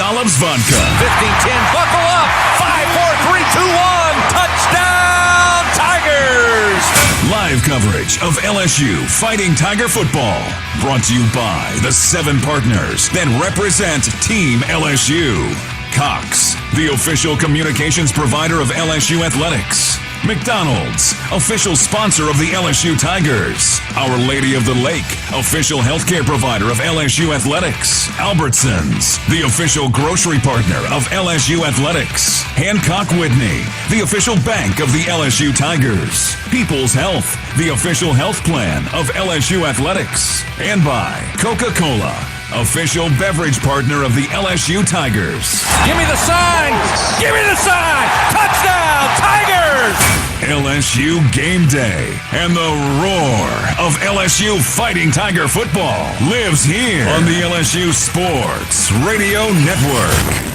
Olives Vodka. 15-10, buckle up. 5-4-3-2-1. Touchdown, Tigers. Live coverage of LSU Fighting Tiger football. Brought to you by the 7 partners that represent Team LSU. Cox, the official communications provider of LSU Athletics. McDonald's, official sponsor of the LSU Tigers. Our Lady of the Lake, official healthcare provider of LSU Athletics. Albertsons, the official grocery partner of LSU Athletics. Hancock Whitney, the official bank of the LSU Tigers. People's Health, the official health plan of LSU Athletics. And by Coca-Cola, official beverage partner of the LSU Tigers. Give me the sign! Give me the sign! Touchdown, Tigers! LSU Game Day and the roar of LSU Fighting Tiger football lives here on the LSU Sports Radio Network.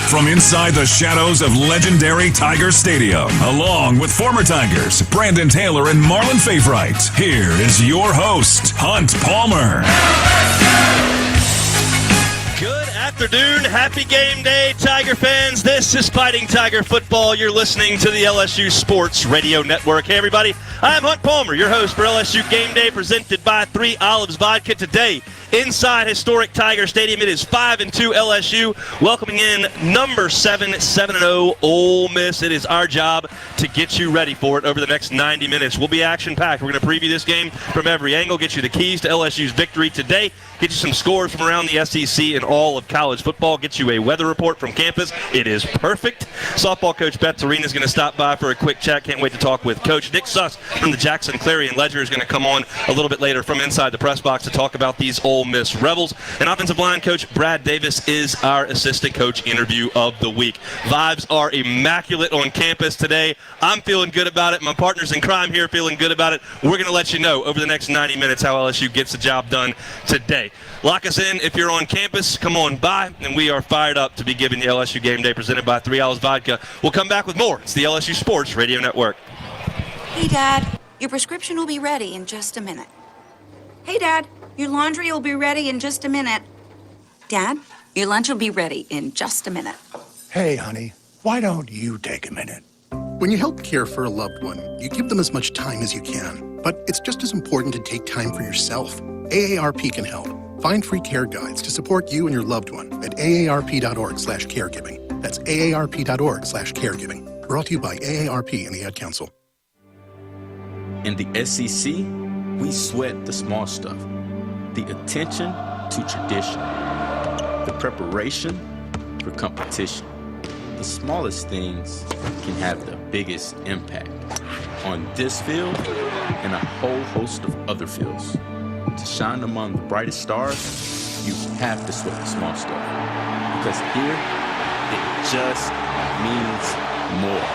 From inside the shadows of legendary Tiger Stadium, along with former Tigers Brandon Taylor and Marlon Favorite, here is your host, Hunt Palmer. Good afternoon. Happy game day, Tiger fans. This is Fighting Tiger Football. You're listening to the LSU Sports Radio Network. Hey, everybody. I'm Hunt Palmer, your host for LSU Game Day, presented by 3 Olives Vodka. Today, inside historic Tiger Stadium, it is 5-2 LSU, welcoming in number 7, 7-0 Ole Miss. It is our job to get you ready for it over the next 90 minutes. We'll be action-packed. We're going to preview this game from every angle, get you the keys to LSU's victory today, get you some scores from around the SEC and all of college football, get you a weather report from campus. It is perfect. Softball coach Beth Torina is going to stop by for a quick chat. Can't wait to talk with Coach Nick Suss from the Jackson Clarion Ledger is going to come on a little bit later from inside the press box to talk about these Ole Miss Rebels. And offensive line coach Brad Davis is our assistant coach interview of the week. Vibes are immaculate on campus today. I'm feeling good about it. My partners in crime here feeling good about it. We're going to let you know over the next 90 minutes how LSU gets the job done today. Lock us in if you're on campus. Come on by, and we are fired up to be giving the LSU Game Day presented by 3 Olives Vodka. We'll come back with more. It's the LSU Sports Radio Network. Hey, Dad, your prescription will be ready in just a minute. Hey, Dad, your laundry will be ready in just a minute. Dad, your lunch will be ready in just a minute. Hey, honey, why don't you take a minute? When you help care for a loved one, you give them as much time as you can. But it's just as important to take time for yourself. AARP can help. Find free care guides to support you and your loved one at aarp.org/caregiving. That's aarp.org/caregiving. Brought to you by AARP and the Ad Council. In the SEC, we sweat the small stuff. The attention to tradition. The preparation for competition. The smallest things can have the biggest impact on this field and a whole host of other fields. To shine among the brightest stars, you have to sweat the small stuff. Because here, it just means more.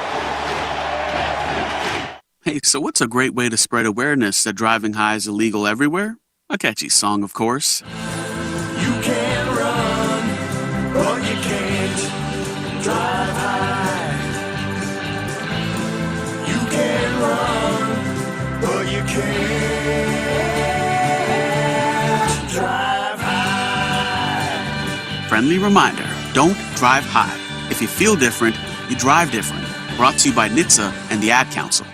Hey, so what's a great way to spread awareness that driving high is illegal everywhere? A catchy song, of course. You can run, but you can't drive high. You can run, but you can't drive high. Friendly reminder, don't drive high. If you feel different, you drive different. Brought to you by NHTSA and the Ad Council.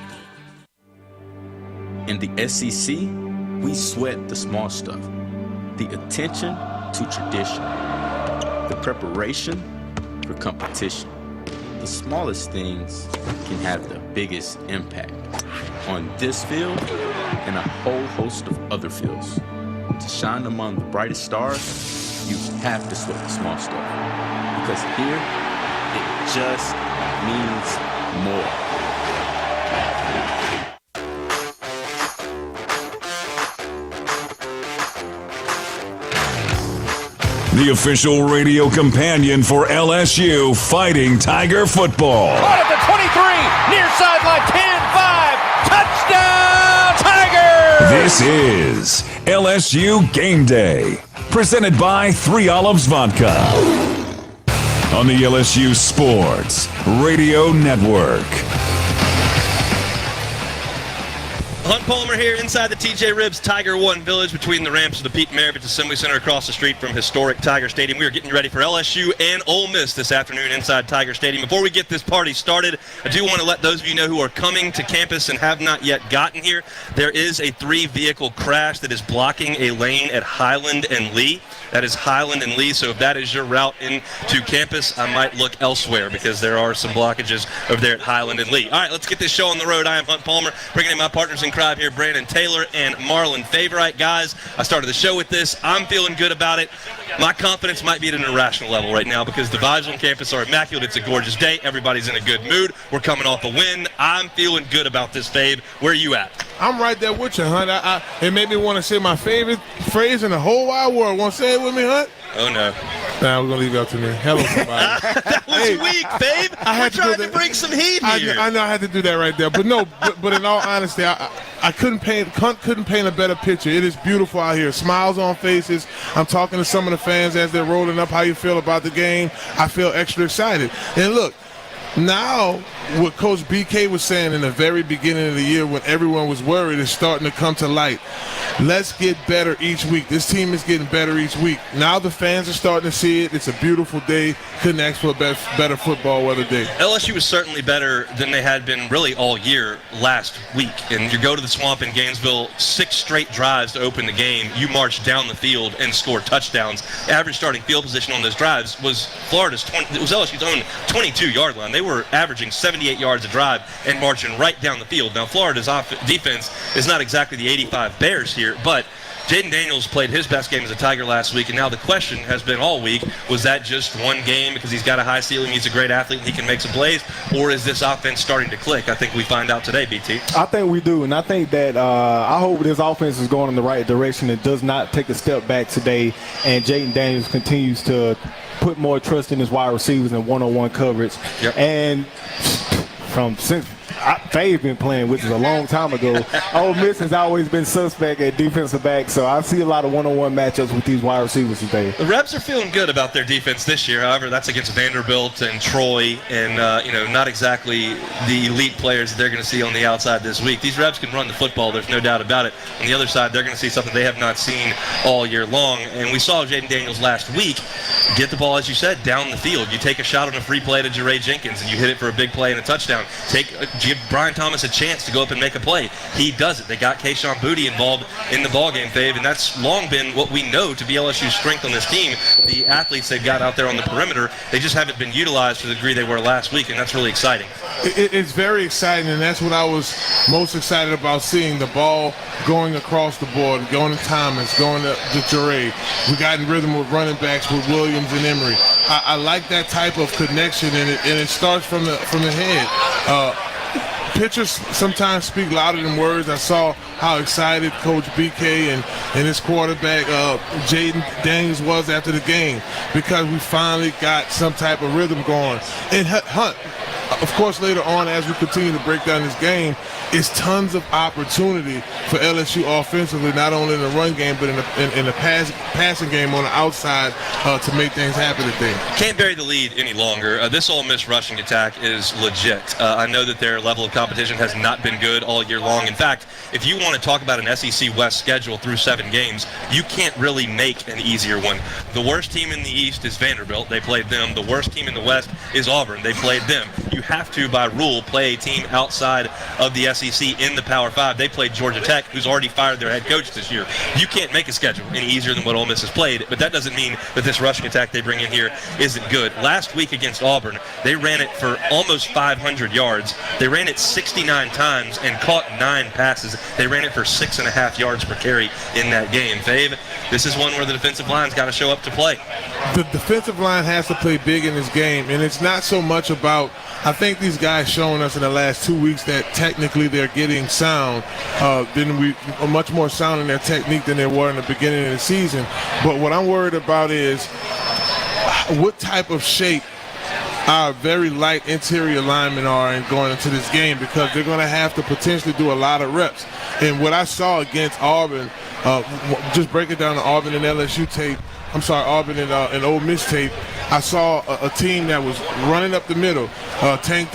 In the SEC, we sweat the small stuff. The attention to tradition. The preparation for competition. The smallest things can have the biggest impact on this field and a whole host of other fields. To shine among the brightest stars, you have to sweat the small stuff. Because here, it just means more. The official radio companion for LSU Fighting Tiger football. Caught at the 23, near sideline, 10-5, touchdown, Tigers! This is LSU Game Day, presented by 3 Olives Vodka on the LSU Sports Radio Network. Hunt Palmer here inside the TJ Ribbs Tiger One Village between the ramps of the Pete Maravich Assembly Center across the street from historic Tiger Stadium. We are getting ready for LSU and Ole Miss this afternoon inside Tiger Stadium. Before we get this party started, I do want to let those of you know who are coming to campus and have not yet gotten here, there is a 3-vehicle crash that is blocking a lane at Highland and Lee. That is Highland and Lee, so if that is your route into campus, I might look elsewhere because there are some blockages over there at Highland and Lee. All right, let's get this show on the road. I am Hunt Palmer, bringing in my partners in crime here, Brandon Taylor and Marlon Favorite. Guys, I started the show with this. I'm feeling good about it. My confidence might be at an irrational level right now because the vibes on campus are immaculate. It's a gorgeous day. Everybody's in a good mood. We're coming off a win. I'm feeling good about this, Fave. Where are you at? I'm right there with you, Hunt. It made me want to say my favorite phrase in the whole wide world. Want to say it with me, Hunt? Oh, no. Nah, we're going to leave it up to me. Hello, somebody. That was weak, babe. We're trying to bring some heat here. I know I had to do that right there. But no, but in all honesty, I couldn't paint a better picture. It is beautiful out here. Smiles on faces. I'm talking to some of the fans as they're rolling up. How you feel about the game? I feel extra excited. And look, now what Coach BK was saying in the very beginning of the year when everyone was worried is starting to come to light. Let's get better each week. This team is getting better each week. Now the fans are starting to see it. It's a beautiful day. Couldn't ask for a better football weather day. LSU was certainly better than they had been really all year last week. And you go to the Swamp in Gainesville, 6 straight drives to open the game. You march down the field and score touchdowns. Average starting field position on those drives was LSU's own 22-yard line. They were averaging 78 yards a drive and marching right down the field. Now, Florida's defense is not exactly the 85 Bears here, but Jaden Daniels played his best game as a Tiger last week, and now the question has been all week, was that just one game because he's got a high ceiling, he's a great athlete, and he can make some plays, or is this offense starting to click? I think we find out today, BT. I think we do, and I think that I hope this offense is going in the right direction. It does not take a step back today, and Jaden Daniels continues to put more trust in his wide receivers and one-on-one coverage. Yep. And since Faye's been playing, which is a long time ago, Ole Miss has always been suspect at defensive back, so I see a lot of one-on-one matchups with these wide receivers today. The Rebs are feeling good about their defense this year. However, that's against Vanderbilt and Troy and, not exactly the elite players that they're going to see on the outside this week. These Rebs can run the football. There's no doubt about it. On the other side, they're going to see something they have not seen all year long. And we saw Jaden Daniels last week get the ball, as you said, down the field. You take a shot on a free play to Jeray Jenkins, and you hit it for a big play and a touchdown. Give Brian Thomas a chance to go up and make a play. He does it. They got Kayshawn Boutte involved in the ballgame, Fave, and that's long been what we know to be LSU's strength on this team. The athletes they've got out there on the perimeter, they just haven't been utilized to the degree they were last week, and that's really exciting. It's very exciting, and that's what I was most excited about, seeing the ball going across the board, going to Thomas, going to Jeray. We got in rhythm with running backs with Williams and Emery. I like that type of connection, and it starts from the head. Pictures sometimes speak louder than words. I saw how excited Coach BK and his quarterback, Jaden Daniels, was after the game because we finally got some type of rhythm going. And Hunt, of course, later on as we continue to break down this game, it's tons of opportunity for LSU offensively, not only in the run game, but in the passing game on the outside to make things happen today. Can't bury the lead any longer. This Ole Miss rushing attack is legit. I know that their level of competition has not been good all year long. In fact, if you want to talk about an SEC West schedule through 7 games, you can't really make an easier one. The worst team in the East is Vanderbilt. They played them. The worst team in the West is Auburn. They played them. You have to, by rule, play a team outside of the SEC in the Power 5. They played Georgia Tech, who's already fired their head coach this year. You can't make a schedule any easier than what Ole Miss has played, but that doesn't mean that this rushing attack they bring in here isn't good. Last week against Auburn, they ran it for almost 500 yards. They ran it 69 times and caught 9 passes. They ran it for 6.5 yards per carry in that game. Fave, this is one where the defensive line's got to show up to play. The defensive line has to play big in this game, and it's not so much about, I think these guys showing us in the last 2 weeks that technically they're getting sound, much more sound in their technique than they were in the beginning of the season. But what I'm worried about is what type of shape our very light interior linemen are in going into this game, because they're going to have to potentially do a lot of reps. And what I saw against Auburn, just breaking down the Auburn and LSU tape, Auburn and Ole Miss tape, I saw a team that was running up the middle. Tank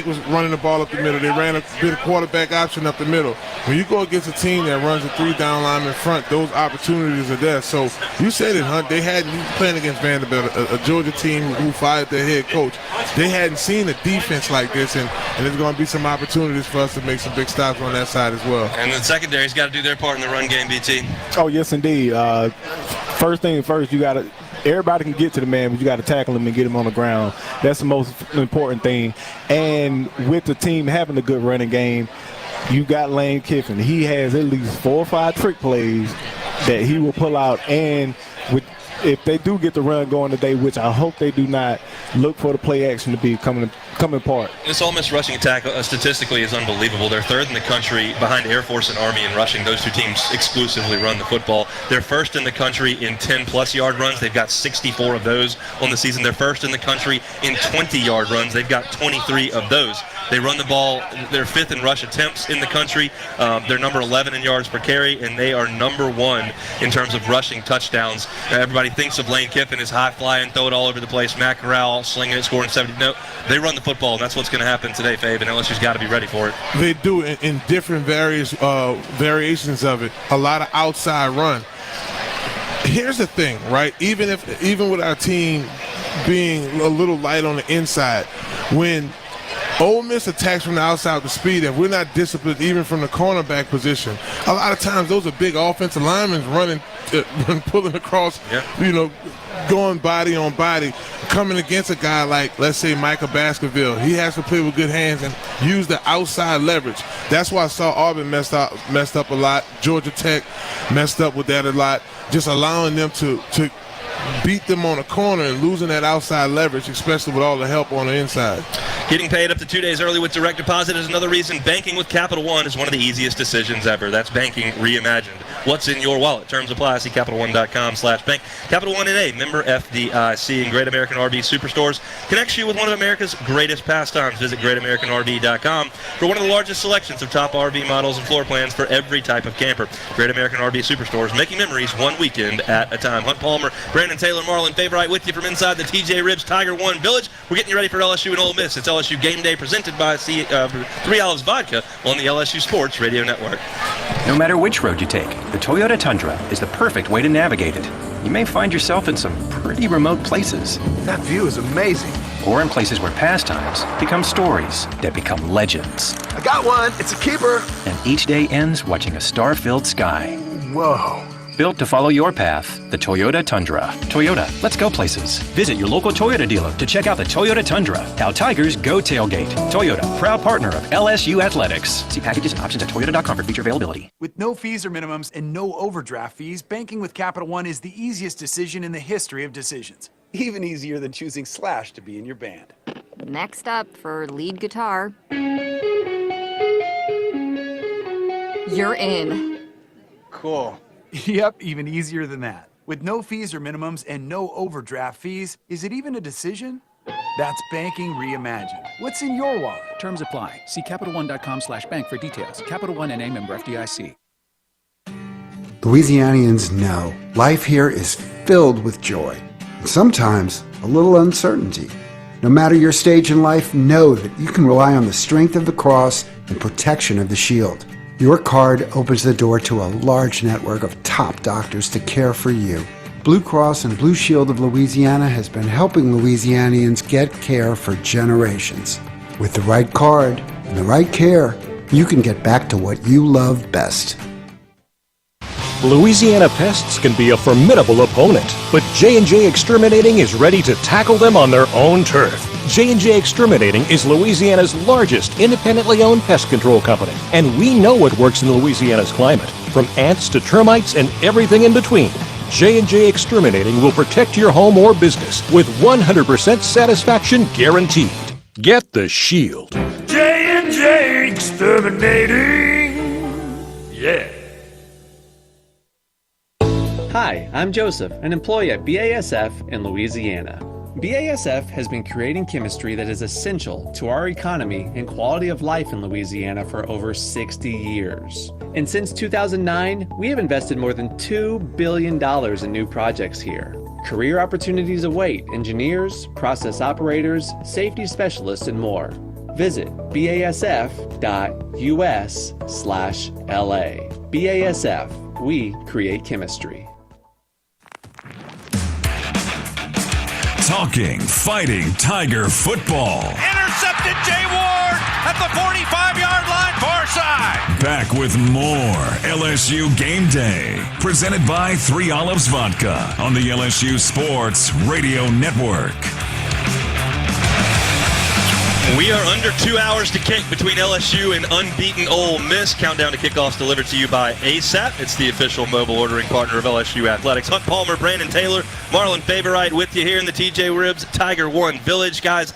was running the ball up the middle. They ran a bit of quarterback option up the middle. When you go against a team that runs a 3-down line in front, those opportunities are there. So you said it, Hunt. They hadn't, playing against Vanderbilt, a Georgia team who fired their head coach. They hadn't seen a defense like this, and there's going to be some opportunities for us to make some big stops on that side as well. And the secondary's got to do their part in the run game, BT. Oh, yes, indeed. First thing first, you got to – everybody can get to the man, but you got to tackle him and get him on the ground. That's the most important thing. And with the team having a good running game, you got Lane Kiffin. He has at least 4 or 5 trick plays that he will pull out. And if they do get the run going today, which I hope they do not, look for the play action to be coming apart. This Ole Miss rushing attack statistically is unbelievable. They're 3rd in the country behind Air Force and Army in rushing. Those two teams exclusively run the football. They're 1st in the country in 10-plus yard runs. They've got 64 of those on the season. They're 1st in the country in 20-yard runs. They've got 23 of those. They run the ball. They're 5th in rush attempts in the country. They're number 11 in yards per carry, and they are number 1 in terms of rushing touchdowns. Everybody thinks of Lane Kiffin as high-flying, throw it all over the place, Matt Corral slinging it, scoring 70. No, they run the football, and that's what's going to happen today, Fave, and LSU's got to be ready for it. They do in different variations of it. A lot of outside run. Here's the thing, right? Even with our team being a little light on the inside, when Ole Miss attacks from the outside with speed, if we're not disciplined even from the cornerback position, a lot of times those are big offensive linemen running, pulling across, going body on body, coming against a guy like, let's say, Micah Baskerville. He has to play with good hands and use the outside leverage. That's why I saw Auburn messed up a lot. Georgia Tech messed up with that a lot, just allowing them to beat them on a corner and losing that outside leverage, especially with all the help on the inside. Getting paid up to 2 days early with direct deposit is another reason banking with Capital One is one of the easiest decisions ever. That's banking reimagined. What's in your wallet? Terms apply. See CapitalOne.com/bank. Capital One NA, member FDIC, and Great American RV Superstores connects you with one of America's greatest pastimes. Visit GreatAmericanRV.com for one of the largest selections of top RV models and floor plans for every type of camper. Great American RV Superstores, making memories one weekend at a time. Hunt Palmer, Brandon Taylor, Marlon Favorite with you from inside the TJ Ribs Tiger One Village. We're getting you ready for LSU and Ole Miss. It's LSU Game Day presented by 3 Olives Vodka on the LSU Sports Radio Network. No matter which road you take, the Toyota Tundra is the perfect way to navigate it. You may find yourself in some pretty remote places. That view is amazing. Or in places where pastimes become stories that become legends. I got one. It's a keeper. And each day ends watching a star-filled sky. Whoa. Built to follow your path, the Toyota Tundra. Toyota, let's go places. Visit your local Toyota dealer to check out the Toyota Tundra. How Tigers go tailgate. Toyota, proud partner of LSU Athletics. See packages and options at toyota.com for feature availability. With no fees or minimums and no overdraft fees, banking with Capital One is the easiest decision in the history of decisions. Even easier than choosing Slash to be in your band. Next up for lead guitar. You're in. Cool. Yep, even easier than that. With no fees or minimums and no overdraft fees, is it even a decision? That's banking reimagined. What's in your wallet? Terms apply. See CapitalOne.com/bank for details. Capital One NA, member FDIC. Louisianians know life here is filled with joy, and sometimes a little uncertainty. No matter your stage in life, know that you can rely on the strength of the cross and protection of the shield. Your card opens the door to a large network of top doctors to care for you. Blue Cross and Blue Shield of Louisiana has been helping Louisianians get care for generations. With the right card and the right care, you can get back to what you love best. Louisiana pests can be a formidable opponent, but J&J Exterminating is ready to tackle them on their own turf. J&J Exterminating is Louisiana's largest independently owned pest control company, and we know what works in Louisiana's climate, from ants to termites and everything in between. J&J Exterminating will protect your home or business with 100% satisfaction guaranteed. Get the shield. J&J Exterminating. Yeah. Hi, I'm Joseph, an employee at BASF in Louisiana. BASF has been creating chemistry that is essential to our economy and quality of life in Louisiana for over 60 years. And since 2009, we have invested more than $2 billion in new projects here. Career opportunities await engineers, process operators, safety specialists, and more. Visit basf.us/LA. BASF, we create chemistry. Talking Fighting Tiger football. Intercepted Jay Ward at the 45-yard line, far side. Back with more LSU Game Day. Presented by 3 Olives Vodka on the LSU Sports Radio Network. We are under 2 hours to kick between LSU and unbeaten Ole Miss. Countdown to kickoffs delivered to you by ASAP. It's the official mobile ordering partner of LSU Athletics. Hunt Palmer, Brandon Taylor, Marlon Favorite with you here in the TJ Ribs Tiger One Village. Guys,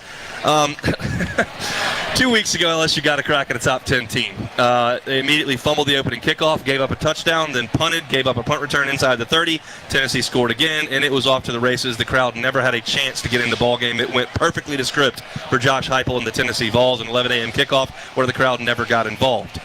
2 weeks ago, LSU got a crack at a top 10 team. They immediately fumbled the opening kickoff, gave up a touchdown, then punted, gave up a punt return inside the 30. Tennessee scored again, and it was off to the races. The crowd never had a chance to get in the ball game. It went perfectly to script for Josh Heupel and the Tennessee Vols, an 11 a.m. kickoff where the crowd never got involved.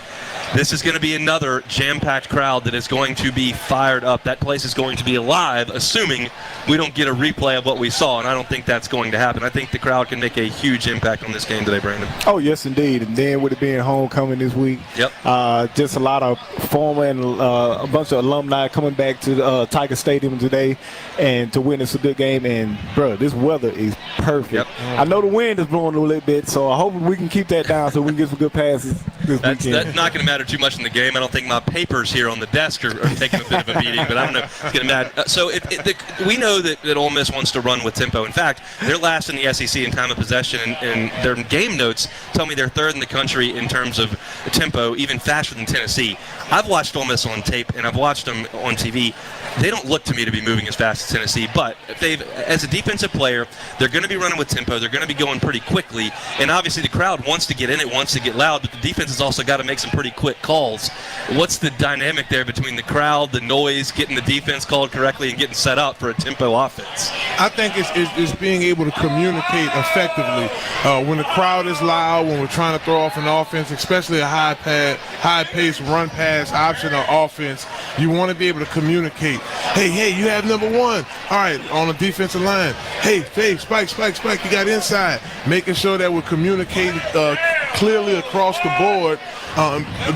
This is going to be another jam-packed crowd that is going to be fired up. That place is going to be alive, assuming we don't get a replay of what we saw, and I don't think that's going to happen. I think the crowd can make a huge impact on this game today, Brandon. Oh, yes, indeed. And then with it being homecoming this week, just a lot of former and a bunch of alumni coming back to Tiger Stadium today and to witness a good game. And, bro, this weather is perfect. Yep. I know the wind is blowing a little bit, so I hope we can keep that down so we can get some good passes this weekend. That's not going to matter too much in the game. I don't think my papers here on the desk are taking a bit of a beating, but I don't know. It's going to matter. So we know that Ole Miss wants to run with tempo. In fact, they're last in the SEC in time of possession, and their game notes tell me they're third in the country in terms of tempo, even faster than Tennessee. I've watched Ole Miss on tape, and I've watched them on TV. They don't look to me to be moving as fast as Tennessee, but as a defensive player, they're going to be running with tempo. They're going to be going pretty quickly, and obviously the crowd wants to get in it, wants to get loud, but the defense has also got to make some pretty quick calls. What's the dynamic there between the crowd, the noise, getting the defense called correctly, and getting set up for a tempo offense? I think it's being able to communicate effectively. When the crowd is loud, when we're trying to throw off an offense, especially a high-paced run-pass option or offense, you want to be able to communicate. Hey, you have number one. All right, on the defensive line. Hey, spike, you got inside. Making sure that we're communicating clearly across the board,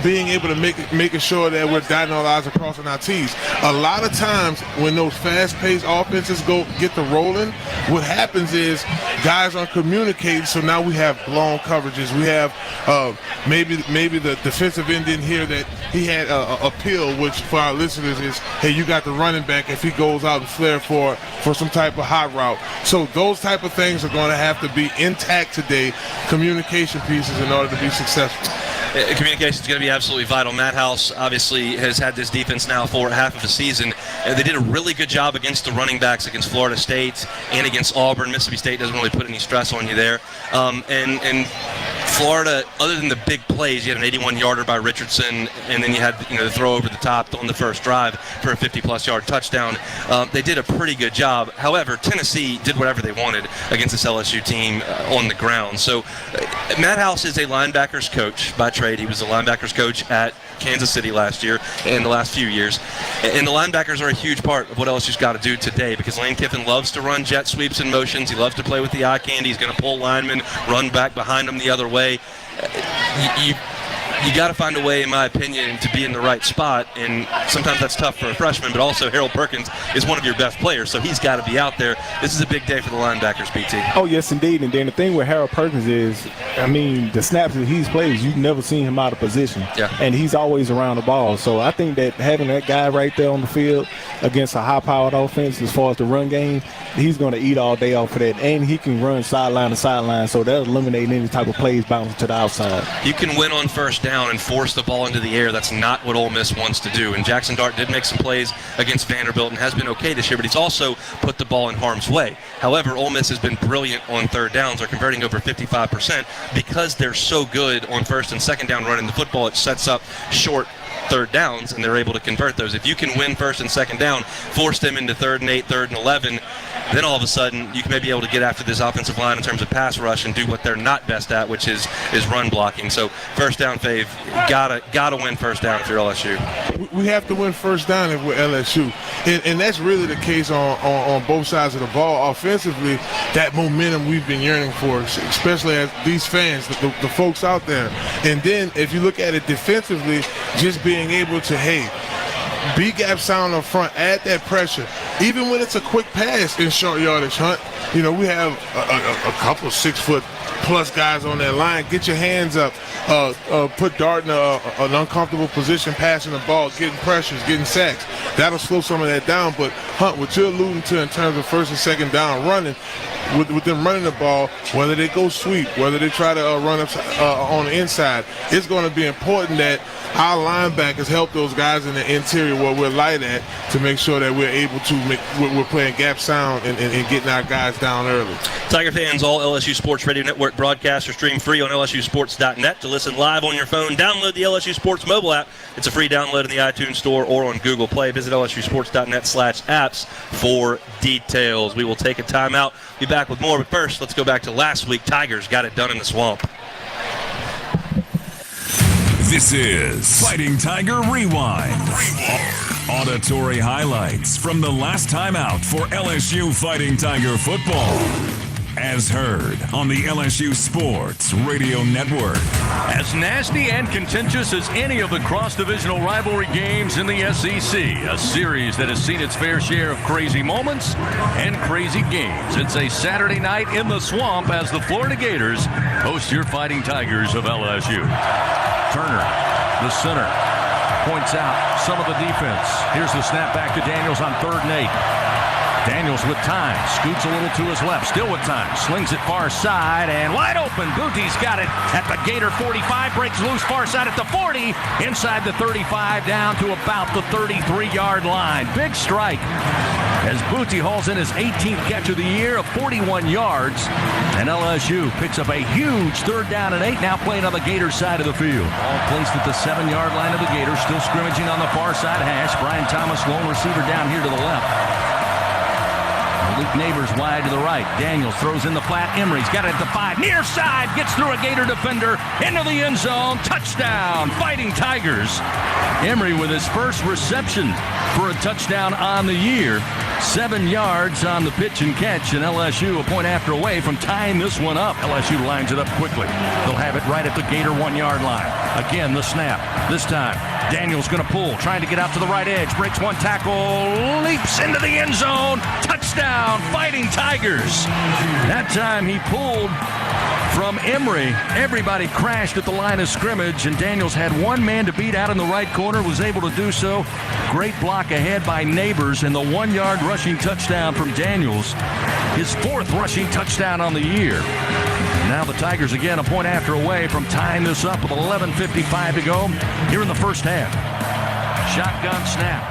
being able to making sure that we're dotting our I's and crossing our T's. A lot of times when those fast-paced offenses get to rolling, what happens is guys aren't communicating, so now we have blown coverages. We have maybe the defensive end didn't hear that he had a peel, which for our listeners is, hey, you got the running back if he goes out and flare for some type of hot route. So those type of things are going to have to be intact today, communication pieces, in order to be successful. Communication is going to be absolutely vital. Matt House obviously has had this defense now for half of a season. They did a really good job against the running backs against Florida State and against Auburn. Mississippi State doesn't really put any stress on you there. And Florida, other than the big plays, you had an 81-yarder by Richardson, and then you had the throw over the top on the first drive for a 50-plus yard touchdown. They did a pretty good job. However, Tennessee did whatever they wanted against this LSU team on the ground. So Matt House is a linebackers coach by trade. He was a linebackers coach at Kansas City last year and the last few years. And the linebackers are a huge part of what LSU's got to do today, because Lane Kiffin loves to run jet sweeps and motions. He loves to play with the eye candy. He's going to pull linemen, run back behind them the other way. you got to find a way, in my opinion, to be in the right spot, and sometimes that's tough for a freshman, but also Harold Perkins is one of your best players, so he's got to be out there. This is a big day for the linebackers, PT. Oh, yes, indeed. And then the thing with Harold Perkins is, I mean, the snaps that he's played, you've never seen him out of position. Yeah. And he's always around the ball. So I think that having that guy right there on the field against a high-powered offense as far as the run game, he's going to eat all day off of that. And he can run sideline to sideline, so that'll eliminate any type of plays bouncing to the outside. You can win on first down and force the ball into the air. That's not what Ole Miss wants to do. And Jackson Dart did make some plays against Vanderbilt and has been okay this year, but he's also put the ball in harm's way. However, Ole Miss has been brilliant on third downs. They're converting over 55% because they're so good on first and second down running the football. It sets up short third downs, and they're able to convert those. If you can win first and second down, force them into 3rd and 8, 3rd and 11, then all of a sudden you can maybe be able to get after this offensive line in terms of pass rush and do what they're not best at, which is run blocking. So first down, Fave, gotta win first down if you're LSU. We have to win first down if we're LSU, and that's really the case on both sides of the ball. Offensively, that momentum we've been yearning for, especially as these fans, the folks out there. And then if you look at it defensively, just being able to, be gap sound up front, add that pressure. Even when it's a quick pass in short yardage, Hunt, we have a couple 6-foot-plus guys on that line. Get your hands up. Put Dart in an uncomfortable position, passing the ball, getting pressures, getting sacks. That'll slow some of that down. But, Hunt, what you're alluding to in terms of first and second down running, with them running the ball, whether they go sweep, whether they try to run up on the inside, it's going to be important that our linebackers help those guys in the interior where we're light at to make sure that we're able to we're playing gap sound and getting our guys down early. Tiger fans, all LSU Sports Radio Network broadcasts are streamed free on LSUsports.net. To listen live on your phone, download the LSU Sports mobile app. It's a free download in the iTunes Store or on Google Play. Visit LSUsports.net/apps for details. We will take a timeout. Be back with more, but first, let's go back to last week. Tigers got it done in the swamp. This is Fighting Tiger Rewind. Auditory highlights from the last time out for LSU Fighting Tiger football. As heard on the LSU Sports Radio Network. As nasty and contentious as any of the cross-divisional rivalry games in the SEC, a series that has seen its fair share of crazy moments and crazy games. It's a Saturday night in the swamp as the Florida Gators host your Fighting Tigers of LSU. Turner, the center, points out some of the defense. Here's the snap back to Daniels on 3rd and 8. Daniels with time, scoots a little to his left, still with time, slings it far side, and wide open. Bootie's got it at the Gator 45, breaks loose far side at the 40, inside the 35, down to about the 33-yard line. Big strike as Bootie hauls in his 18th catch of the year of 41 yards, and LSU picks up a huge 3rd down and 8, now playing on the Gator side of the field. All placed at the 7-yard line of the Gators, still scrimmaging on the far side hash. Brian Thomas, lone receiver down here to the left. Luke Neighbors wide to the right. Daniels throws in the flat. Emery's got it at the 5. Near side. Gets through a Gator defender. Into the end zone. Touchdown. Fighting Tigers. Emery with his first reception for a touchdown on the year. 7 yards on the pitch and catch. And LSU a point after away from tying this one up. LSU lines it up quickly. They'll have it right at the Gator 1-yard line. Again, the snap. This time, Daniels going to pull. Trying to get out to the right edge. Breaks one tackle. Leaps into the end zone. Touchdown. Fighting Tigers. That time he pulled from Emery. Everybody crashed at the line of scrimmage, and Daniels had one man to beat out in the right corner, was able to do so. Great block ahead by Neighbors, and the 1-yard rushing touchdown from Daniels. His 4th rushing touchdown on the year. Now the Tigers again a point after away from tying this up with 11:55 to go here in the first half. Shotgun snap.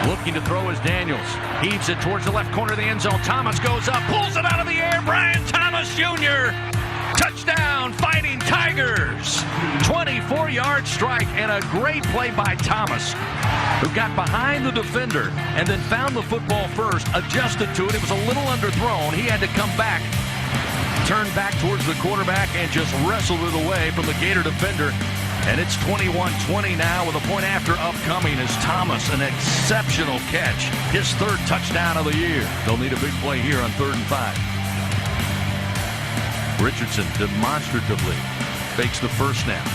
Looking to throw is Daniels. Heaves it towards the left corner of the end zone. Thomas goes up, pulls it out of the air. Brian Thomas Jr. Touchdown, Fighting Tigers. 24-yard strike and a great play by Thomas, who got behind the defender and then found the football first, adjusted to it. It was a little underthrown. He had to come back, turn back towards the quarterback, and just wrestled it away from the Gator defender. And it's 21-20 now with a point after upcoming as Thomas, an exceptional catch. His 3rd touchdown of the year. They'll need a big play here on 3rd and 5. Richardson demonstratively fakes the first snap.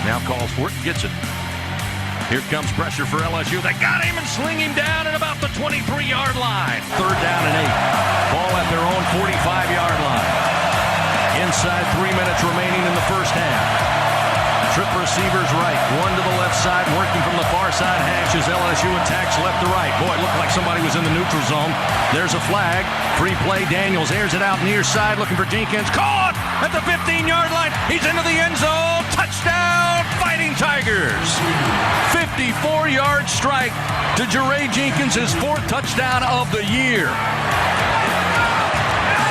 Now calls for it, gets it. Here comes pressure for LSU. They got him and sling him down at about the 23-yard line. 3rd down and 8. Ball at their own 45-yard line. Inside 3 minutes remaining in the first half. Trip receivers right, one to the left side, working from the far side hash as LSU attacks left to right. Boy, it looked like somebody was in the neutral zone. There's a flag. Free play. Daniels airs it out near side, looking for Jenkins. Caught at the 15-yard line. He's into the end zone. Touchdown, Fighting Tigers. 54-yard strike to Jeray Jenkins, his 4th touchdown of the year.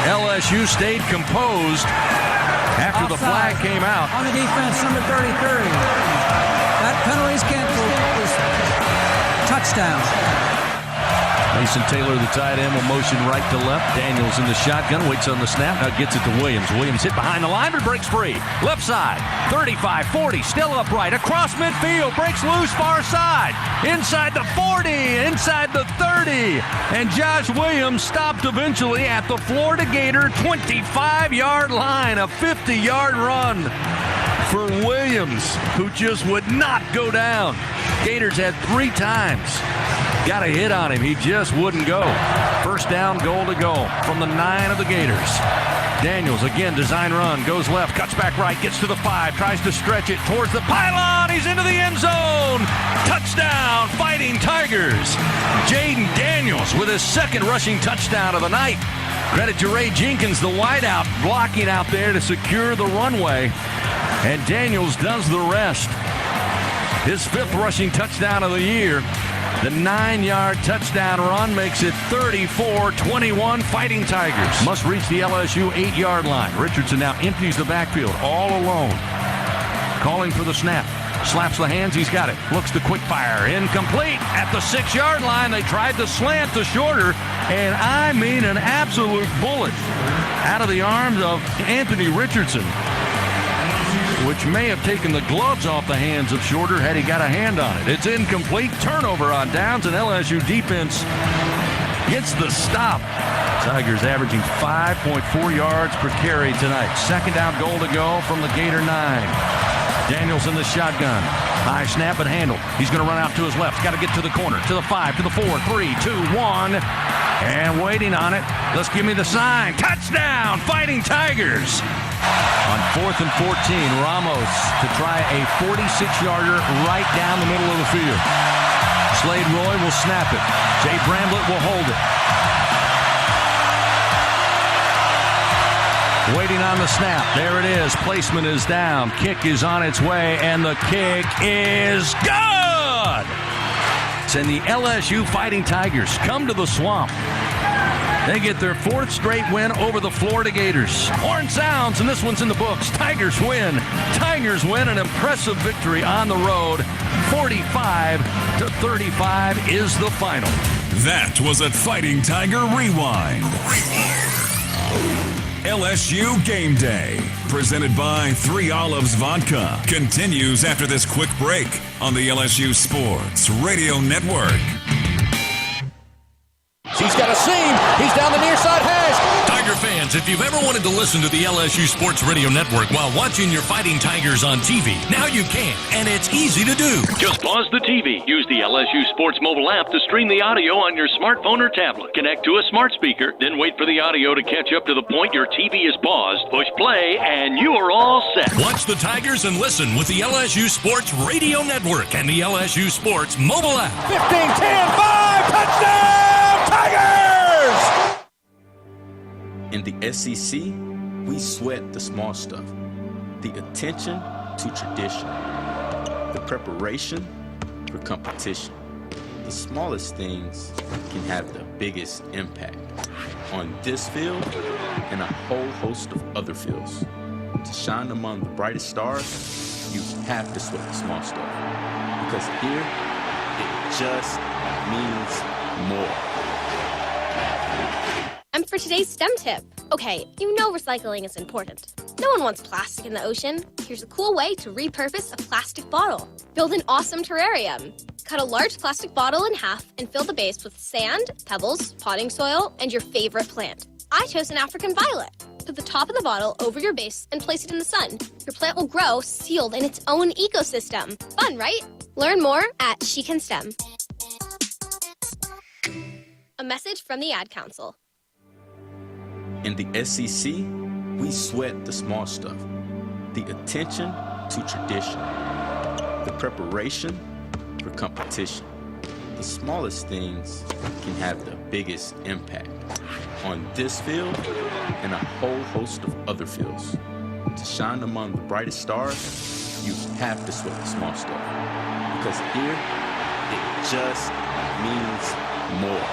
LSU stayed composed after the flag came out. On the defense, number 33. That penalty is canceled. Touchdown. Mason Taylor, the tight end, will motion right to left. Daniels in the shotgun, waits on the snap, now gets it to Williams. Williams hit behind the line, but breaks free. Left side, 35, 40, still upright. Across midfield, breaks loose, far side. Inside the 40, inside the 30. And Josh Williams stopped eventually at the Florida Gator 25-yard line. A 50-yard run for Williams, who just would not go down. Gators had 3 times. Got a hit on him. He just wouldn't go. First down, goal to go from the 9 of the Gators. Daniels, again, design run. Goes left, cuts back right, gets to the 5, tries to stretch it towards the pylon. He's into the end zone. Touchdown, Fighting Tigers. Jaden Daniels with his 2nd rushing touchdown of the night. Credit to Ray Jenkins, the wideout, blocking out there to secure the runway. And Daniels does the rest. His 5th rushing touchdown of the year. The 9-yard touchdown run makes it 34-21 Fighting Tigers. Must reach the LSU 8-yard line. Richardson now empties the backfield all alone. Calling for the snap. Slaps the hands, he's got it. Looks to quick fire. Incomplete at the 6-yard line. They tried to slant to shorter, and I mean an absolute bullet out of the arms of Anthony Richardson, which may have taken the gloves off the hands of Shorter had he got a hand on it. It's incomplete. Turnover on downs, and LSU defense gets the stop. Tigers averaging 5.4 yards per carry tonight. 2nd down, goal to go from the Gator 9. Daniels in the shotgun. High snap and handle. He's going to run out to his left. Got to get to the corner, to the 5, to the 4, 3, 2, 1. And waiting on it. Let's give me the sign. Touchdown, Fighting Tigers. On 4th and 14, Ramos to try a 46-yarder right down the middle of the field. Slade Roy will snap it. Jay Bramblett will hold it. Waiting on the snap. There it is. Placement is down. Kick is on its way, and the kick is good! And the LSU Fighting Tigers come to the Swamp. They get their 4th straight win over the Florida Gators. Horn sounds, and this one's in the books. Tigers win. Tigers win an impressive victory on the road. 45-35 is the final. That was a Fighting Tiger Rewind. LSU Game Day, presented by 3 Olives Vodka, continues after this quick break on the LSU Sports Radio Network. He's got a seam. He's down the near side hash. Tiger fans, if you've ever wanted to listen to the LSU Sports Radio Network while watching your Fighting Tigers on TV, now you can, and it's easy to do. Just pause the TV. Use the LSU Sports mobile app to stream the audio on your smartphone or tablet. Connect to a smart speaker, then wait for the audio to catch up to the point your TV is paused. Push play, and you are all set. Watch the Tigers and listen with the LSU Sports Radio Network and the LSU Sports mobile app. 15, 10, 5, touchdown! Tigers! In the SEC, we sweat the small stuff. The attention to tradition. The preparation for competition. The smallest things can have the biggest impact on this field and a whole host of other fields. To shine among the brightest stars, you have to sweat the small stuff. Because here, it just means more. And for today's STEM tip, okay, you know recycling is important. No one wants plastic in the ocean. Here's a cool way to repurpose a plastic bottle. Build an awesome terrarium. Cut a large plastic bottle in half and fill the base with sand, pebbles, potting soil, and your favorite plant. I chose an African violet. Put the top of the bottle over your base and place it in the sun. Your plant will grow sealed in its own ecosystem. Fun, right? Learn more at She Can STEM. A message from the Ad Council. In the SEC, we sweat the small stuff. The attention to tradition. The preparation for competition. The smallest things can have the biggest impact on this field and a whole host of other fields. To shine among the brightest stars, you have to sweat the small stuff. Because here, it just means more.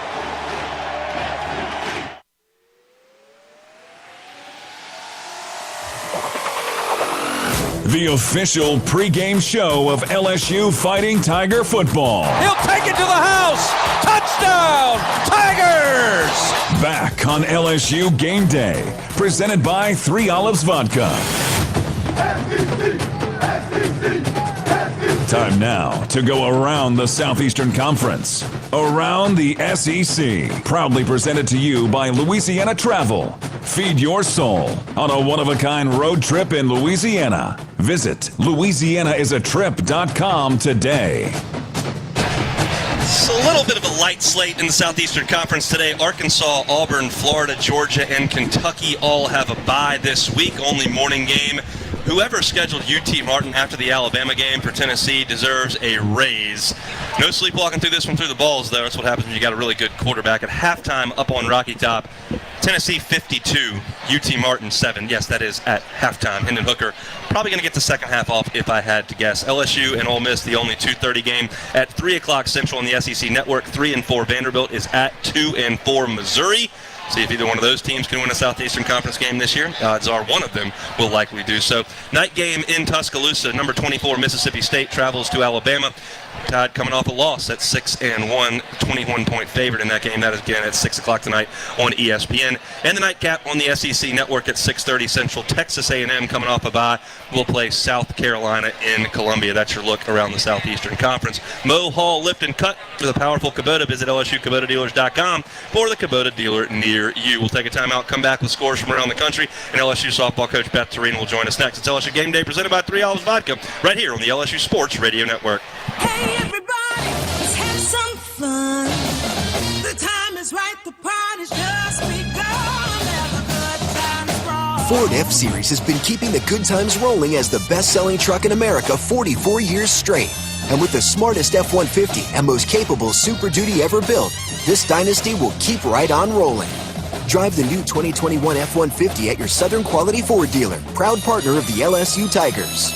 The official pregame show of LSU Fighting Tiger football. He'll take it to the house. Touchdown, Tigers! Back on LSU Game Day, presented by 3 Olives Vodka. Time now to go around the Southeastern Conference. Around the SEC. Proudly presented to you by Louisiana Travel. Feed your soul on a one-of-a-kind road trip in Louisiana. Visit LouisianaIsATrip.com today. It's a little bit of a light slate in the Southeastern Conference today. Arkansas, Auburn, Florida, Georgia, and Kentucky all have a bye this week. Only morning game. Whoever scheduled UT Martin after the Alabama game for Tennessee deserves a raise. No sleepwalking through this one through the balls, though. That's what happens when you got a really good quarterback. At halftime, up on Rocky Top, Tennessee 52, UT Martin 7. Yes, that is at halftime. Hendon Hooker probably going to get the second half off if I had to guess. LSU and Ole Miss, the only 2:30 game at 3 o'clock Central on the SEC Network. 3-4 Vanderbilt is at 2-4 Missouri. See if either one of those teams can win a Southeastern Conference game this year. Odds are one of them will likely do so. Night game in Tuscaloosa. Number 24 Mississippi State travels to Alabama. Tide coming off a loss at 6-1, 21-point favorite in that game. That is again at 6 o'clock tonight on ESPN. And the nightcap on the SEC Network at 6:30 Central. Texas A&M coming off a bye will play South Carolina in Columbia. That's your look around the Southeastern Conference. Mow, haul, lift, and cut for the powerful Kubota. Visit LSUKubotaDealers.com for the Kubota dealer near you. We'll take a timeout, come back with scores from around the country, and LSU softball coach Beth Torino will join us next. It's LSU Game Day presented by 3 Olives Vodka right here on the LSU Sports Radio Network. Hey everybody, let's have some fun. The time is right, the party's just begun. Have a good time, roll. Ford F-Series has been keeping the good times rolling as the best-selling truck in America 44 years straight. And with the smartest F-150 and most capable Super Duty ever built, this dynasty will keep right on rolling. Drive the new 2021 F-150 at your Southern Quality Ford dealer, proud partner of the LSU Tigers.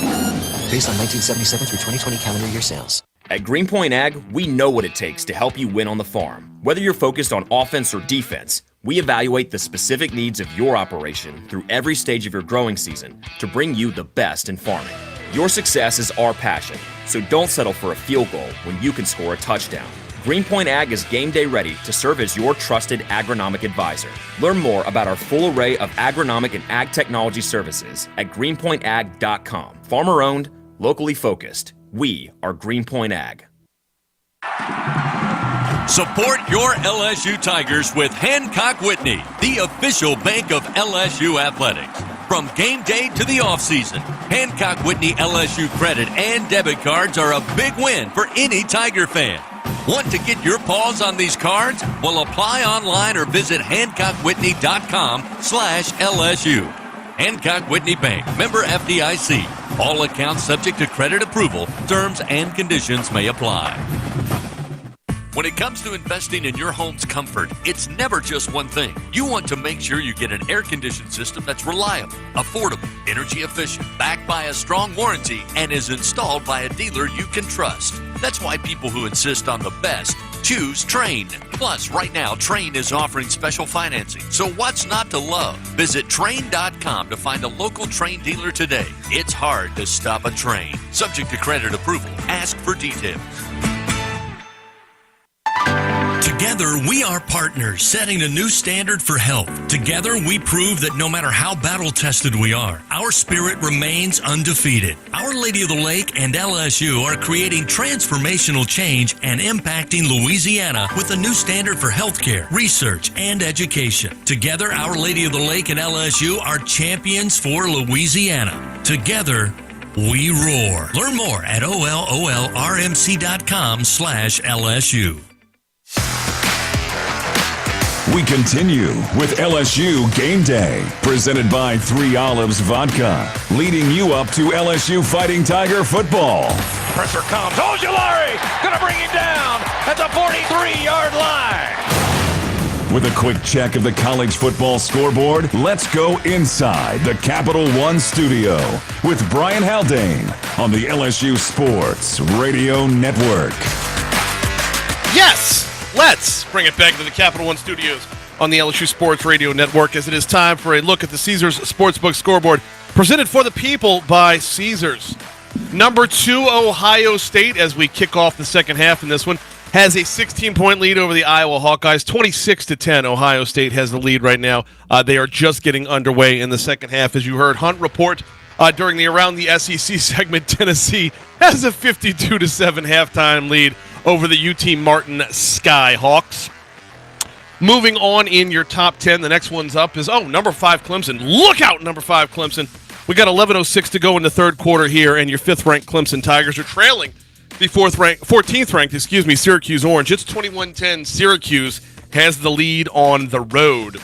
Based on 1977 through 2020 calendar year sales. At Greenpoint Ag, we know what it takes to help you win on the farm. Whether you're focused on offense or defense, we evaluate the specific needs of your operation through every stage of your growing season to bring you the best in farming. Your success is our passion, so don't settle for a field goal when you can score a touchdown. Greenpoint Ag is game day ready to serve as your trusted agronomic advisor. Learn more about our full array of agronomic and ag technology services at greenpointag.com. Farmer owned, locally focused. We are Greenpoint Ag. Support your LSU Tigers with Hancock Whitney, the official bank of LSU Athletics. From game day to the offseason, Hancock Whitney LSU credit and debit cards are a big win for any Tiger fan. Want to get your paws on these cards? Well, apply online or visit HancockWhitney.com/LSU. Hancock Whitney Bank, member FDIC. All accounts subject to credit approval. Terms and conditions may apply. When it comes to investing in your home's comfort, it's never just one thing. You want to make sure you get an air-conditioned system that's reliable, affordable, energy efficient, backed by a strong warranty, and is installed by a dealer you can trust. That's why people who insist on the best choose Trane. Plus, right now, Trane is offering special financing. So what's not to love? Visit Trane.com to find a local Trane dealer today. It's hard to stop a Trane. Subject to credit approval. Ask for details. Together Together, we are partners, setting a new standard for health. Together, we prove that no matter how battle-tested we are, our spirit remains undefeated. Our Lady of the Lake and LSU are creating transformational change and impacting Louisiana with a new standard for healthcare, research, and education. Together, Our Lady of the Lake and LSU are champions for Louisiana. Together, we roar. Learn more at olrmc.com/LSU. We continue with LSU Game Day, presented by 3 Olives Vodka, leading you up to LSU Fighting Tiger football. Pressure comes. Ojulari going to bring him down at the 43-yard line. With a quick check of the college football scoreboard, let's go inside the Capital One studio with Brian Haldane on the LSU Sports Radio Network. Yes! Let's bring it back to the Capital One studios on the LSU Sports Radio Network as it is time for a look at the Caesars Sportsbook scoreboard presented for the people by Caesars. Number 2, Ohio State, as we kick off the second half in this one, has a 16-point lead over the Iowa Hawkeyes. 26-10, Ohio State has the lead right now. They are just getting underway in the second half. As you heard Hunt report during the Around the SEC segment, Tennessee has a 52-7 halftime lead over the UT Martin Skyhawks. Moving on in your top 10, the next one's up is, number 5 Clemson. Look out, number 5 Clemson. We got 11:06 to go in the third quarter here, and your 5th-ranked Clemson Tigers are trailing the 14th-ranked, Syracuse Orange. It's 21-10. Syracuse has the lead on the road.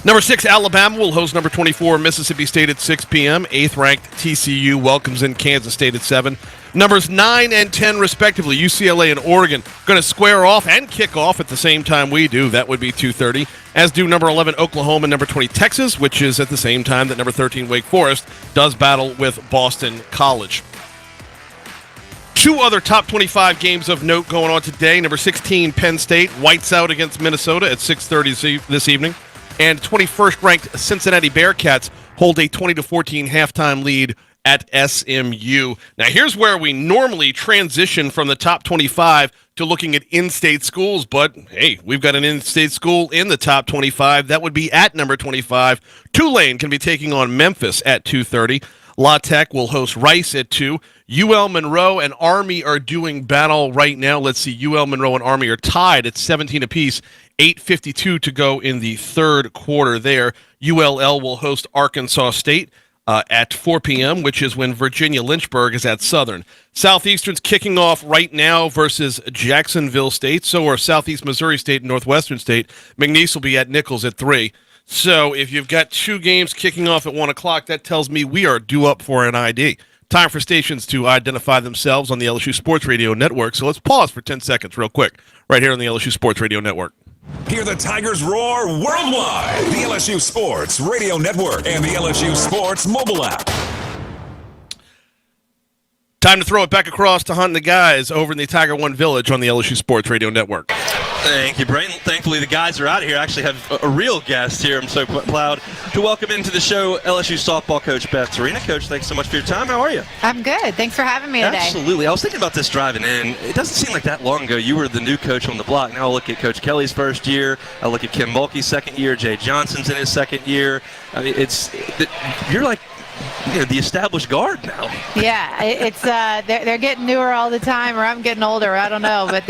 Number 6, Alabama will host number 24, Mississippi State at 6 p.m. 8th-ranked TCU welcomes in Kansas State at 7. Numbers 9 and 10, respectively, UCLA and Oregon, going to square off and kick off at the same time we do. That would be 2:30. As do number 11, Oklahoma, and number 20, Texas, which is at the same time that number 13, Wake Forest, does battle with Boston College. 2 other top 25 games of note going on today. Number 16, Penn State, whites out against Minnesota at 6:30 this evening. And 21st-ranked Cincinnati Bearcats hold a 20-14 halftime lead at SMU. Now, here's where we normally transition from the top 25 to looking at in-state schools, but hey, we've got an in-state school in the top 25. That would be at number 25. Tulane can be taking on Memphis at 2:30. La Tech will host Rice at 2. UL Monroe and Army are doing battle right now. Let's see, UL Monroe and Army are tied at 17 apiece. 8:52 to go in the third quarter there. ULL will host Arkansas State at 4 p.m., which is when Virginia Lynchburg is at Southern. Southeastern's kicking off right now versus Jacksonville State. So are Southeast Missouri State and Northwestern State. McNeese will be at Nichols at 3. So if you've got 2 games kicking off at 1 o'clock, that tells me we are due up for an ID. Time for stations to identify themselves on the LSU Sports Radio Network. So let's pause for 10 seconds real quick right here on the LSU Sports Radio Network. Hear the Tigers roar worldwide. The LSU Sports Radio Network and the LSU Sports mobile app. Time to throw it back across to Hunt and the guys over in the Tiger One Village on the LSU Sports Radio Network. Thank you, Brayton. Thankfully, the guys are out of here. I actually have a real guest here. I'm so proud to welcome into the show LSU softball coach Beth Serena. Coach, thanks so much for your time. How are you? I'm good. Thanks for having me today. Absolutely. I was thinking about this driving in. It doesn't seem like that long ago you were the new coach on the block. Now I look at Coach Kelly's first year. I look at Kim Mulkey's second year. Jay Johnson's in his second year. I mean, you're like the established guard now. Yeah, it's they're getting newer all the time, or I'm getting older. I don't know, but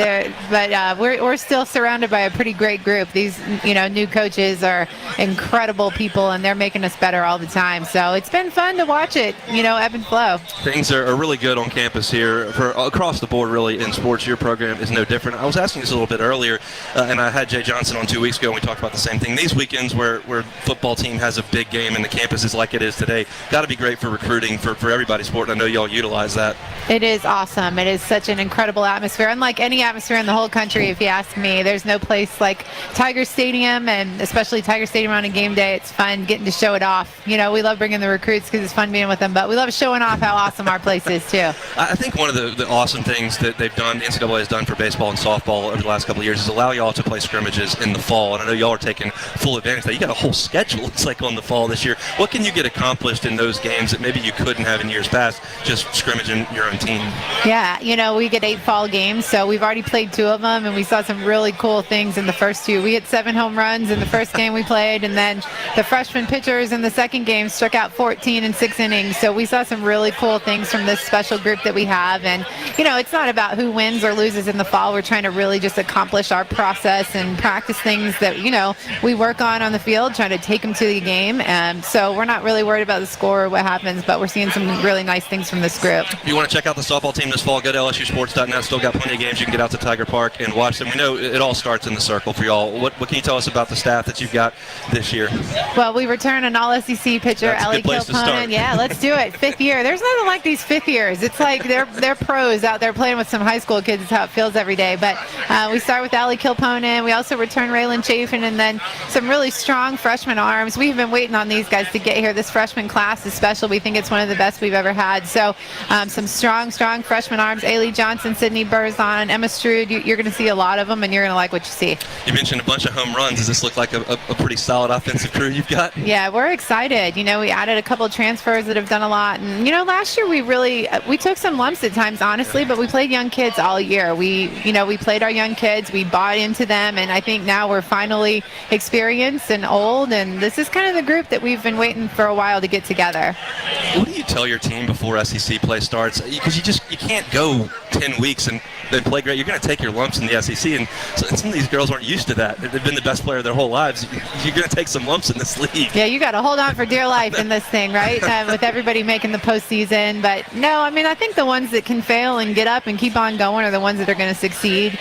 we're still surrounded by a pretty great group. These new coaches are incredible people, and they're making us better all the time. So it's been fun to watch it, ebb and flow. Things are really good on campus here for across the board. Really in sports, your program is no different. I was asking this a little bit earlier, and I had Jay Johnson on 2 weeks ago, and we talked about the same thing. These weekends where football team has a big game and the campus is like it is today, got to be great for recruiting for everybody's sport, and I know y'all utilize that. It is awesome. It is such an incredible atmosphere, unlike any atmosphere in the whole country, if you ask me. There's no place like Tiger Stadium, and especially Tiger Stadium on a game day. It's fun getting to show it off. We love bringing the recruits because it's fun being with them, but we love showing off how awesome our place is too. I think one of the awesome things that they've done, the NCAA has done for baseball and softball over the last couple of years, is allow y'all to play scrimmages in the fall, and I know y'all are taking full advantage of that. You got a whole schedule, it's like, on the fall this year. What can you get accomplished in those games games that maybe you couldn't have in years past, just scrimmaging your own team. Yeah, we get 8 fall games, so we've already played 2 of them, and we saw some really cool things in the first 2. We hit 7 home runs in the first game we played, and then the freshman pitchers in the second game struck out 14 in 6 innings. So we saw some really cool things from this special group that we have. And, it's not about who wins or loses in the fall. We're trying to really just accomplish our process and practice things that, we work on the field, trying to take them to the game. So we're not really worried about the score or what happens, but we're seeing some really nice things from this group. If you want to check out the softball team this fall, go to LSUsports.net. Still got plenty of games. You can get out to Tiger Park and watch them. We know it all starts in the circle for y'all. What can you tell us about the staff that you've got this year? Well, we return an all-SEC pitcher, Ellie Kilponen. Yeah, let's do it. 5th year. There's nothing like these 5th years. It's like they're pros out there playing with some high school kids. It's how it feels every day. But we start with Ellie Kilponen. We also return Raylan Chafin, and then some really strong freshman arms. We've been waiting on these guys to get here. This freshman class is special. We think it's one of the best we've ever had. So some strong freshman arms. Ailey Johnson, Sydney Burzon, Emma Stroud. You're going to see a lot of them, and you're going to like what you see. You mentioned a bunch of home runs. Does this look like a pretty solid offensive crew you've got? Yeah, we're excited. We added a couple of transfers that have done a lot. And, last year we took some lumps at times, honestly, but we played young kids all year. We played our young kids. We bought into them, and I think now we're finally experienced and old, and this is kind of the group that we've been waiting for a while to get together. What do you tell your team before SEC play starts? Because you can't go 10 weeks and they play great. You're going to take your lumps in the SEC, and some of these girls aren't used to that. They've been the best player their whole lives. You're going to take some lumps in this league. Yeah, you got to hold on for dear life in this thing, right? With everybody making the postseason. But no, I think the ones that can fail and get up and keep on going are the ones that are going to succeed.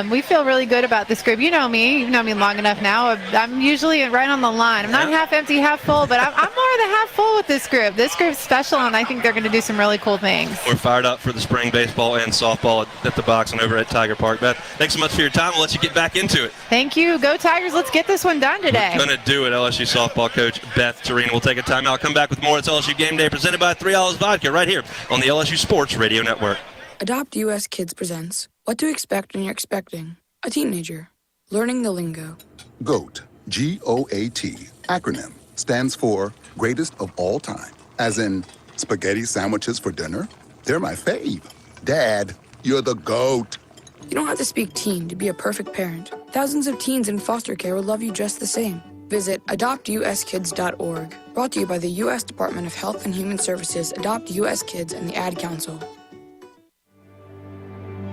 We feel really good about this group. You know me. You've known me long enough now. I'm usually right on the line. I'm not half empty, half full, but I'm more than half full with this group. This group's special, and I think they're going to do some really cool things. We're fired up for the spring baseball and softball at the box and over at Tiger Park. Beth, thanks so much for your time. We'll let you get back into it. Thank you. Go Tigers. Let's get this one done today. We're going to do it. LSU softball coach Beth Torina. We'll take a timeout. Come back with more. It's LSU Game Day presented by 3 Olives Vodka right here on the LSU Sports Radio Network. Adopt US Kids presents What to Expect When You're Expecting a Teenager. Learning the lingo. GOAT, G-O-A-T, acronym, stands for Greatest of All Time. As in, spaghetti sandwiches for dinner? They're my fave. Dad, you're the GOAT. You don't have to speak teen to be a perfect parent. Thousands of teens in foster care will love you just the same. Visit adoptuskids.org. Brought to you by the U.S. Department of Health and Human Services, Adopt U.S. Kids, and the Ad Council.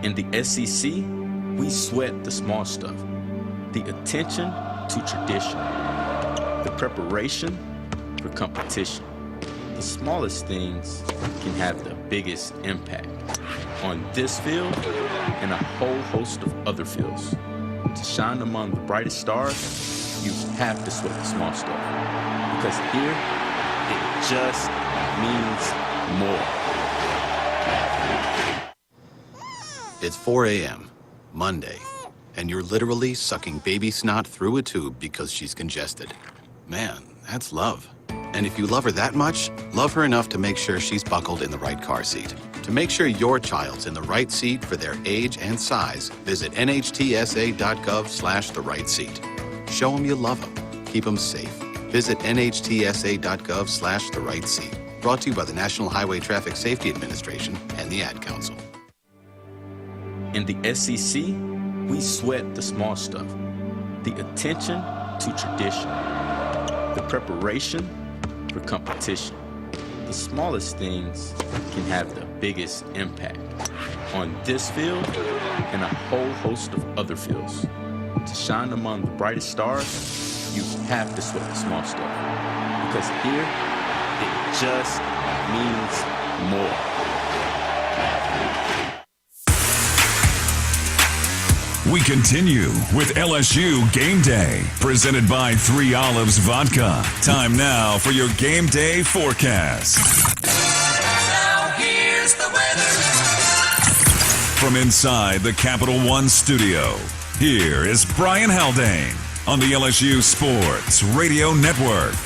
In the SEC, we sweat the small stuff. The attention to tradition. The preparation for competition. The smallest things can have the biggest impact on this field and a whole host of other fields. To shine among the brightest stars, you have to sweat the small stuff. Because here, it just means more. It's 4 a.m., Monday, and you're literally sucking baby snot through a tube because she's congested. Man, that's love. And if you love her that much, love her enough to make sure she's buckled in the right car seat. To make sure your child's in the right seat for their age and size, visit nhtsa.gov/the right seat. Show them you love them. Keep them safe. Visit nhtsa.gov/the right seat. Brought to you by the National Highway Traffic Safety Administration and the Ad Council. In the SEC, we sweat the small stuff. The attention to tradition. The preparation for competition. The smallest things can have the biggest impact on this field and a whole host of other fields. To shine among the brightest stars, you have to sweat the small stuff. Because here, it just means more. We continue with LSU Game Day, presented by 3 Olives Vodka. Time now for your Game Day forecast. Now here's the weather. From inside the Capital One studio, here is Brian Haldane on the LSU Sports Radio Network.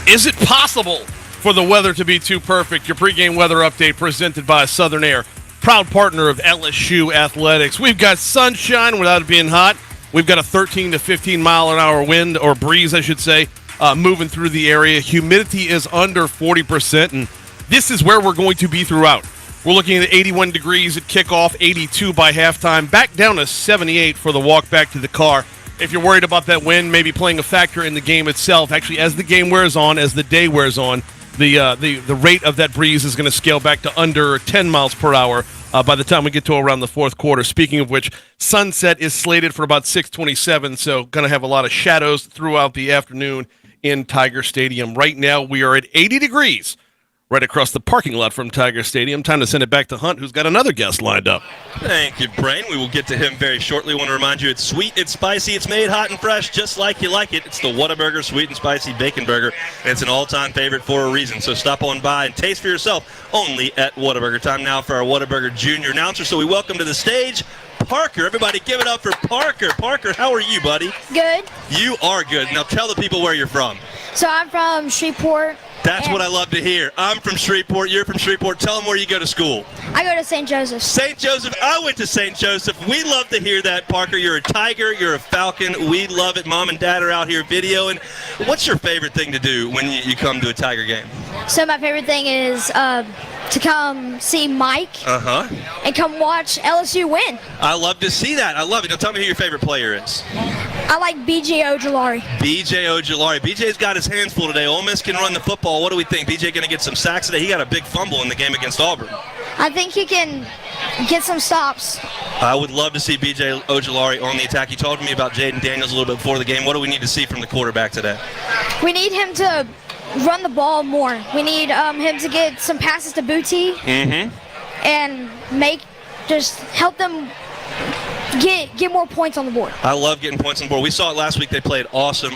Is it possible for the weather to be too perfect? Your pregame weather update presented by Southern Air, proud partner of LSU Athletics. We've got sunshine without it being hot. We've got a 13 to 15 mile an hour wind, or breeze, I should say, moving through the area. Humidity is under 40%, and this is where we're going to be throughout. We're looking at 81 degrees at kickoff, 82 by halftime, back down to 78 for the walk back to the car. If you're worried about that wind maybe playing a factor in the game itself, actually, as the game wears on, as the day wears on, the rate of that breeze is going to scale back to under 10 miles per hour by the time we get to around the fourth quarter. Speaking of which, sunset is slated for about 6:27, so going to have a lot of shadows throughout the afternoon in Tiger Stadium. Right now, we are at 80 degrees right across the parking lot from Tiger Stadium. Time to send it back to Hunt, who's got another guest lined up. Thank you, Brain. We will get to him very shortly. I want to remind you, it's sweet, it's spicy, it's made hot and fresh, just like you like it. It's the Whataburger Sweet and Spicy Bacon Burger, and it's an all-time favorite for a reason. So stop on by and taste for yourself only at Whataburger. Time now for our Whataburger Junior announcer. So we welcome to the stage Parker. Everybody give it up for Parker. Parker, how are you, buddy? Good. You are good. Now tell the people where you're from. So I'm from Shreveport. That's what I love to hear. I'm from Shreveport. You're from Shreveport. Tell them where you go to school. I go to St. Joseph. St. Joseph. I went to St. Joseph. We love to hear that, Parker. You're a Tiger. You're a Falcon. We love it. Mom and Dad are out here videoing. What's your favorite thing to do when you come to a Tiger game? So my favorite thing is to come see Mike and come watch LSU win. I love to see that. I love it. Now tell me who your favorite player is. I like B.J. Ojulari. B.J. Ojulari. B.J.'s got his hands full today. Ole Miss can run the football. What do we think? B.J. going to get some sacks today? He got a big fumble in the game against Auburn. I think he can get some stops. I would love to see B.J. Ojulari on the attack. You told me about Jaden Daniels a little bit before the game. What do we need to see from the quarterback today? We need him to run the ball more. We need him to get some passes to Booty and just help them get more points on the board. I love getting points on the board. We saw it last week. They played awesome.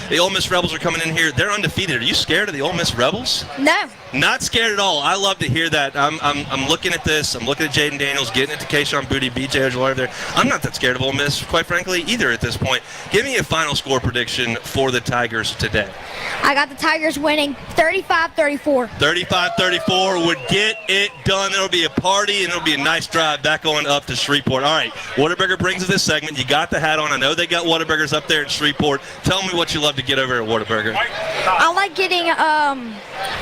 The Ole Miss Rebels are coming in here. They're undefeated. Are you scared of the Ole Miss Rebels? No. Not scared at all. I love to hear that. I'm looking at this. I'm looking at Jaden Daniels, getting it to Kayshawn Booty, B.J. Ojulari there. I'm not that scared of Ole Miss, quite frankly, either at this point. Give me a final score prediction for the Tigers today. I got the Tigers winning 35-34. 35-34 would get it done. There'll be a party, and it'll be a nice drive back on up to Shreveport. All right, Whataburger brings us this segment. You got the hat on. I know they got Whataburgers up there in Shreveport. Tell me what you love to get over at Whataburger. I like getting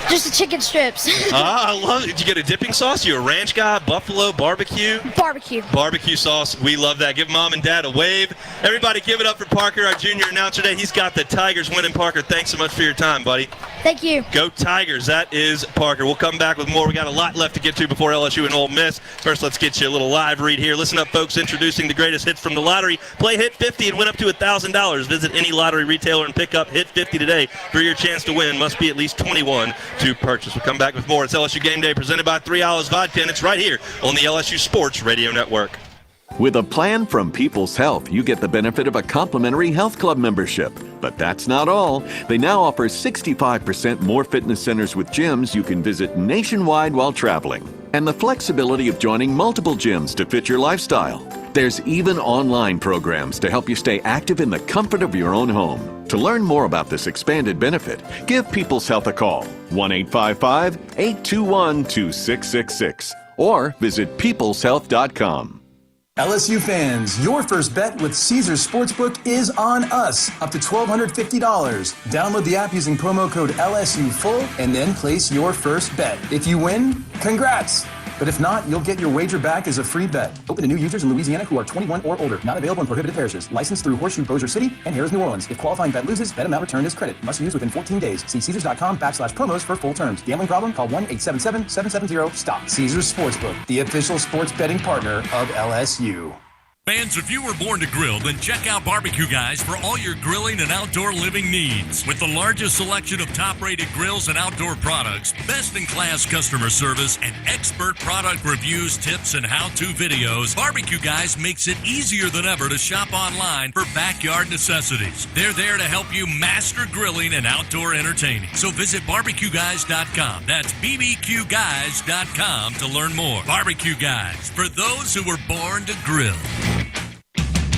just the chicken strips. I love it. Did you get a dipping sauce? You a ranch guy, buffalo, barbecue? Barbecue. Barbecue sauce. We love that. Give Mom and Dad a wave. Everybody give it up for Parker, our junior announcer today. He's got the Tigers winning. Parker, thanks so much for your time, buddy. Thank you. Go Tigers. That is Parker. We'll come back with more. We got a lot left to get to before LSU and Ole Miss. First, let's get you a little live read here. Listen up, folks. Introducing the greatest hits from the lottery. Play Hit 50 and win up to $1,000. Visit any lottery retailer and pick up Hit 50 today for your chance to win. Must be at least 21 to purchase. We'll come back with more. It's LSU Game Day presented by 3 Olives Vodka, and it's right here on the LSU Sports Radio Network. With a plan from People's Health, you get the benefit of a complimentary health club membership. But that's not all. They now offer 65% more fitness centers with gyms you can visit nationwide while traveling, and the flexibility of joining multiple gyms to fit your lifestyle. There's even online programs to help you stay active in the comfort of your own home. To learn more about this expanded benefit, give People's Health a call, 1-855-821-2666, or visit peopleshealth.com. LSU fans, your first bet with Caesars Sportsbook is on us, up to $1,250. Download the app using promo code LSUFull and then place your first bet. If you win, congrats! But if not, you'll get your wager back as a free bet. Open to new users in Louisiana who are 21 or older. Not available in prohibited parishes. Licensed through Horseshoe Bossier City and Harrah's New Orleans. If qualifying bet loses, bet amount returned is credit. Must use within 14 days. See Caesars.com/promos for full terms. Gambling problem? Call 1-877-770-STOP. Caesars Sportsbook, the official sports betting partner of LSU. Fans, if you were born to grill, then check out Barbecue Guys for all your grilling and outdoor living needs. With the largest selection of top-rated grills and outdoor products, best-in-class customer service, and expert product reviews, tips, and how-to videos, Barbecue Guys makes it easier than ever to shop online for backyard necessities. They're there to help you master grilling and outdoor entertaining. So visit barbecueguys.com. That's bbqguys.com to learn more. Barbecue Guys, for those who were born to grill.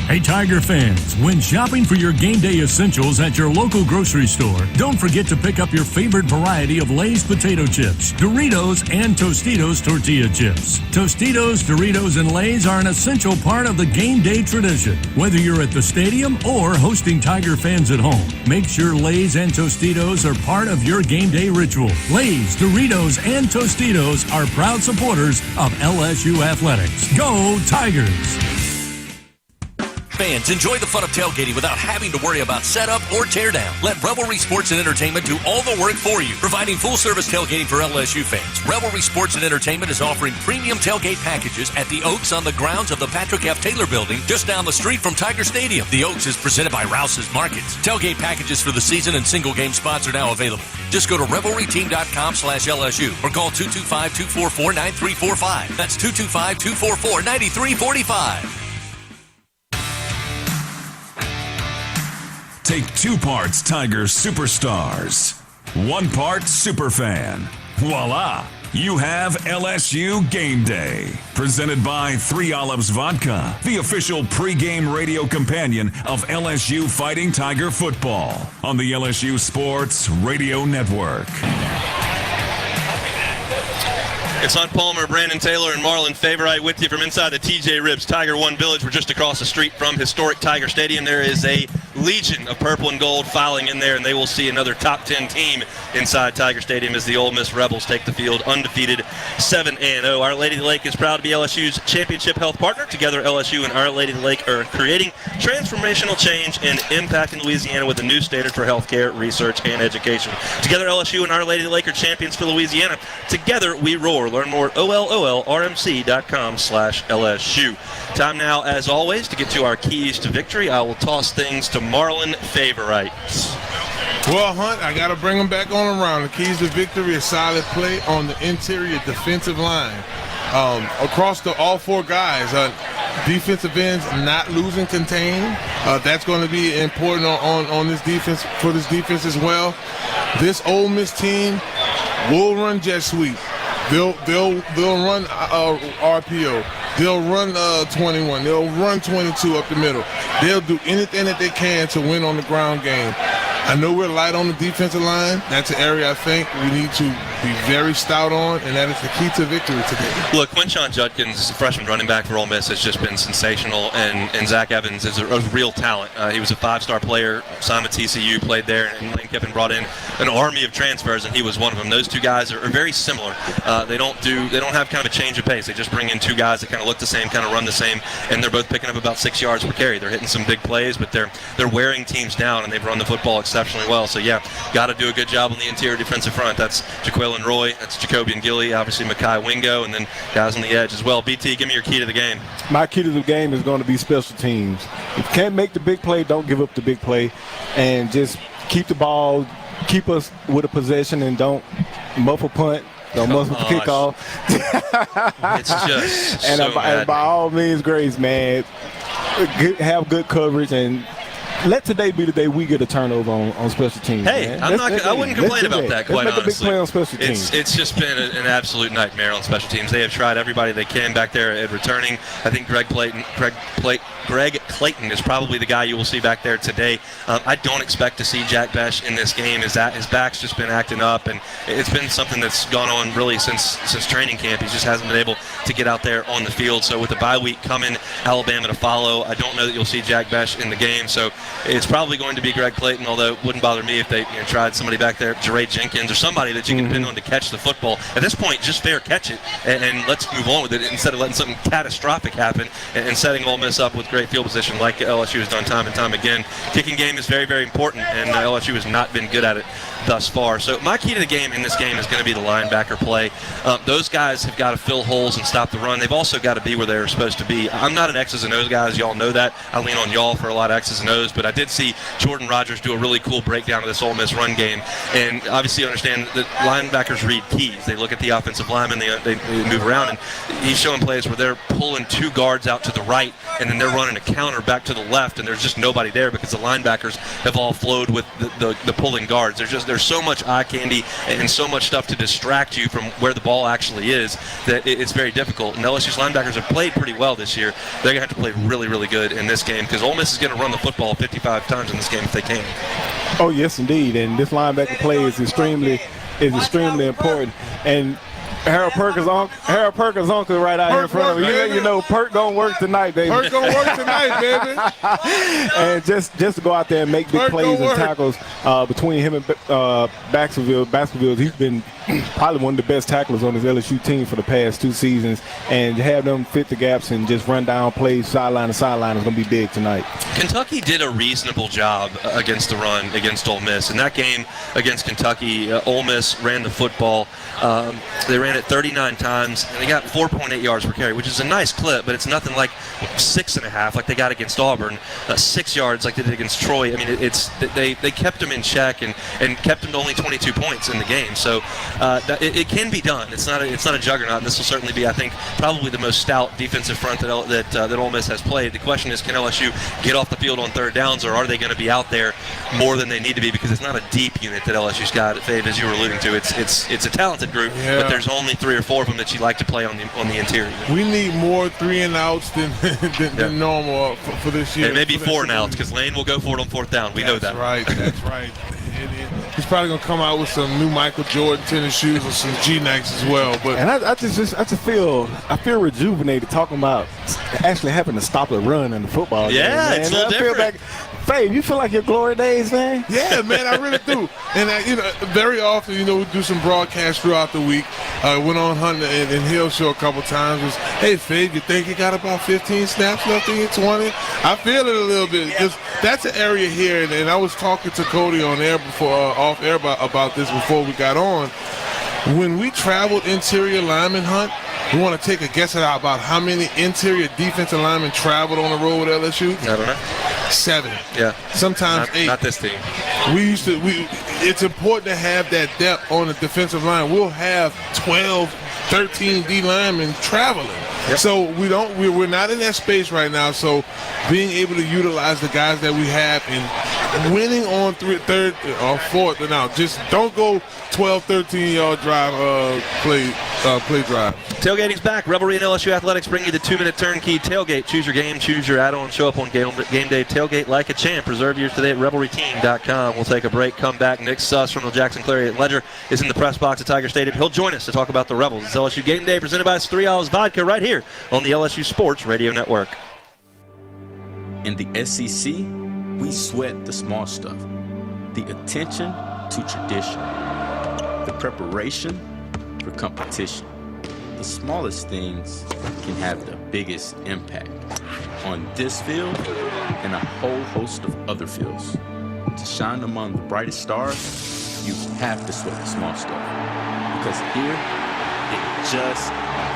Hey, Tiger fans, when shopping for your game day essentials at your local grocery store, don't forget to pick up your favorite variety of Lay's potato chips, Doritos, and Tostitos tortilla chips. Tostitos, Doritos, and Lay's are an essential part of the game day tradition. Whether you're at the stadium or hosting Tiger fans at home, make sure Lay's and Tostitos are part of your game day ritual. Lay's, Doritos, and Tostitos are proud supporters of LSU athletics. Go Tigers! Fans, enjoy the fun of tailgating without having to worry about setup or teardown. Let Revelry Sports and Entertainment do all the work for you, providing full-service tailgating for LSU fans. Revelry Sports and Entertainment is offering premium tailgate packages at the Oaks on the grounds of the Patrick F. Taylor Building, just down the street from Tiger Stadium. The Oaks is presented by Rouse's Markets. Tailgate packages for the season and single-game spots are now available. Just go to revelryteam.com/LSU or call 225-244-9345. That's 225-244-9345. Take 2 parts Tiger superstars, 1 part superfan. Voila! You have LSU Game Day. Presented by 3 Olives Vodka, the official pregame radio companion of LSU Fighting Tiger football on the LSU Sports Radio Network. It's Hunt Palmer, Brandon Taylor, and Marlon Favorite with you from inside the TJ Ribs Tiger One Village. We're just across the street from historic Tiger Stadium. There is a legion of purple and gold filing in there, and they will see another top 10 team inside Tiger Stadium as the Ole Miss Rebels take the field undefeated 7-0. Our Lady of the Lake is proud to be LSU's championship health partner. Together, LSU and Our Lady of the Lake are creating transformational change and impact in Louisiana with a new standard for healthcare, research, and education. Together, LSU and Our Lady of the Lake are champions for Louisiana. Together, we roar. Learn more at OLOLRMC.com/LSU. Time now, as always, to get to our keys to victory. I will toss things to Marlon Favorite. Well, Hunt, I got to bring them back on around. The keys to victory is solid play on the interior defensive line. Across all 4 guys, defensive ends not losing contain. That's going to be important on this defense, for this defense as well. This Ole Miss team will run jet sweep. They'll run RPO. They'll run 21. They'll run 22 up the middle. They'll do anything that they can to win on the ground game. I know we're light on the defensive line. That's an area I think we need to be very stout on, and that is the key to victory today. Look, Quinshon Judkins, freshman running back for Ole Miss, has just been sensational, and Zach Evans is a real talent. He was a 5-star player, signed with TCU, played there, and Lane Kiffin brought in an army of transfers, and he was one of them. Those 2 guys are very similar. They don't have kind of a change of pace. They just bring in 2 guys that kind of look the same, kind of run the same, and they're both picking up about 6 yards per carry. They're hitting some big plays, but they're wearing teams down, and they've run the football exceptionally well. So, yeah, got to do a good job on the interior defensive front. That's Jaquelin Roy, that's Jacobian Gilly, obviously Makai Wingo, and then guys on the edge as well. BT, give me your key to the game. My key to the game is going to be special teams. If you can't make the big play, don't give up the big play, and just keep the ball, keep us with a possession, and don't muffle punt. Don't muffle the kickoff. It's just and so bad. By all means, grace, man. Have good coverage and let today be the day we get a turnover on special teams. Hey, man. I wouldn't complain about that, quite honestly. Let's make a big play on special teams. It's just been an absolute nightmare on special teams. They have tried everybody they can back there at returning. I think Greg Clayton is probably the guy you will see back there today. I don't expect to see Jack Besh in this game. His back's just been acting up, and it's been something that's gone on really since training camp. He just hasn't been able to get out there on the field. So with the bye week coming, Alabama to follow, I don't know that you'll see Jack Besh in the game. So it's probably going to be Greg Clayton, although it wouldn't bother me if they tried somebody back there, Jeray Jenkins or somebody that you can depend on to catch the football. At this point, just fair catch it and let's move on with it instead of letting something catastrophic happen and setting Ole Miss up with great field position like LSU has done time and time again. Kicking game is very, very important, and LSU has not been good at it thus far. So my key to the game in this game is going to be the linebacker play. Those guys have got to fill holes and stop the run. They've also got to be where they're supposed to be. I'm not an X's and O's guy, as y'all know that. I lean on y'all for a lot of X's and O's, but I did see Jordan Rogers do a really cool breakdown of this Ole Miss run game, and obviously understand that linebackers read keys. They look at the offensive linemen, they move around, and he's showing plays where they're pulling 2 guards out to the right, and then they're running a counter back to the left, and there's just nobody there because the linebackers have all flowed with the pulling guards. They're there's so much eye candy and so much stuff to distract you from where the ball actually is that it's very difficult. And LSU's linebackers have played pretty well this year. They're going to have to play really, really good in this game because Ole Miss is going to run the football 55 times in this game if they can. Oh, yes, indeed. And this linebacker play is extremely important. And Harold Perkins' uncle right out here in front of me. You know, Perk gonna work tonight, baby. Perk gonna work tonight, baby. And just to go out there and make big Perk plays and tackles between him and Baskerville, he's been probably one of the best tacklers on his LSU team for the past 2 seasons. And to have them fit the gaps and just run down plays sideline to sideline is gonna be big tonight. Kentucky did a reasonable job against the run against Ole Miss. In that game against Kentucky, Ole Miss ran the football. They ran it 39 times, and they got 4.8 yards per carry, which is a nice clip, but it's nothing like 6.5 like they got against Auburn, 6 yards like they did against Troy. I mean, they kept them in check and kept them to only 22 points in the game. So it can be done. It's not a juggernaut, and this will certainly be, I think, probably the most stout defensive front that Ole Miss has played. The question is, can LSU get off the field on third downs, or are they going to be out there more than they need to be? Because it's not a deep unit that LSU's got. Fave, as you were alluding to, it's a talented group, but there's only 3 or 4 of them that you like to play on the interior. We need more 3-and-outs than normal for this year. And maybe 4-and-outs because Lane will go for it on 4th down. We know that. That's right. He's probably gonna come out with some new Michael Jordan tennis shoes with some G-Nikes as well. But I just feel rejuvenated talking about actually having to stop a run in the football game. Yeah, it's a little different. Fave, you feel like your glory days, man? Yeah, man, I really do. And very often, we do some broadcasts throughout the week. Went on Hunter and Hill show a couple times. Was, hey, Fave, you think you got about 15 snaps left in your 20? I feel it a little bit because that's an area here. And I was talking to Cody on air off air about this before we got on. When we traveled interior lineman hunt, we want to take a guess about how many interior defensive linemen traveled on the road with LSU. I don't know. 7. Yeah. Sometimes 8. Not this team. It's important to have that depth on the defensive line. We'll have 12, 13 D linemen traveling. Yep. So we're not in that space right now. So being able to utilize the guys that we have and winning on 3rd or 4th. Now, just don't go 12, 13-yard drive play drive. Tailgating's back. Revelry and LSU Athletics bring you the 2-minute turnkey tailgate. Choose your game, choose your add-on, show up on game day. Tailgate like a champ. Reserve yours today at revelryteam.com. We'll take a break, come back. Nick Suss from the Jackson Clarion Ledger is in the press box at Tiger Stadium. He'll join us to talk about the Rebels. It's LSU Game Day presented by 3 Hours Vodka right here on the LSU Sports Radio Network. In the SEC, we sweat the small stuff. The attention to tradition. The preparation for competition. The smallest things can have the biggest impact on this field and a whole host of other fields. To shine among the brightest stars, you have to sweat the small stuff. Because here, it just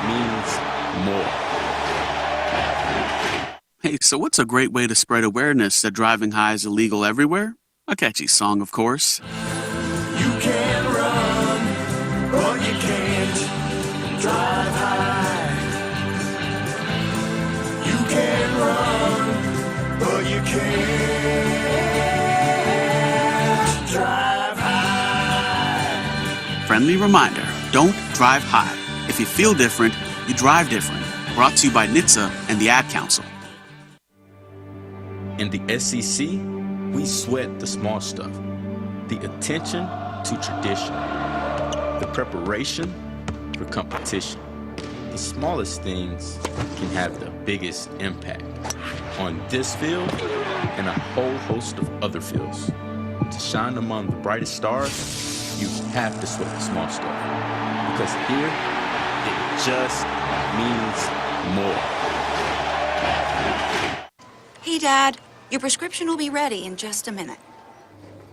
means more. Hey, so what's a great way to spread awareness that driving high is illegal everywhere? A catchy song, of course. You can run, but you can't drive high. You can run, but you can't drive high. Friendly reminder, don't drive high. If you feel different, you drive different. Brought to you by NHTSA and the Ad Council. In the SEC, we sweat the small stuff. The attention to tradition. The preparation for competition. The smallest things can have the biggest impact on this field and a whole host of other fields. To shine among the brightest stars, you have to sweat the small stuff. Because here, it just means more. Hey, Dad, your prescription will be ready in just a minute.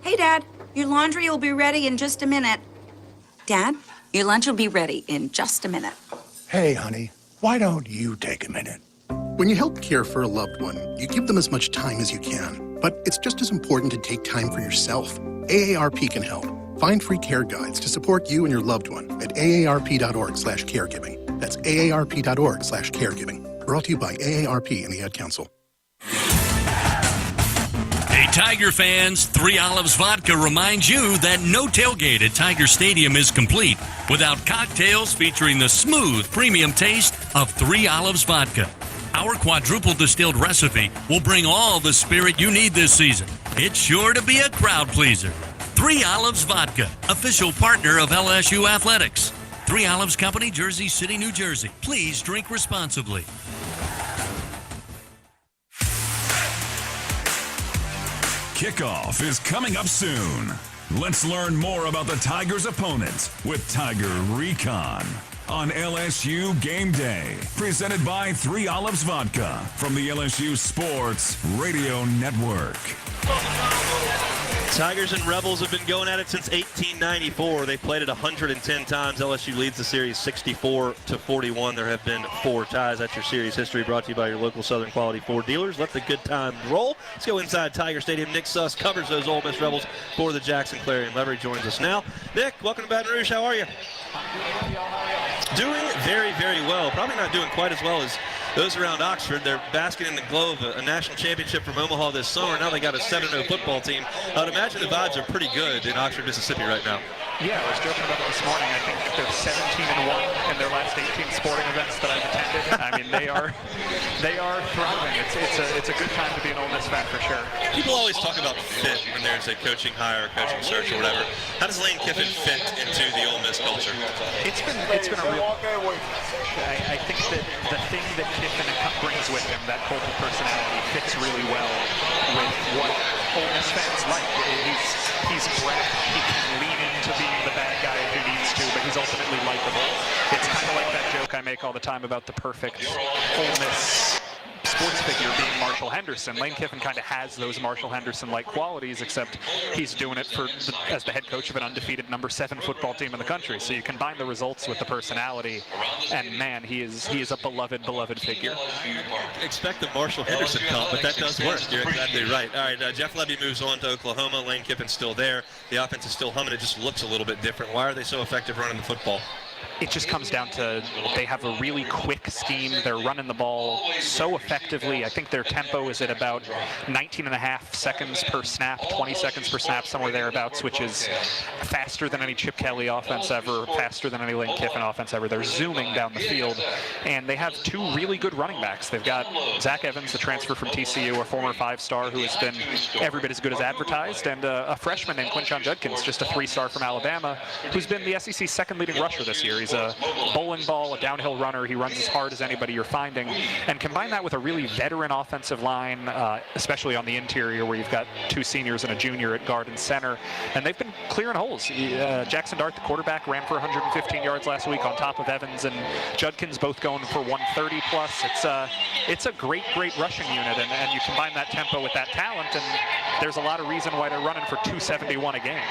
Hey, Dad, your laundry will be ready in just a minute. Dad, your lunch will be ready in just a minute. Hey, honey, why don't you take a minute? When you help care for a loved one, you give them as much time as you can. But it's just as important to take time for yourself. AARP can help. Find free care guides to support you and your loved one at aarp.org/caregiving. That's aarp.org/caregiving. Brought to you by AARP and the Ad Council. A Tiger fans, 3 Olives Vodka reminds you that no tailgate at Tiger Stadium is complete without cocktails featuring the smooth, premium taste of 3 Olives Vodka. Our quadruple distilled recipe will bring all the spirit you need this season. It's sure to be a crowd pleaser. 3 Olives Vodka, official partner of LSU Athletics. 3 Olives Company, Jersey City, New Jersey. Please drink responsibly. Kickoff is coming up soon. Let's learn more about the Tigers' opponents with Tiger Recon on LSU Game Day. Presented by 3 Olives Vodka from the LSU Sports Radio Network. Tigers and Rebels have been going at it since 1894. They played it 110 times. LSU leads the series 64-41. There have been 4 ties. That's your series history, brought to you by your local Southern Quality Ford dealers. Let the good times roll. Let's go inside Tiger Stadium. Nick Suss covers those Ole Miss Rebels for the Jackson Clarion. Levery joins us now. Nick, welcome to Baton Rouge. How are you? Doing very, very well. Probably not doing quite as well as those around Oxford. They're basking in the glow of a national championship from Omaha this summer. Now they got a 7-0 football team. I'd imagine the vibes are pretty good in Oxford, Mississippi right now. Yeah, I was joking about it this morning. I think they're 17-1 in their last 18 sporting events that I've attended. I mean, they are thriving. It's a good time to be an Ole Miss fan for sure. People always talk about fit when there's a coaching hire, coaching search, or whatever. How does Lane Kiffin fit into the Ole Miss culture? It's been a real. I think that the thing that Kiffin brings with him, that cult of personality, fits really well with what Ole Miss fans like. He's brash. He can lean into being the bad guy if he needs to, but he's ultimately likable. It's kind of like that joke I make all the time about the perfect Ole Miss sports figure being Marshall Henderson. Lane Kiffin kind of has those Marshall Henderson-like qualities, except he's doing it as the head coach of an undefeated number 7 football team in the country. So you combine the results with the personality, and man, he is a beloved figure. Expect the Marshall Henderson comp, but that does work. You're exactly right. All right, Jeff Lebby moves on to Oklahoma. Lane Kiffin's still there. The offense is still humming. It just looks a little bit different. Why are they so effective running the football? It just comes down to they have a really quick scheme. They're running the ball so effectively. I think their tempo is at about 19.5 seconds per snap, 20 seconds per snap, somewhere thereabouts, which is faster than any Chip Kelly offense ever, faster than any Lane Kiffin offense ever. They're zooming down the field, and they have 2 really good running backs. They've got Zach Evans, the transfer from TCU, a former 5-star who has been every bit as good as advertised, and a freshman named Quinshon Judkins, just a 3-star from Alabama, who's been the SEC's second leading rusher this year. He's a bowling ball, a downhill runner. He runs as hard as anybody you're finding. And combine that with a really veteran offensive line, especially on the interior where you've got 2 seniors and a junior at guard and center. And they've been clearing holes. Jackson Dart, the quarterback, ran for 115 yards last week on top of Evans and Judkins, both going for 130 plus. It's a great rushing unit. And you combine that tempo with that talent, and there's a lot of reason why they're running for 271 a game.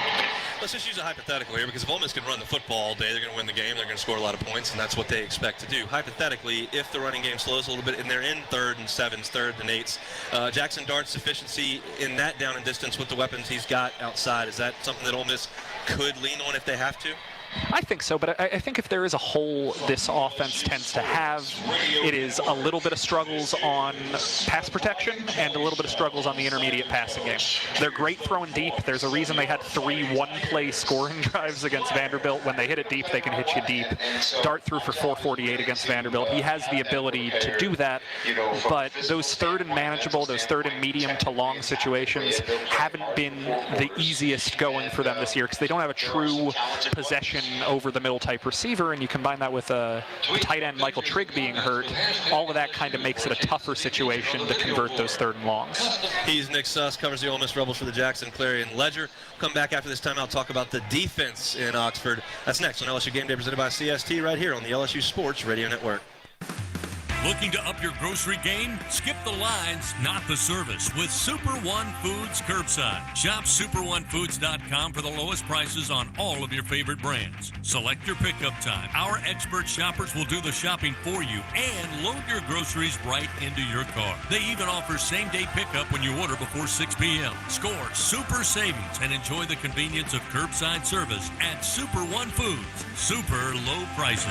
Let's just use a hypothetical here, because if Ole Miss can run the football all day, they're going to win the game. They're going to score a lot of points, and that's what they expect to do. Hypothetically, if the running game slows a little bit and they're in 3rd and 7s, 3rd and 8s, Jackson Dart's efficiency in that down and distance with the weapons he's got outside, is that something that Ole Miss could lean on if they have to? I think so, but I think if there is a hole this offense tends to have, it is a little bit of struggles on pass protection and a little bit of struggles on the intermediate passing game. They're great throwing deep. There's a reason they had 3 one-play scoring drives against Vanderbilt. When they hit it deep, they can hit you deep. Dart threw for 448 against Vanderbilt. He has the ability to do that, but those 3rd and manageable, those 3rd and medium to long situations haven't been the easiest going for them this year because they don't have a true possession over the middle type receiver, and you combine that with a tight end Michael Trigg being hurt, all of that kind of makes it a tougher situation to convert those 3rd and longs. He's Nick Suss, covers the Ole Miss Rebels for the Jackson Clarion Ledger. Come back after this timeout, talk about the defense in Oxford. That's next on LSU Game Day, presented by CST, right here on the LSU Sports Radio Network. Looking to up your grocery game? Skip the lines, not the service, with Super One Foods Curbside. Shop super1foods.com for the lowest prices on all of your favorite brands. Select your pickup time. Our expert shoppers will do the shopping for you and load your groceries right into your car. They even offer same-day pickup when you order before 6 p.m. Score super savings and enjoy the convenience of curbside service at Super One Foods. Super low prices.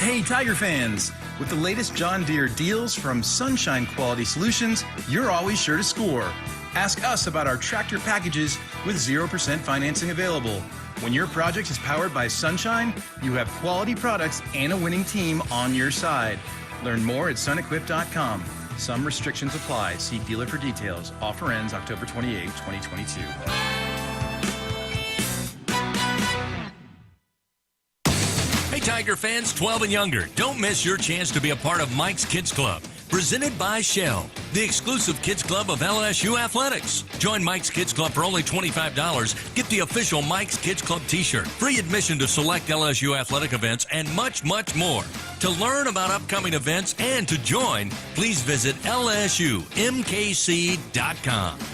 Hey, Tiger fans! With the latest John Deere deals from Sunshine Quality Solutions, you're always sure to score. Ask us about our tractor packages with 0% financing available. When your project is powered by Sunshine, you have quality products and a winning team on your side. Learn more at sunequip.com. Some restrictions apply. See dealer for details. Offer ends October 28, 2022. Hey, Tiger fans 12 and younger, don't miss your chance to be a part of Mike's Kids Club, presented by Shell, the exclusive kids club of LSU Athletics. Join Mike's Kids Club for only $25. Get the official Mike's Kids Club t-shirt, free admission to select LSU athletic events, and much, much more. To learn about upcoming events and to join, please visit lsumkc.com.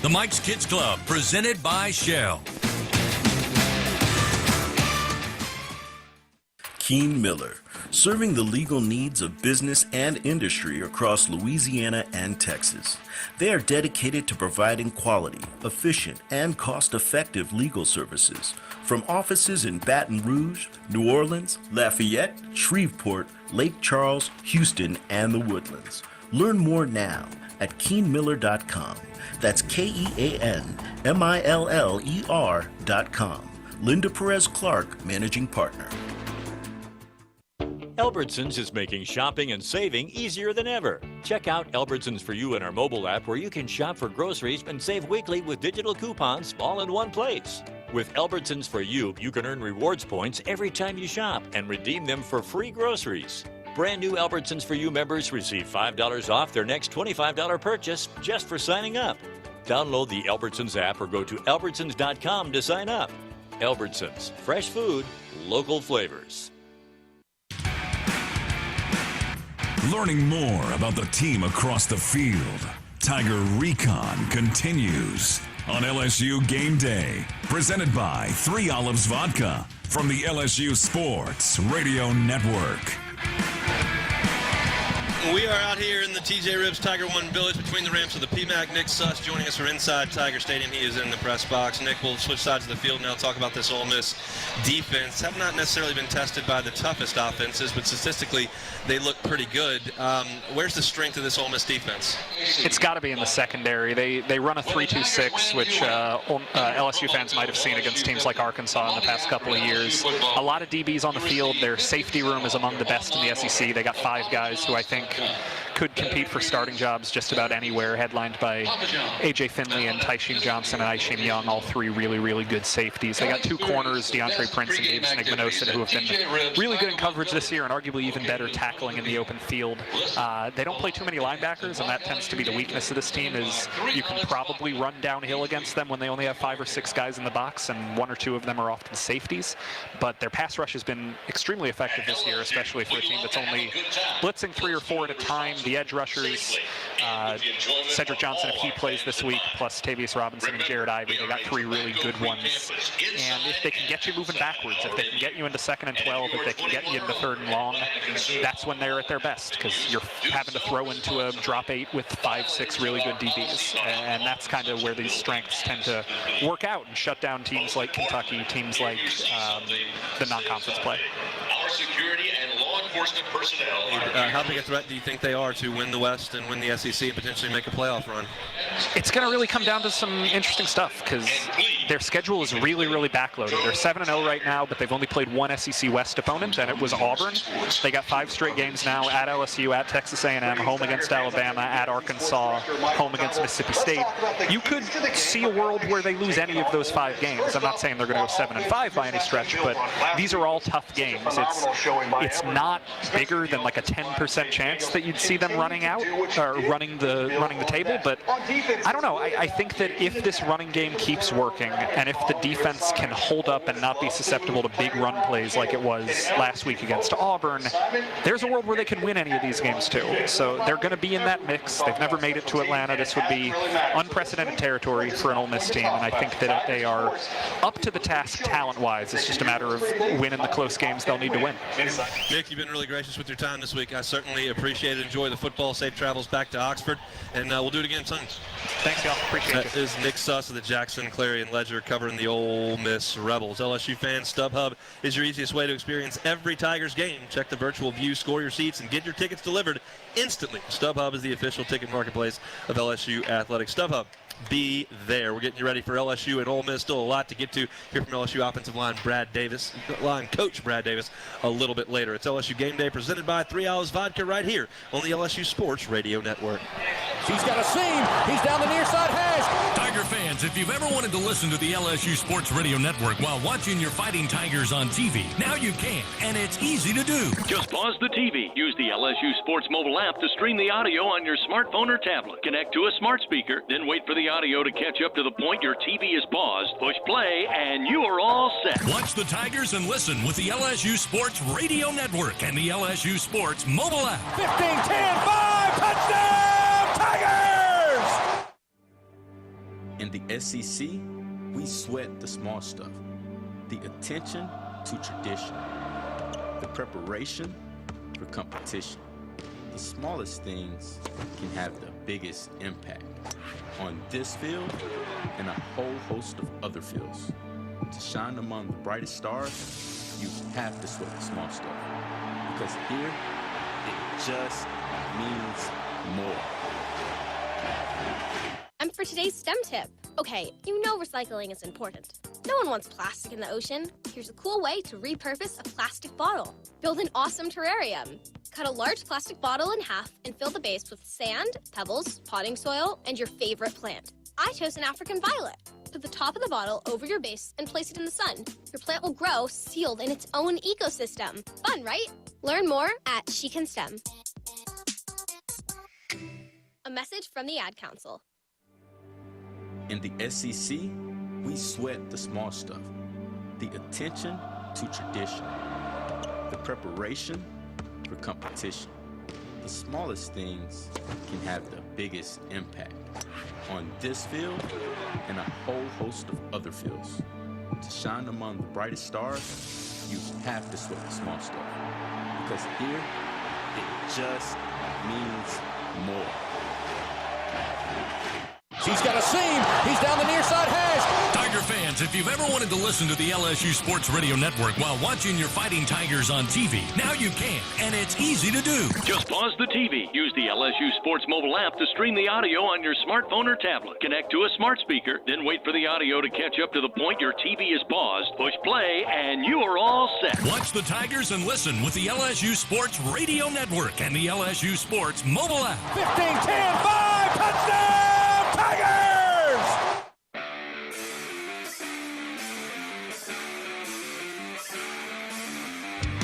The Mike's Kids Club, presented by Shell. Keene Miller, serving the legal needs of business and industry across Louisiana and Texas. They are dedicated to providing quality, efficient, and cost-effective legal services from offices in Baton Rouge, New Orleans, Lafayette, Shreveport, Lake Charles, Houston, and the Woodlands. Learn more now at KeenMiller.com. That's KEANMILLER.com. Linda Perez Clark, Managing Partner. Albertsons is making shopping and saving easier than ever. Check out Albertsons For You in our mobile app, where you can shop for groceries and save weekly with digital coupons all in one place. With Albertsons For You, you can earn rewards points every time you shop and redeem them for free groceries. Brand new Albertsons For You members receive $5 off their next $25 purchase just for signing up. Download the Albertsons app or go to albertsons.com to sign up. Albertsons, fresh food, local flavors. Learning more about the team across the field. Tiger Recon continues on LSU Game Day. Presented by 3 Olives Vodka from the LSU Sports Radio Network. We are out here in the TJ Ribbs Tiger One Village between the ramps of the PMAC. Nick Suss joining us from inside Tiger Stadium. He is in the press box. Nick, we'll switch sides of the field now, talk about this Ole Miss defense. Have not necessarily been tested by the toughest offenses, but statistically they look pretty good. Where's the strength of this Ole Miss defense? It's got to be in the secondary. They run a 3-2-6, which LSU fans might have seen against teams like Arkansas in the past couple of years. A lot of DBs on the field. Their safety room is among the best in the SEC. They got 5 guys who I think could compete for starting jobs just about anywhere, headlined by A.J. Finley and Tysheem Johnson and Isham Young, all 3 really, really good safeties. They got 2 corners, DeAndre Prince and Davis Nigmanosin, who have been really good in coverage this year and arguably even better tackling in the open field. They don't play too many linebackers, and that tends to be the weakness of this team, is you can probably run downhill against them when they only have 5 or 6 guys in the box, and 1 or 2 of them are often safeties. But their pass rush has been extremely effective this year, especially for a team that's only blitzing 3 or 4 at a time. The edge rushers, Cedric Johnson, if he plays this week, plus Tavius Robinson and Jared Ivey, they got 3 really good ones. And if they can get you moving backwards, if they can get you into 2nd and 12, if they can get you into 3rd and long, that's when they're at their best, because you're having to throw into a drop 8 with 5, 6 really good DBs. And that's kind of where these strengths tend to work out and shut down teams like Kentucky, teams like the non-conference play. Our security and law enforcement personnel. How big a threat do you think they are to win the West and win the SEC and potentially make a playoff run? It's going to really come down to some interesting stuff, because their schedule is really, really backloaded. They're 7-0 right now, but they've only played 1 SEC West opponent, and it was Auburn. They got 5 straight games now at LSU, at Texas A&M, home against Alabama, at Arkansas, home against Mississippi State. You could see a world where they lose any of those 5 games. I'm not saying they're going to go 7-5 by any stretch, but these are all tough games. It's not bigger than like a 10% chance that you'd see them running out or running the table, but I don't know. I think that if this running game keeps working, and if the defense can hold up and not be susceptible to big run plays like it was last week against Auburn, there's a world where they can win any of these games too. So they're going to be in that mix. They've never made it to Atlanta. This would be unprecedented territory for an Ole Miss team, and I think that they are up to the task talent-wise. It's just a matter of winning the close games they'll need to win. Nick, you've been really gracious with your time this week. I certainly appreciate it. Enjoy the football. Safe travels back to Oxford, and we'll do it again soon. Thanks, y'all. Appreciate it. That is Nick Suss of the Jackson, Clarion Ledger covering the Ole Miss Rebels. LSU fans, StubHub is your easiest way to experience every Tigers game. Check the virtual view, score your seats, and get your tickets delivered instantly. StubHub is the official ticket marketplace of LSU Athletics. StubHub, be there. We're getting you ready for LSU and Ole Miss. Still a lot to get to. Hear from LSU offensive line coach Brad Davis a little bit later. It's LSU Game Day presented by 3 Olives Vodka right here on the LSU Sports Radio Network. He's got a seam. He's down the near side hash. Tiger fans, if you've ever wanted to listen to the LSU Sports Radio Network while watching your Fighting Tigers on TV, now you can, and it's easy to do. Just pause the TV. Use the LSU Sports mobile app to stream the audio on your smartphone or tablet. Connect to a smart speaker, then wait for the audio to catch up to the point your TV is paused. Push play, and you are all set. Watch the Tigers and listen with the LSU Sports Radio Network and the LSU Sports mobile app. 15-10, 5, touchdown, Tigers! In the SEC, we sweat the small stuff. The attention to tradition. The preparation for competition. The smallest things can have the biggest impact on this field and a whole host of other fields. To shine among the brightest stars, you have to sweat the small stuff. Because here, it just means more. And for today's STEM tip, okay, you know recycling is important. No one wants plastic in the ocean. Here's a cool way to repurpose a plastic bottle. Build an awesome terrarium. Cut a large plastic bottle in half and fill the base with sand, pebbles, potting soil, and your favorite plant. I chose an African violet. Put the top of the bottle over your base and place it in the sun. Your plant will grow sealed in its own ecosystem. Fun, right? Learn more at She Can STEM. A message from the Ad Council. In the SEC, we sweat the small stuff. The attention to tradition. The preparation for competition. The smallest things can have the biggest impact on this field and a whole host of other fields. To shine among the brightest stars, you have to sweat the small stuff. Because here, it just means more. He's got a seam. He's down the near side hash. Tiger fans, if you've ever wanted to listen to the LSU Sports Radio Network while watching your Fighting Tigers on TV, now you can, and it's easy to do. Just pause the TV. Use the LSU Sports mobile app to stream the audio on your smartphone or tablet. Connect to a smart speaker, then wait for the audio to catch up to the point your TV is paused. Push play, and you are all set. Watch the Tigers and listen with the LSU Sports Radio Network and the LSU Sports mobile app. 15-10, 5, touchdown, Tigers!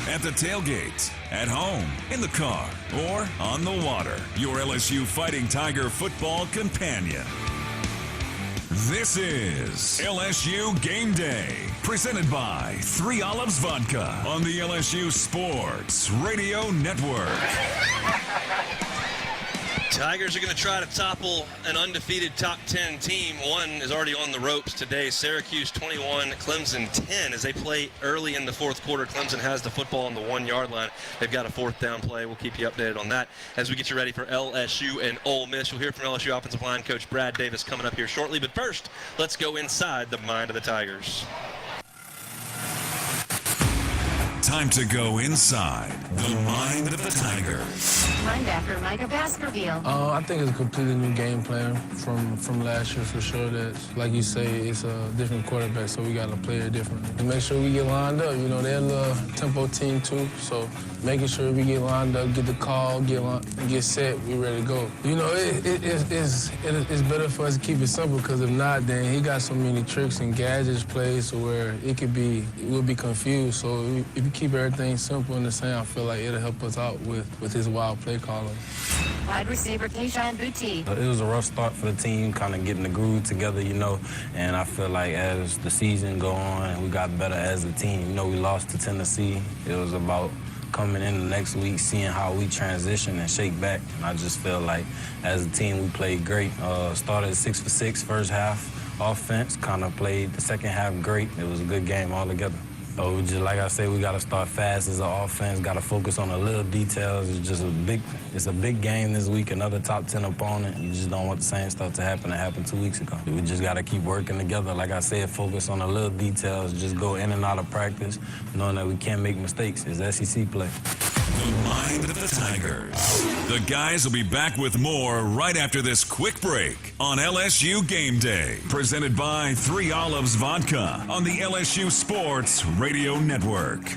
At the tailgate, at home, in the car, or on the water, your LSU Fighting Tiger football companion. This is LSU Game Day, presented by 3 Olives Vodka on the LSU Sports Radio Network. Tigers are going to try to topple an undefeated top 10 team. One is already on the ropes today. Syracuse 21, Clemson 10. As they play early in the fourth quarter, Clemson has the football on the 1-yard line. They've got a fourth down play. We'll keep you updated on that as we get you ready for LSU and Ole Miss. You'll hear from LSU offensive line coach Brad Davis coming up here shortly. But first, let's go inside the mind of the Tigers. Time to go inside the mind of the Tigers. Linebacker Micah Baskerville. I think it's a completely new game plan from last year for sure. That, like you say, it's a different quarterback, so we got to play it differently. And make sure we get lined up. You know, they're a tempo team too, so making sure we get lined up, get the call, get set, we ready to go. You know, it's better for us to keep it simple, because if not, then he got so many tricks and gadgets plays where we'll be confused. So if you keep everything simple and the same, I feel like it'll help us out with his wild play calling. Wide receiver Kayshon Boutte. It was a rough start for the team, kind of getting the groove together, you know, and I feel like as the season go on, we got better as a team. You know, we lost to Tennessee. It was about coming in the next week, seeing how we transition and shake back. And I just feel like as a team, we played great. Started 6 for 6 first half offense, kind of played the second half great. It was a good game altogether. So just like I said, we got to start fast as an offense. Got to focus on the little details. It's a big game this week. Another top 10 opponent. You just don't want the same stuff to happen that happened 2 weeks ago. We just got to keep working together. Like I said, focus on the little details. Just go in and out of practice, knowing that we can't make mistakes. It's SEC play. The mind of the Tigers. The guys will be back with more right after this quick break on LSU Game Day, presented by 3 Olives Vodka on the LSU Sports Radio Network.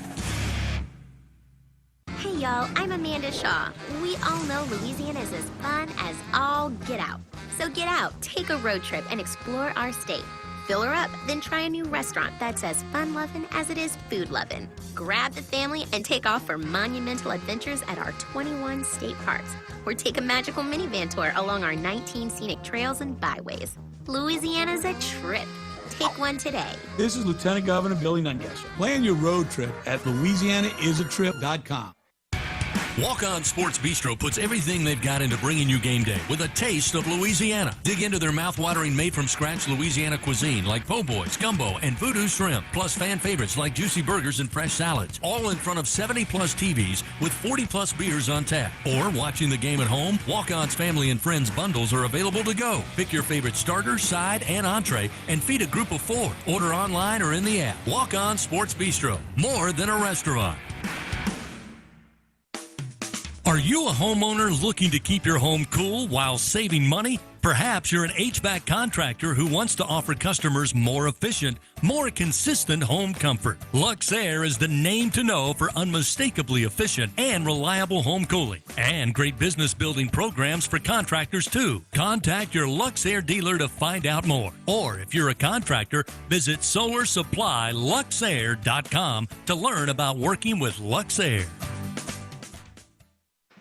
Hey y'all, I'm Amanda Shaw. We all know Louisiana is as fun as all get out. So get out, take a road trip, and explore our state. Fill her up, then try a new restaurant that's as fun-loving as it is food-loving. Grab the family and take off for monumental adventures at our 21 state parks. Or take a magical minivan tour along our 19 scenic trails and byways. Louisiana's a trip. Take one today. This is Lieutenant Governor Billy Nungesser. Plan your road trip at LouisianaIsATrip.com. Walk On Sports Bistro puts everything they've got into bringing you game day with a taste of Louisiana. Dig into their mouth-watering made-from-scratch Louisiana cuisine like po' boys, gumbo, and voodoo shrimp, plus fan favorites like juicy burgers and fresh salads, all in front of 70-plus TVs with 40-plus beers on tap. Or watching the game at home, Walk On's family and friends bundles are available to go. Pick your favorite starter, side, and entree and feed a group of 4. Order online or in the app. Walk On Sports Bistro, more than a restaurant. Are you a homeowner looking to keep your home cool while saving money? Perhaps you're an HVAC contractor who wants to offer customers more efficient, more consistent home comfort. Luxair is the name to know for unmistakably efficient and reliable home cooling. And great business building programs for contractors too. Contact your Luxair dealer to find out more. Or if you're a contractor, visit SolarSupplyLuxair.com to learn about working with Luxair.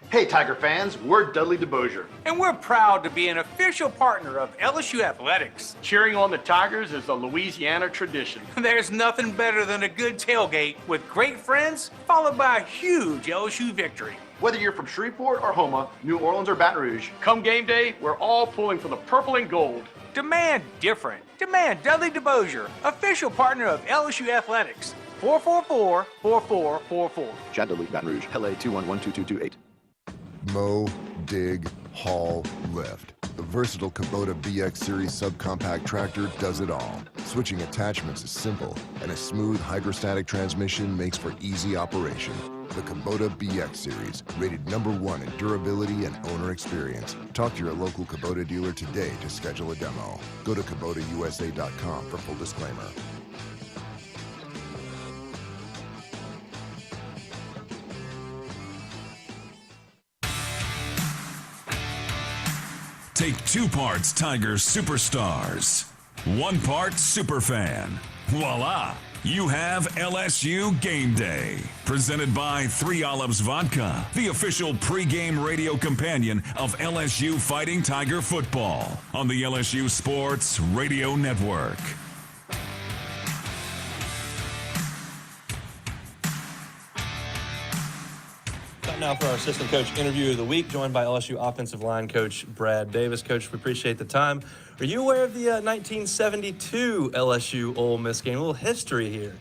Hey Tiger fans, we're Dudley DeBosier. And we're proud to be an official partner of LSU Athletics. Cheering on the Tigers is a Louisiana tradition. There's nothing better than a good tailgate with great friends, followed by a huge LSU victory. Whether you're from Shreveport or Houma, New Orleans or Baton Rouge, come game day, we're all pulling for the purple and gold. Demand different. Demand Dudley DeBosier, official partner of LSU Athletics. 444-4444. Chad Dudley, Baton Rouge, LA 2112228. Mow, dig, haul, lift. The versatile Kubota BX Series subcompact tractor does it all. Switching attachments is simple, and a smooth hydrostatic transmission makes for easy operation. The Kubota BX Series, rated #1 in durability and owner experience. Talk to your local Kubota dealer today to schedule a demo. Go to KubotaUSA.com for full disclaimer. Take 2 parts Tigers superstars, 1 part superfan. Voila! You have LSU Game Day. Presented by 3 Olives Vodka, the official pregame radio companion of LSU Fighting Tiger football on the LSU Sports Radio Network. Now for our assistant coach interview of the week, joined by LSU offensive line coach Brad Davis. Coach, we appreciate the time. Are you aware of the 1972 LSU Ole Miss game? A little history here.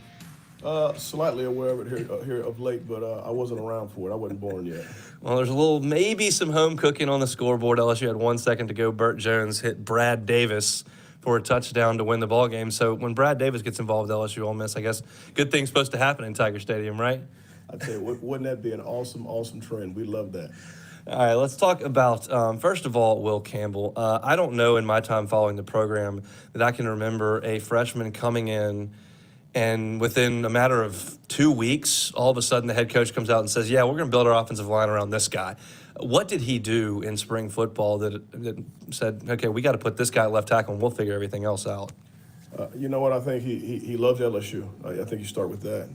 Slightly aware of it here of late, but I wasn't around for it. I wasn't born yet. Well, there's maybe some home cooking on the scoreboard. LSU had 1 second to go. Burt Jones hit Brad Davis for a touchdown to win the ball game. So when Brad Davis gets involved with LSU Ole Miss, I guess good things supposed to happen in Tiger Stadium, right? I tell you, wouldn't that be an awesome trend? We love that. All right, let's talk about, first of all, Will Campbell. I don't know in my time following the program that I can remember a freshman coming in and within a matter of 2 weeks, all of a sudden the head coach comes out and says, yeah, we're going to build our offensive line around this guy. What did he do in spring football that said, okay, we got to put this guy at left tackle and we'll figure everything else out? You know what? I think he loves LSU. I think you start with that.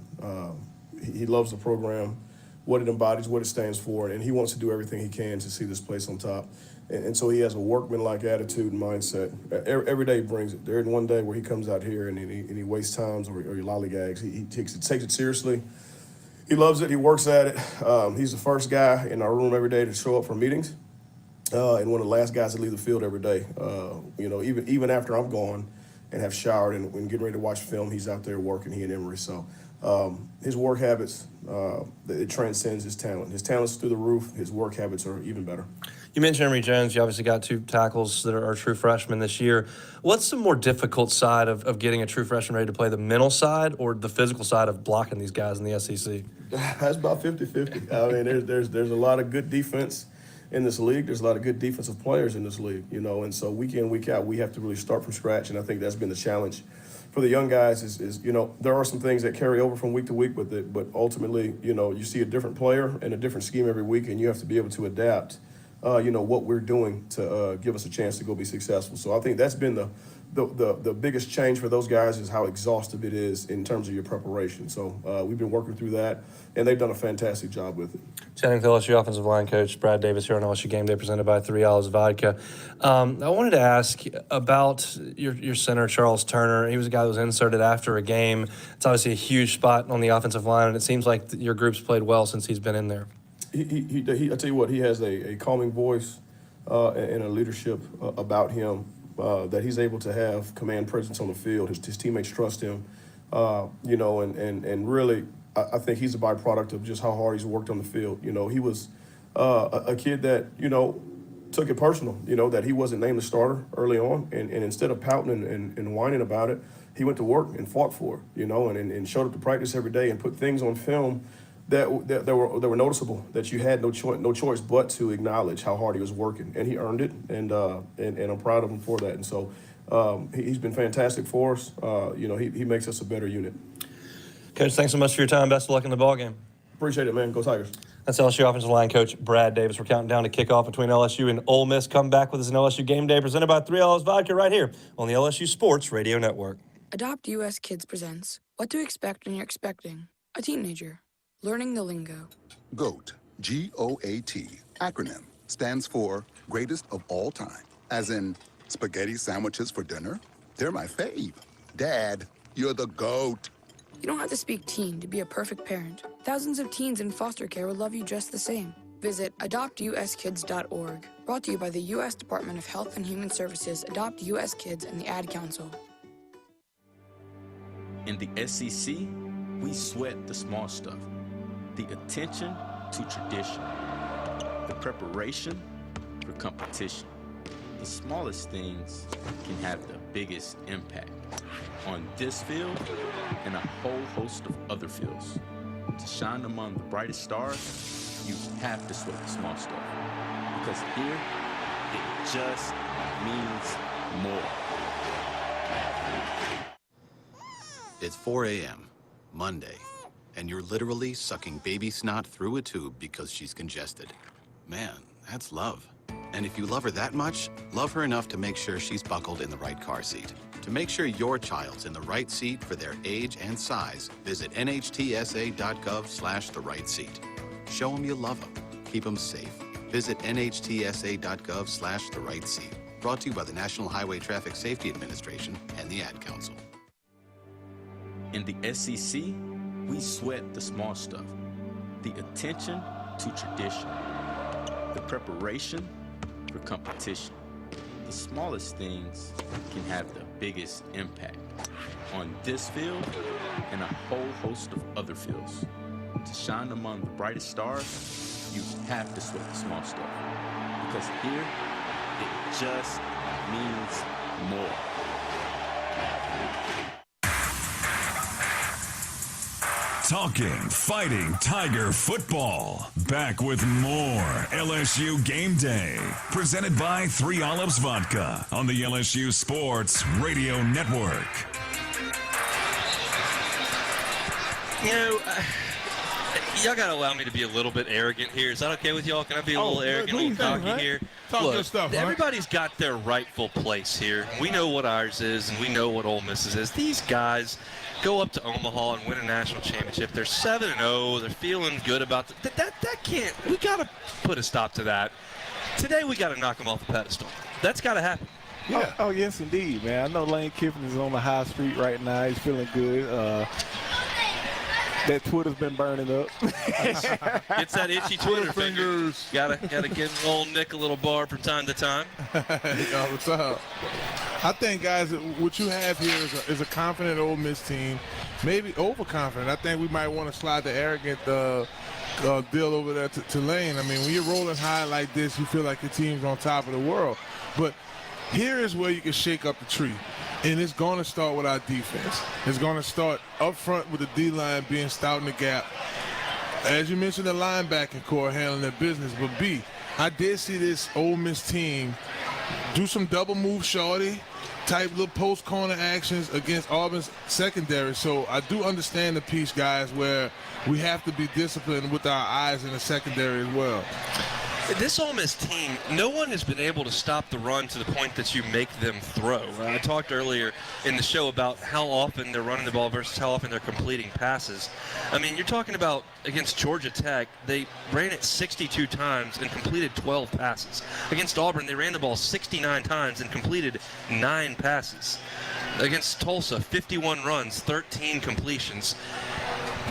He loves the program, what it embodies, what it stands for, and he wants to do everything he can to see this place on top. And so he has a workman-like attitude and mindset. Every day he brings it. There isn't one day where he comes out here and he wastes times or he lollygags. He takes it seriously. He loves it. He works at it. He's the first guy in our room every day to show up for meetings, and one of the last guys to leave the field every day. Even after I'm gone and have showered and getting ready to watch film, he's out there working, he and Emery. So his work habits, it transcends his talent. His talent's through the roof. His work habits are even better. You mentioned Emory Jones. You obviously got 2 tackles that are true freshmen this year. What's the more difficult side of getting a true freshman ready to play, the mental side or the physical side of blocking these guys in the SEC? That's about 50-50. I mean, there's a lot of good defense in this league. There's a lot of good defensive players in this league, and so week in, week out, we have to really start from scratch, and I think that's been the challenge for the young guys is there are some things that carry over from week to week with it, but ultimately, you see a different player and a different scheme every week, and you have to be able to adapt what we're doing to give us a chance to go be successful. So I think that's been the biggest change for those guys is how exhaustive it is in terms of your preparation. So we've been working through that, and they've done a fantastic job with it. Chatting with LSU offensive line coach Brad Davis here on LSU Game Day, presented by 3 Olives Vodka. I wanted to ask about your center, Charles Turner. He was a guy that was inserted after a game. It's obviously a huge spot on the offensive line, and it seems like your group's played well since he's been in there. He I tell you what, he has a calming voice and a leadership about him that he's able to have command presence on the field. His teammates trust him, and really, I think he's a byproduct of just how hard he's worked on the field. He was a kid that, took it personal, that he wasn't named the starter early on, and instead of pouting and whining about it, he went to work and fought for it, and showed up to practice every day and put things on film that were noticeable, that you had no choice but to acknowledge how hard he was working, and he earned it, and I'm proud of him for that. And so he's been fantastic for us. He makes us a better unit. Coach, thanks so much for your time. Best of luck in the ballgame. Appreciate it, man. Go Tigers. That's LSU offensive line coach Brad Davis. We're counting down to kickoff between LSU and Ole Miss. Come back with us an LSU Game Day presented by 3 Olives Vodka right here on the LSU Sports Radio Network. Adopt US Kids presents What to Expect When You're Expecting a Teenager. Learning the lingo. GOAT, G-O-A-T, acronym, stands for Greatest of All Time. As in, spaghetti sandwiches for dinner? They're my fave. Dad, you're the GOAT. You don't have to speak teen to be a perfect parent. Thousands of teens in foster care will love you just the same. Visit adoptuskids.org. Brought to you by the U.S. Department of Health and Human Services, Adopt U.S. Kids, and the Ad Council. In the SEC, we sweat the small stuff. The attention to tradition. The preparation for competition. The smallest things can have the biggest impact on this field and a whole host of other fields. To shine among the brightest stars, you have to sweat the small stuff. Because here, it just means more. It's 4 a.m., Monday, and you're literally sucking baby snot through a tube because she's congested. Man, that's love. And if you love her that much, love her enough to make sure she's buckled in the right car seat. To make sure your child's in the right seat for their age and size, visit nhtsa.gov/the right seat. Show them you love them. Keep them safe. Visit nhtsa.gov/the right seat. Brought to you by the National Highway Traffic Safety Administration and the Ad Council. In the SEC, we sweat the small stuff. The attention to tradition. The preparation for competition. The smallest things can have the biggest impact on this field and a whole host of other fields. To shine among the brightest stars, you have to sweat the small stuff. Because here, it just means more. Talking Fighting Tiger football. Back with more LSU Game Day. Presented by 3 Olives Vodka on the LSU Sports Radio Network. Y'all got to allow me to be a little bit arrogant here. Is that okay with y'all? Can I be a little arrogant, a little cocky here? Talk Look, your stuff, everybody's got their rightful place here. We know what ours is, and we know what Ole Miss's is. These guys go up to Omaha and win a national championship. They're 7-0. They're feeling good about that can't. We got to put a stop to that. Today we got to knock them off the pedestal. That's got to happen. Yeah. Oh, yes, indeed, man. I know Lane Kiffin is on the high street right now. He's feeling good. That Twitter's been burning up. It's that itchy Twitter fingers. Gotta give old Nick a little bar from time to time. All the time. I think, guys, what you have here is a confident Ole Miss team. maybe overconfident. I think we might want to slide the arrogant deal over there to Lane. I mean, when you're rolling high like this, you feel like your team's on top of the world. But here is where you can shake up the tree. And it's going to start with our defense. It's going to start up front with the D-line being stout in the gap. As you mentioned, the linebacking core handling their business. But B, I did see this Ole Miss team do some double move shorty type little post corner actions against Auburn's secondary. So I do understand the piece, guys, where we have to be disciplined with our eyes in the secondary as well. This Ole Miss team, no one has been able to stop the run to the point that you make them throw. I talked earlier in the show about how often they're running the ball versus how often they're completing passes. I mean, you're talking about against Georgia Tech, they ran it 62 times and completed 12 passes. Against Auburn, they ran the ball 69 times and completed 9 passes. Against Tulsa, 51 runs, 13 completions.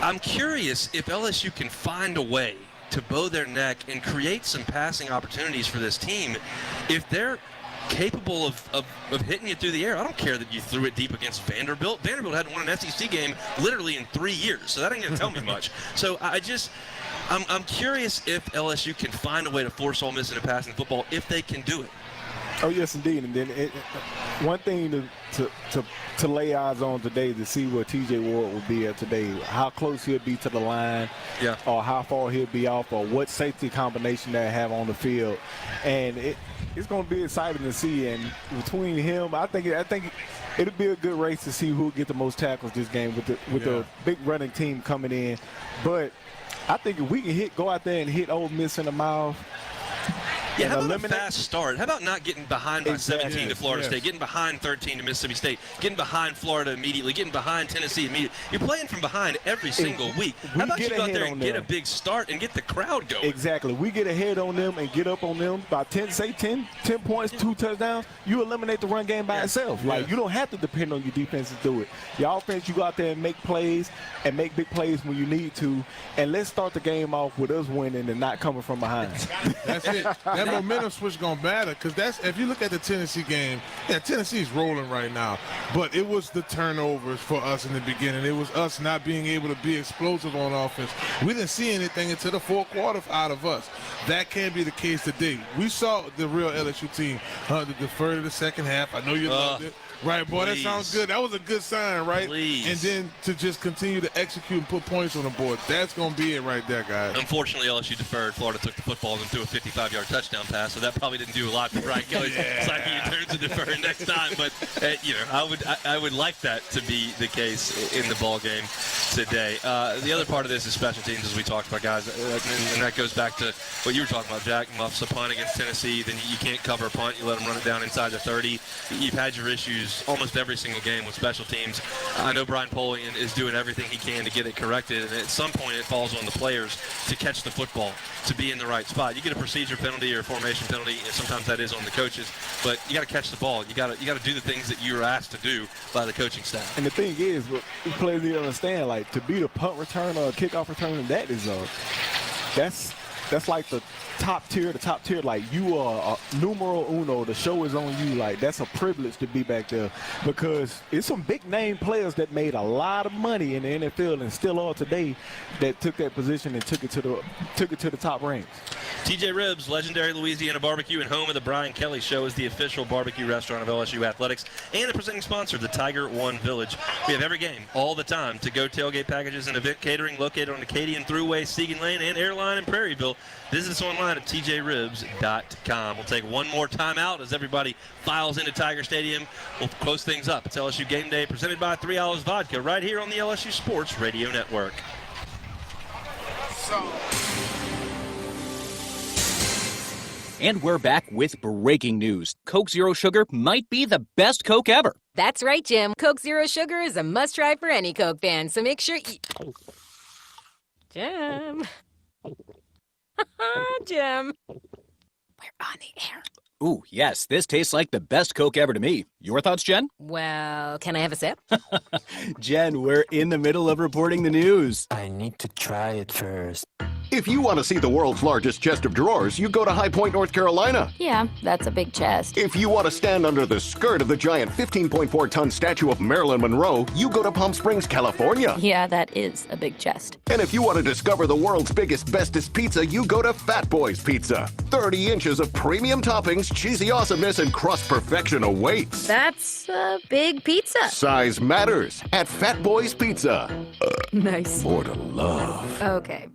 I'm curious if LSU can find a way to bow their neck and create some passing opportunities for this team if they're capable of hitting you through the air. I don't care that you threw it deep against Vanderbilt. Vanderbilt hadn't won an SEC game literally in 3 years, so that ain't going to tell me much. So I'm curious if LSU can find a way to force Ole Miss into passing football if they can do it. Oh, yes, indeed. And then one thing to lay eyes on today to see where T.J. Ward will be at today, how close he'll be to the line, or how far he'll be off, or what safety combination they have on the field. And it's going to be exciting to see. And between him, I think it'll be a good race to see who will get the most tackles this game with the big running team coming in. But I think if we can go out there and hit Ole Miss in the mouth. Yeah, how about a fast start? How about not getting behind by 17 to Florida State, getting behind 13 to Mississippi State, getting behind Florida immediately, getting behind Tennessee immediately? You're playing from behind every single week. How about you go out there and get a big start and get the crowd going? Exactly. We get ahead on them and get up on them by 10 points, 2 touchdowns, you eliminate the run game by itself. Like, you don't have to depend on your defense to do it. Your offense, you go out there and make plays and make big plays when you need to. And let's start the game off with us winning and not coming from behind. That's it. That momentum switch gonna matter, because that's, if you look at the Tennessee game, Tennessee's rolling right now, but it was the turnovers for us in the beginning. It was us not being able to be explosive on offense. We didn't see anything until the fourth quarter out of us. That can't be the case today. We saw the real LSU team defer to the second half. I know you loved it. Right, boy, that sounds good. That was a good sign, right? And then to just continue to execute and put points on the board. That's going to be it right there, guys. Unfortunately, LSU deferred. Florida took the football and threw a 55-yard touchdown pass, so that probably didn't do a lot for Brian Kelly's psyche in terms of deferring next time. But, I would like that to be the case in the ball game today. The other part of this is special teams, as we talked about, guys, and that goes back to what you were talking about, Jack. Muffs a punt against Tennessee, then you can't cover a punt. You let them run it down inside the 30. You've had your issues almost every single game with special teams. I know Brian Polian is doing everything he can to get it corrected, and at some point it falls on the players to catch the football, to be in the right spot. You get a procedure penalty or a formation penalty, and sometimes that is on the coaches, but you got to catch the ball. You got to do the things that you're asked to do by the coaching staff. And the thing is, players need to understand, like, to be the punt return or a kickoff return, that is that's like the top tier. Like, you are a numero uno. The show is on you. Like, that's a privilege to be back there, because it's some big name players that made a lot of money in the NFL and still are today that took that position and took it to the top ranks. TJ Ribs, legendary Louisiana barbecue and home of the Brian Kelly Show, is the official barbecue restaurant of LSU Athletics and the presenting sponsor of the Tiger One Village. We have every game, all the time, to-go tailgate packages and event catering located on Acadian Thruway, Segan Lane, and Airline in Prairieville. Visit us online at tjribs.com. We'll take one more time out as everybody files into Tiger Stadium. We'll close things up. It's LSU Game Day, presented by 3 Olives Vodka, right here on the LSU Sports Radio Network. And we're back with breaking news. Coke Zero Sugar might be the best Coke ever. That's right, Jim. Coke Zero Sugar is a must-try for any Coke fan, so make sure you... Jim. Jim. We're on the air. Ooh, yes, this tastes like the best Coke ever to me. Your thoughts, Jen? Well, can I have a sip? Jen, we're in the middle of reporting the news. I need to try it first. If you want to see the world's largest chest of drawers, you go to High Point, North Carolina. Yeah, that's a big chest. If you want to stand under the skirt of the giant 15.4-ton statue of Marilyn Monroe, you go to Palm Springs, California. Yeah, that is a big chest. And if you want to discover the world's biggest, bestest pizza, you go to Fat Boy's Pizza. 30 inches of premium toppings, cheesy awesomeness, and crust perfection awaits. That's a big pizza. Size matters at Fat Boy's Pizza. Nice. More to love. Okay.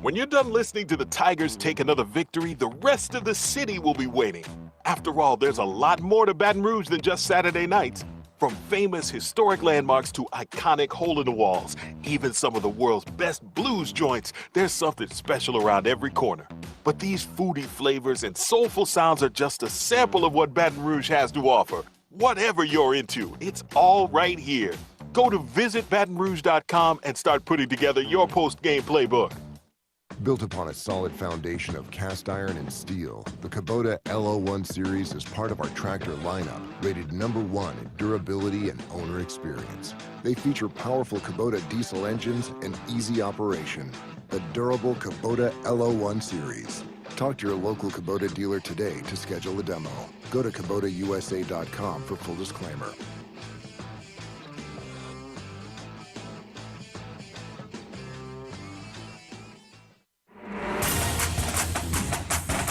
When you're done listening to the Tigers take another victory, the rest of the city will be waiting. After all, there's a lot more to Baton Rouge than just Saturday nights. From famous historic landmarks to iconic hole-in-the-walls, even some of the world's best blues joints, there's something special around every corner. But these foodie flavors and soulful sounds are just a sample of what Baton Rouge has to offer. Whatever you're into, it's all right here. Go to visitbatonrouge.com and start putting together your post-game playbook. Built upon a solid foundation of cast iron and steel, the Kubota LO1 series is part of our tractor lineup, rated #1 in durability and owner experience. They feature powerful Kubota diesel engines and easy operation. The durable Kubota LO1 series. Talk to your local Kubota dealer today to schedule a demo. Go to KubotaUSA.com for full disclaimer.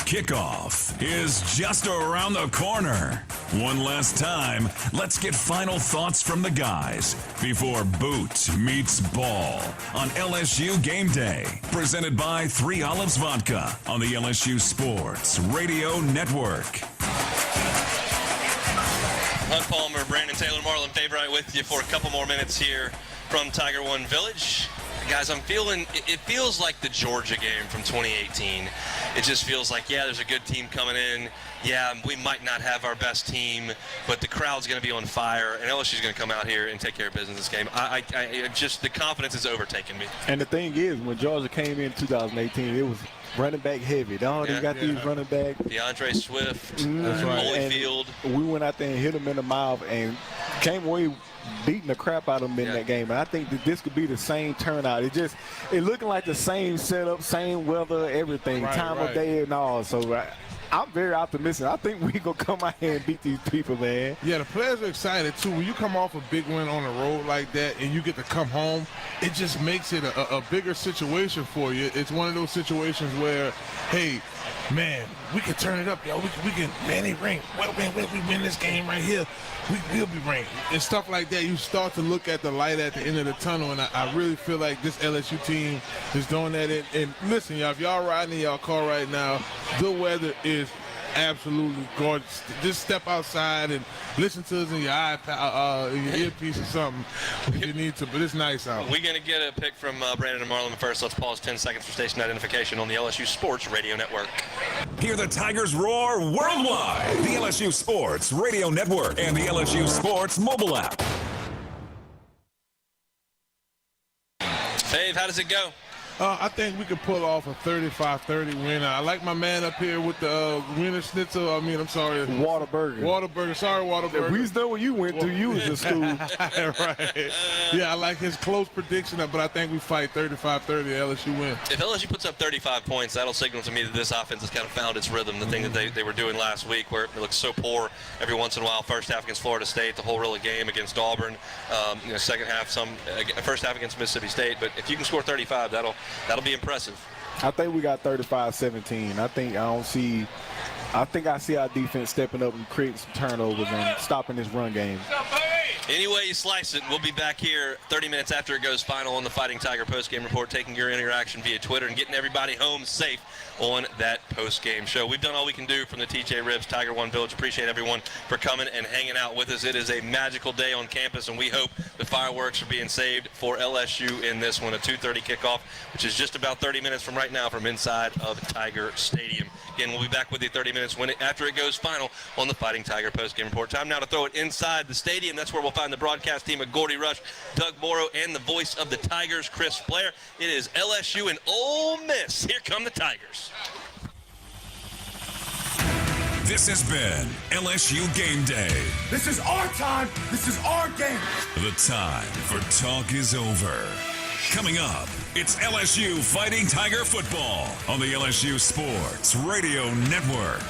Kickoff is just around the corner. One last time, let's get final thoughts from the guys before boot meets ball on LSU Game Day. Presented by 3 Olives Vodka on the LSU Sports Radio Network. Hunt Palmer, Brandon Taylor, Marlon Favorite with you for a couple more minutes here from Tiger One Village. Guys, it feels like the Georgia game from 2018. It just feels like, yeah, there's a good team coming in. Yeah, we might not have our best team, but the crowd's going to be on fire, and LSU's going to come out here and take care of business this game. The confidence is overtaking me. And the thing is, when Georgia came in 2018, it was running back heavy. They got these running backs. DeAndre Swift, That's right. Holyfield. We went out there and hit them in the mouth and came away beating the crap out of them in that game. And I think that this could be the same turnout. It looking like the same setup, same weather, everything, time of day and all. So I'm very optimistic. I think we're going to come out here and beat these people, man. Yeah, the players are excited, too. When you come off a big win on the road like that and you get to come home, it just makes it a bigger situation for you. It's one of those situations where, hey, man, we can turn it up, yo. We can, man, they rank. Well, man, we win this game right here, we'll be ranked. And stuff like that, you start to look at the light at the end of the tunnel, and I really feel like this LSU team is doing that. And listen, y'all, if y'all riding in y'all car right now, the weather is absolutely gorgeous. Just step outside and listen to us in your iPad, your earpiece or something if you need to, but it's nice out. We're going to get a pick from Brandon and Marlon. First, let's pause 10 seconds for station identification on the LSU Sports Radio Network. Hear the Tigers roar worldwide. The LSU Sports Radio Network and the LSU Sports mobile app. Fave, how does it go? I think we could pull off a 35-30 win. I like my man up here with the Wiener Schnitzel. Whataburger. Sorry, Whataburger. We know where you went to. You was in school. Right. Yeah, I like his close prediction, but I think we fight 35-30. LSU win. If LSU puts up 35 points, that'll signal to me that this offense has kind of found its rhythm, the thing that they were doing last week where it looked so poor every once in a while. First half against Florida State, the whole really game against Auburn, second half, first half against Mississippi State. But if you can score 35, that'll be impressive. I think we got 35-17. I think I see our defense stepping up and creating some turnovers and stopping this run game. Any way you slice it, we'll be back here 30 minutes after it goes final on the Fighting Tiger postgame report, taking your interaction via Twitter and getting everybody home safe on that postgame show. We've done all we can do from the TJ Ribs Tiger One Village. Appreciate everyone for coming and hanging out with us. It is a magical day on campus, and we hope the fireworks are being saved for LSU in this one, a 2:30 kickoff, which is just about 30 minutes from right now from inside of Tiger Stadium. Again, we'll be back with you 30 minutes after it goes final on the Fighting Tiger postgame report. Time now to throw it inside the stadium. That's where we'll find the broadcast team of Gordy Rush, Doug Morrow, and the voice of the Tigers, Chris Blair. It is LSU and Ole Miss. Here come the Tigers. This has been LSU Game Day. This is our time. This is our game. The time for talk is over. Coming up, it's LSU Fighting Tiger football on the LSU Sports Radio Network.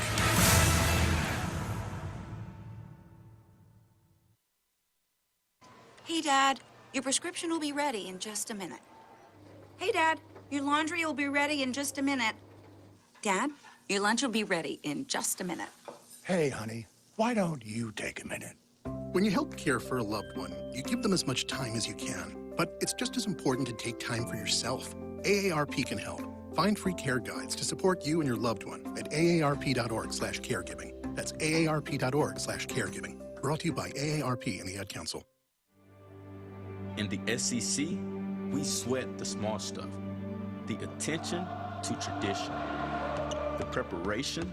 Hey, Dad, your prescription will be ready in just a minute. Hey, Dad, your laundry will be ready in just a minute. Dad, your lunch will be ready in just a minute. Hey, honey, why don't you take a minute? When you help care for a loved one, you give them as much time as you can. But it's just as important to take time for yourself. AARP can help. Find free care guides to support you and your loved one at aarp.org/caregiving. That's aarp.org/caregiving. Brought to you by AARP and the Ad Council. In the SEC, we sweat the small stuff. The attention to tradition. The preparation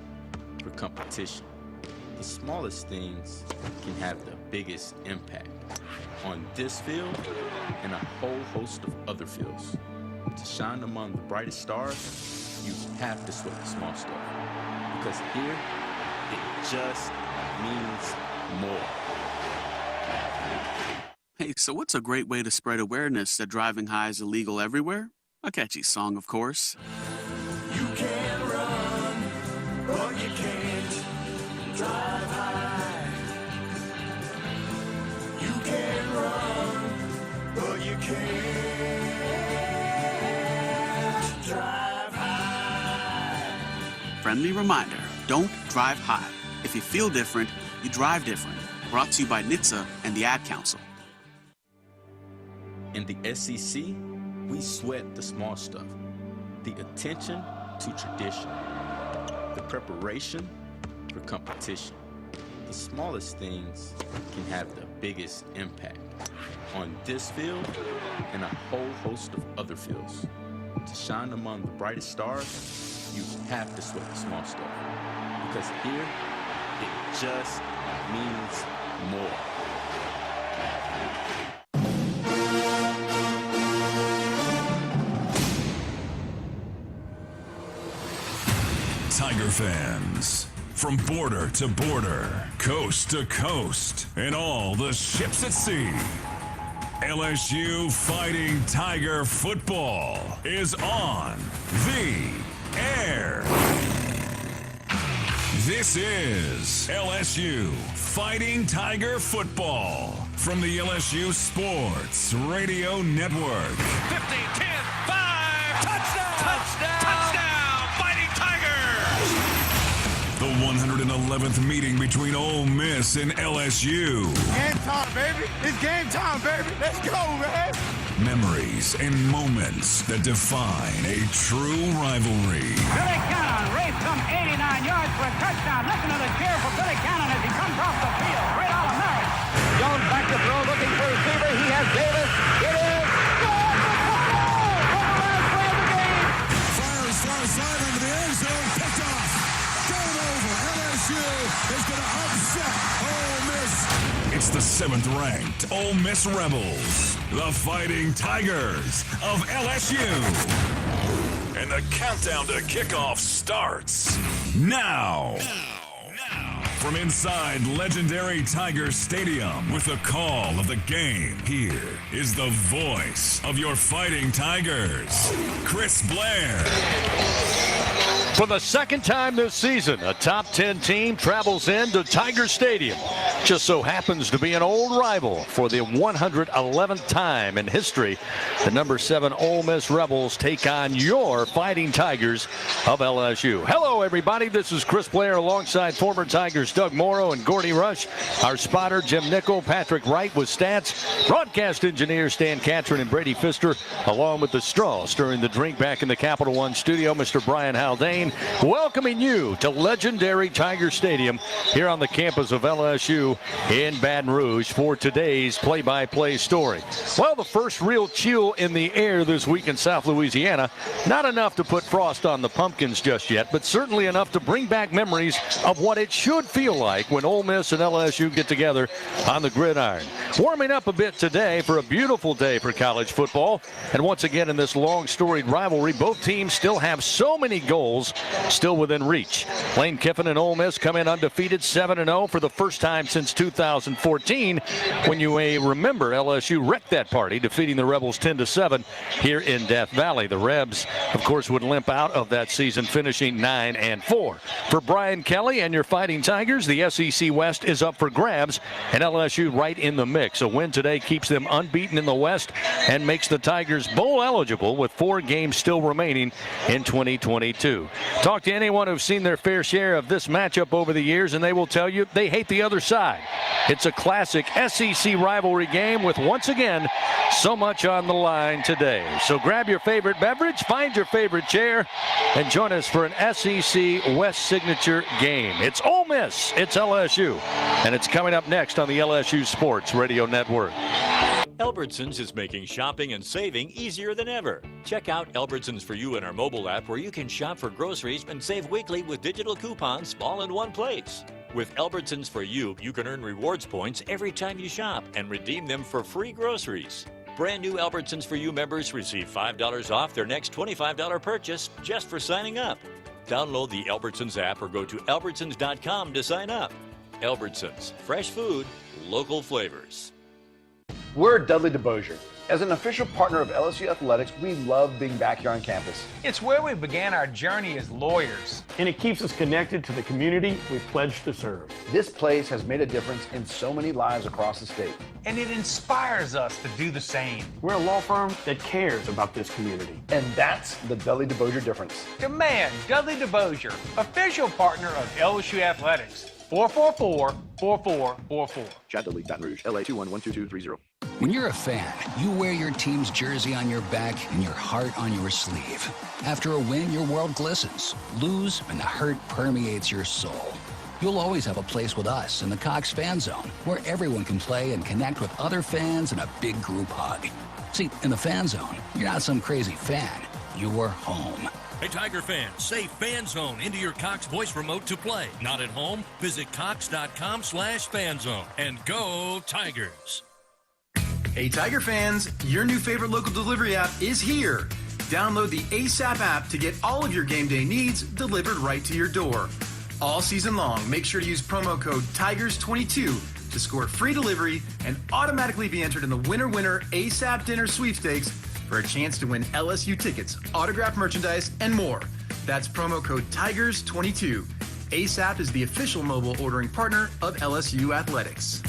for competition. The smallest things can have the biggest impact on this field and a whole host of other fields. To shine among the brightest stars, you have to sweat the small stuff. Because here, it just means more. Hey, so what's a great way to spread awareness that driving high is illegal everywhere? A catchy song, of course. You can run, but you can't drive high. You can run, but you can't drive high. Friendly reminder, don't drive high. If you feel different, you drive different. Brought to you by NHTSA and the Ad Council. In the SEC, we sweat the small stuff. The attention to tradition. The preparation for competition. The smallest things can have the biggest impact on this field and a whole host of other fields. To shine among the brightest stars, you have to sweat the small stuff. Because here, it just means more. Tiger fans, from border to border, coast to coast, and all the ships at sea, LSU Fighting Tiger football is on the air. This is LSU Fighting Tiger football from the LSU Sports Radio Network. 50, 10, 5, touchdown! Touchdown! Touchdown! Fighting Tigers! The 111th meeting between Ole Miss and LSU. Game time, baby! It's game time, baby! Let's go, man! Memories and moments that define a true rivalry. Billy Cannon raced some 89 yards for a touchdown. Listen to the cheer for Billy Cannon as he comes off the field. Great All-American. Jones back to throw, looking for a receiver. He has Davis. It is good for the last play of the game. Fires far side into the end zone. Picked off. Game over. LSU is going to upset Ole Miss. It's the 7th-ranked Ole Miss Rebels, the Fighting Tigers of LSU. And the countdown to kickoff starts now. From inside legendary Tiger Stadium with the call of the game, here is the voice of your Fighting Tigers, Chris Blair. For the second time this season, a top 10 team travels into Tiger Stadium. Just so happens to be an old rival. For the 111th time in history, the number 7 Ole Miss Rebels take on your Fighting Tigers of LSU. Hello, everybody. This is Chris Blair alongside former Tigers Doug Morrow and Gordy Rush. Our spotter, Jim Nickel, Patrick Wright with stats. Broadcast engineer Stan Catron and Brady Pfister, along with the straw stirring the drink back in the Capital One studio, Mr. Brian Haldane, welcoming you to legendary Tiger Stadium here on the campus of LSU in Baton Rouge for today's play-by-play story. Well, the first real chill in the air this week in South Louisiana. Not enough to put frost on the pumpkins just yet, but certainly enough to bring back memories of what it should feel like when Ole Miss and LSU get together on the gridiron. Warming up a bit today for a beautiful day for college football. And once again in this long storied rivalry, both teams still have so many goals still within reach. Lane Kiffin and Ole Miss come in undefeated 7-0 for the first time since since 2014, when you may remember LSU wrecked that party, defeating the Rebels 10-7 here in Death Valley. The Rebs, of course, would limp out of that season, finishing 9-4. For Brian Kelly and your Fighting Tigers, the SEC West is up for grabs, and LSU right in the mix. A win today keeps them unbeaten in the West and makes the Tigers bowl eligible with 4 games still remaining in 2022. Talk to anyone who's seen their fair share of this matchup over the years, and they will tell you they hate the other side. It's a classic SEC rivalry game with, once again, so much on the line today. So grab your favorite beverage, find your favorite chair, and join us for an SEC West signature game. It's Ole Miss, it's LSU, and it's coming up next on the LSU Sports Radio Network. Albertsons is making shopping and saving easier than ever. Check out Albertsons For You in our mobile app, where you can shop for groceries and save weekly with digital coupons all in one place. With Albertsons For You, you can earn rewards points every time you shop and redeem them for free groceries. Brand new Albertsons For You members receive $5 off their next $25 purchase just for signing up. Download the Albertsons app or go to albertsons.com to sign up. Albertsons, fresh food, local flavors. We're Dudley DeBosier. As an official partner of LSU Athletics, we love being back here on campus. It's where we began our journey as lawyers. And it keeps us connected to the community we pledged to serve. This place has made a difference in so many lives across the state. And it inspires us to do the same. We're a law firm that cares about this community. And that's the Dudley DeBosier difference. Demand Dudley DeBosier, official partner of LSU Athletics. 444-4444. Chad Dudley, Baton Rouge, LA 2112230. When you're a fan, you wear your team's jersey on your back and your heart on your sleeve. After a win, your world glistens. Lose, and the hurt permeates your soul. You'll always have a place with us in the Cox Fan Zone, where everyone can play and connect with other fans in a big group hug. See, in the Fan Zone, you're not some crazy fan. You're home. Hey, Tiger fans, say Fan Zone into your Cox voice remote to play. Not at home? Visit cox.com/fanzone and go Tigers. Hey, Tiger fans, your new favorite local delivery app is here. Download the ASAP app to get all of your game day needs delivered right to your door. All season long, make sure to use promo code TIGERS22 to score free delivery and automatically be entered in the Winner ASAP Dinner Sweepstakes for a chance to win LSU tickets, autographed merchandise, and more. That's promo code TIGERS22. ASAP is the official mobile ordering partner of LSU Athletics.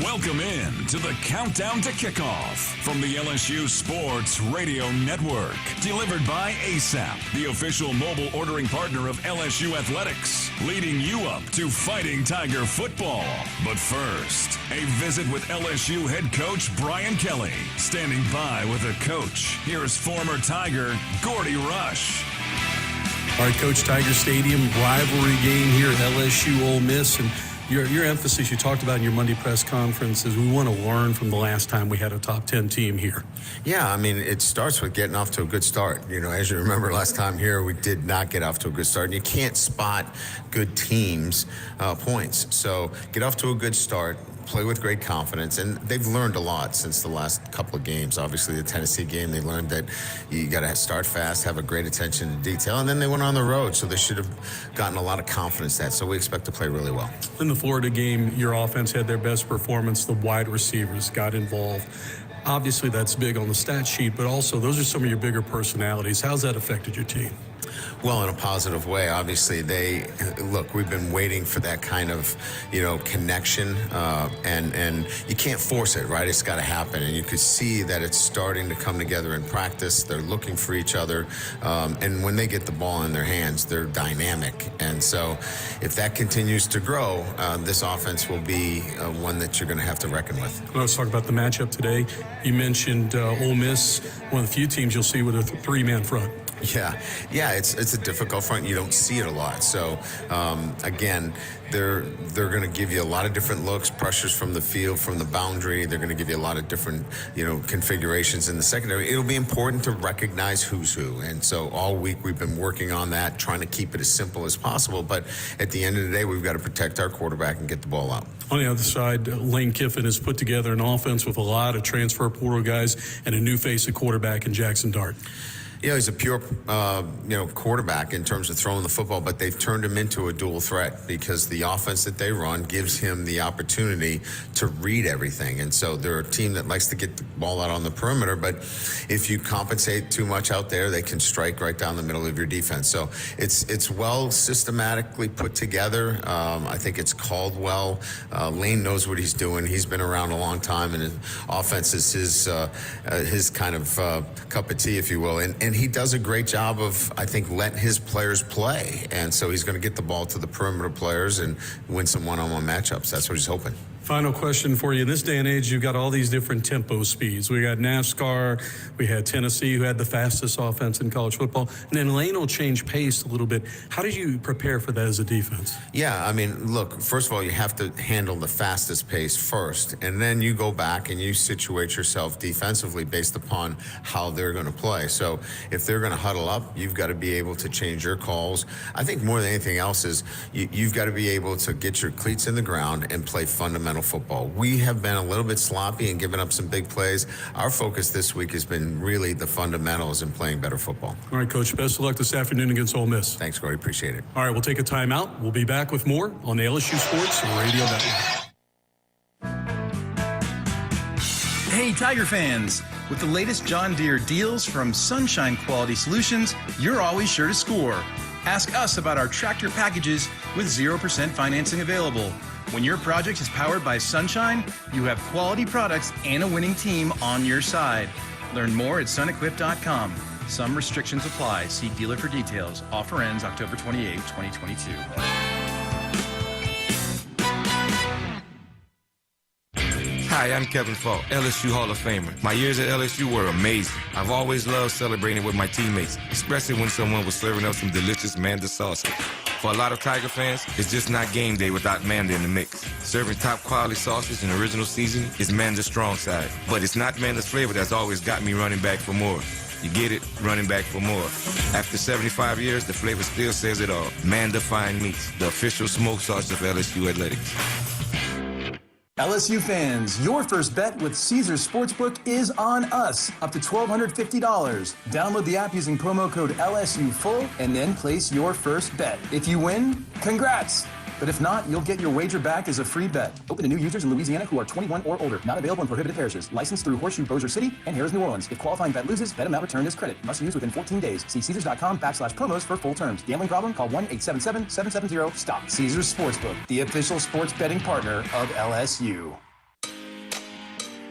Welcome in to the Countdown to Kickoff from the LSU Sports Radio Network. Delivered by ASAP, the official mobile ordering partner of LSU Athletics. Leading you up to Fighting Tiger football. But first, a visit with LSU head coach Brian Kelly. Standing by with a coach, here's former Tiger Gordy Rush. All right, Coach, Tiger Stadium, rivalry game here at LSU Ole Miss. And your emphasis you talked about in your Monday press conference is we want to learn from the last time we had a top 10 team here. Yeah, I mean, it starts with getting off to a good start. You know, as you remember last time here, we did not get off to a good start. And you can't spot good teams' points. So get off to a good start. Play with great confidence, and they've learned a lot since the last couple of games. Obviously, the Tennessee game, they learned that you got to start fast, have a great attention to detail, and then they went on the road, so they should have gotten a lot of confidence that. So we expect to play really well. In the Florida game, your offense had their best performance. The wide receivers got involved. Obviously, that's big on the stat sheet, but also those are some of your bigger personalities. How's that affected your team? Well, in a positive way. Obviously, we've been waiting for that kind of, connection, and you can't force it, right? It's got to happen, and you could see that it's starting to come together in practice. They're looking for each other, and when they get the ball in their hands, they're dynamic. And so if that continues to grow, this offense will be one that you're going to have to reckon with. Well, let's talk about the matchup today. You mentioned Ole Miss, one of the few teams you'll see with a three-man front. Yeah, it's a difficult front. You don't see it a lot. So, again, they're going to give you a lot of different looks, pressures from the field, from the boundary. They're going to give you a lot of different, configurations in the secondary. It'll be important to recognize who's who. And so all week we've been working on that, trying to keep it as simple as possible. But at the end of the day, we've got to protect our quarterback and get the ball out. On the other side, Lane Kiffin has put together an offense with a lot of transfer portal guys and a new face at quarterback in Jackson Dart. He's a pure, quarterback in terms of throwing the football, but they've turned him into a dual threat because the offense that they run gives him the opportunity to read everything. And so they're a team that likes to get the ball out on the perimeter, but if you compensate too much out there, they can strike right down the middle of your defense. So it's well systematically put together. I think it's called well. Lane knows what he's doing. He's been around a long time, and his offense is his kind of cup of tea, if you will. And he does a great job of, I think, letting his players play. And so he's going to get the ball to the perimeter players and win some one-on-one matchups. That's what he's hoping. Final question for you. In this day and age, you've got all these different tempo speeds. We got NASCAR. We had Tennessee, who had the fastest offense in college football. And then Lane will change pace a little bit. How did you prepare for that as a defense? Yeah, I mean, look, first of all, you have to handle the fastest pace first. And then you go back and you situate yourself defensively based upon how they're going to play. So if they're going to huddle up, you've got to be able to change your calls. I think more than anything else is you've got to be able to get your cleats in the ground and play fundamental football. We have been a little bit sloppy and given up some big plays. Our focus this week has been really the fundamentals and playing better football. All right, Coach, best of luck this afternoon against Ole Miss. Thanks, Gordy. Appreciate it. All right, we'll take a timeout. We'll be back with more on the LSU Sports Radio Network. Hey, Tiger fans! With the latest John Deere deals from Sunshine Quality Solutions, you're always sure to score. Ask us about our tractor packages with 0% financing available. When your project is powered by Sunshine, you have quality products and a winning team on your side. Learn more at sunequip.com. Some restrictions apply. See dealer for details. Offer ends October 28, 2022. Hi, I'm Kevin Falk, LSU Hall of Famer. My years at LSU were amazing. I've always loved celebrating with my teammates, especially when someone was serving up some delicious Manda sauces. For a lot of Tiger fans, it's just not game day without Manda in the mix. Serving top quality sauces and original seasoning is Manda's strong side. But it's not Manda's flavor that's always got me running back for more. You get it, running back for more. After 75 years, the flavor still says it all. Manda Fine Meats, the official smoke sauce of LSU Athletics. LSU fans, your first bet with Caesars Sportsbook is on us, up to $1,250. Download the app using promo code LSUFull and then place your first bet. If you win, congrats! But if not, you'll get your wager back as a free bet. Open to new users in Louisiana who are 21 or older. Not available in prohibited parishes. Licensed through Horseshoe Bossier City and Harrah's New Orleans. If qualifying bet loses, bet amount returned as credit. Must use within 14 days. See Caesars.com/promos for full terms. Gambling problem? Call 1-877-770-STOP. Caesars Sportsbook, the official sports betting partner of LSU.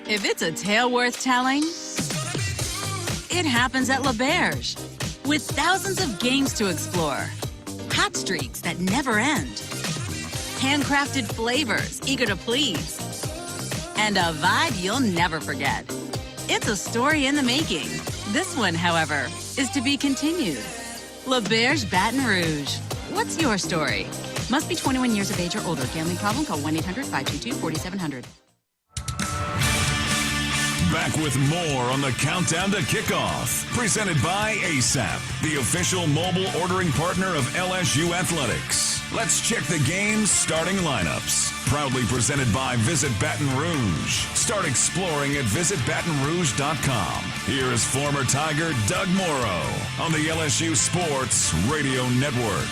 If it's a tale worth telling, it happens at LaBerge. With thousands of games to explore, hot streaks that never end, handcrafted flavors eager to please, and a vibe you'll never forget. It's a story in the making. This one, however, is to be continued. LaBerge Baton Rouge. What's your story? Must be 21 years of age or older. Gambling problem? Call 1-800-522-4700. Back with more on the Countdown to Kickoff, presented by ASAP, the official mobile ordering partner of LSU Athletics. Let's check the game's starting lineups. Proudly presented by Visit Baton Rouge. Start exploring at visitbatonrouge.com. Here is former Tiger Doug Morrow on the LSU Sports Radio Network.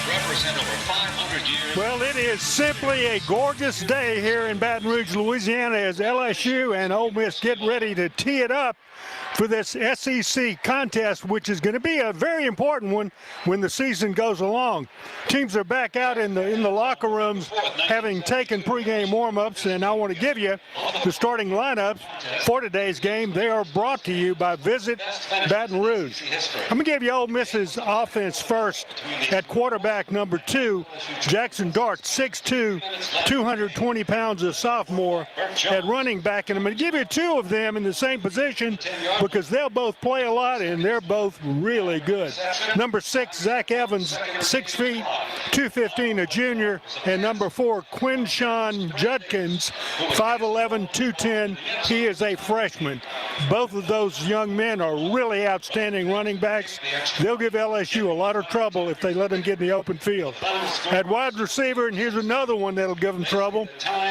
Represent over 500 years. Well, it is simply a gorgeous day here in Baton Rouge, Louisiana, as LSU and Ole Miss get ready to tee it up for this SEC contest, which is going to be a very important one when the season goes along. Teams are back out in the locker rooms having taken pregame warm-ups, and I want to give you the starting lineups for today's game. They are brought to you by Visit Baton Rouge. I'm going to give you Ole Miss's offense first. At quarterback, number 2, Jackson Dart, 6'2", 220 pounds, a sophomore. At running back, and I'm going to give you 2 of them in the same position because they'll both play a lot and they're both really good. Number 6, Zach Evans, 6 feet, 215, a junior. And number 4, Quinshawn Judkins, 5'11", 210. He is a freshman. Both of those young men are really outstanding running backs. They'll give LSU a lot of trouble if they let them get in the open field. At wide receiver, and here's another one that'll give them trouble.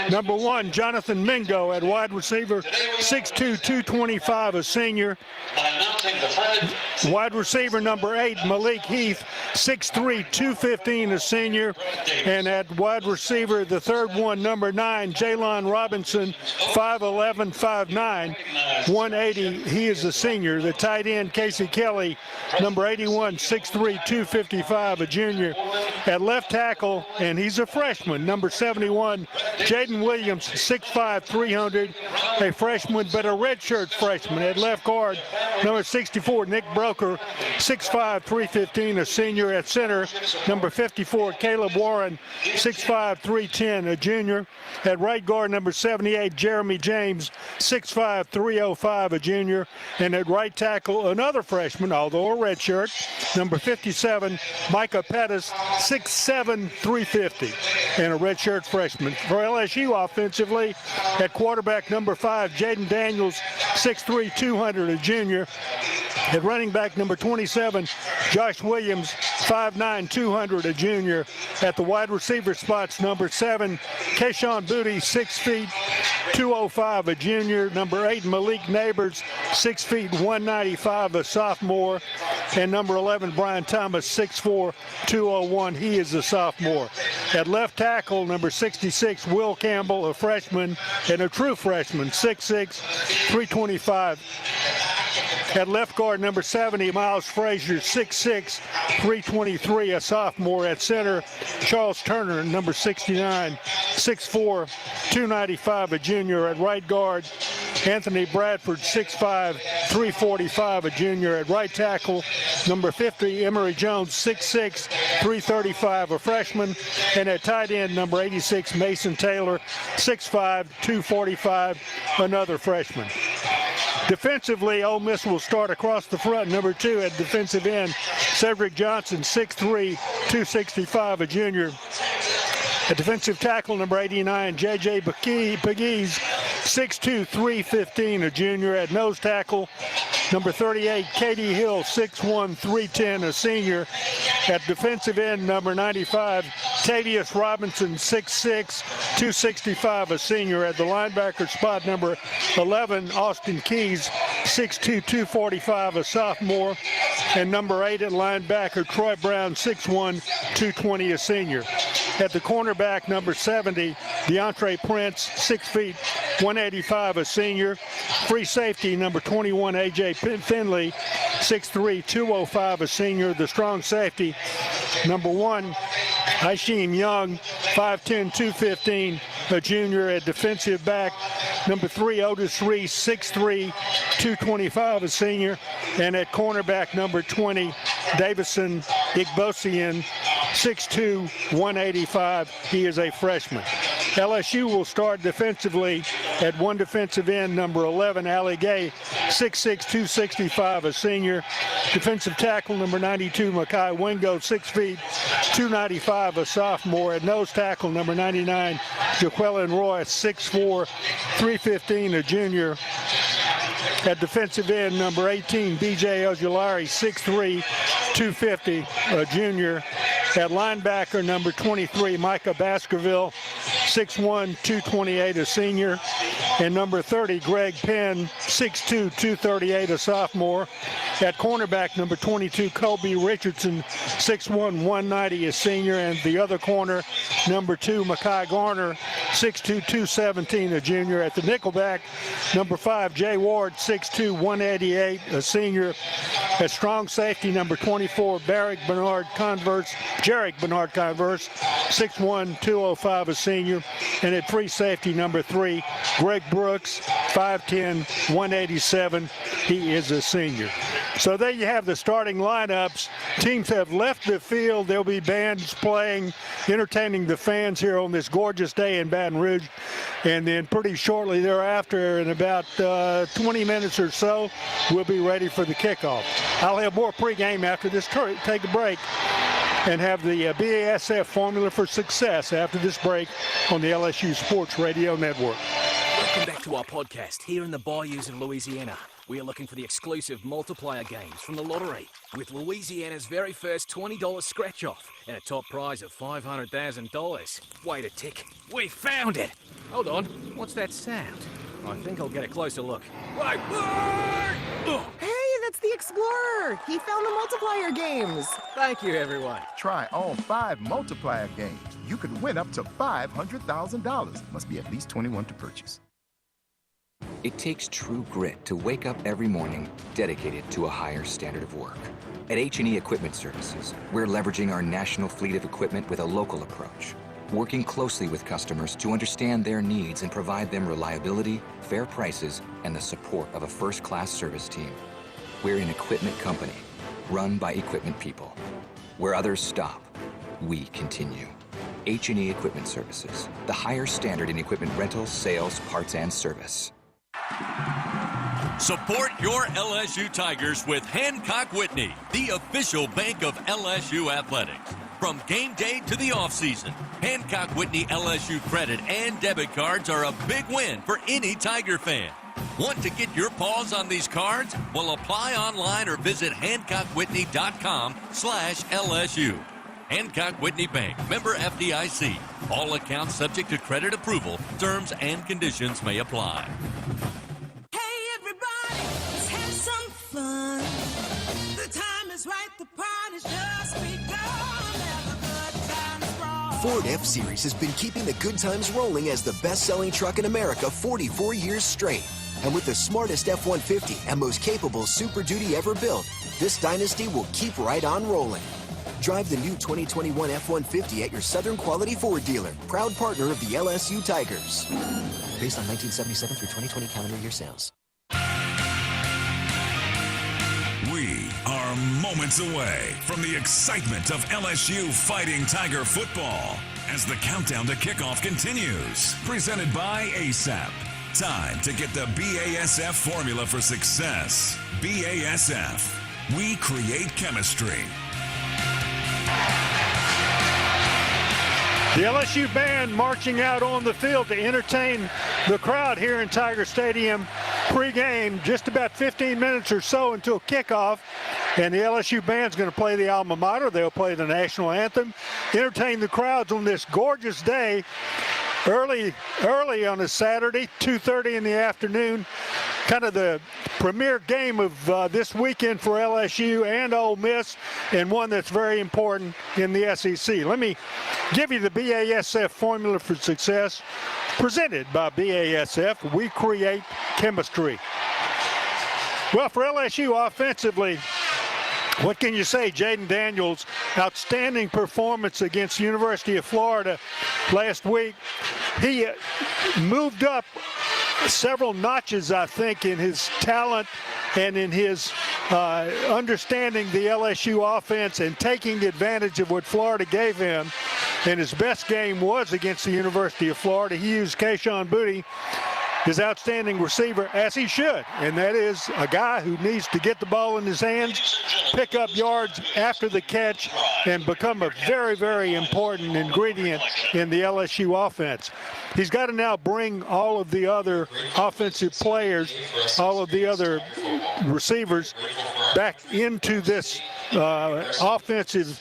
Number 1, Jonathan Mingo at wide receiver, 6'2", 225, a senior. Wide receiver number 8, Malik Heath, 6'3", 215, a senior. And at wide receiver, the third one, number 9, Jalen Robinson, 5'11", 5'9", 180. He is a senior. The tight end, Casey Kelly, number 81, 6'3", 255, a junior. At left tackle, and he's a freshman, number 71, Jaden Williams, 6'5", 300, a freshman, but a redshirt freshman. At left guard, number 64, Nick Broker, 6'5", 315, a senior. At center, number 54, Caleb Warren, 6'5", 310, a junior. At right guard, number 78, Jeremy James, 6'5", 305, a junior. And at right tackle, another freshman, although a redshirt, number 57, Micah Pettis, 6'7", 350, and a redshirt freshman. For LSU offensively, at quarterback, number 5, Jaden Daniels, 6'3", 200, a junior. At running back, number 27, Josh Williams, 5'9", 200, a junior. At the wide receiver spots, number 7, Kayshawn Booty, 6 feet, 205, a junior. Number 8, Malik Neighbors, 6 feet, 195, a sophomore. And number 11, Brian Thomas, 6'4", 201. He is a sophomore. At left tackle, number 66, Will Campbell, a freshman, and a true freshman, 6'6", 325. At left guard, number 70, Miles Frazier, 6'6", 323, a sophomore. At center, Charles Turner, number 69, 6'4", 295, a junior. At right guard, Anthony Bradford, 6'5", 345, a junior. At right tackle, number 50, Emory Jones, 6'6", 335, a freshman. And at tight end, number 86, Mason Taylor, 6'5", 245, another freshman. Defensively, Ole Miss will start across the front. Number 2 at defensive end, Cedric Johnson, 6'3", 265, a junior. At defensive tackle, number 89, J.J. Pegues, 6'2", 315, a junior. At nose tackle, number 38, Katie Hill, 6'1", 310, a senior. At defensive end, number 95, Tavius Robinson, 6'6", 265, a senior. At the linebacker spot, number 11, Austin Keys, 6'2", 245, a sophomore. And number 8 at linebacker, Troy Brown, 6'1", 220, a senior. At the cornerback, number 70, DeAndre Prince, 6 feet, 185, a senior. Free safety, number 21, A.J. Finley, 6'3", 205, a senior. The strong safety, number 1, Hakeem Young, 5'10", 215, a junior. At defensive back, number 3, Otis Reese, 6'3", 225, a senior. And at cornerback, number 20, Davison Igbosian, 6'2", 185. He is a freshman. LSU will start defensively at one defensive end, number 11, Allie Gay, 6'6", 265, a senior. Defensive tackle, number 92, Makai Wingo, 6 feet, 295, a sophomore. At nose tackle, number 99, Jaqueline Roy, 6'4", 315, a junior. At defensive end, number 18, B.J. Ojulari, 6'3", 250, a junior. At linebacker, number 23, Micah Baskerville, 6'1", 228, a senior. And number 30, Greg Penn, 6'2", 238, a sophomore. At cornerback, number 22, Kobe Richardson, 6'1", 190, a senior. And the other corner, number 2, Makai Garner, 6'2", 217, a junior. At the nickelback, number 5, Jay Ward, 6'2", 188, a senior. At strong safety, number 24, Jarek Bernard Converse, 6'1", 205, a senior. And at free safety, number 3, Greg Brooks, 5'10", 187. He is a senior. So there you have the starting lineups. Teams have left the field. There'll be bands playing, entertaining the fans here on this gorgeous day in Baton Rouge. And then pretty shortly thereafter, in about 20 minutes or so, we'll be ready for the kickoff. I'll have more pregame after this. Take a break and have the BASF formula for success after this break on the LSU Sports Radio Network. Welcome back to our podcast here in the bayous of Louisiana. We are looking for the exclusive multiplier games from the lottery, with Louisiana's very first $20 scratch-off and a top prize of $500,000. Wait a tick. We found it! Hold on. What's that sound? I think I'll get a closer look. Wait! Hey, that's the Explorer! He found the multiplier games! Thank you, everyone. Try all 5 multiplier games. You could win up to $500,000. Must be at least 21 to purchase. It takes true grit to wake up every morning dedicated to a higher standard of work. At H&E Equipment Services, we're leveraging our national fleet of equipment with a local approach, working closely with customers to understand their needs and provide them reliability, fair prices, and the support of a first-class service team. We're an equipment company, run by equipment people. Where others stop, we continue. H&E Equipment Services, the higher standard in equipment rentals, sales, parts, and service. Support your LSU Tigers with Hancock Whitney, the official bank of LSU Athletics. From game day to the offseason, Hancock Whitney LSU credit and debit cards are a big win for any Tiger fan. Want to get your paws on these cards? Well, apply online or visit HancockWhitney.com/LSU. Hancock Whitney Bank, member FDIC. All accounts subject to credit approval. Terms and conditions may apply. Let's have some fun. The time is right, the party's just begun. Have a good time strong. Ford F-Series has been keeping the good times rolling as the best-selling truck in America 44 years straight. And with the smartest F-150 and most capable Super Duty ever built, this dynasty will keep right on rolling. Drive the new 2021 F-150 at your Southern Quality Ford dealer, proud partner of the LSU Tigers. Based on 1977 through 2020 calendar year sales. We are moments away from the excitement of LSU Fighting Tiger football as the countdown to kickoff continues. Presented by ASAP. Time to get the BASF formula for success. BASF. We create chemistry. The LSU band marching out on the field to entertain the crowd here in Tiger Stadium pre-game, just about 15 minutes or so until kickoff. And the LSU band's going to play the alma mater. They'll play the national anthem, entertain the crowds on this gorgeous day, early on a Saturday, 2:30 in the afternoon. Kind of the premier game of this weekend for LSU and Ole Miss, and one that's very important in the SEC. Let me give you the BASF formula for success, presented by BASF. We create chemistry. Well, for LSU offensively, what can you say? Jaden Daniels, outstanding performance against the University of Florida last week. He moved up several notches, I think, in his talent and in his understanding the LSU offense and taking advantage of what Florida gave him. And his best game was against the University of Florida. He used Kayshon Boutte, his outstanding receiver, as he should. And that is a guy who needs to get the ball in his hands, pick up yards after the catch, and become a very, very important ingredient in the LSU offense. He's got to now bring all of the other offensive players, all of the other receivers back into this offensive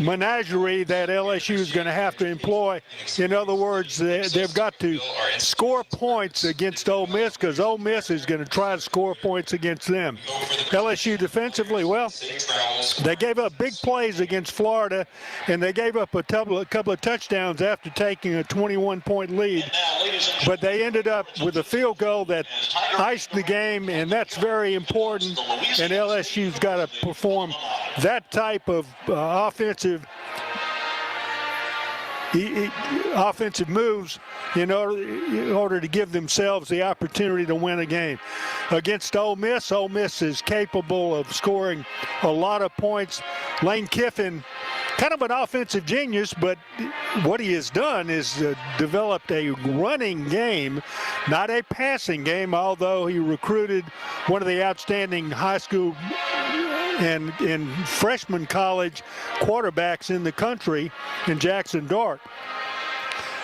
menagerie that LSU is going to have to employ. In other words, they've got to score points against Ole Miss, because Ole Miss is going to try to score points against them. LSU defensively, well, they gave up big plays against Florida, and they gave up a couple of touchdowns after taking a 21-point lead. But they ended up with a field goal that iced the game, and that's very important. And LSU's got to perform that type of offensive moves in order to give themselves the opportunity to win a game. Against Ole Miss is capable of scoring a lot of points. Lane Kiffin, kind of an offensive genius, but what he has done is developed a running game, not a passing game, although he recruited one of the outstanding high school and freshman college quarterbacks in the country in Jackson Dart.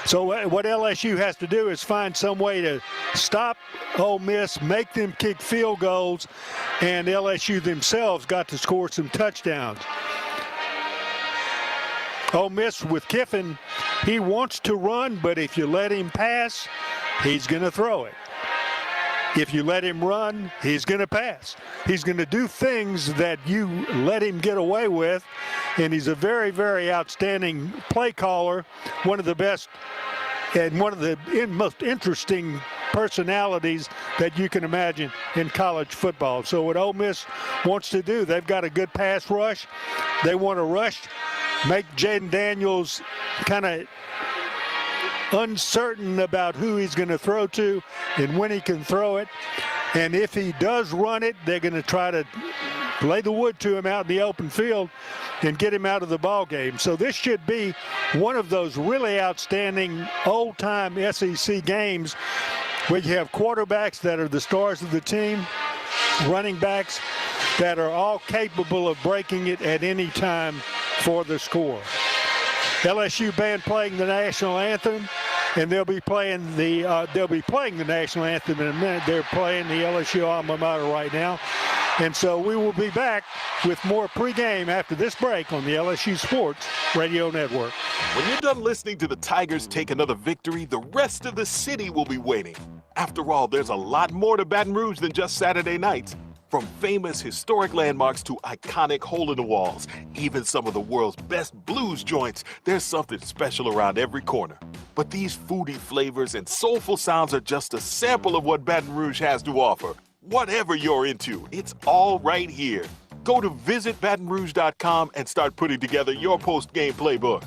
So what LSU has to do is find some way to stop Ole Miss, make them kick field goals, and LSU themselves got to score some touchdowns. Ole Miss with Kiffin, he wants to run, but if you let him pass, he's going to throw it. If you let him run, he's going to pass. He's going to do things that you let him get away with, and he's a very, very outstanding play caller, one of the best and one of the most interesting personalities that you can imagine in college football. So what Ole Miss wants to do, they've got a good pass rush. They want to rush, make Jaden Daniels kind of uncertain about who he's going to throw to and when he can throw it. And if he does run it, they're going to try to lay the wood to him out in the open field and get him out of the ball game. So this should be one of those really outstanding old-time SEC games where you have quarterbacks that are the stars of the team, running backs that are all capable of breaking it at any time for the score. LSU band playing the national anthem, and they'll be playing the national anthem in a minute. They're playing the LSU alma mater right now. And so we will be back with more pregame after this break on the LSU Sports Radio Network. When you're done listening to the Tigers take another victory, the rest of the city will be waiting. After all, there's a lot more to Baton Rouge than just Saturday nights. From famous historic landmarks to iconic hole-in-the-walls, even some of the world's best blues joints, there's something special around every corner. But these foodie flavors and soulful sounds are just a sample of what Baton Rouge has to offer. Whatever you're into, it's all right here. Go to visitbatonrouge.com and start putting together your post-game playbook.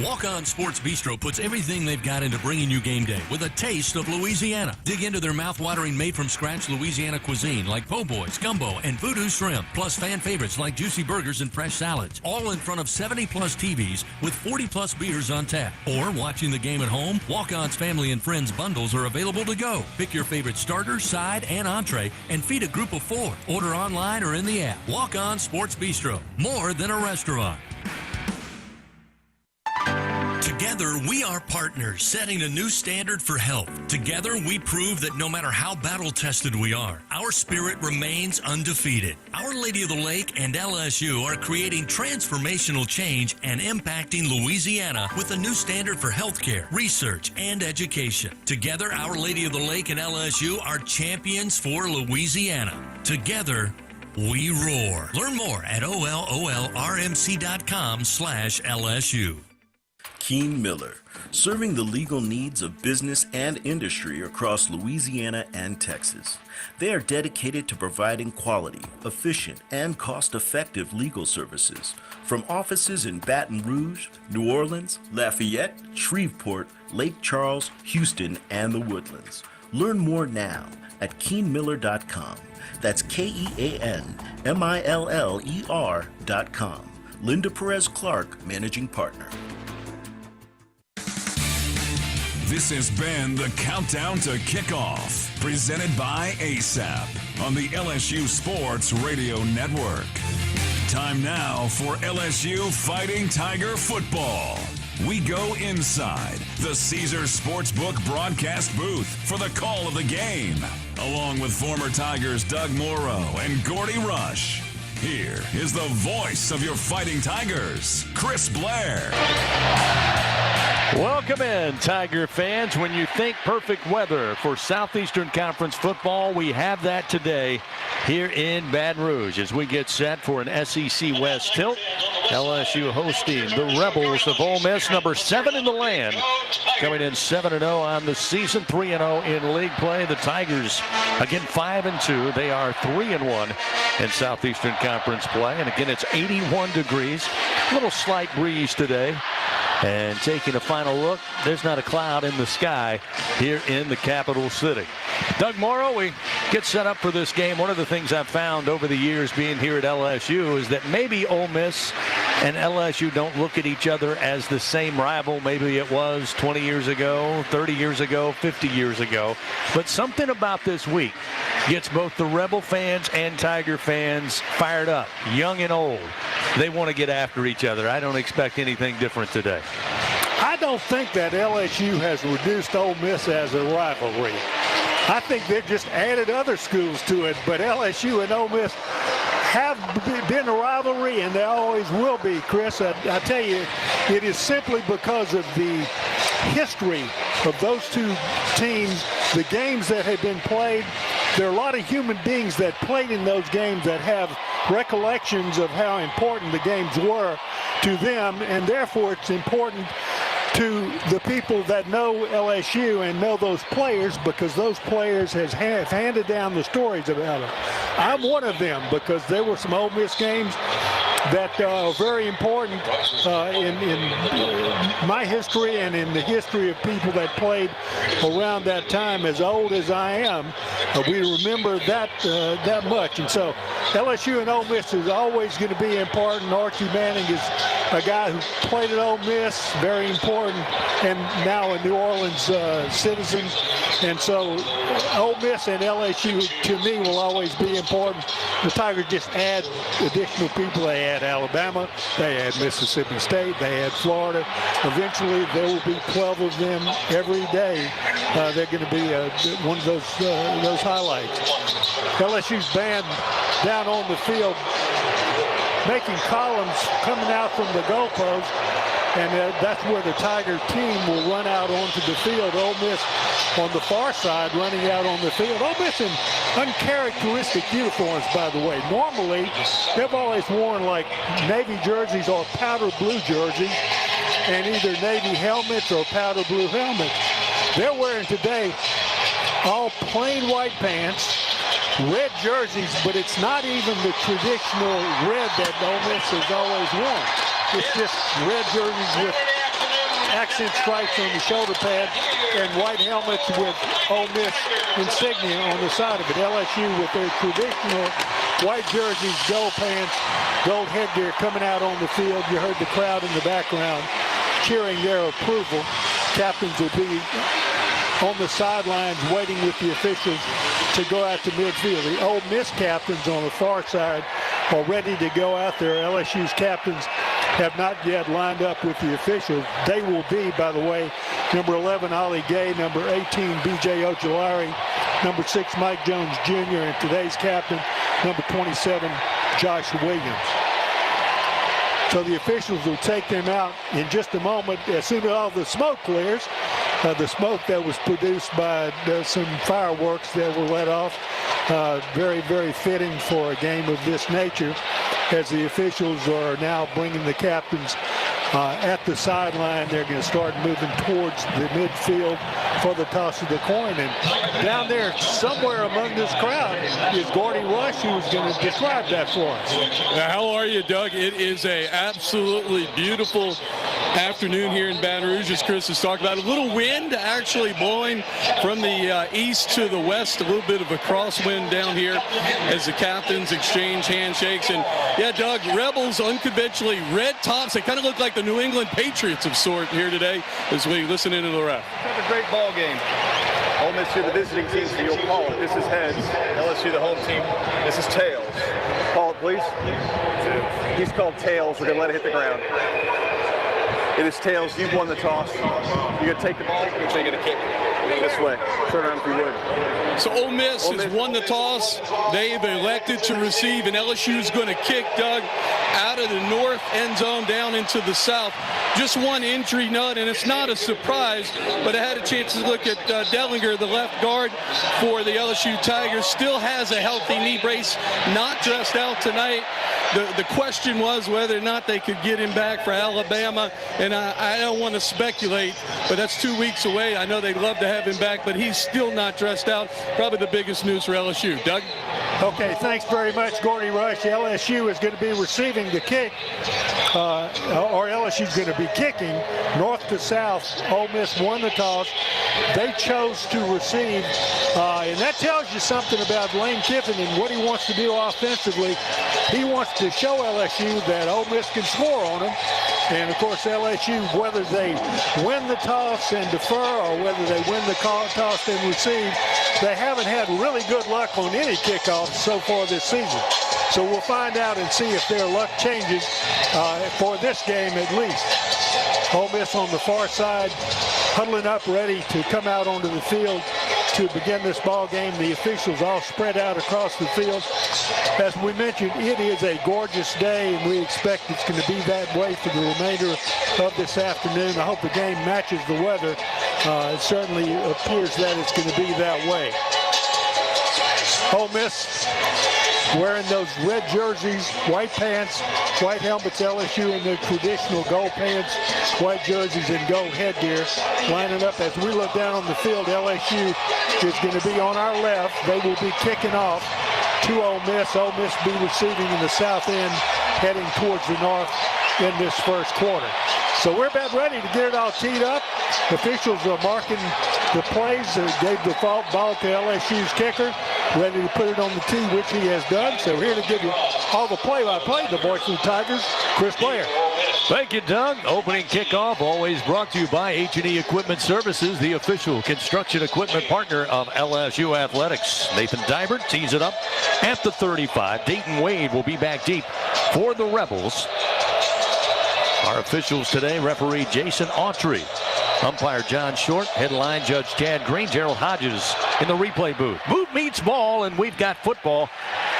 Walk On Sports Bistro puts everything they've got into bringing you game day with a taste of Louisiana. Dig into their mouth-watering made-from-scratch Louisiana cuisine like po' boys, gumbo, and voodoo shrimp, plus fan favorites like juicy burgers and fresh salads, all in front of 70-plus TVs with 40-plus beers on tap. Or watching the game at home, Walk On's family and friends bundles are available to go. Pick your favorite starter, side, and entree and feed a group of 4. Order online or in the app. Walk On Sports Bistro, more than a restaurant. Together, we are partners, setting a new standard for health. Together, we prove that no matter how battle-tested we are, our spirit remains undefeated. Our Lady of the Lake and LSU are creating transformational change and impacting Louisiana with a new standard for healthcare, research, and education. Together, Our Lady of the Lake and LSU are champions for Louisiana. Together, we roar. Learn more at ololrmc.com/LSU. Keene Miller, serving the legal needs of business and industry across Louisiana and Texas. They are dedicated to providing quality, efficient, and cost-effective legal services from offices in Baton Rouge, New Orleans, Lafayette, Shreveport, Lake Charles, Houston, and the Woodlands. Learn more now at KeeneMiller.com. That's KeenMiller.com. Linda Perez Clark, Managing Partner. This has been the Countdown to Kickoff, presented by ASAP on the LSU Sports Radio Network. Time now for LSU Fighting Tiger football. We go inside the Caesars Sportsbook broadcast booth for the call of the game, along with former Tigers Doug Morrow and Gordy Rush. Here is the voice of your Fighting Tigers, Chris Blair. Welcome in, Tiger fans. When you think perfect weather for Southeastern Conference football, we have that today here in Baton Rouge as we get set for an SEC West tilt. LSU hosting the Rebels of Ole Miss, number 7 in the land, coming in 7-0 on the season, 3-0 in league play. The Tigers, again, 5-2. They are 3-1 in Southeastern Conference play. And again, it's 81 degrees, a little slight breeze today. And taking a final look, there's not a cloud in the sky here in the capital city. Doug Morrow, we get set up for this game. One of the things I've found over the years being here at LSU is that maybe Ole Miss and LSU don't look at each other as the same rival. Maybe it was 20 years ago, 30 years ago, 50 years ago. But something about this week gets both the Rebel fans and Tiger fans fired up, young and old. They want to get after each other. I don't expect anything different today. I I don't think that LSU has reduced Ole Miss as a rivalry. I think they've just added other schools to it, but LSU and Ole Miss have been a rivalry, and they always will be, Chris. I tell you, it is simply because of the history of those two teams, the games that have been played. There are a lot of human beings that played in those games that have recollections of how important the games were to them, and therefore it's important to the people that know LSU and know those players, because those players have handed down the stories about it. I'm one of them, because there were some Ole Miss games that are very important in my history and in the history of people that played around that time. As old as I am, we remember that much. And so LSU and Ole Miss is always going to be important. Archie Manning is a guy who played at Ole Miss, very important, and now a New Orleans citizen. And so Ole Miss and LSU, to me, will always be important. The Tigers just add additional people. They add Alabama, they add Mississippi State, they add Florida. Eventually, there will be 12 of them every day. They're going to be one of those highlights. LSU's band down on the field, making columns coming out from the goalpost, and that's where the Tiger team will run out onto the field. Ole Miss on the far side running out on the field. Ole Miss in uncharacteristic uniforms, by the way. Normally, they've always worn like navy jerseys or powder blue jerseys, and either navy helmets or powder blue helmets. They're wearing today all plain white pants, red jerseys, but it's not even the traditional red that Ole Miss has always worn. It's just red jerseys with accent stripes on the shoulder pad and white helmets with Ole Miss insignia on the side of it. LSU with their traditional white jerseys, gold pants, gold headgear coming out on the field. You heard the crowd in the background cheering their approval. Captains will be on the sidelines waiting with the officials to go out to midfield. The Ole Miss captains on the far side are ready to go out there. LSU's captains have not yet lined up with the officials. They will be, by the way, number 11, Ollie Gay, number 18, B.J. Ojolari, number 6, Mike Jones Jr., and today's captain, number 27, Josh Williams. So the officials will take them out in just a moment as soon as all the smoke clears. The smoke that was produced by some fireworks that were let off. Very, very fitting for a game of this nature, as the officials are now bringing the captains at the sideline. They're going to start moving towards the midfield for the toss of the coin. And down there, somewhere among this crowd, is Gordy Rush, who's going to describe that for us. How are you, Doug? It is a absolutely beautiful afternoon here in Baton Rouge, as Chris has talked about. A little wind actually blowing from the east to the west, a little bit of a crosswind down here as the captains exchange handshakes. And yeah, Doug, Rebels unconventionally red tops. They kind of look like the New England Patriots of sort here today as we listen into the ref. Have a great ball game. Ole Miss here, the visiting team, so you'll call it. This is heads. LSU, the home team. This is tails. Call it, please. He's called tails. We're going to let it hit the ground. It is tails. You've won the toss. You're going to take the ball. You're going to kick this way. Turn around if you would. So Ole Miss has won the toss. They've elected to receive, and LSU's going to kick, Doug, out of the north end zone down into the south. Just one injury note, and it's not a surprise, but I had a chance to look at Dellinger, the left guard for the LSU Tigers. Still has a healthy knee brace, not dressed out tonight. The question was whether or not they could get him back for Alabama, and I don't want to speculate, but that's 2 weeks away. I know they'd love to have him back, but he's still not dressed out. Probably the biggest news for LSU. Doug? Okay, thanks very much, Gordy Rush. LSU is going to be receiving the kick, or LSU's going to be kicking north to south. Ole Miss won the toss. They chose to receive, and that tells you something about Lane Kiffin and what he wants to do offensively. He wants to show LSU that Ole Miss can score on him, And, of course, LSU, whether they win the toss and defer or whether they win the toss and receive, they haven't had really good luck on any kickoffs so far this season. So we'll find out and see if their luck changes for this game at least. Ole Miss on the far side, huddling up, ready to come out onto the field to begin this ball game. The officials all spread out across the field. As we mentioned, it is a gorgeous day, and we expect it's going to be that way for the remainder of this afternoon. I hope the game matches the weather. It certainly appears that it's going to be that way. Ole Miss wearing those red jerseys, white pants, white helmets, LSU in their traditional gold pants, white jerseys, and gold headgear. Lining up as we look down on the field, LSU is going to be on our left. They will be kicking off to Ole Miss. Ole Miss be receiving in the south end, heading towards the north in this first quarter. So we're about ready to get it all teed up. Officials are marking the plays. Gave the ball to LSU's kicker, ready to put it on the tee, which he has done. So here to give you all the play-by-play, the voice of the Tigers, Chris Blair. Thank you, Doug. Opening kickoff always brought to you by H&E Equipment Services, the official construction equipment partner of LSU Athletics. Nathan Dybert tees it up at the 35. Dayton Wade will be back deep for the Rebels. Our officials today, referee Jason Autry, umpire John Short, headline judge Tad Green, Gerald Hodges in the replay booth. Boot meets ball, and we've got football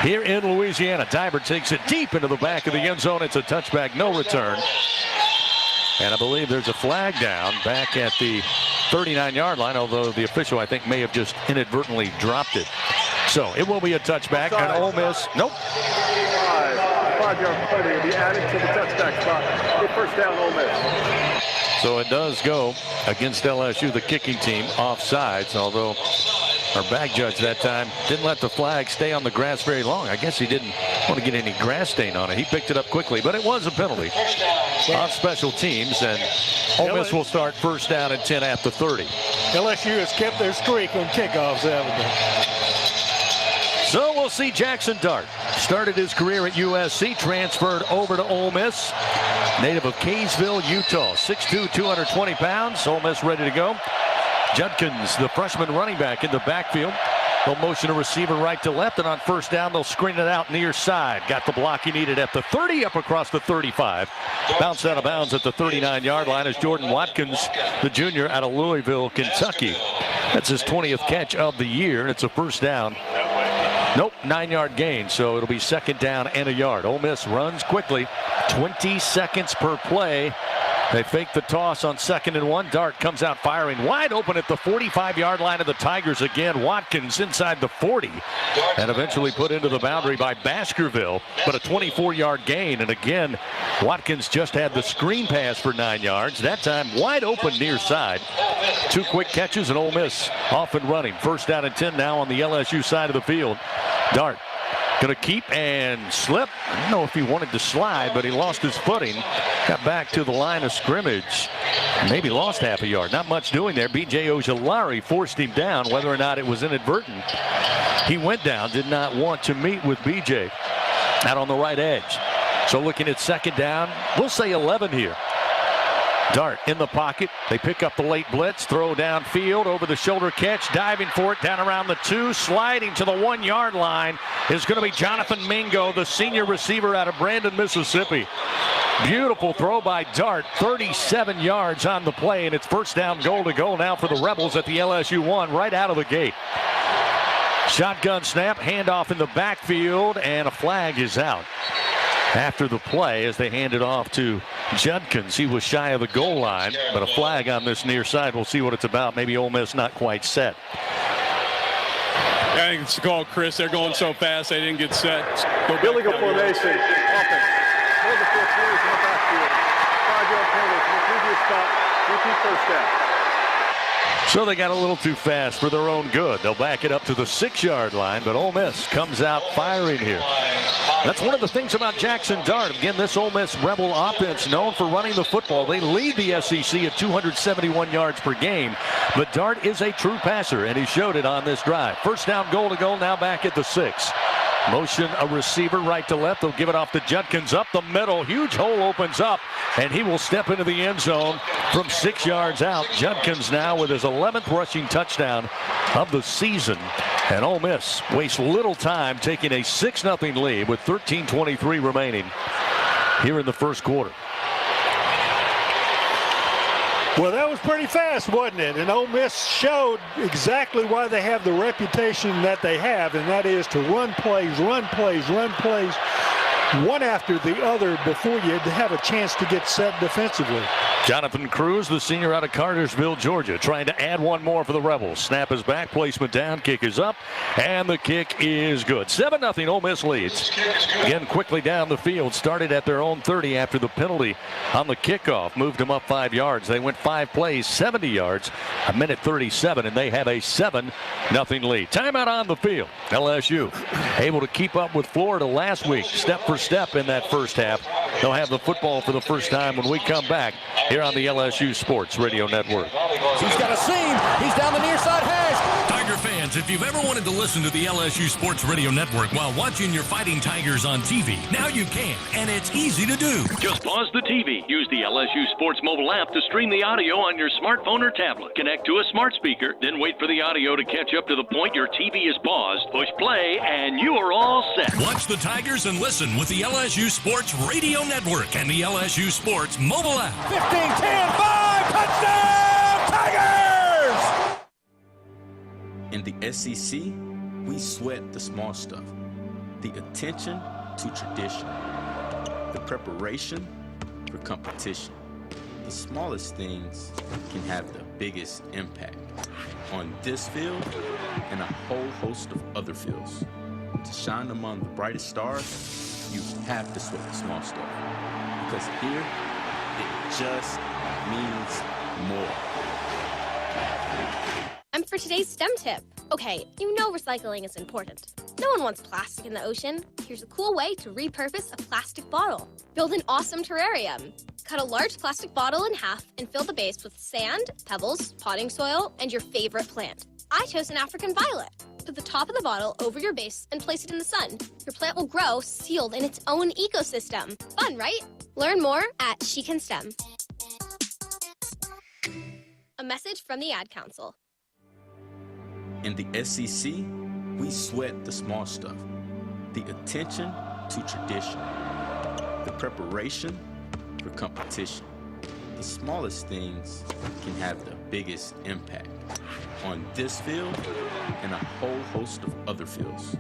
here in Louisiana. Dybert takes it deep into the back of the end zone. It's a touchback, no return. And I believe there's a flag down back at the 39-yard line, although the official, I think, may have just inadvertently dropped it. So it will be a touchback, and Ole Miss, nope. 5-yard penalty will be added to the touchback spot. Get first down, Ole Miss. So it does go against LSU, the kicking team, offsides, although our back judge that time didn't let the flag stay on the grass very long. I guess he didn't want to get any grass stain on it. He picked it up quickly, but it was a penalty on special teams, and Ole Miss will start first down and 10 at the 30. LSU has kept their streak on kickoffs, haven't they? So we'll see Jackson Dart. Started his career at USC, transferred over to Ole Miss. Native of Kaysville, Utah. 6'2", 220 pounds. Ole Miss ready to go. Judkins, the freshman running back in the backfield. They'll motion a receiver right to left, and on first down, they'll screen it out near side. Got the block he needed at the 30, up across the 35. Bounced out of bounds at the 39-yard line as Jordan Watkins, the junior out of Louisville, Kentucky. That's his 20th catch of the year, and it's a first down. Nope, 9-yard gain, so it'll be second down and a yard. Ole Miss runs quickly, 20 seconds per play. They fake the toss on 2nd and 1. Dart comes out firing wide open at the 45-yard line of the Tigers again. Watkins inside the 40 and eventually put into the boundary by Baskerville, but a 24-yard gain. And again, Watkins just had the screen pass for 9 yards. That time wide open near side. 2 quick catches and Ole Miss off and running. First down and 10 now on the LSU side of the field. Dart going to keep and slip. I don't know if he wanted to slide, but he lost his footing. Got back to the line of scrimmage. Maybe lost half a yard. Not much doing there. B.J. Ojulari forced him down, whether or not it was inadvertent. He went down, did not want to meet with B.J. out on the right edge. So looking at second down, we'll say 11 here. Dart in the pocket. They pick up the late blitz, throw downfield, over the shoulder catch, diving for it down around the 2, sliding to the 1-yard line is going to be Jonathan Mingo, the senior receiver out of Brandon, Mississippi. Beautiful throw by Dart, 37 yards on the play, and it's first down, goal to go now for the Rebels at the LSU 1 right out of the gate. Shotgun snap, handoff in the backfield, and a flag is out after the play as they hand it off to Judkins. He was shy of the goal line, but a flag on this near side. We'll see what it's about. Maybe Ole Miss not quite set. I think it's called, Chris. They're going so fast they didn't get set. Illegal formation. Offense. Hold the 4 players in the backfield. 5-yard penalty from the previous stop. Repeat first down. So they got a little too fast for their own good. They'll back it up to the 6-yard line, but Ole Miss comes out firing here. That's one of the things about Jackson Dart. Again, this Ole Miss Rebel offense known for running the football. They lead the SEC at 271 yards per game, but Dart is a true passer, and he showed it on this drive. First down, goal to go, now back at the 6. Motion a receiver right to left. They'll give it off to Judkins up the middle. Huge hole opens up, and he will step into the end zone from 6 yards out. Judkins now with his 11th rushing touchdown of the season. And Ole Miss wastes little time taking a 6-0 lead with 13:23 remaining here in the first quarter. Well, that was pretty fast, wasn't it? And Ole Miss showed exactly why they have the reputation that they have, and that is to run plays, one after the other before you have a chance to get set defensively. Jonathan Cruz, the senior out of Cartersville, Georgia, trying to add one more for the Rebels. Snap is back, placement down, kick is up, and the kick is good. 7-0 Ole Miss leads. Again, quickly down the field, started at their own 30 after the penalty on the kickoff. Moved them up 5 yards. They went 5 plays, 70 yards, 1:37, and they have a 7-0 lead. Timeout on the field. LSU able to keep up with Florida last week, step for step in that first half. They'll have the football for the first time when we come back here on the LSU Sports Radio Network. He's got a seam. He's down the near side hash. Tiger fans, if you've ever wanted to listen to the LSU Sports Radio Network while watching your Fighting Tigers on TV, now you can, and it's easy to do. Just pause the TV. Use the LSU Sports mobile app to stream the audio on your smartphone or tablet. Connect to a smart speaker, then wait for the audio to catch up to the point your TV is paused. Push play, and you are all set. Watch the Tigers and listen with the LSU Sports Radio Network and the LSU Sports mobile app. 15-10-5, touchdown, Tigers! In the SEC, we sweat the small stuff. The attention to tradition. The preparation for competition. The smallest things can have the biggest impact on this field and a whole host of other fields. To shine among the brightest stars, you have to sweat the small stuff. Because here, it just means more. And for today's STEM tip, okay, you know recycling is important. No one wants plastic in the ocean. Here's a cool way to repurpose a plastic bottle. Build an awesome terrarium. Cut a large plastic bottle in half and fill the base with sand, pebbles, potting soil, and your favorite plant. I chose an African violet. Put the top of the bottle over your base and place it in the sun. Your plant will grow sealed in its own ecosystem. Fun, right? Learn more at She Can STEM. A message from the Ad Council. In the SEC, we sweat the small stuff. The attention to tradition. The preparation for competition. The smallest things can have the biggest impact on this field and a whole host of other fields.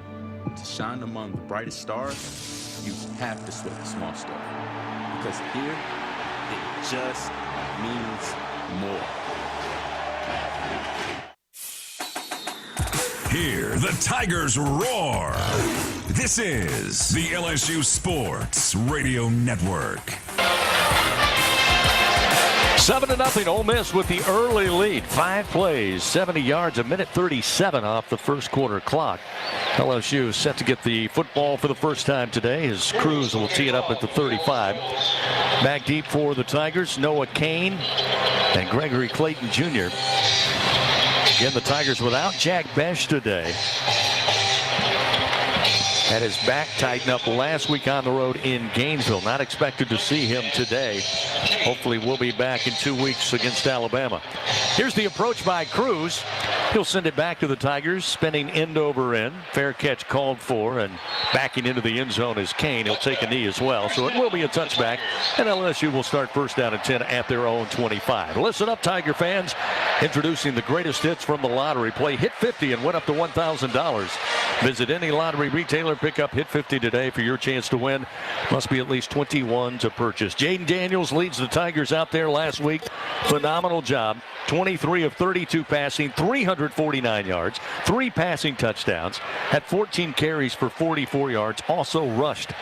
To shine among the brightest stars, you have to sweat the small stuff. Because here, it just means more. Hear the Tigers roar. This is the LSU Sports Radio Network. 7-0 Ole Miss with the early lead. 5 plays, 70 yards, 1:37 off the first quarter clock. LSU is set to get the football for the first time today as Cruz will tee it up at the 35. Back deep for the Tigers, Noah Kane and Gregory Clayton Jr. Again, the Tigers without Jack Besh today. Had his back tightened up last week on the road in Gainesville. Not expected to see him today. Hopefully we'll be back in 2 weeks against Alabama. Here's the approach by Cruz. He'll send it back to the Tigers, spinning end over end. Fair catch called for, and backing into the end zone is Kane. He'll take a knee as well, so it will be a touchback, and LSU will start first down and 10 at their own 25. Listen up, Tiger fans. Introducing the greatest hits from the lottery. Play Hit 50 and win up to $1,000. Visit any lottery retailer, pick up Hit 50 today for your chance to win. Must be at least 21 to purchase. Jaden Daniels leads the Tigers out there last week. Phenomenal job. 23 of 32 passing, 349 yards, 3 passing touchdowns, had 14 carries for 44 yards, also rushed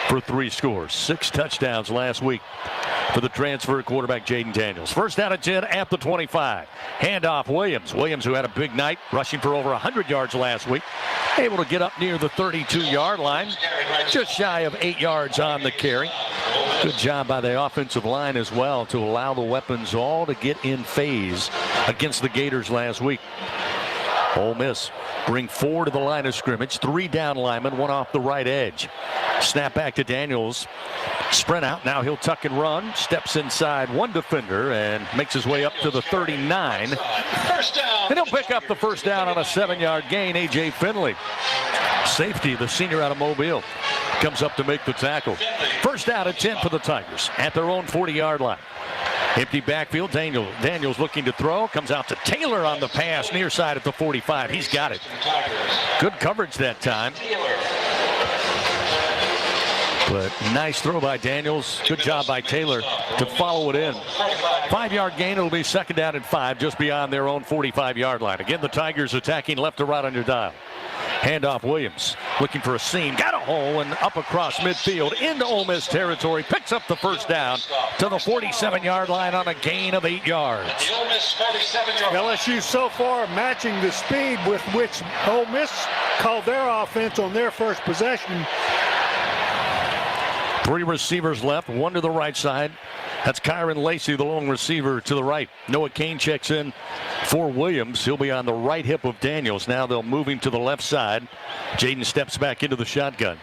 for 3 scores. 6 touchdowns last week for the transfer quarterback Jaden Daniels. First down at 10 at the 25. Handoff Williams. Williams, who had a big night, rushing for over 100 yards last week, able to get up near the 32-yard line, just shy of 8 yards on the carry. Good job by the offensive line as well to allow the weapons all to get in phase against the Gators last week. Ole Miss bring 4 to the line of scrimmage. 3 down linemen, 1 off the right edge. Snap back to Daniels. Sprint out. Now he'll tuck and run. Steps inside 1 defender and makes his way up to the 39. And he'll pick up the first down on a 7-yard gain. A.J. Finley, safety, the senior out of Mobile, comes up to make the tackle. First down at 10 for the Tigers at their own 40-yard line. Empty backfield. Daniels looking to throw. Comes out to Taylor on the pass near side at the 45. He's got it. Good coverage that time. But nice throw by Daniels. Good job by Taylor to follow it in. 5-yard gain. It'll be second down and 5 just beyond their own 45-yard line. Again, the Tigers attacking left to right on your dial. Handoff Williams looking for a seam. Got a hole and up across midfield into Ole Miss territory. Picks up the first down to the 47-yard line on a gain of 8 yards. LSU so far matching the speed with which Ole Miss called their offense on their first possession. 3 receivers left, 1 to the right side. That's Kyron Lacey, the lone receiver, to the right. Noah Kane checks in for Williams. He'll be on the right hip of Daniels. Now they'll move him to the left side. Jaden steps back into the shotgun.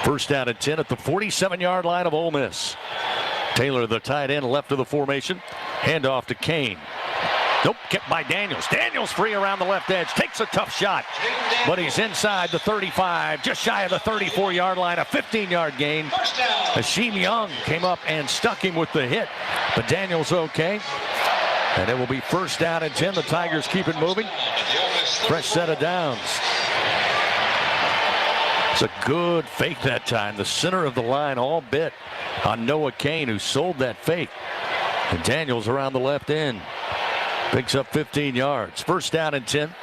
First down at 10 at the 47-yard line of Ole Miss. Taylor, the tight end, left of the formation. Handoff to Kane. Nope, kept by Daniels. Daniels free around the left edge. Takes a tough shot, but he's inside the 35, just shy of the 34-yard line. A 15-yard gain. Hasheem Young came up and stuck him with the hit, but Daniels okay. And it will be first down and 10. The Tigers keep it moving. Fresh set of downs. It's a good fake that time. The center of the line all bit on Noah Kane, who sold that fake. And Daniels around the left end. Picks up 15 yards. First down and 10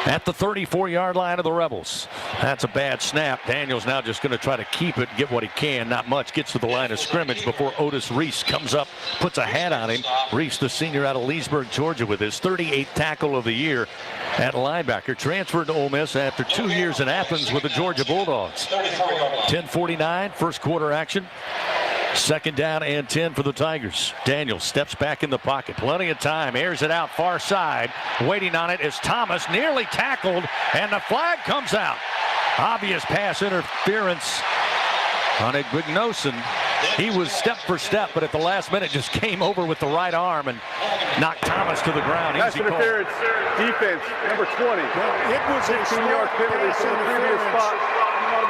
at the 34-yard line of the Rebels. That's a bad snap. Daniels now just going to try to keep it, get what he can. Not much. Gets to the line of scrimmage before Otis Reese comes up, puts a hat on him. Reese, the senior out of Leesburg, Georgia, with his 38th tackle of the year at linebacker. Transferred to Ole Miss after 2 years in Athens with the Georgia Bulldogs. 10:49, first quarter action. Second down and 10 for the Tigers. Daniels steps back in the pocket. Plenty of time. Airs it out far side. Waiting on it is Thomas. Nearly tackled. And the flag comes out. Obvious pass interference on Ignosin. He was step for step, but at the last minute just came over with the right arm and knocked Thomas to the ground. Pass interference. Defense, number 20. Well, it was a 15-yard penalty from the previous spot.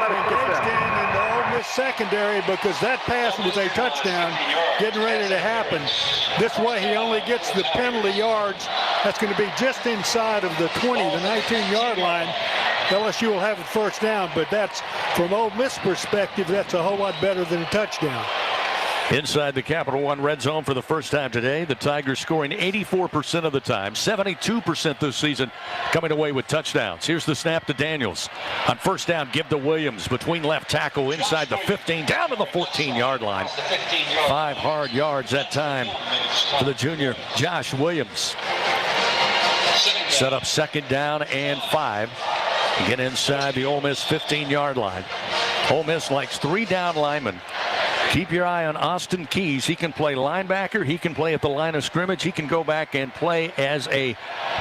Engaged in the Ole Miss secondary because that pass was a touchdown getting ready to happen. This way he only gets the penalty yards. That's going to be just inside of the 20, the 19-yard line. LSU will have it first down, but that's, from Ole Miss perspective, that's a whole lot better than a touchdown. Inside the Capital One red zone for the first time today. The Tigers scoring 84% of the time, 72% this season, coming away with touchdowns. Here's the snap to Daniels. On first down, give to Williams between left tackle inside the 15, down to the 14-yard line. 5 hard yards that time for the junior Josh Williams. Set up second down and 5. Get inside the Ole Miss 15-yard line. Ole Miss likes 3 down linemen. Keep your eye on Austin Keys. He can play linebacker. He can play at the line of scrimmage. He can go back and play as a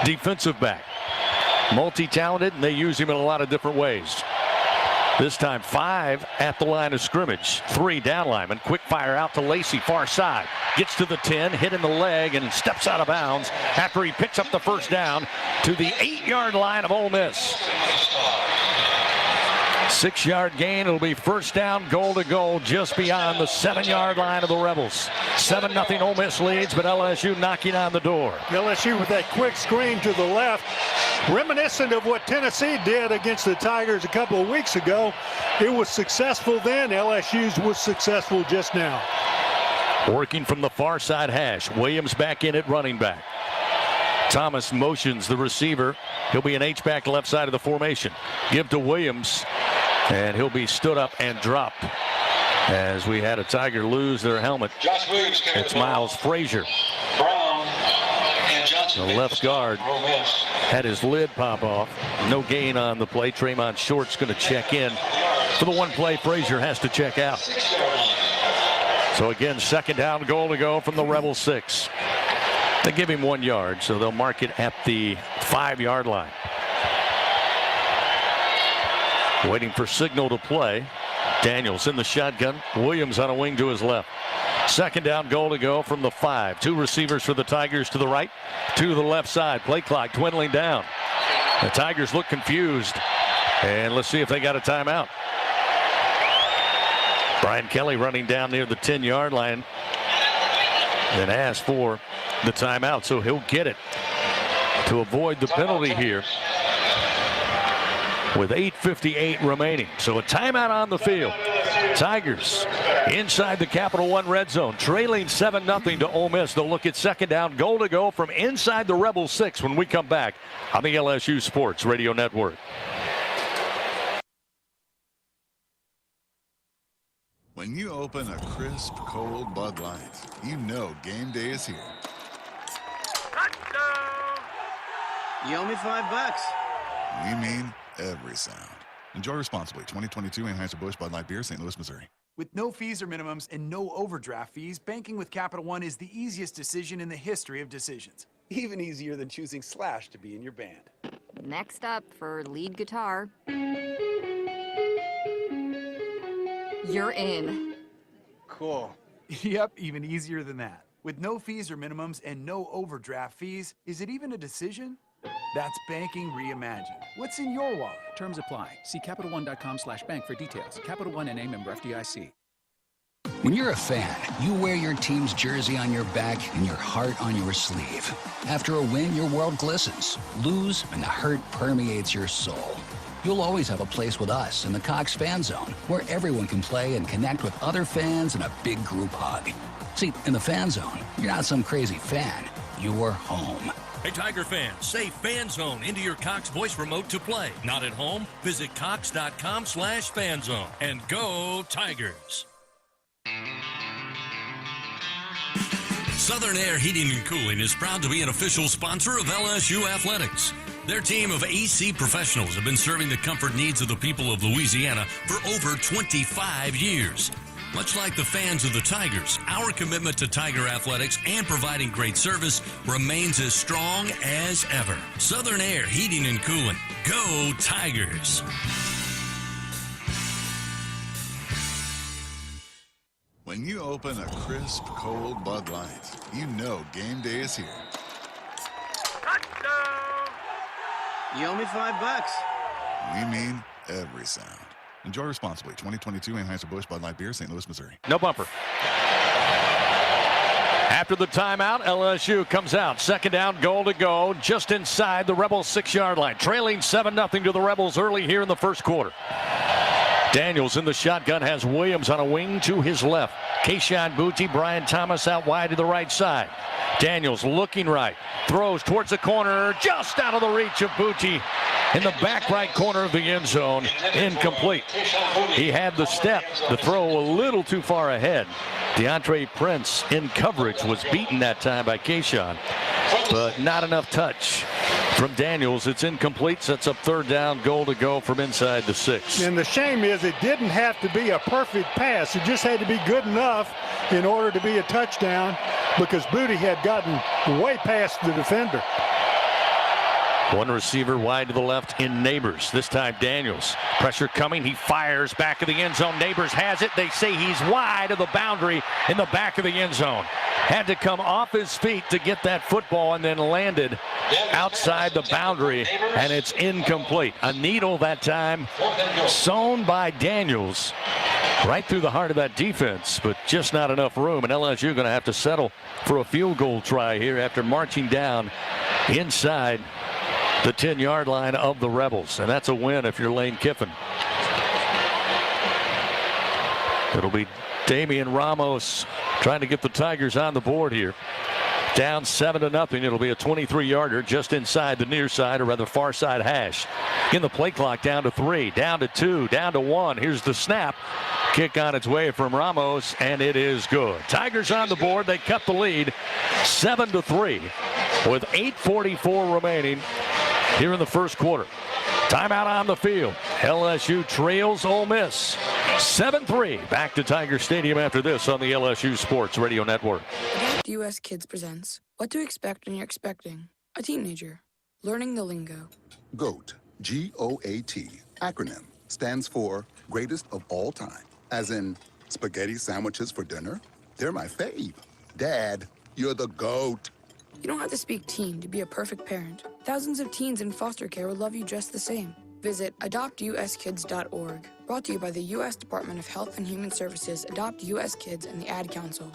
defensive back. Multi-talented, and they use him in a lot of different ways. This time 5 at the line of scrimmage. 3 down linemen. Quick fire out to Lacey, far side. Gets to the 10, hit in the leg, and steps out of bounds after he picks up the first down to the 8-yard line of Ole Miss. 6-yard gain. It'll be first down, goal to goal, just beyond the 7-yard line of the Rebels. 7-0 Ole Miss leads, but LSU knocking on the door. LSU with that quick screen to the left, reminiscent of what Tennessee did against the Tigers a couple of weeks ago. It was successful then. LSU's was successful just now. Working from the far side hash. Williams back in at running back. Thomas motions the receiver. He'll be an H-back left side of the formation. Give to Williams, and he'll be stood up and dropped as we had a Tiger lose their helmet. It's Miles Frazier. The left guard had his lid pop off. No gain on the play. Tremont Short's going to check in. For the one play, Frazier has to check out. So again, second down, goal to go from the Rebel 6. They give him 1 yard, so they'll mark it at the 5-yard line. Waiting for signal to play. Daniels in the shotgun. Williams on a wing to his left. Second down, goal to go from the 5. 2 receivers for the Tigers to the right, 2 to the left side. Play clock dwindling down. The Tigers look confused. And let's see if they got a timeout. Brian Kelly running down near the 10-yard line and asked for the timeout, so he'll get it to avoid the penalty here with 8:58 remaining. So a timeout on the field. Tigers inside the Capital One red zone, trailing 7-0 to Ole Miss. They'll look at second down, goal to go from inside the Rebel 6 when we come back on the LSU Sports Radio Network. When you open a crisp, cold Bud Light, you know game day is here. Touchdown! You owe me $5. We mean every sound. Enjoy responsibly. 2022 Anheuser-Busch Bud Light Beer, St. Louis, Missouri. With no fees or minimums and no overdraft fees, banking with Capital One is the easiest decision in the history of decisions. Even easier than choosing Slash to be in your band. Next up for lead guitar. You're in. Cool. Yep, even easier than that. With no fees or minimums and no overdraft fees, is it even a decision? That's banking reimagined. What's in your wallet? Terms apply. See CapitalOne.com/bank for details. Capital One and a member FDIC. When you're a fan, you wear your team's jersey on your back and your heart on your sleeve. After a win, your world glistens. Lose, and the hurt permeates your soul. You'll always have a place with us in the Cox Fan Zone, where everyone can play and connect with other fans in a big group hug. See, in the Fan Zone, you're not some crazy fan. You're home. Hey, Tiger fans, say Fan Zone into your Cox voice remote to play. Not at home? Visit cox.com/fanzone and go Tigers. Southern Air Heating and Cooling is proud to be an official sponsor of LSU Athletics. Their team of AC professionals have been serving the comfort needs of the people of Louisiana for over 25 years. Much like the fans of the Tigers, our commitment to Tiger athletics and providing great service remains as strong as ever. Southern Air Heating and Cooling. Go Tigers! When you open a crisp, cold Bud Light, you know game day is here. Touchdown! You owe me $5. We mean every sound. Enjoy responsibly. 2022 Anheuser-Busch Bud Light Beer, St. Louis, Missouri. No bumper. After the timeout, LSU comes out. Second down, goal to go, just inside the Rebels' 6-yard line. Trailing 7-0 to the Rebels early here in the first quarter. Daniels in the shotgun has Williams on a wing to his left. Keyshawn Booty, Brian Thomas out wide to the right side. Daniels looking right, throws towards the corner, just out of the reach of Booty in the back right corner of the end zone. Incomplete. He had the step, the throw a little too far ahead. DeAndre Prince in coverage was beaten that time by Keyshawn, but not enough touch from Daniels. It's incomplete, sets up third down, goal to go from inside the 6. And the shame is it didn't have to be a perfect pass. It just had to be good enough in order to be a touchdown, because Booty had gotten way past the defender. One receiver wide to the left in Neighbors. This time Daniels. Pressure coming. He fires back of the end zone. Neighbors has it. They say he's wide of the boundary in the back of the end zone. Had to come off his feet to get that football and then landed outside the boundary, and it's incomplete. A needle that time sewn by Daniels right through the heart of that defense, but just not enough room, and LSU going to have to settle for a field goal try here after marching down inside the 10-yard line of the Rebels, and that's a win if you're Lane Kiffin. It'll be Damian Ramos trying to get the Tigers on the board here. Down 7-0. It'll be a 23-yarder just inside the near side, or rather far side hash. In the play clock, down to 3, down to 2, down to 1. Here's the snap. Kick on its way from Ramos, and it is good. Tigers on the board. They cut the lead 7-3 with 8:44 remaining here in the first quarter. Timeout on the field. LSU trails Ole Miss 7-3. Back to Tiger Stadium after this on the LSU Sports Radio Network. US Kids presents What to Expect When You're Expecting a Teenager. Learning the lingo. GOAT, G-O-A-T, acronym, stands for greatest of all time. As in, spaghetti sandwiches for dinner? They're my fave. Dad, you're the GOAT. You don't have to speak teen to be a perfect parent. Thousands of teens in foster care would love you just the same. Visit adoptuskids.org. Brought to you by the U.S. Department of Health and Human Services, Adopt U.S. Kids, and the Ad Council.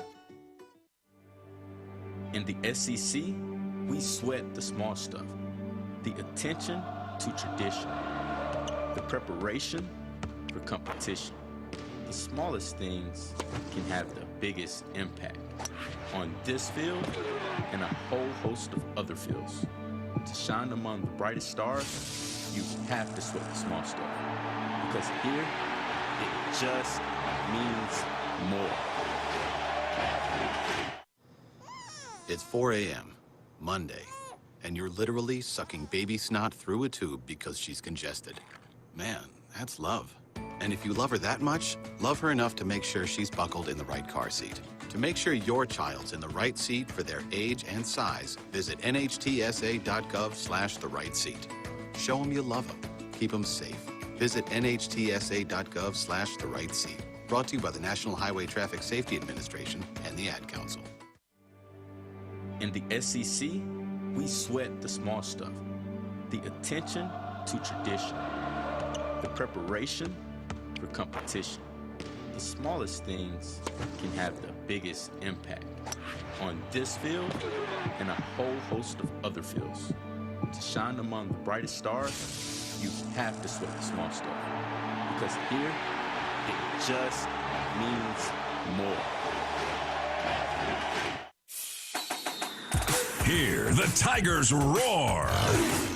In the SEC, we sweat the small stuff. The attention to tradition. The preparation for competition. The smallest things can have the biggest impact on this field and a whole host of other fields. To shine among the brightest stars, you have to sweat the small stuff. Because here, it just means more. It's 4 a.m., Monday, and you're literally sucking baby snot through a tube because she's congested. Man, that's love. And if you love her that much, love her enough to make sure she's buckled in the right car seat. To make sure your child's in the right seat for their age and size, visit nhtsa.gov/the right seat. Show them you love them. Keep them safe. Visit nhtsa.gov/the right seat. Brought to you by the National Highway Traffic Safety Administration and the Ad Council. In the SEC, we sweat the small stuff. The attention to tradition. The preparation for competition. The smallest things can have the biggest impact on this field and a whole host of other fields. To shine among the brightest stars, you have to sweat the small stuff. Because here, it just means more. Hear the Tigers roar.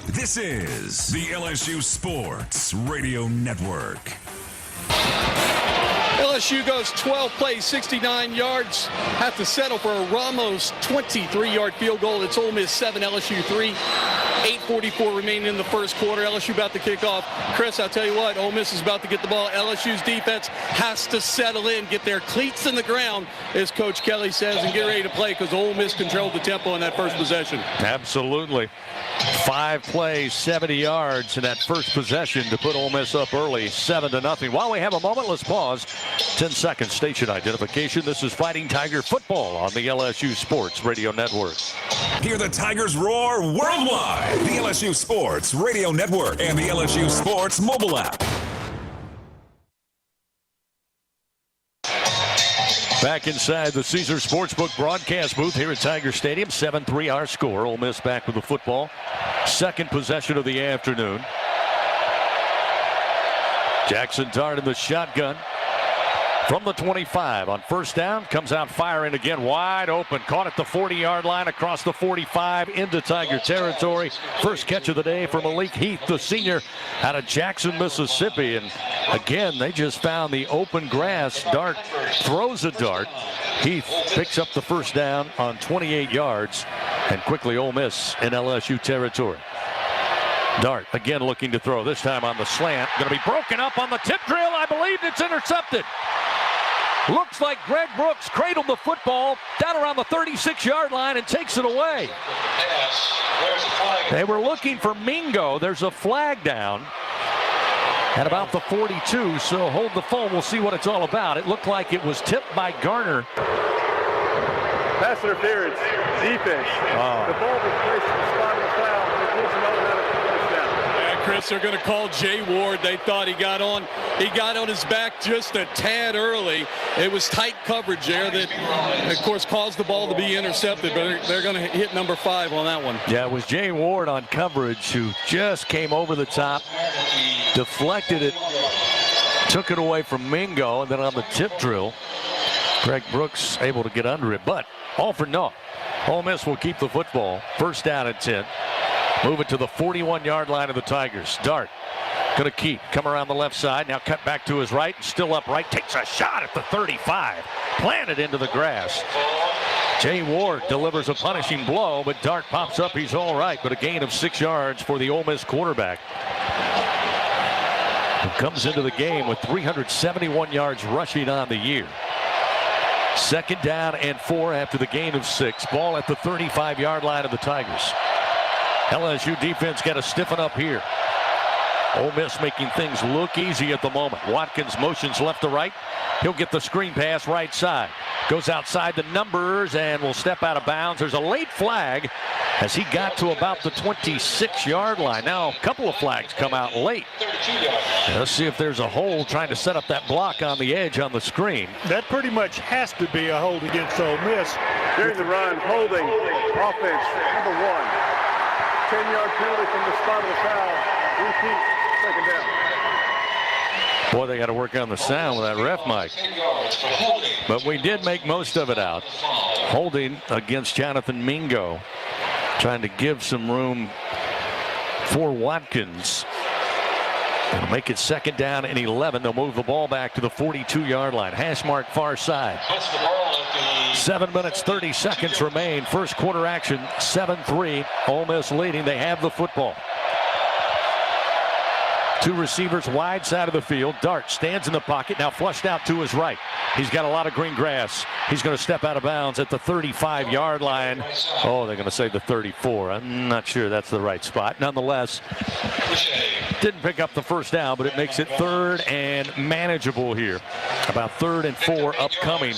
This is the LSU Sports Radio Network. LSU goes 12 plays, 69 yards. Have to settle for a Ramos 23-yard field goal. It's Ole Miss 7, LSU 3. 8:44 remaining in the first quarter. LSU about to kick off. Chris, I'll tell you what, Ole Miss is about to get the ball. LSU's defense has to settle in, get their cleats in the ground, as Coach Kelly says, and get ready to play because Ole Miss controlled the tempo in that first possession. Absolutely. 5 plays, 70 yards in that first possession to put Ole Miss up early, 7-0. While we have a moment, let's pause. 10-second station identification. This is Fighting Tiger football on the LSU Sports Radio Network. Hear the Tigers roar worldwide. The LSU Sports Radio Network and the LSU Sports mobile app. Back inside the Caesar Sportsbook broadcast booth here at Tiger Stadium. 7-3 our score. Ole Miss back with the football. Second possession of the afternoon. Jackson Dart in the shotgun. From the 25 on first down, comes out firing again, wide open, caught at the 40-yard line, across the 45 into Tiger territory. First catch of the day for Malik Heath, the senior out of Jackson, Mississippi. And again, they just found the open grass. Dart throws a dart. Heath picks up the first down on 28 yards, and quickly Ole Miss in LSU territory. Dart again looking to throw, this time on the slant. Going to be broken up on the tip drill. I believe it's intercepted. Looks like Greg Brooks cradled the football down around the 36-yard line and takes it away. They were looking for Mingo. There's a flag down at about the 42, so hold the phone. We'll see what it's all about. It looked like it was tipped by Garner. Pass interference, defense. The ball was placed in the spot of the foul. It was another touchdown. Yeah, Chris, they're going to call Jay Ward. They thought he got on his back just a tad early. It was tight coverage there that, of course, caused the ball to be intercepted, but they're going to hit number 5 on that one. Yeah, it was Jay Ward on coverage who just came over the top, deflected it, took it away from Mingo, and then on the tip drill, Greg Brooks able to get under it, but all for naught. Ole Miss will keep the football. First down and 10. Move it to the 41-yard line of the Tigers. Dart going to keep. Come around the left side. Now cut back to his right. Still upright. Takes a shot at the 35. Planted into the grass. Jay Ward delivers a punishing blow, but Dart pops up. He's all right, but a gain of 6 yards for the Ole Miss quarterback. Who comes into the game with 371 yards rushing on the year. Second down and 4 after the gain of 6. Ball at the 35-yard line of the Tigers. LSU defense got to stiffen up here. Ole Miss making things look easy at the moment. Watkins motions left to right. He'll get the screen pass right side. Goes outside the numbers and will step out of bounds. There's a late flag as he got to about the 26-yard line. Now a couple of flags come out late. Let's see if there's a hold trying to set up that block on the edge on the screen. That pretty much has to be a hold against Ole Miss. During the run, holding, offense, number 1. 10-yard penalty from the spot of the foul. Repeat, second down. Boy, they got to work on the sound with that ref mic. But we did make most of it out. Holding against Jonathan Mingo. Trying to give some room for Watkins. It'll make it second down and 11. They'll move the ball back to the 42-yard line. Hash mark far side. 7 minutes, 30 seconds remain. First quarter action, 7-3. Ole Miss leading. They have the football. Two receivers wide side of the field. Dart stands in the pocket, now flushed out to his right. He's got a lot of green grass. He's going to step out of bounds at the 35-yard line. Oh, they're going to say the 34. I'm not sure that's the right spot. Nonetheless, didn't pick up the first down, but it makes it third and manageable here. About 3rd and 4 upcoming.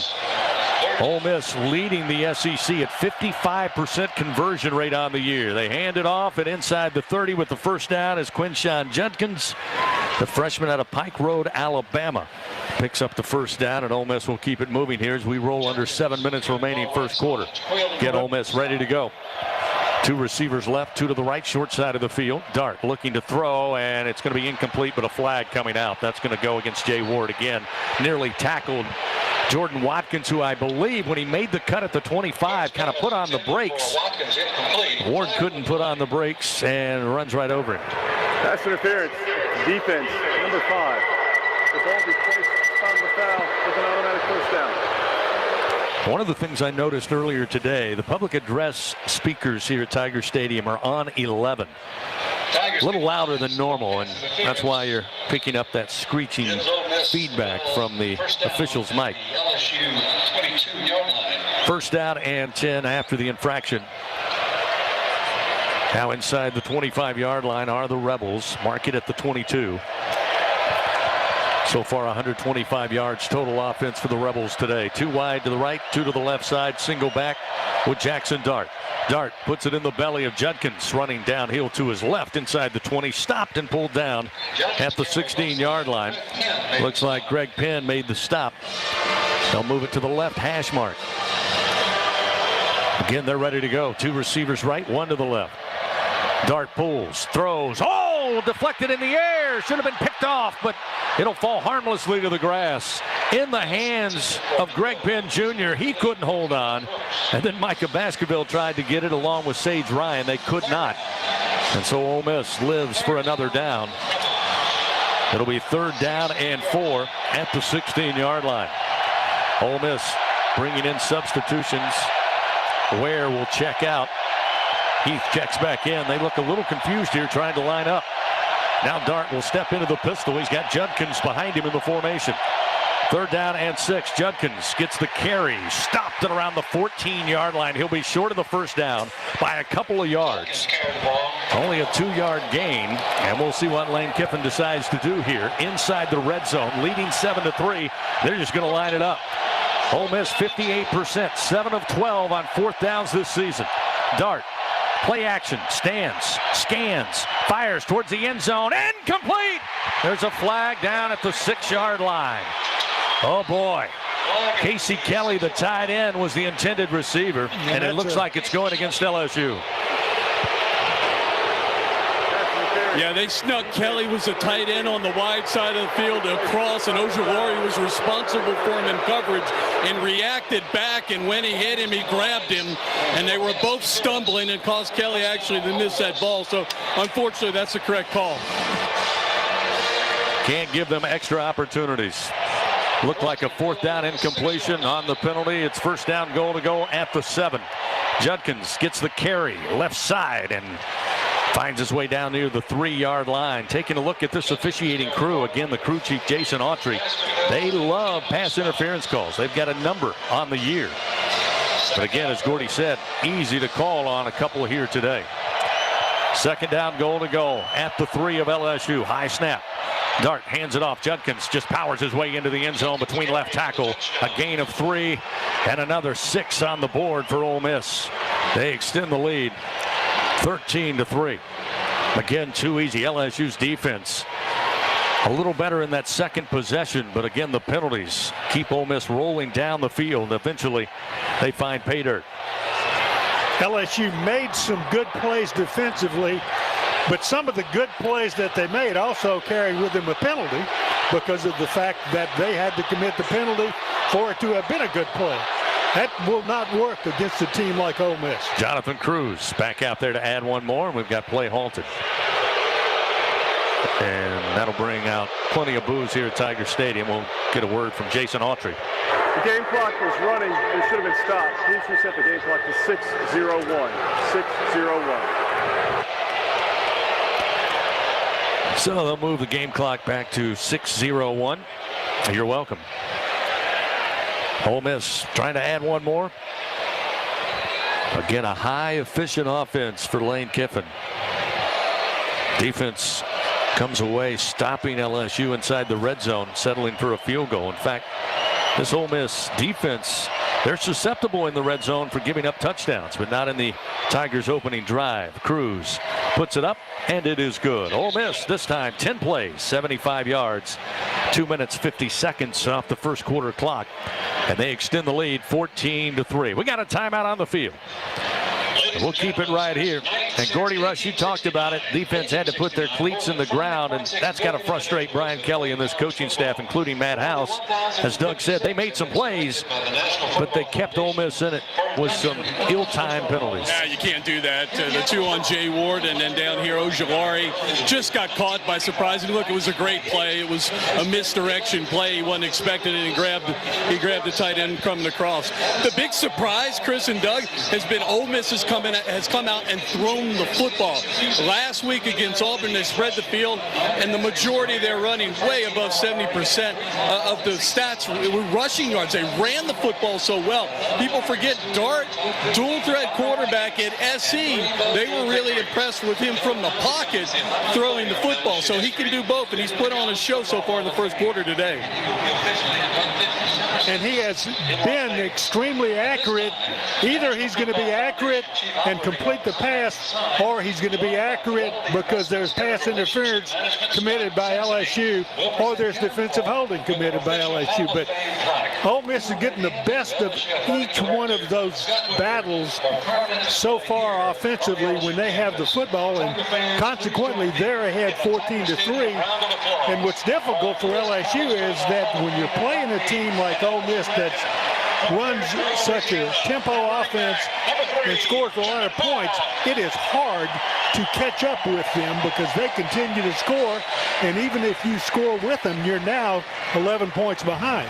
Ole Miss leading the SEC at 55% conversion rate on the year. They hand it off at inside the 30 with the first down as Quinshawn Judkins, the freshman out of Pike Road, Alabama, picks up the first down, and Ole Miss will keep it moving here as we roll under 7 minutes remaining first quarter. Get Ole Miss ready to go. Two receivers left, two to the right, short side of the field. Dart looking to throw, and it's going to be incomplete, but a flag coming out. That's going to go against Jay Ward again. Nearly tackled Jordan Watkins, who I believe when he made the cut at the 25 kind of put on the brakes. Ward couldn't put on the brakes and runs right over him. Pass interference. Defense, number 5. The ball be placed on the foul with an automatic first down. One of the things I noticed earlier today, the public address speakers here at Tiger Stadium are on 11. A little louder than normal, and that's why you're picking up that screeching feedback from the official's mic. First down and 10 after the infraction. Now inside the 25-yard line are the Rebels. Mark it at the 22. So far 125 yards total offense for the Rebels today. 2 wide to the right, 2 to the left side, single back with Jackson Dart. Dart puts it in the belly of Judkins, running downhill to his left inside the 20, stopped and pulled down at the 16-yard line. Looks like Greg Penn made the stop. They'll move it to the left hash mark. Again, they're ready to go. 2 receivers right, 1 to the left. Dart pulls, throws, deflected in the air. Should have been picked off, but it'll fall harmlessly to the grass. In the hands of Greg Penn Jr. He couldn't hold on. And then Micah Baskerville tried to get it along with Sage Ryan. They could not. And so Ole Miss lives for another down. It'll be 3rd down and 4 at the 16-yard line. Ole Miss bringing in substitutions. Ware will check out. Heath checks back in. They look a little confused here trying to line up. Now Dart will step into the pistol. He's got Judkins behind him in the formation. 3rd down and 6. Judkins gets the carry. Stopped at around the 14-yard line. He'll be short of the first down by a couple of yards. Only a 2-yard gain. And we'll see what Lane Kiffin decides to do here. Inside the red zone, leading 7-3. They're just going to line it up. Ole Miss 58%. 7 of 12 on 4th downs this season. Dart. Play action, stands, scans, fires towards the end zone, incomplete! There's a flag down at the 6-yard line. Oh boy. Casey Kelly, the tight end, was the intended receiver, and it looks like it's going against LSU. Yeah, they snuck Kelly was a tight end on the wide side of the field across, and Ojulari was responsible for him in coverage and reacted back, and when he hit him, he grabbed him, and they were both stumbling and caused Kelly actually to miss that ball. So, unfortunately, that's the correct call. Can't give them extra opportunities. Looked like a 4th down incompletion on the penalty. It's 1st down goal to go at the 7. Judkins gets the carry left side and finds his way down near the 3-yard line. Taking a look at this officiating crew. Again, the crew chief, Jason Autry. They love pass interference calls. They've got a number on the year. But again, as Gordy said, easy to call on a couple here today. Second down, goal to go at the 3 of LSU. High snap. Dart hands it off. Judkins just powers his way into the end zone between left tackle. A gain of 3 and another 6 on the board for Ole Miss. They extend the lead 13-3. Again, too easy. LSU's defense a little better in that second possession, but again, the penalties keep Ole Miss rolling down the field. Eventually, they find pay dirt. LSU made some good plays defensively, but some of the good plays that they made also carried with them a penalty because of the fact that they had to commit the penalty for it to have been a good play. That will not work against a team like Ole Miss. Jonathan Cruz back out there to add one more, and we've got play halted. And that'll bring out plenty of boos here at Tiger Stadium. We'll get a word from Jason Autry. The game clock was running. It should have been stopped. Please reset the game clock to 6:01. 6:01. So they'll move the game clock back to 6:01. You're welcome. Ole Miss trying to add one more. Again, a high efficient offense for Lane Kiffin. Defense comes away stopping LSU inside the red zone, settling for a field goal. In fact, this Ole Miss defense, they're susceptible in the red zone for giving up touchdowns, but not in the Tigers' opening drive. Cruz puts it up, and it is good. Ole Miss this time 10 plays, 75 yards, 2 minutes 50 seconds off the first quarter clock, and they extend the lead 14-3. We got a timeout on the field. We'll keep it right here. And Gordy Rush, you talked about it. Defense had to put their cleats in the ground, and that's got to frustrate Brian Kelly and this coaching staff, including Matt House. As Doug said, they made some plays, but they kept Ole Miss in it with some ill-timed penalties. Yeah, you can't do that. The 2 on Jay Ward, and then down here, Ojulari just got caught by surprise. And look, it was a great play. It was a misdirection play. He wasn't expecting it, and he grabbed the tight end coming across. The big surprise, Chris and Doug, has been Ole Miss has come out and thrown the football. Last week against Auburn, they spread the field, and the majority they're running way above 70% of the stats were rushing yards. They ran the football so well. People forget Dart, dual threat quarterback at SC. They were really impressed with him from the pocket throwing the football. So he can do both, and he's put on a show so far in the first quarter today. And he has been extremely accurate. Either he's going to be accurate and complete the pass, or he's going to be accurate because there's pass interference committed by LSU, or there's defensive holding committed by LSU. But Ole Miss is getting the best of each one of those battles so far offensively when they have the football, and consequently they're ahead 14-3. And what's difficult for LSU is that when you're playing a team like Ole Miss that runs such a tempo offense and scores a lot of points, it is hard to catch up with them because they continue to score, and even if you score with them, you're now 11 points behind.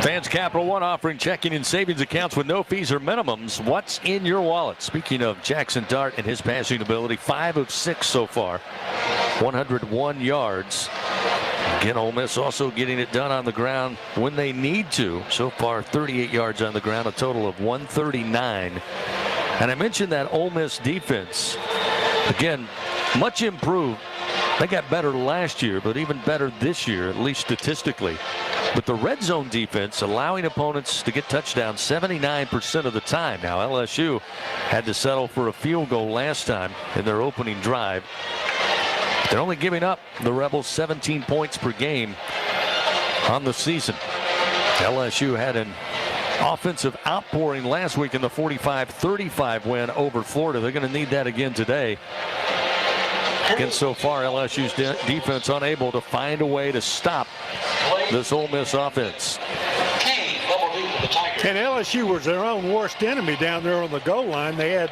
Fans Capital One offering checking and savings accounts with no fees or minimums. What's in your wallet? Speaking of Jackson Dart and his passing ability, 5 of 6 so far, 101 yards. Again, Ole Miss also getting it done on the ground when they need to. So far, 38 yards on the ground, a total of 139. And I mentioned that Ole Miss defense, again, much improved. They got better last year, but even better this year, at least statistically. But the red zone defense allowing opponents to get touchdowns 79% of the time. Now, LSU had to settle for a field goal last time in their opening drive. They're only giving up the Rebels 17 points per game on the season. LSU had an offensive outpouring last week in the 45-35 win over Florida. They're going to need that again today. And so far, LSU's defense unable to find a way to stop this Ole Miss offense. And LSU was their own worst enemy down there on the goal line. They had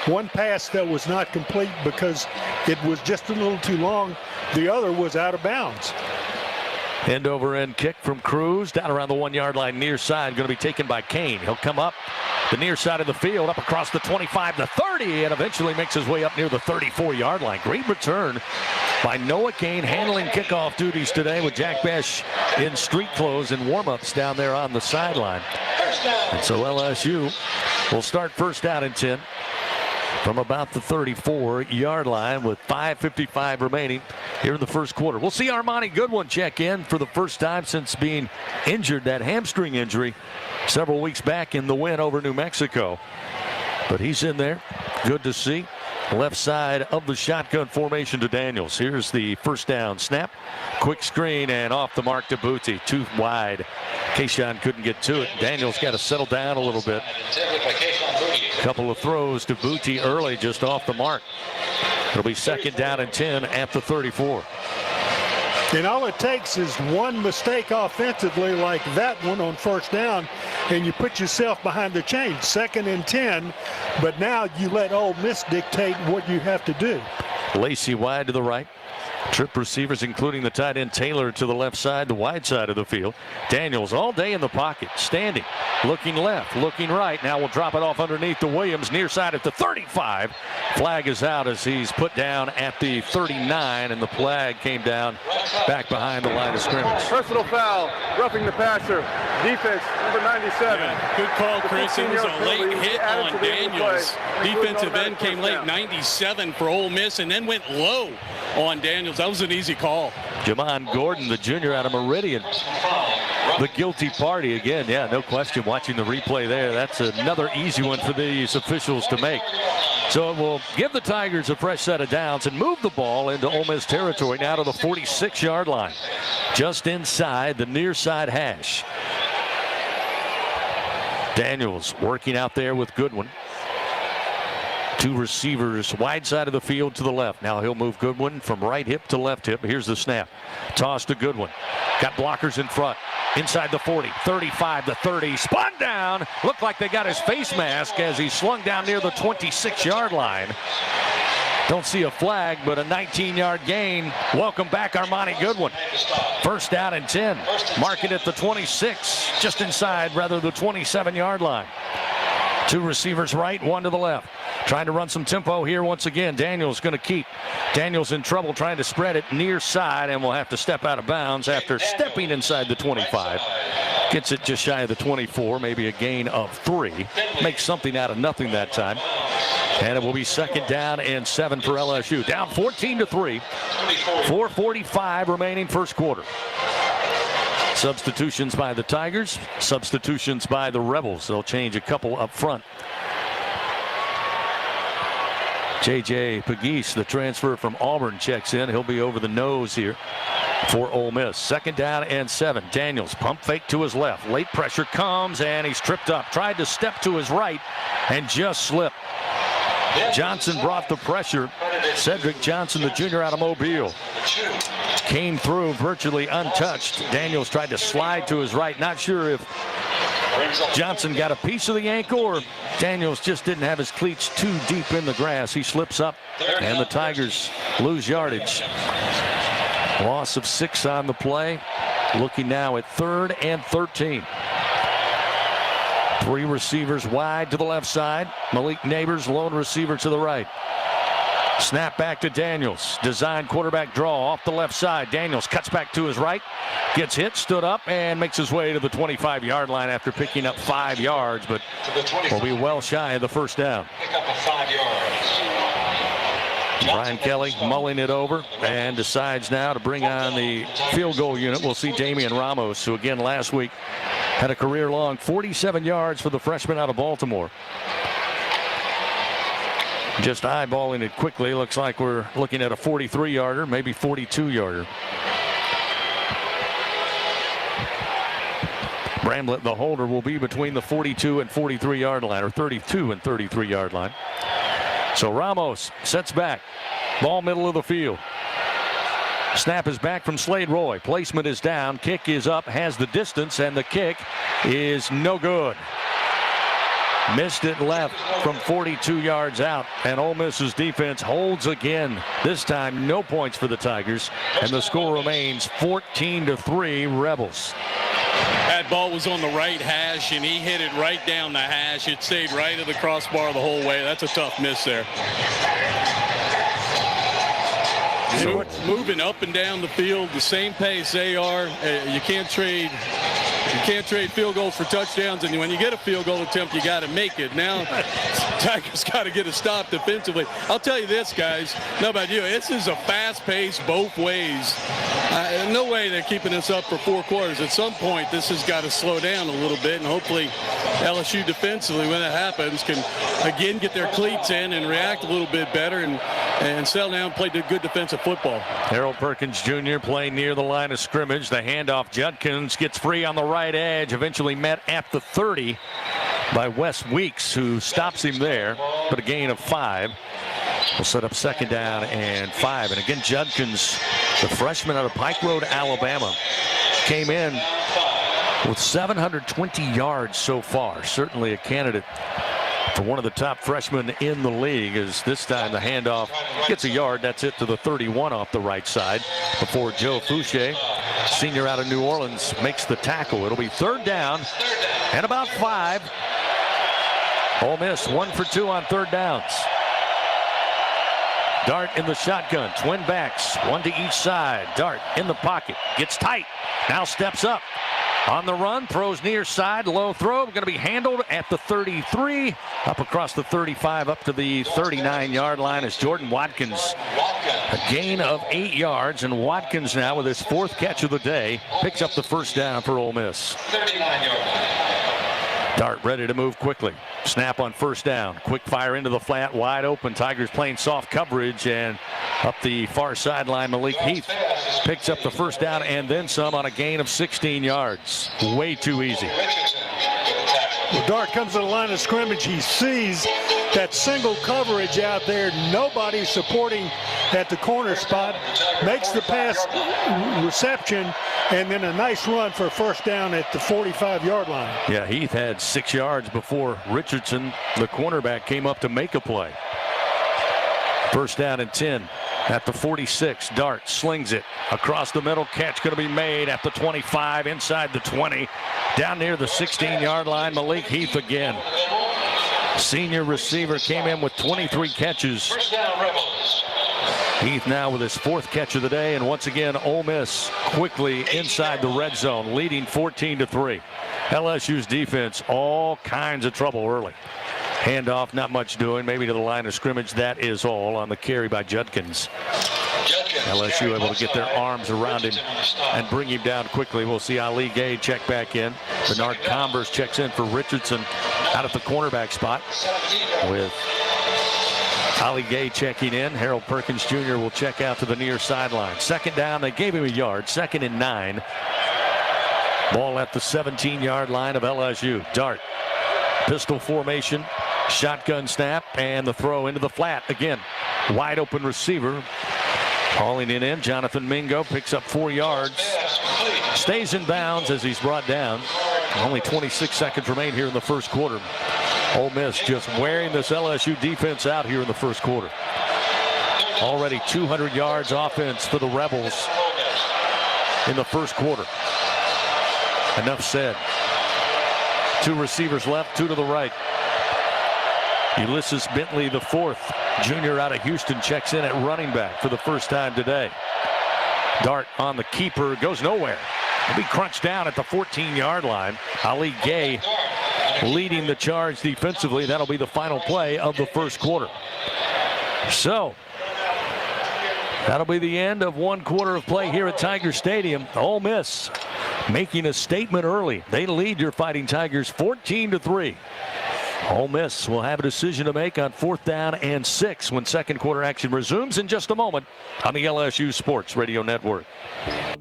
one pass that was not complete because it was just a little too long. The other was out of bounds. End over end kick from Cruz down around the 1 yard line near side, going to be taken by Kane. He'll come up the near side of the field, up across the 25 to 30, and eventually makes his way up near the 34 yard line. Great return by Noah Kane, handling kickoff duties today with Jack Besh in street clothes and warm-ups down there on the sideline. And so LSU will start first out and 10 from about the 34-yard line with 5:55 remaining here in the first quarter. We'll see Armani Goodwin check in for the first time since being injured, that hamstring injury several weeks back in the win over New Mexico. But he's in there. Good to see. Left side of the shotgun formation to Daniels. Here's the first down snap. Quick screen and off the mark to Booty. Too wide. Kayshawn couldn't get to it. Daniels got to settle down a little bit. Couple of throws to Booty early, just off the mark. It'll be second down and 10 at the 34. And all it takes is one mistake offensively like that one on first down, and you put yourself behind the chain. Second and 10, but now you let Ole Miss dictate what you have to do. Lacey wide to the right. Trip receivers, including the tight end Taylor, to the left side, the wide side of the field. Daniels all day in the pocket, standing, looking left, looking right. Now we'll drop it off underneath to Williams, near side at the 35. Flag is out as he's put down at the 39, and the flag came down back behind the line of scrimmage. Personal foul, roughing the passer. Defense, number 97. Yeah, good call, Chris. It was a late hit on Daniels. Defensive end came late, 97 for Ole Miss, and then went low on Daniels. That was an easy call. Jamon Gordon, the junior out of Meridian. The guilty party again. Yeah, no question. Watching the replay there, that's another easy one for these officials to make. So it will give the Tigers a fresh set of downs and move the ball into Ole Miss territory now to the 46-yard line. Just inside the near side hash. Daniels working out there with Goodwin. Two receivers wide side of the field to the left. Now he'll move Goodwin from right hip to left hip. Here's the snap. Toss to Goodwin. Got blockers in front. Inside the 40, 35 to 30. Spun down. Looked like they got his face mask as he slung down near the 26-yard line. Don't see a flag, but a 19-yard gain. Welcome back, Armani Goodwin. First down and 10. Mark it at the 26, just inside, rather, the 27-yard line. Two receivers right, one to the left. Trying to run some tempo here once again. Daniels going to keep. Daniels in trouble trying to spread it near side, and will have to step out of bounds after stepping inside the 25. Gets it just shy of the 24, maybe a gain of 3. Makes something out of nothing that time. And it will be second down and 7 for LSU. Down 14-3. 4:45 remaining first quarter. Substitutions by the Tigers. Substitutions by the Rebels. They'll change a couple up front. J.J. Pegues, the transfer from Auburn, checks in. He'll be over the nose here for Ole Miss. Second down and 7. Daniels pump fake to his left. Late pressure comes, and he's tripped up. Tried to step to his right and just slipped. Johnson brought the pressure. Cedric Johnson, the junior out of Mobile, came through virtually untouched. Daniels tried to slide to his right. Not sure if Johnson got a piece of the ankle or Daniels just didn't have his cleats too deep in the grass. He slips up, and the Tigers lose yardage. Loss of 6 on the play. Looking now at 3rd and 13. 3 receivers wide to the left side. Malik Neighbors, lone receiver to the right. Snap back to Daniels. Design quarterback draw off the left side. Daniels cuts back to his right. Gets hit, stood up, and makes his way to the 25-yard line after picking up 5 yards, but will be well shy of the first down. Brian Kelly mulling it over and decides now to bring on the field goal unit. We'll see Damian Ramos, who again last week had a career-long 47 yards for the freshman out of Baltimore. Just eyeballing it quickly, looks like we're looking at a 43-yarder, maybe 42-yarder. Bramlett, the holder, will be between the 42 and 43-yard line, or 32 and 33-yard line. So Ramos sets back. Ball middle of the field. Snap is back from Slade Roy. Placement is down. Kick is up, has the distance, and the kick is no good. Missed it left from 42 yards out, and Ole Miss's defense holds again. This time, no points for the Tigers, and the score remains 14-3 Rebels. That ball was on the right hash, and he hit it right down the hash. It stayed right at the crossbar the whole way. That's a tough miss there. Moving up and down the field the same pace they are. You can't trade You can't trade field goals for touchdowns, and when you get a field goal attempt, you got to make it. Now, Tigers got to get a stop defensively. I'll tell you this, guys. Know about you. This is a fast pace both ways. No way they're keeping this up for 4 quarters. At some point, this has got to slow down a little bit, and hopefully LSU defensively, when that happens, can again get their cleats in and react a little bit better and settle down and play good defensive football. Harold Perkins Jr. playing near the line of scrimmage. The handoff. Judkins gets free on the right edge, eventually met at the 30 by Wes Weeks, who stops him there, but a gain of 5. Will set up 2nd down and 5. And again, Judkins, the freshman out of Pike Road, Alabama, came in with 720 yards so far. Certainly a candidate for one of the top freshmen in the league, as this time the handoff gets a yard. That's it to the 31 off the right side before Joe Fouché, senior out of New Orleans, makes the tackle. It'll be 3rd down and about 5. Ole Miss 1 for 2 on 3rd downs. Dart in the shotgun, twin backs, 1 to each side. Dart in the pocket, gets tight, now steps up. On the run, throws near side, low throw, going to be handled at the 33, up across the 35, up to the 39-yard line as Jordan Watkins. A gain of 8 yards, and Watkins now with his 4th catch of the day picks up the 1st down for Ole Miss. 39-yard. Dart ready to move quickly. Snap on 1st down. Quick fire into the flat, wide open. Tigers playing soft coverage, and up the far sideline, Malik Heath picks up the 1st down and then some on a gain of 16 yards. Way too easy. Well, Dart comes to the line of scrimmage. He sees that single coverage out there. Nobody supporting at the corner spot. Makes the pass reception, and then a nice run for a 1st down at the 45-yard line. Yeah, Heath had 6 yards before Richardson, the cornerback, came up to make a play. 1st down and 10 at the 46. Dart slings it across the middle. Catch going to be made at the 25, inside the 20, down near the 16-yard line. Malik Heath again. Senior receiver came in with 23 catches. Heath now with his 4th catch of the day, and once again Ole Miss quickly inside the red zone, leading 14-3. LSU's defense, all kinds of trouble early. Handoff, not much doing, maybe to the line of scrimmage. That is all on the carry by Judkins. LSU able to get their arms around him and bring him down quickly. We'll see Ali Gay check back in. Bernard Converse checks in for Richardson out at the cornerback spot, with Ali Gay checking in. Harold Perkins Jr. will check out to the near sideline. 2nd down, they gave him a yard. 2nd and 9. Ball at the 17-yard line of LSU. Dart, pistol formation, shotgun snap, and the throw into the flat again. Wide open receiver. Hauling it in, Jonathan Mingo picks up 4 yards. Stays in bounds as he's brought down. Only 26 seconds remain here in the 1st quarter. Ole Miss just wearing this LSU defense out here in the 1st quarter. Already 200 yards offense for the Rebels in the 1st quarter. Enough said. 2 receivers left, 2 to the right. Ulysses Bentley, the 4th, junior out of Houston, checks in at running back for the 1st time today. Dart on the keeper, goes nowhere. He'll be crunched down at the 14-yard line. Ali Gay leading the charge defensively. That'll be the final play of the 1st quarter. So that'll be the end of 1 quarter of play here at Tiger Stadium. Ole Miss making a statement early. They lead your Fighting Tigers 14-3. Ole Miss will have a decision to make on 4th down and 6 when 2nd quarter action resumes in just a moment on the LSU Sports Radio Network.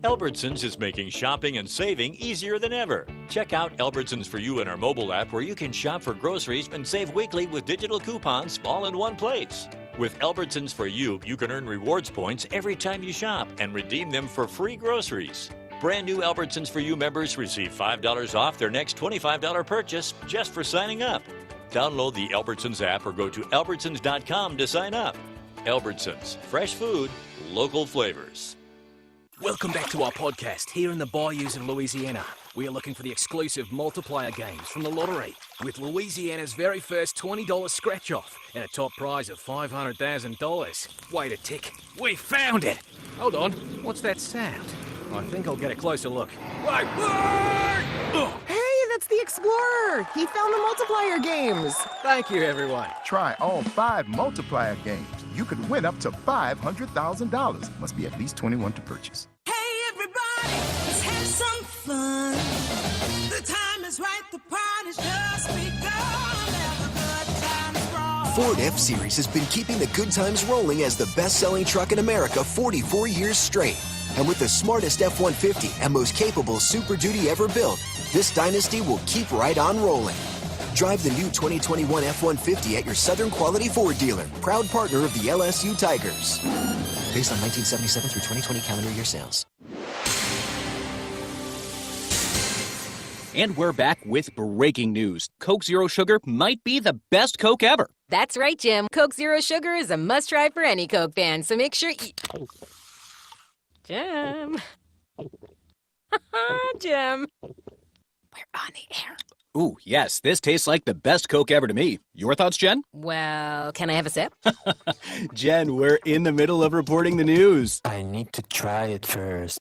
Albertsons is making shopping and saving easier than ever. Check out Albertsons For You in our mobile app, where you can shop for groceries and save weekly with digital coupons all in one place. With Albertsons For You, you can earn rewards points every time you shop and redeem them for free groceries. Brand new Albertsons For You members receive $5 off their next $25 purchase just for signing up. Download the Albertsons app or go to albertsons.com to sign up. Albertsons, fresh food, local flavors. Welcome back to our podcast here in the Bayous in Louisiana. We are looking for the exclusive multiplier games from the lottery, with Louisiana's very first $20 scratch-off and a top prize of $500,000. Wait a tick. We found it! Hold on. What's that sound? I think I'll get a closer look. Hey, that's the Explorer! He found the multiplier games! Thank you, everyone. Try all 5 multiplier games. You could win up to $500,000. Must be at least 21 to purchase. Hey, everybody, let's have some fun. The time is right, the party's just begun. Have a good time strong. Ford F-Series has been keeping the good times rolling as the best-selling truck in America 44 years straight. And with the smartest F-150 and most capable Super Duty ever built, this dynasty will keep right on rolling. Drive the new 2021 F-150 at your Southern Quality Ford dealer, proud partner of the LSU Tigers. Based on 1977 through 2020 calendar year sales. And we're back with breaking news. Coke Zero Sugar might be the best Coke ever. That's right, Jim. Coke Zero Sugar is a must-try for any Coke fan, so make sure you... Jim. Jim. We're on the air. Ooh, yes, this tastes like the best Coke ever to me. Your thoughts, Jen? Well, can I have a sip? Jen, we're in the middle of reporting the news. I need to try it first.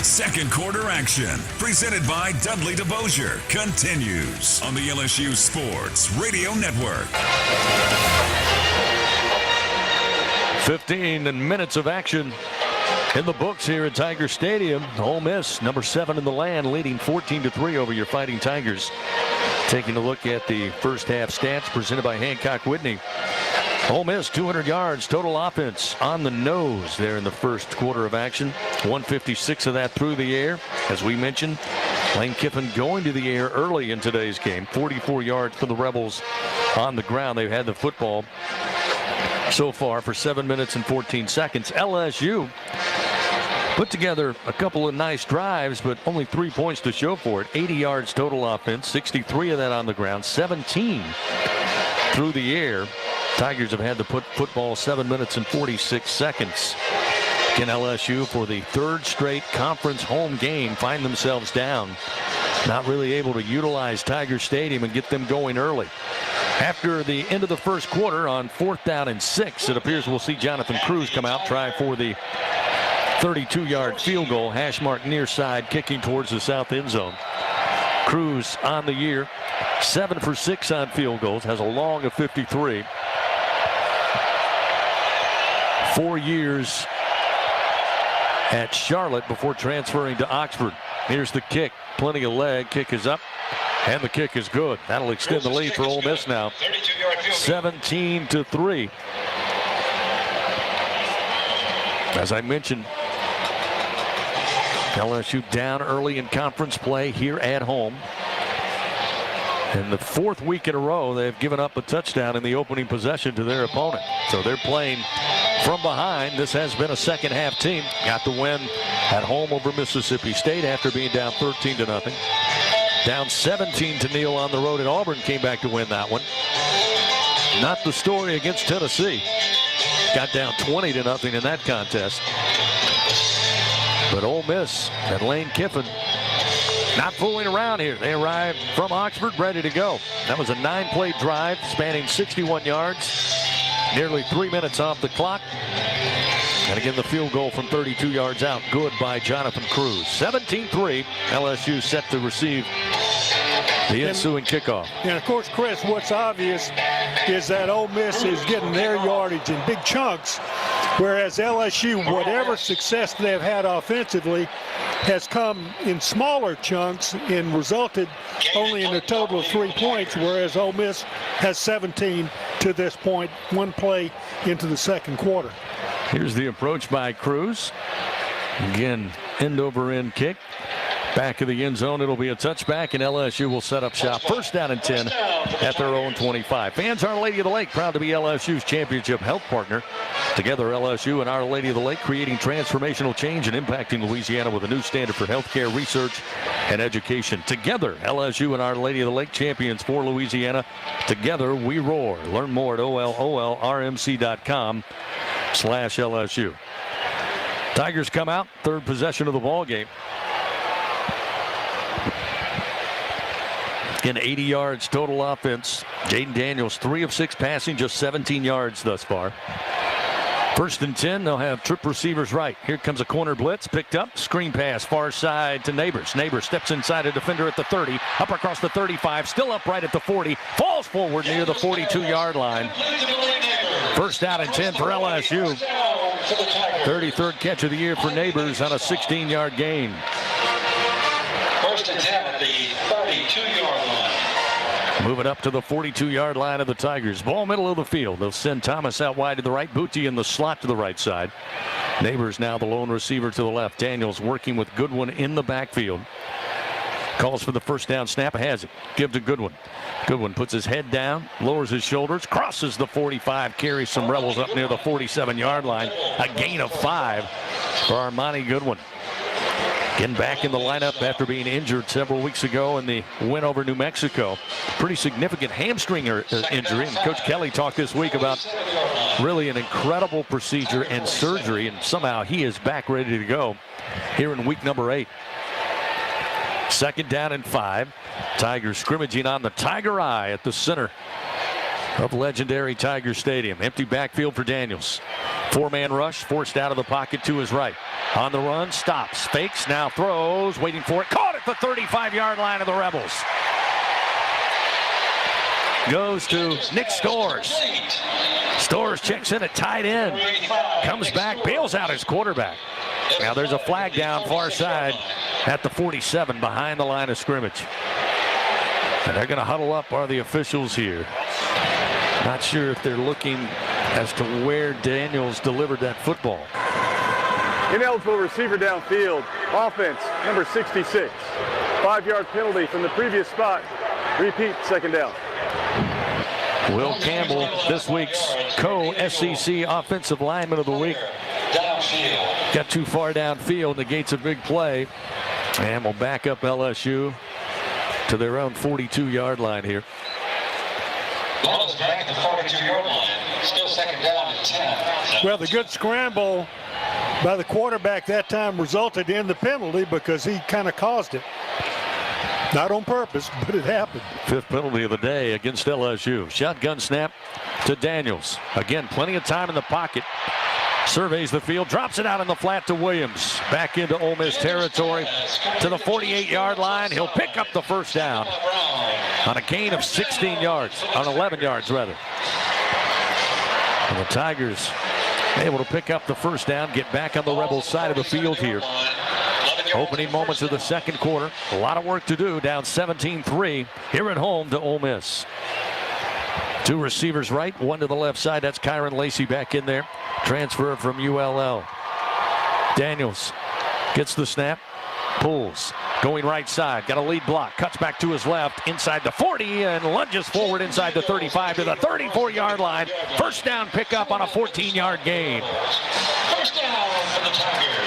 Second quarter action, presented by Dudley DeBosier, continues on the LSU Sports Radio Network. 15 minutes of action in the books here at Tiger Stadium. Ole Miss, number 7 in the land, leading 14-3 over your Fighting Tigers. Taking a look at the first half stats presented by Hancock Whitney. Ole Miss, 200 yards total offense on the nose there in the first quarter of action. 156 of that through the air. As we mentioned, Lane Kiffin going to the air early in today's game. 44 yards for the Rebels on the ground. They've had the football so far for 7 minutes and 14 seconds. LSU put together a couple of nice drives, but only 3 points to show for it. 80 yards total offense, 63 of that on the ground, 17 through the air. Tigers have had to put football 7 minutes and 46 seconds. Can LSU, for the third straight conference home game, find themselves down? Not really able to utilize Tiger Stadium and get them going early. After the end of the first quarter, on 4th down and 6, it appears we'll see Jonathan Cruz come out, try for the 32-yard field goal. Hash mark near side, kicking towards the south end zone. Cruz on the year, 7 for 6 on field goals, has a long of 53. 4 years at Charlotte before transferring to Oxford. Here's the kick, plenty of leg, kick is up, and the kick is good. That'll extend the lead for Ole Miss now, 17-3. As I mentioned, LSU down early in conference play here at home. And the 4th week in a row, they've given up a touchdown in the opening possession to their opponent. So they're playing from behind. This has been a second half team. Got the win at home over Mississippi State after being down 13-0. Down 17-0 on the road at Auburn, came back to win that one. Not the story against Tennessee. Got down 20-0 in that contest. But Ole Miss and Lane Kiffin not fooling around here. They arrived from Oxford ready to go. That was a 9-play drive spanning 61 yards. Nearly 3 minutes off the clock. And again, the field goal from 32 yards out. Good by Jonathan Cruz. 17-3. LSU set to receive the ensuing kickoff. And of course, Chris, what's obvious is that Ole Miss is getting their yardage in big chunks, whereas LSU, whatever success they've had offensively, has come in smaller chunks and resulted only in a total of 3 points, whereas Ole Miss has 17 to this point, 1 play into the second quarter. Here's the approach by Cruz. Again, end over end kick. Back of the end zone, it'll be a touchback, and LSU will set up shop. 1st down and 10 at their own 25. Fans, Our Lady of the Lake, proud to be LSU's championship health partner. Together, LSU and Our Lady of the Lake creating transformational change and impacting Louisiana with a new standard for healthcare, research, and education. Together, LSU and Our Lady of the Lake, champions for Louisiana. Together, we roar. Learn more at olrmc.com/LSU. Tigers come out, 3rd possession of the ball game. Again, 80 yards total offense. Jaden Daniels, 3 of 6 passing, just 17 yards thus far. First and 10, they'll have trip receivers right. Here comes a corner blitz, picked up, screen pass, far side to Neighbors. Neighbors steps inside a defender at the 30, up across the 35, still upright at the 40, falls forward near the 42-yard line. First down and 10 for LSU. 33rd catch of the year for Neighbors on a 16-yard gain. First and 10 at the 42-yard line. Moving up to the 42-yard line of the Tigers. Ball middle of the field. They'll send Thomas out wide to the right. Booty in the slot to the right side. Neighbors now the lone receiver to the left. Daniels working with Goodwin in the backfield. Calls for the first down snap. Has it. Give to Goodwin. Goodwin puts his head down, lowers his shoulders, crosses the 45, carries some Rebels up near the 47-yard line. A gain of 5 for Armani Goodwin. Getting back in the lineup after being injured several weeks ago in the win over New Mexico. Pretty significant hamstring injury. And Coach Kelly talked this week about really an incredible procedure and surgery, and somehow he is back ready to go here in week number 8. Second down and 5. Tigers scrimmaging on the Tiger Eye at the center of legendary Tiger Stadium. Empty backfield for Daniels. 4-man rush, forced out of the pocket to his right. On the run, stops, fakes, now throws, waiting for it. Caught at the 35-yard line of the Rebels. Goes to Nick Storrs. Storrs checks in at tight end. Comes back, bails out his quarterback. Now there's a flag down far side at the 47 behind the line of scrimmage. And they're going to huddle up, are the officials here. Not sure if they're looking as to where Daniels delivered that football. Ineligible receiver downfield. Offense, number 66. 5-yard penalty from the previous spot. Repeat, second down. Will Campbell, this week's co-SEC Offensive Lineman of the Week. Got too far downfield, negates a big play. And will back up LSU to their own 42-yard line here. Ball is back at the 42-yard line. Still second down and 10. Well, the good scramble by the quarterback that time resulted in the penalty because he kind of caused it. Not on purpose, but it happened. 5th penalty of the day against LSU. Shotgun snap to Daniels. Again, plenty of time in the pocket. Surveys the field, drops it out in the flat to Williams. Back into Ole Miss territory to the 48-yard line. He'll pick up the first down on a gain of 16 yards, on 11 yards rather. And the Tigers able to pick up the first down, get back on the Rebels side of the field here. Opening moments of the second quarter. A lot of work to do, down 17-3 here at home to Ole Miss. 2 receivers right, 1 to the left side. That's Kyron Lacey back in there. Transfer from ULL. Daniels gets the snap, pulls, going right side. Got a lead block, cuts back to his left, inside the 40, and lunges forward inside the 35 to the 34-yard line. First down pickup on a 14-yard gain. First down for the Tigers.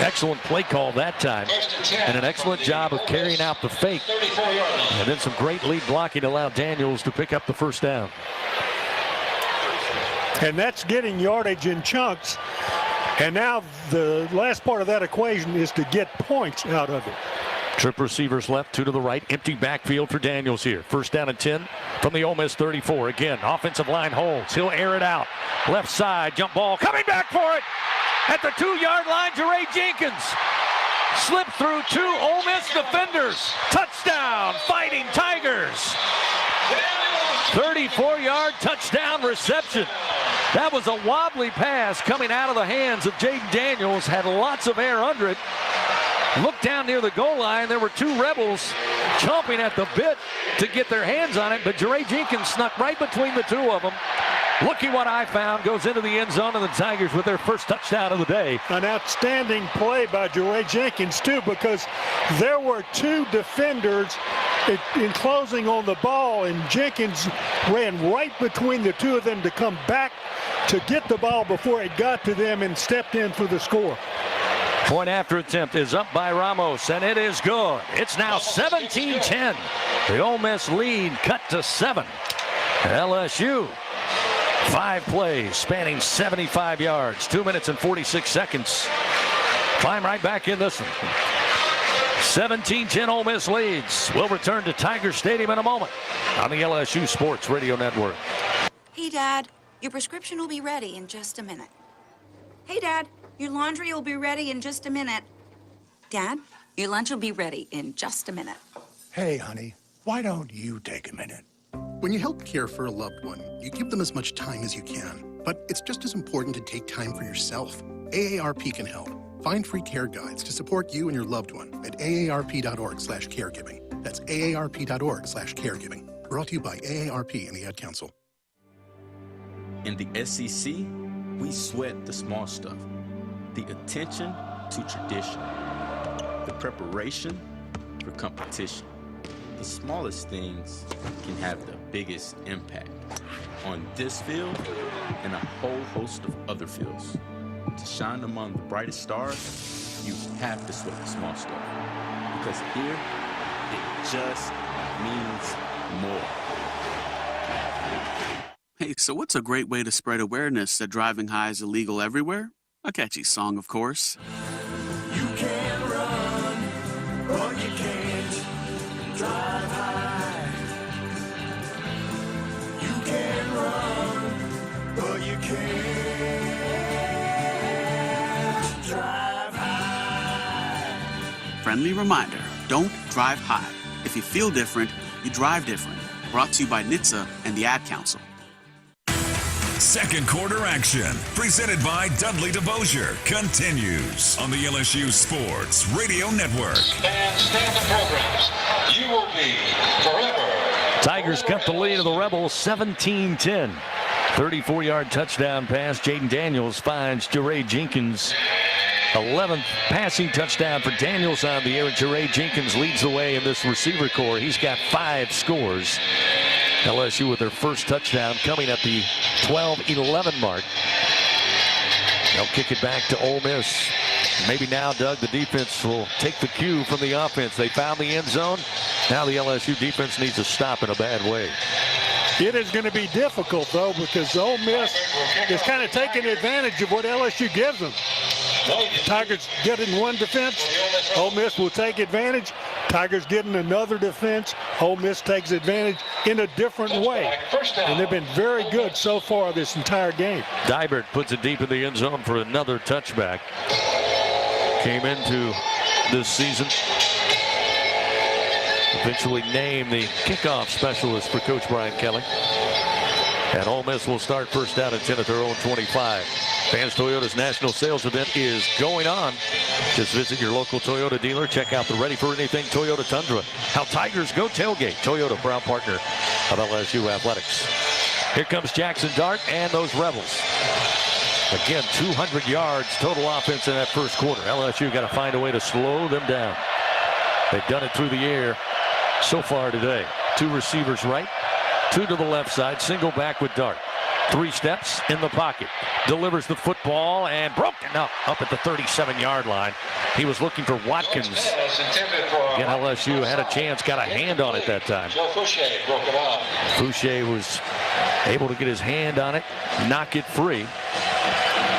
Excellent play call that time, and an excellent job of carrying out the fake. And then some great lead blocking allowed Daniels to pick up the first down. And that's getting yardage in chunks. And now the last part of that equation is to get points out of it. Trip receivers left, 2 to the right. Empty backfield for Daniels here. First down and 10 from the Ole Miss 34. Again, offensive line holds. He'll air it out. Left side, jump ball, coming back for it. At the 2-yard line, Jeray Jenkins slipped through 2 Ole Miss defenders. Touchdown, Fighting Tigers. 34-yard touchdown reception. That was a wobbly pass coming out of the hands of Jaden Daniels. Had lots of air under it. Looked down near the goal line. There were 2 Rebels chomping at the bit to get their hands on it, but Jeray Jenkins snuck right between the 2 of them. Looky what I found. Goes into the end zone, and the Tigers with their first touchdown of the day. An outstanding play by Jeray Jenkins, too, because there were 2 defenders enclosing on the ball, and Jenkins ran right between the 2 of them to come back to get the ball before it got to them and stepped in for the score. Point after attempt is up by Ramos, and it is good. It's now 17-10. The Ole Miss lead cut to 7. LSU, 5 plays spanning 75 yards, 2 minutes and 46 seconds. Climb right back in this one. 17-10 Ole Miss leads. We'll return to Tiger Stadium in a moment on the LSU Sports Radio Network. Hey, Dad. Your prescription will be ready in just a minute. Hey, Dad, your laundry will be ready in just a minute. Dad, your lunch will be ready in just a minute. Hey, honey, why don't you take a minute? When you help care for a loved one, you give them as much time as you can. But it's just as important to take time for yourself. AARP can help. Find free care guides to support you and your loved one at aarp.org/caregiving. That's aarp.org/caregiving. Brought to you by AARP and the Ad Council. In the SEC, we sweat the small stuff. The attention to tradition. The preparation for competition. The smallest things can have the biggest impact on this field and a whole host of other fields. To shine among the brightest stars, you have to sweat the small stuff. Because here, it just means more. Hey, so what's a great way to spread awareness that driving high is illegal everywhere? A catchy song, of course. You can run, but you can't drive high. You can run, but you can't drive high. Friendly reminder, don't drive high. If you feel different, you drive different. Brought to you by NHTSA and the Ad Council. Second quarter action, presented by Dudley DeBosier, continues on the LSU Sports Radio Network. And standing programs, you will be forever. Tigers kept the lead of the Rebels 17-10. 34-yard touchdown pass. Jaden Daniels finds Jeray Jenkins. 11th passing touchdown for Daniels on the air, and Jeray Jenkins leads the way in this receiver corps. He's got 5 scores. LSU with their first touchdown coming at the 12-11 mark. They'll kick it back to Ole Miss. Maybe now, Doug, the defense will take the cue from the offense. They found the end zone. Now the LSU defense needs to stop in a bad way. It is going to be difficult, though, because Ole Miss is kind of taking advantage of what LSU gives them. Tigers getting one defense, Ole Miss will take advantage. Tigers getting another defense, Ole Miss takes advantage in a different way. And they've been very good so far this entire game. Dybert puts it deep in the end zone for another touchback. Came into this season. Eventually named the kickoff specialist for Coach Brian Kelly. And Ole Miss will start first down and 10 at their own 25. Vance Toyota's national sales event is going on. Just visit your local Toyota dealer. Check out the Ready for Anything Toyota Tundra. How Tigers go tailgate. Toyota, proud partner of LSU Athletics. Here comes Jackson Dart and those Rebels. Again, 200 yards total offense in that first quarter. LSU got to find a way to slow them down. They've done it through the air so far today. 2 receivers right, 2 to the left side, single back with Dart. 3 steps in the pocket, delivers the football and broken up at the 37-yard line. He was looking for Watkins. Again, LSU had a chance, got a hand on it that time. Fouché was able to get his hand on it, knock it free.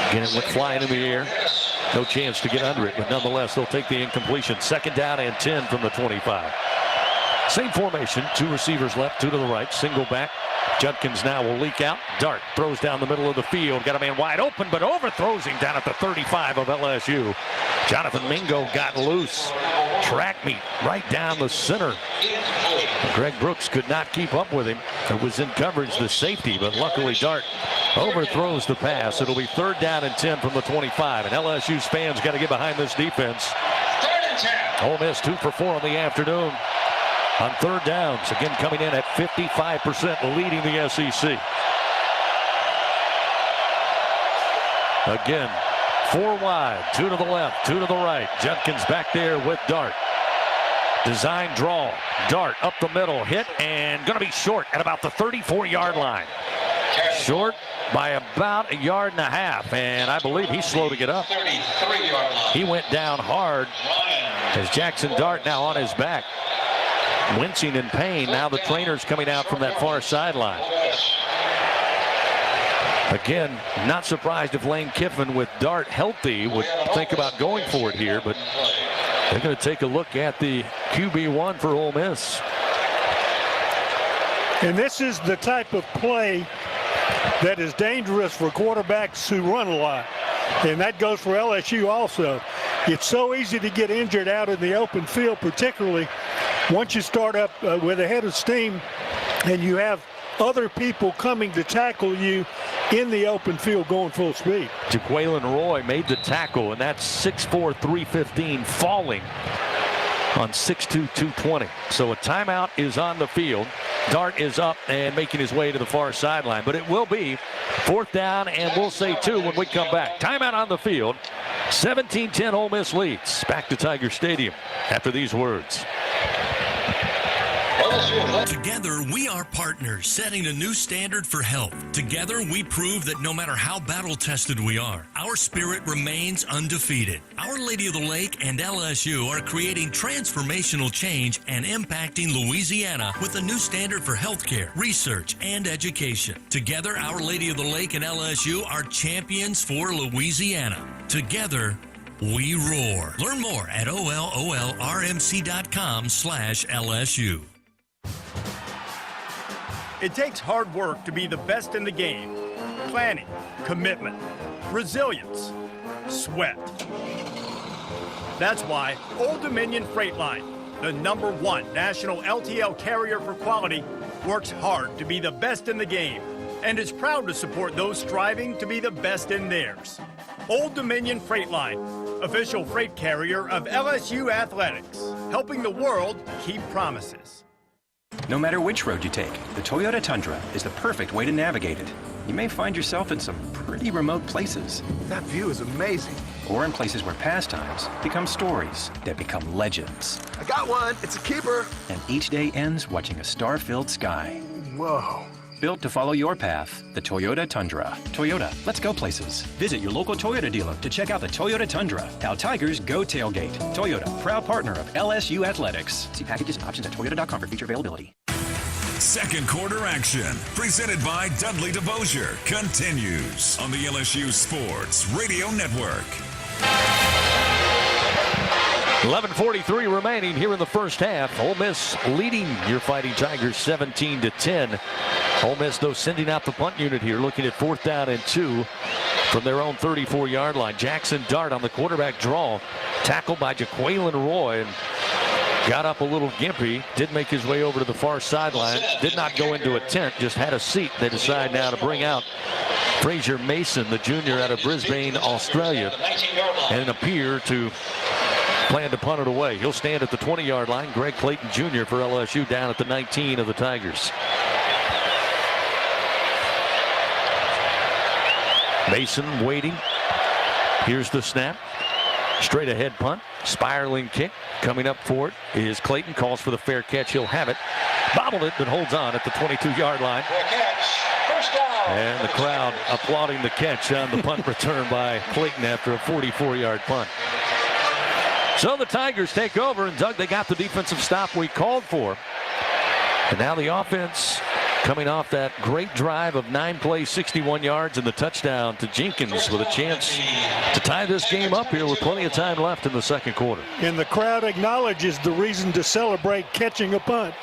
Again, it went flying in the air. No chance to get under it, but nonetheless, they'll take the incompletion. Second down and 10 from the 25. Same formation, 2 receivers left, 2 to the right, single back. Judkins now will leak out. Dart throws down the middle of the field. Got a man wide open, but overthrows him down at the 35 of LSU. Jonathan Mingo got loose. Track meet right down the center. Greg Brooks could not keep up with him. It was in coverage, the safety, but luckily Dart overthrows the pass. It'll be third down and 10 from the 25. And LSU's fans got to get behind this defense. Third and 10. Ole Miss 2 for 4 on the afternoon. On third downs, again coming in at 55%, leading the SEC. Again, 4 wide, 2 to the left, 2 to the right. Judkins back there with Dart. Design draw. Dart up the middle, hit, and going to be short at about the 34-yard line. Short by about 1.5 yards, and I believe he's slow to get up. 33-yard line. He went down hard as Jackson Dart now on his back. Wincing in pain. Now the trainer's coming out from that far sideline. Again, not surprised if Lane Kiffin with Dart healthy would think about going for it here, but they're going to take a look at the QB1 for Ole Miss. And this is the type of play that is dangerous for quarterbacks who run a lot. And that goes for LSU also. It's so easy to get injured out in the open field, particularly once you start up with a head of steam and you have other people coming to tackle you in the open field going full speed. Jaquelin Roy made the tackle, and that's 6'4", 315, falling on 6'2", 220. So a timeout is on the field. Dart is up and making his way to the far sideline. But it will be 4th down, and we'll say 2 when we come back. Timeout on the field. 17-10 Ole Miss leads. Back to Tiger Stadium after these words. Together, we are partners, setting a new standard for health. Together, we prove that no matter how battle-tested we are, our spirit remains undefeated. Our Lady of the Lake and LSU are creating transformational change and impacting Louisiana with a new standard for healthcare, research, and education. Together, Our Lady of the Lake and LSU are champions for Louisiana. Together, we roar. Learn more at olrmc.com/LSU. It takes hard work to be the best in the game. Planning, commitment, resilience, sweat. That's why Old Dominion Freight Line, the #1 national LTL carrier for quality, works hard to be the best in the game and is proud to support those striving to be the best in theirs. Old Dominion Freight Line, official freight carrier of LSU Athletics, helping the world keep promises. No matter which road you take, the Toyota Tundra is the perfect way to navigate it. You may find yourself in some pretty remote places. That view is amazing. Or in places where pastimes become stories that become legends. I got one. It's a keeper. And each day ends watching a star-filled sky. Whoa. Built to follow your path, the Toyota Tundra. Toyota, let's go places. Visit your local Toyota dealer to check out the Toyota Tundra. How Tigers go tailgate. Toyota, proud partner of LSU Athletics. See packages and options at toyota.com for feature availability. Second quarter action, presented by Dudley DeBosier, continues on the LSU Sports Radio Network. 11:43 remaining here in the first half. Ole Miss leading your Fighting Tigers 17-10. Ole Miss, though, sending out the punt unit here, looking at 4th down and 2 from their own 34-yard line. Jackson Dart on the quarterback draw, tackled by Jaquelin Roy, and got up a little gimpy, did make his way over to the far sideline, did not go into a tent, just had a seat. They decide now to bring out Fraser Mason, the junior out of Brisbane, Australia, and appear to plan to punt it away. He'll stand at the 20-yard line. Greg Clayton Jr. for LSU down at the 19 of the Tigers. Mason waiting. Here's the snap. Straight ahead punt. Spiraling kick. Coming up for it is Clayton. Calls for the fair catch. He'll have it. Bobbled it, but holds on at the 22-yard line. And the crowd applauding the catch on the punt return by Clayton after a 44-yard punt. So the Tigers take over, and Doug, they got the defensive stop we called for. And now the offense coming off that great drive of 9 plays, 61 yards, and the touchdown to Jenkins with a chance to tie this game up here with plenty of time left in the second quarter. And the crowd acknowledges the reason to celebrate catching a punt.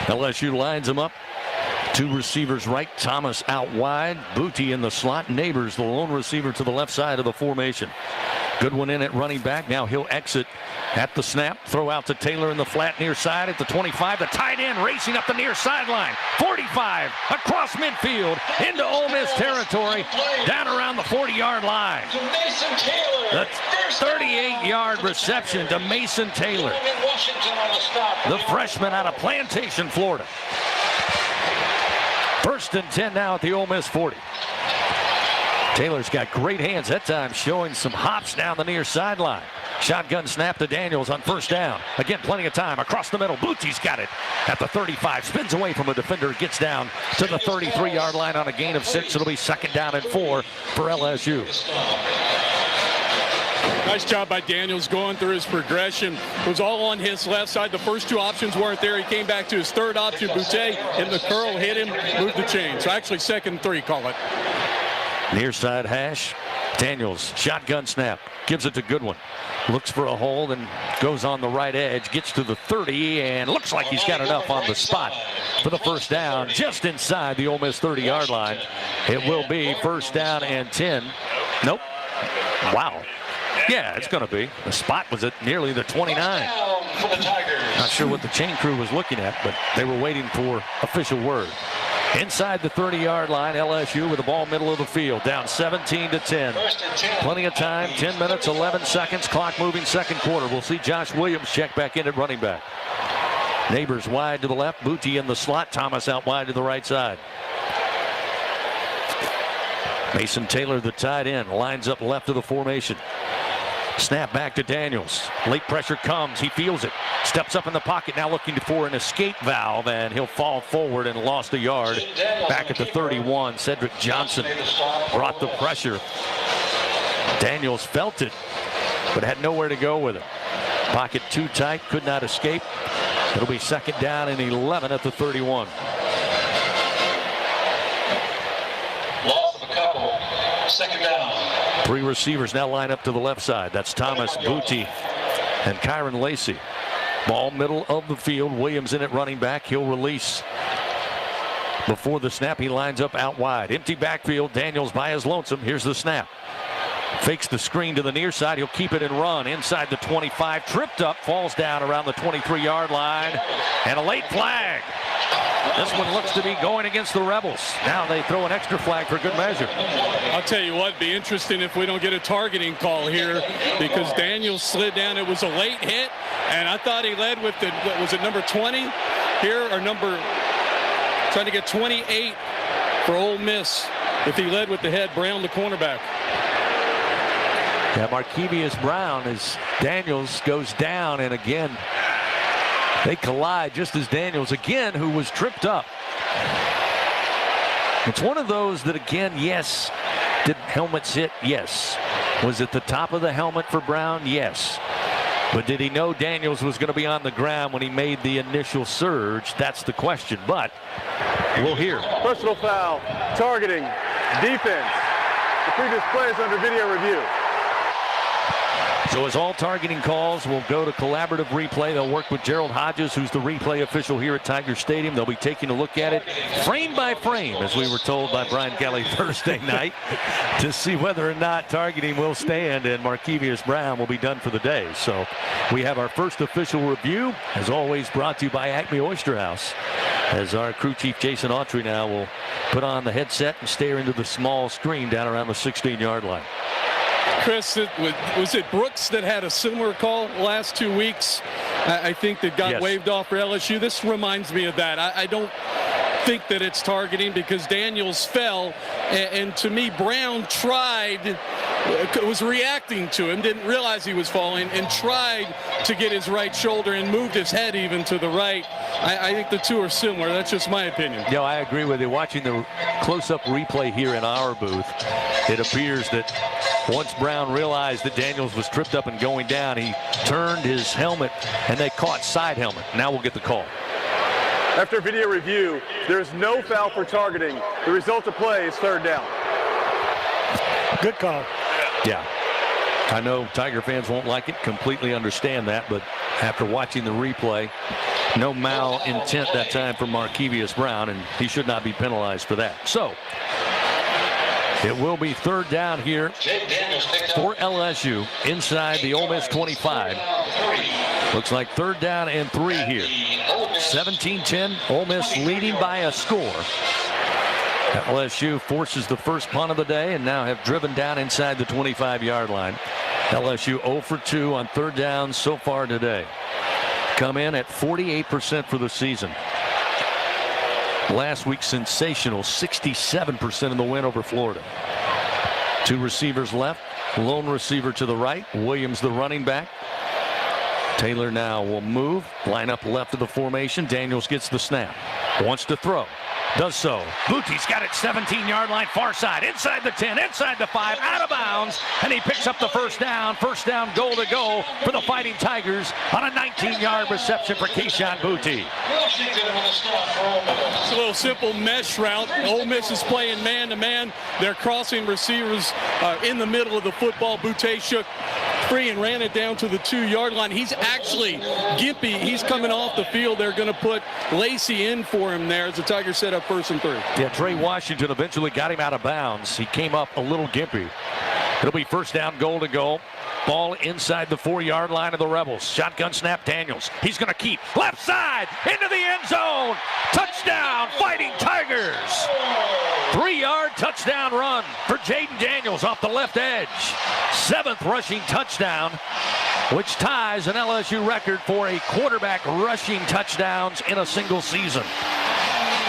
LSU lines them up. 2 receivers right, Thomas out wide, Booty in the slot, Neighbors the lone receiver to the left side of the formation. Goodwin in at running back. Now he'll exit at the snap. Throw out to Taylor in the flat near side at the 25. The tight end racing up the near sideline. 45 across midfield into Ole Miss territory. Down around the 40-yard line. The 38-yard reception to Mason Taylor, the freshman out of Plantation, Florida. 1st and 10 now at the Ole Miss 40. Taylor's got great hands that time, showing some hops down the near sideline. Shotgun snap to Daniels on 1st down. Again, plenty of time across the middle. Bootsy's got it at the 35. Spins away from a defender. Gets down to the 33-yard line on a gain of 6. It'll be 2nd down and 4 for LSU. Nice job by Daniels going through his progression. It was all on his left side. The first 2 options weren't there. He came back to his 3rd option. Boutte in the curl, hit him, moved the chain. So actually 2nd and 3, call it. Near side hash. Daniels, shotgun snap. Gives it to Goodwin. Looks for a hold and goes on the right edge, gets to the 30, and looks like he's got enough on the spot for the first down, just inside the Ole Miss 30-yard line. It will be first down and 10. Nope. Wow. Yeah, it's going to be. The spot was at nearly the 29. Not sure what the chain crew was looking at, but they were waiting for official word. Inside the 30-yard line, LSU with the ball middle of the field, down 17-10. Plenty of time, 10 minutes, 11 seconds, clock moving second quarter. We'll see Josh Williams check back in at running back. Neighbors wide to the left, Booty in the slot, Thomas out wide to the right side. Mason Taylor, the tight end, lines up left of the formation. Snap back to Daniels. Late pressure comes. He feels it. Steps up in the pocket now looking for an escape valve, and he'll fall forward and lost a yard. Back at the 31, Cedric Johnson brought the pressure. Daniels felt it, but had nowhere to go with it. Pocket too tight, could not escape. It'll be second down and 11 at the 31. Loss of a couple. Second down. Three receivers now line up to the left side. That's Thomas, Booty, and Kyron Lacey. Ball middle of the field. Williams in at running back. He'll release. Before the snap, he lines up out wide. Empty backfield. Daniels by his lonesome. Here's the snap. Fakes the screen to the near side. He'll keep it and run inside the 25. Tripped up, falls down around the 23-yard line. And a late flag. This one looks to be going against the Rebels. Now they throw an extra flag for good measure. I'll tell you what, it'd be interesting if we don't get a targeting call here, because Daniels slid down. It was a late hit, and I thought he led with the, what was it, number 20 here, or trying to get 28 for Ole Miss. If he led with the head, Brown, the cornerback. Yeah, Markevius Brown as Daniels goes down, and again, they collide just as Daniels, again, who was tripped up. It's one of those that, again, yes. Did helmets hit? Yes. Was it the top of the helmet for Brown? Yes. But did he know Daniels was going to be on the ground when he made the initial surge? That's the question, but we'll hear. Personal foul, targeting, defense. The previous play is under video review. So as all targeting calls will go to collaborative replay, they'll work with Gerald Hodges, who's the replay official here at Tiger Stadium. They'll be taking a look at it frame by frame, as we were told by Brian Kelly Thursday night, to see whether or not targeting will stand and Markevius Brown will be done for the day. So we have our first official review, as always, brought to you by Acme Oyster House, as our crew chief Jason Autry now will put on the headset and stare into the small screen down around the 16-yard line. Chris, was it Brooks that had a similar call last 2 weeks? I think that got waved off for LSU. This reminds me of that. I don't think that it's targeting because Daniels fell, and to me, Brown was reacting to him, didn't realize he was falling, and tried to get his right shoulder and moved his head even to the right. I think the two are similar. That's just my opinion. Yeah, I agree with you. Watching the close-up replay here in our booth, it appears that once Brown realized that Daniels was tripped up and going down, he turned his helmet, and they caught side helmet. Now we'll get the call. After video review, there is no foul for targeting. The result of play is third down. Good call. Yeah. I know Tiger fans won't like it, completely understand that, but after watching the replay, no malintent that time for Markevius Brown, and he should not be penalized for that. So it will be third down here for LSU inside the Ole Miss 25. Looks like third down and 3 here. 17-10, Ole Miss leading by a score. LSU forces the first punt of the day and now have driven down inside the 25-yard line. LSU 0 for 2 on third down so far today. Come in at 48% for the season. Last week, sensational 67% in the win over Florida. Two receivers left, lone receiver to the right, Williams the running back. Taylor now will move, line up left of the formation. Daniels gets the snap, wants to throw. Does so. Bootie's got it 17-yard line, far side, inside the 10, inside the 5, out of bounds, and he picks up the first down. First down goal to go for the Fighting Tigers on a 19-yard reception for Keyshawn Booty. It's a little simple mesh route. Ole Miss is playing man-to-man. They're crossing receivers in the middle of the football. Boutte shook free and ran it down to the 2-yard line. He's actually gimpy. He's coming off the field. They're going to put Lacey in for him there as the Tigers set up 1st and 3. Yeah, Trey Washington eventually got him out of bounds. He came up a little gimpy. It'll be 1st down, goal to go. Ball inside the 4-yard line of the Rebels. Shotgun snap, Daniels. He's going to keep left side into the end zone. Touchdown, Fighting Tigers. 3-yard touchdown run for Jaden Daniels off the left edge. 7th rushing touchdown, which ties an LSU record for a quarterback rushing touchdowns in a single season.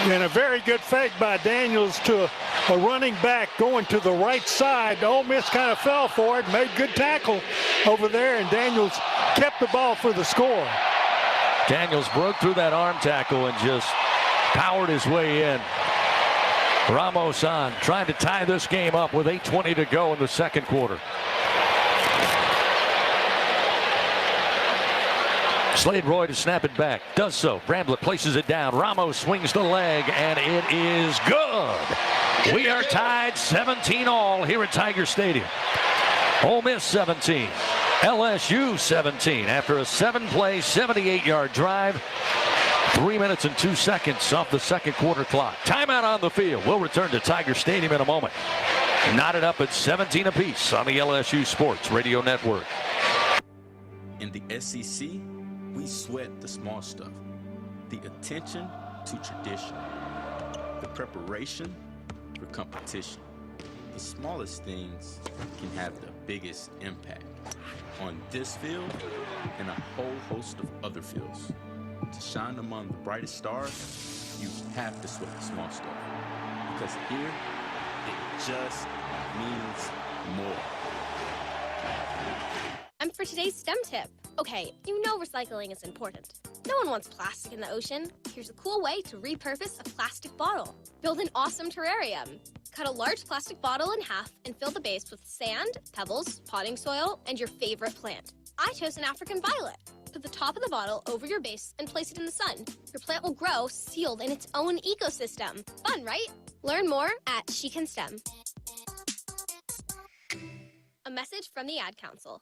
And a very good fake by Daniels to a running back going to the right side. Ole Miss kind of fell for it, made good tackle over there, and Daniels kept the ball for the score. Daniels broke through that arm tackle and just powered his way in. Ramos on, trying to tie this game up with 8:20 to go in the second quarter. Slade Roy to snap it back. Does so. Bramblett places it down. Ramos swings the leg, and it is good. We are tied 17 all here at Tiger Stadium. Ole Miss 17. LSU 17 after a 7-play, 78-yard drive. 3 minutes and 2 seconds off the second quarter clock. Timeout on the field. We'll return to Tiger Stadium in a moment. Knotted up at 17 apiece on the LSU Sports Radio Network. In the SEC, we sweat the small stuff. The attention to tradition. The preparation for competition. The smallest things can have the biggest impact on this field and a whole host of other fields. To shine among the brightest stars, you have to sweat the small stuff. Because here, it just means more. And for today's STEM tip, okay, you know recycling is important. No one wants plastic in the ocean. Here's a cool way to repurpose a plastic bottle. Build an awesome terrarium. Cut a large plastic bottle in half and fill the base with sand, pebbles, potting soil, and your favorite plant. I chose an African violet. Put the top of the bottle over your base and place it in the sun. Your plant will grow sealed in its own ecosystem. Fun, right? Learn more at She Can STEM. A message from the Ad Council.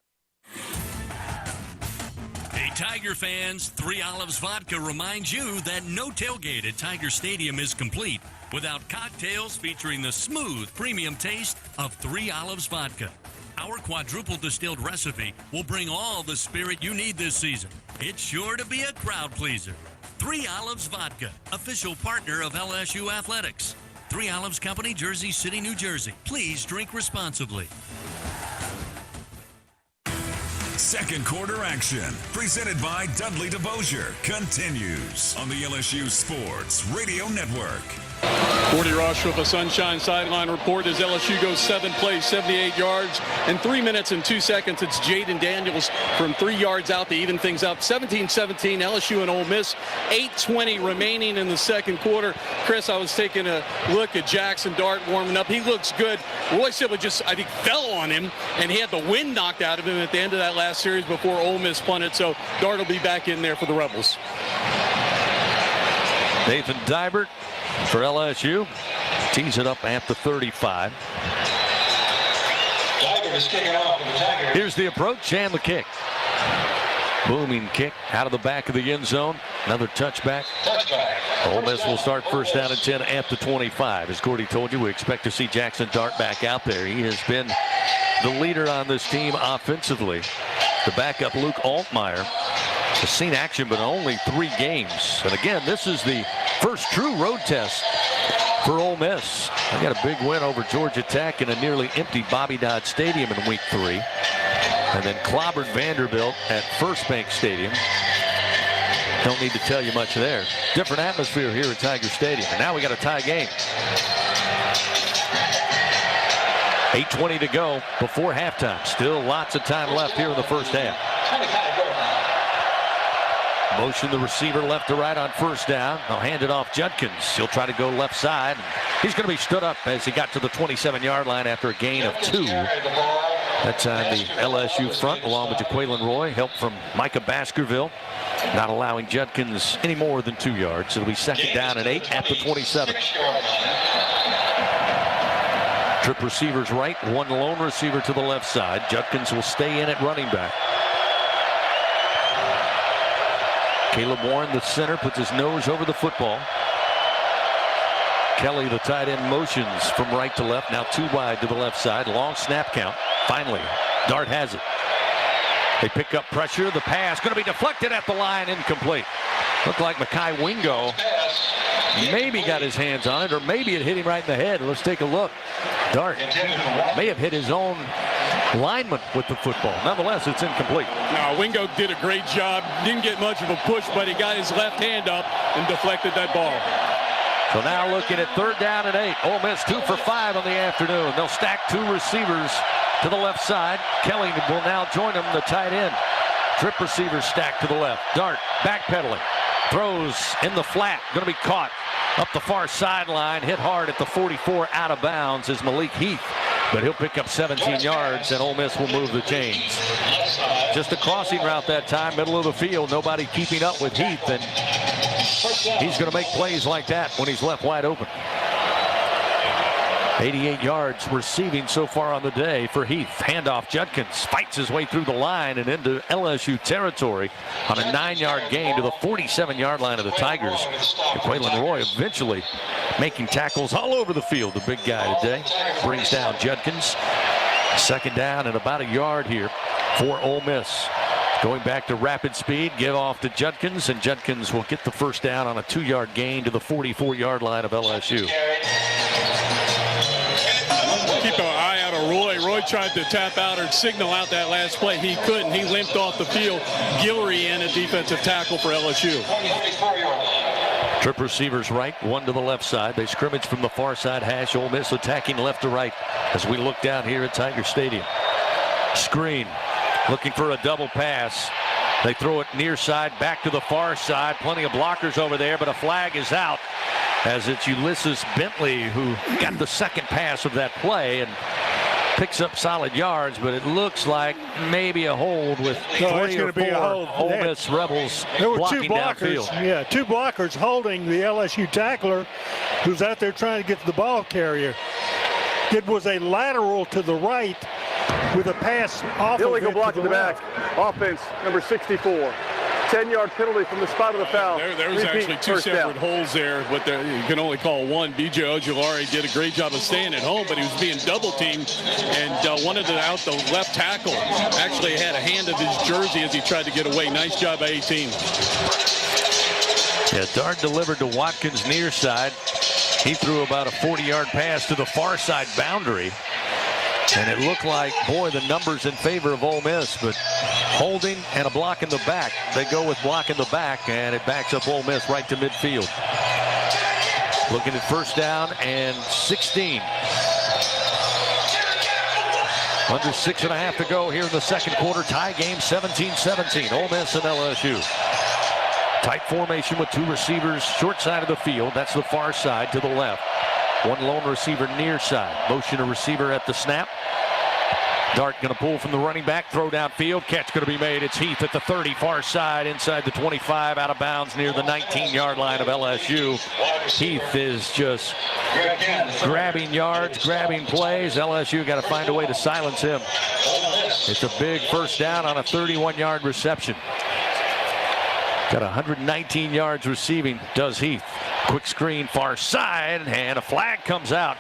Hey, Tiger fans, 3 Olives Vodka reminds you that no tailgate at Tiger Stadium is complete without cocktails featuring the smooth premium taste of 3 Olives Vodka. Our quadruple distilled recipe will bring all the spirit you need this season. It's sure to be a crowd pleaser. 3 Olives Vodka, official partner of LSU Athletics. 3 Olives Company, Jersey City, New Jersey. Please drink responsibly. Second quarter action, presented by Dudley DeBosier, continues on the LSU Sports Radio Network. Gordy Rush with a Sunshine Sideline report as LSU goes 7 plays, 78 yards, and 3 minutes and 2 seconds. It's Jaden Daniels from 3 yards out to even things up. 17-17, LSU and Ole Miss. 8:20 remaining in the second quarter. Chris, I was taking a look at Jackson Dart warming up. He looks good. Roy Silva just, I think, fell on him, and he had the wind knocked out of him at the end of that last series before Ole Miss punted. So Dart will be back in there for the Rebels. Nathan Dibert for LSU. Tees it up at the 35. Here's the approach and the kick. Booming kick out of the back of the end zone. Another touchback. Ole Miss will start 1st down and 10 at the 25. As Gordy told you, we expect to see Jackson Dart back out there. He has been the leader on this team offensively. The backup, Luke Altmaier, has seen action but only 3 games. And again, this is the first true road test for Ole Miss. They got a big win over Georgia Tech in a nearly empty Bobby Dodd Stadium in week 3. And then clobbered Vanderbilt at First Bank Stadium. Don't need to tell you much there. Different atmosphere here at Tiger Stadium. And now we got a tie game. 8:20 to go before halftime. Still lots of time left here in the first half. Motion the receiver left to right on 1st down. They'll hand it off Judkins. He'll try to go left side. He's going to be stood up as he got to the 27-yard line after a gain of 2. That's on the LSU front, along with Jaquelin Roy. Help from Micah Baskerville, not allowing Judkins any more than 2 yards. It'll be 2nd down and 8 at the 27. Trip receivers right, one lone receiver to the left side. Judkins will stay in at running back. Caleb Warren, the center, puts his nose over the football. Kelly, the tight end, motions from right to left. Now 2 wide to the left side. Long snap count. Finally, Dart has it. They pick up pressure. The pass going to be deflected at the line. Incomplete. Looked like Mekhi Wingo maybe got his hands on it, or maybe it hit him right in the head. Let's take a look. Dart may have hit his own lineman with the football. Nonetheless, it's incomplete. No, Wingo did a great job. Didn't get much of a push, but he got his left hand up and deflected that ball. So now looking at 3rd down and 8. Ole Miss 2 for 5 on the afternoon. They'll stack 2 receivers to the left side. Kelly will now join him, the tight end. Trip receivers stacked to the left. Dart backpedaling. Throws in the flat. Going to be caught up the far sideline. Hit hard at the 44, out of bounds is Malik Heath. But he'll pick up 17 yards, and Ole Miss will move the chains. Just a crossing route that time, middle of the field. Nobody keeping up with Heath, and he's going to make plays like that when he's left wide open. 88 yards receiving so far on the day for Heath. Handoff, Judkins fights his way through the line and into LSU territory on a 9-yard gain to the 47-yard line of the Tigers. Quaylen Roy eventually making tackles all over the field. The big guy today brings down Judkins. 2nd down and about a yard here for Ole Miss. Going back to rapid speed, give off to Judkins, and Judkins will get the 1st down on a 2-yard gain to the 44-yard line of LSU. Keep an eye out of Roy. Roy tried to tap out or signal out that last play. He couldn't. He limped off the field. Guillory in a defensive tackle for LSU. Trip receivers right, 1 to the left side. They scrimmage from the far side hash. Ole Miss attacking left to right as we look down here at Tiger Stadium. Screen, looking for a double pass. They throw it near side, back to the far side. Plenty of blockers over there, but a flag is out, as it's Ulysses Bentley who got the 2nd pass of that play and picks up solid yards, but it looks like maybe a hold with 3 or 4 Ole Miss Rebels there were blocking 2 blockers, downfield. Yeah, 2 blockers holding the LSU tackler who's out there trying to get to the ball carrier. It was a lateral to the right with a pass off illegal of it block to in the back. Offense, number 64. 10-yard penalty from the spot of the foul. There was actually 2 separate holes there, but you can only call one. B.J. Ojulari did a great job of staying at home, but he was being double-teamed and wanted to out the left tackle. Actually had a hand of his jersey as he tried to get away. Nice job by 18. Yeah, Dart delivered to Watkins near side. He threw about a 40-yard pass to the far side boundary. And it looked like, boy, the numbers in favor of Ole Miss, but holding and a block in the back. They go with block in the back, and it backs up Ole Miss right to midfield. Looking at 1st down and 16. Under 6.5 to go here in the 2nd quarter. Tie game 17-17. Ole Miss and LSU. Tight formation with 2 receivers short side of the field. That's the far side to the left. 1 lone receiver near side. Motion a receiver at the snap. Dart going to pull from the running back, throw downfield, catch going to be made. It's Heath at the 30, far side, inside the 25, out of bounds near the 19-yard line of LSU. Heath is just grabbing yards, grabbing plays. LSU got to find a way to silence him. It's a big 1st down on a 31-yard reception. Got 119 yards receiving, does Heath. Quick screen, far side, and a flag comes out.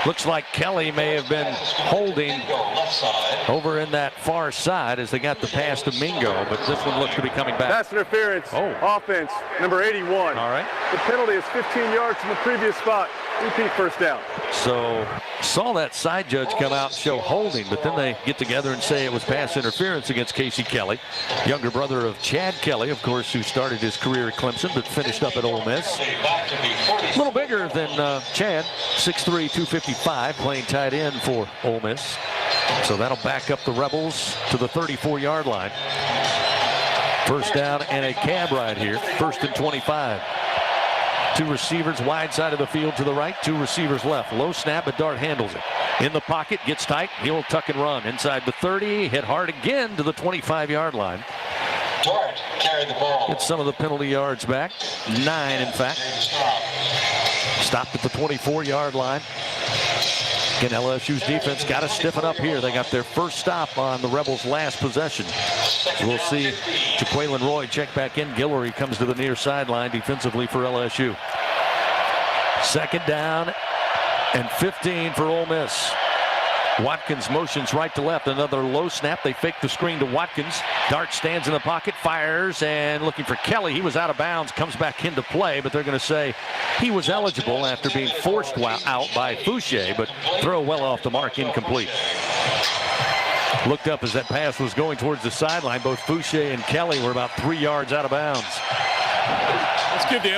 Looks like Kelly may have been holding over in that far side as they got the pass to Mingo, but this one looks to be coming back. Pass interference. Offense, number 81. All right. The penalty is 15 yards from the previous spot. Repeat 1st down. So saw that side judge come out and show holding, but then they get together and say it was pass interference against Casey Kelly, younger brother of Chad Kelly, of course, who started his career at Clemson but finished up at Ole Miss. A little bigger than Chad, 6'3", 255, playing tight end for Ole Miss. So that'll back up the Rebels to the 34-yard line. 1st down and a cab ride here. 1st and 25. 2 receivers wide side of the field to the right, 2 receivers left. Low snap, but Dart handles it. In the pocket, gets tight, he'll tuck and run. Inside the 30, hit hard again to the 25-yard line. Dart carried the ball. Get some of the penalty yards back. 9, in fact. Stopped at the 24-yard line. Again, LSU's defense got to stiffen up here. They got their first stop on the Rebels' last possession. So we'll see Jaquelin Roy check back in. Guillory comes to the near sideline defensively for LSU. Second down and 15 for Ole Miss. Watkins motions right to left. Another low snap. They fake the screen to Watkins. Dart stands in the pocket, fires, and looking for Kelly. He was out of bounds, comes back into play, but they're going to say he was eligible after being forced out by Fouché, but throw well off the mark, incomplete. Looked up as that pass was going towards the sideline. Both Fouché and Kelly were about 3 yards out of bounds. Let's give the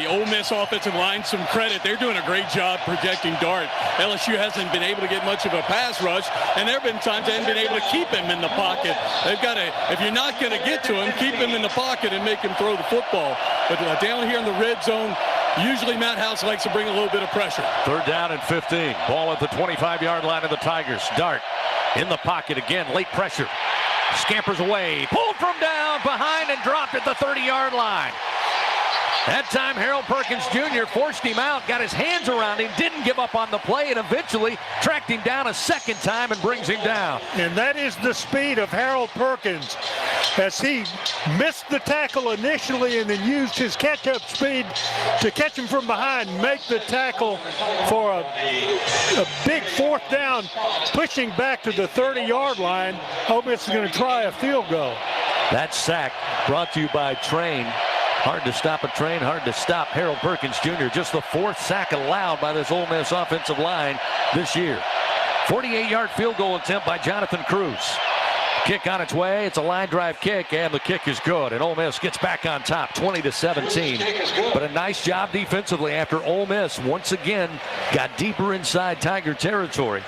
Ole Miss offensive line some credit. They're doing a great job protecting Dart. LSU hasn't been able to get much of a pass rush, and there have been times they haven't been able to keep him in the pocket. They've got to, if you're not going to get to him, keep him in the pocket and make him throw the football. But down here in the red zone, usually Matt House likes to bring a little bit of pressure. Third down and 15. Ball at the 25-yard line of the Tigers. Dart in the pocket again. Late pressure. Scampers away. Pulled from down behind and dropped at the 30-yard line. That time, Harold Perkins Jr. forced him out, got his hands around him, didn't give up on the play, and eventually tracked him down a second time and brings him down. And that is the speed of Harold Perkins, as he missed the tackle initially and then used his catch-up speed to catch him from behind, make the tackle for a big fourth down, pushing back to the 30-yard line. Ole Miss is going to try a field goal. That sack brought to you by Train. Hard to stop a train, hard to stop Harold Perkins Jr. Just the fourth sack allowed by this Ole Miss offensive line this year. 48-yard field goal attempt by Jonathan Cruz. Kick on its way. It's a line drive kick, and the kick is good. And Ole Miss gets back on top, 20-17. But a nice job defensively after Ole Miss once again got deeper inside Tiger territory.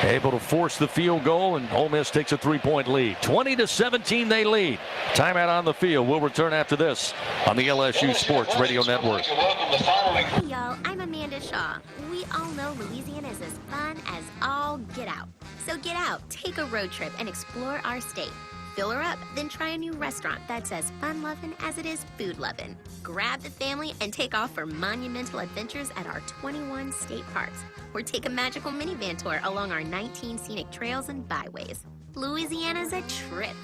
Able to force the field goal, and Ole Miss takes a 3-point lead. 20-17 they lead. Timeout on the field. We'll return after this on the LSU Sports Radio Network. Hey y'all, I'm Amanda Shaw. We all know Louisiana is as fun as all get out. So get out, take a road trip, and explore our state. Fill her up, then try a new restaurant that's as fun-loving as it is food-loving. Grab the family and take off for monumental adventures at our 21 state parks. Or take a magical minivan tour along our 19 scenic trails and byways. Louisiana's a trip.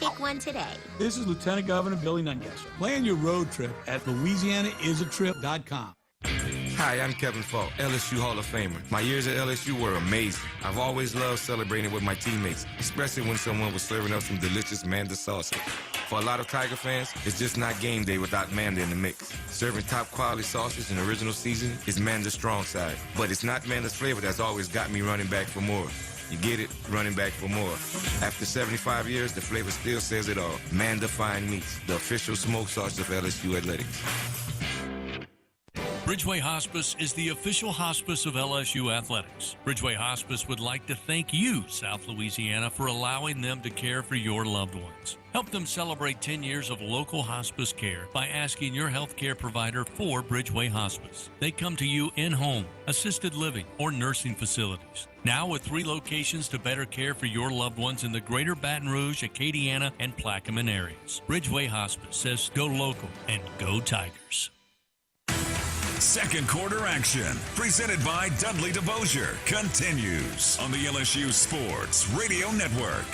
Take one today. This is Lieutenant Governor Billy Nungesser. Plan your road trip at LouisianaIsATrip.com. Hi, I'm Kevin Falk, LSU Hall of Famer. My years at LSU were amazing. I've always loved celebrating with my teammates, especially when someone was serving up some delicious Manda salsa. For a lot of Tiger fans, it's just not game day without Manda in the mix. Serving top quality sauces and original seasoning is Manda's strong side. But it's not Manda's flavor that's always got me running back for more. You get it? Running back for more. After 75 years, the flavor still says it all. Manda Fine Meats, the official smoke sauce of LSU Athletics. Bridgeway Hospice is the official hospice of LSU Athletics. Bridgeway Hospice would like to thank you, South Louisiana, for allowing them to care for your loved ones. Help them celebrate 10 years of local hospice care by asking your healthcare provider for Bridgeway Hospice. They come to you in-home, assisted living, or nursing facilities. Now with 3 locations to better care for your loved ones in the greater Baton Rouge, Acadiana, and Plaquemine areas. Bridgeway Hospice says go local and go Tigers. Second quarter action, presented by Dudley DeBosier, continues on the LSU Sports Radio Network.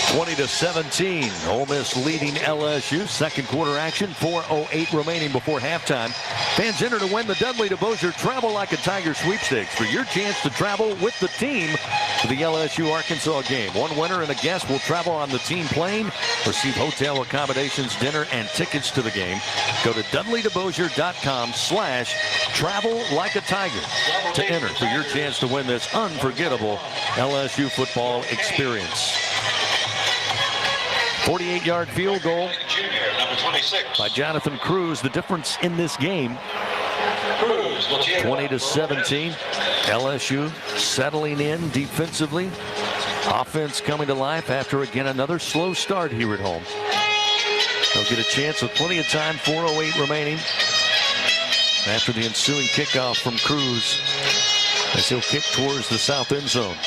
20-17, Ole Miss leading LSU. Second quarter action, 4:08 remaining before halftime. Fans enter to win the Dudley DeBosier Travel Like a Tiger sweepstakes for your chance to travel with the team to the LSU Arkansas game. One winner and a guest will travel on the team plane, receive hotel accommodations, dinner, and tickets to the game. Go to DudleyDeBosier.com/travel like a tiger to enter for your chance to win this unforgettable LSU football experience. 48-yard field goal by Jonathan Cruz. The difference in this game, 20-17. LSU settling in defensively. Offense coming to life after, again, another slow start here at home. They'll get a chance with plenty of time, 4:08 remaining. After the ensuing kickoff from Cruz, as he'll kick towards the south end zone.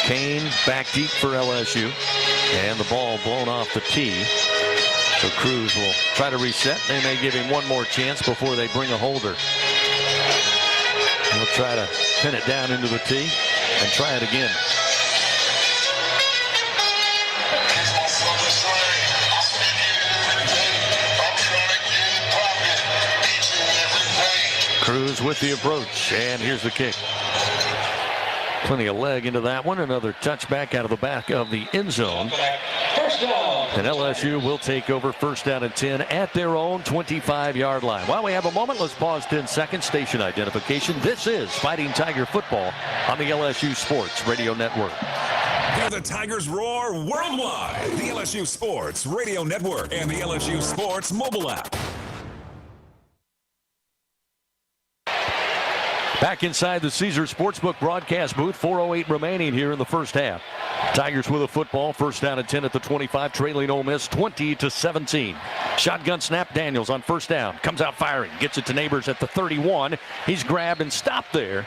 Kane back deep for LSU. And the ball blown off the tee. So Cruz will try to reset. They may give him one more chance before they bring a holder. He'll try to pin it down into the tee and try it again. Cruz with the approach, and here's the kick. Plenty of leg into that one. Another touchback out of the back of the end zone. And LSU will take over first down and 10 at their own 25-yard line. While we have a moment, let's pause 10 seconds. Station identification. This is Fighting Tiger Football on the LSU Sports Radio Network. Hear the Tigers roar worldwide. The LSU Sports Radio Network and the LSU Sports mobile app. Back inside the Caesars Sportsbook broadcast booth, 4:08 remaining here in the first half. Tigers with a football, first down and 10 at the 25, trailing Ole Miss 20-17. Shotgun snap, Daniels on first down, comes out firing, gets it to Neighbors at the 31. He's grabbed and stopped there.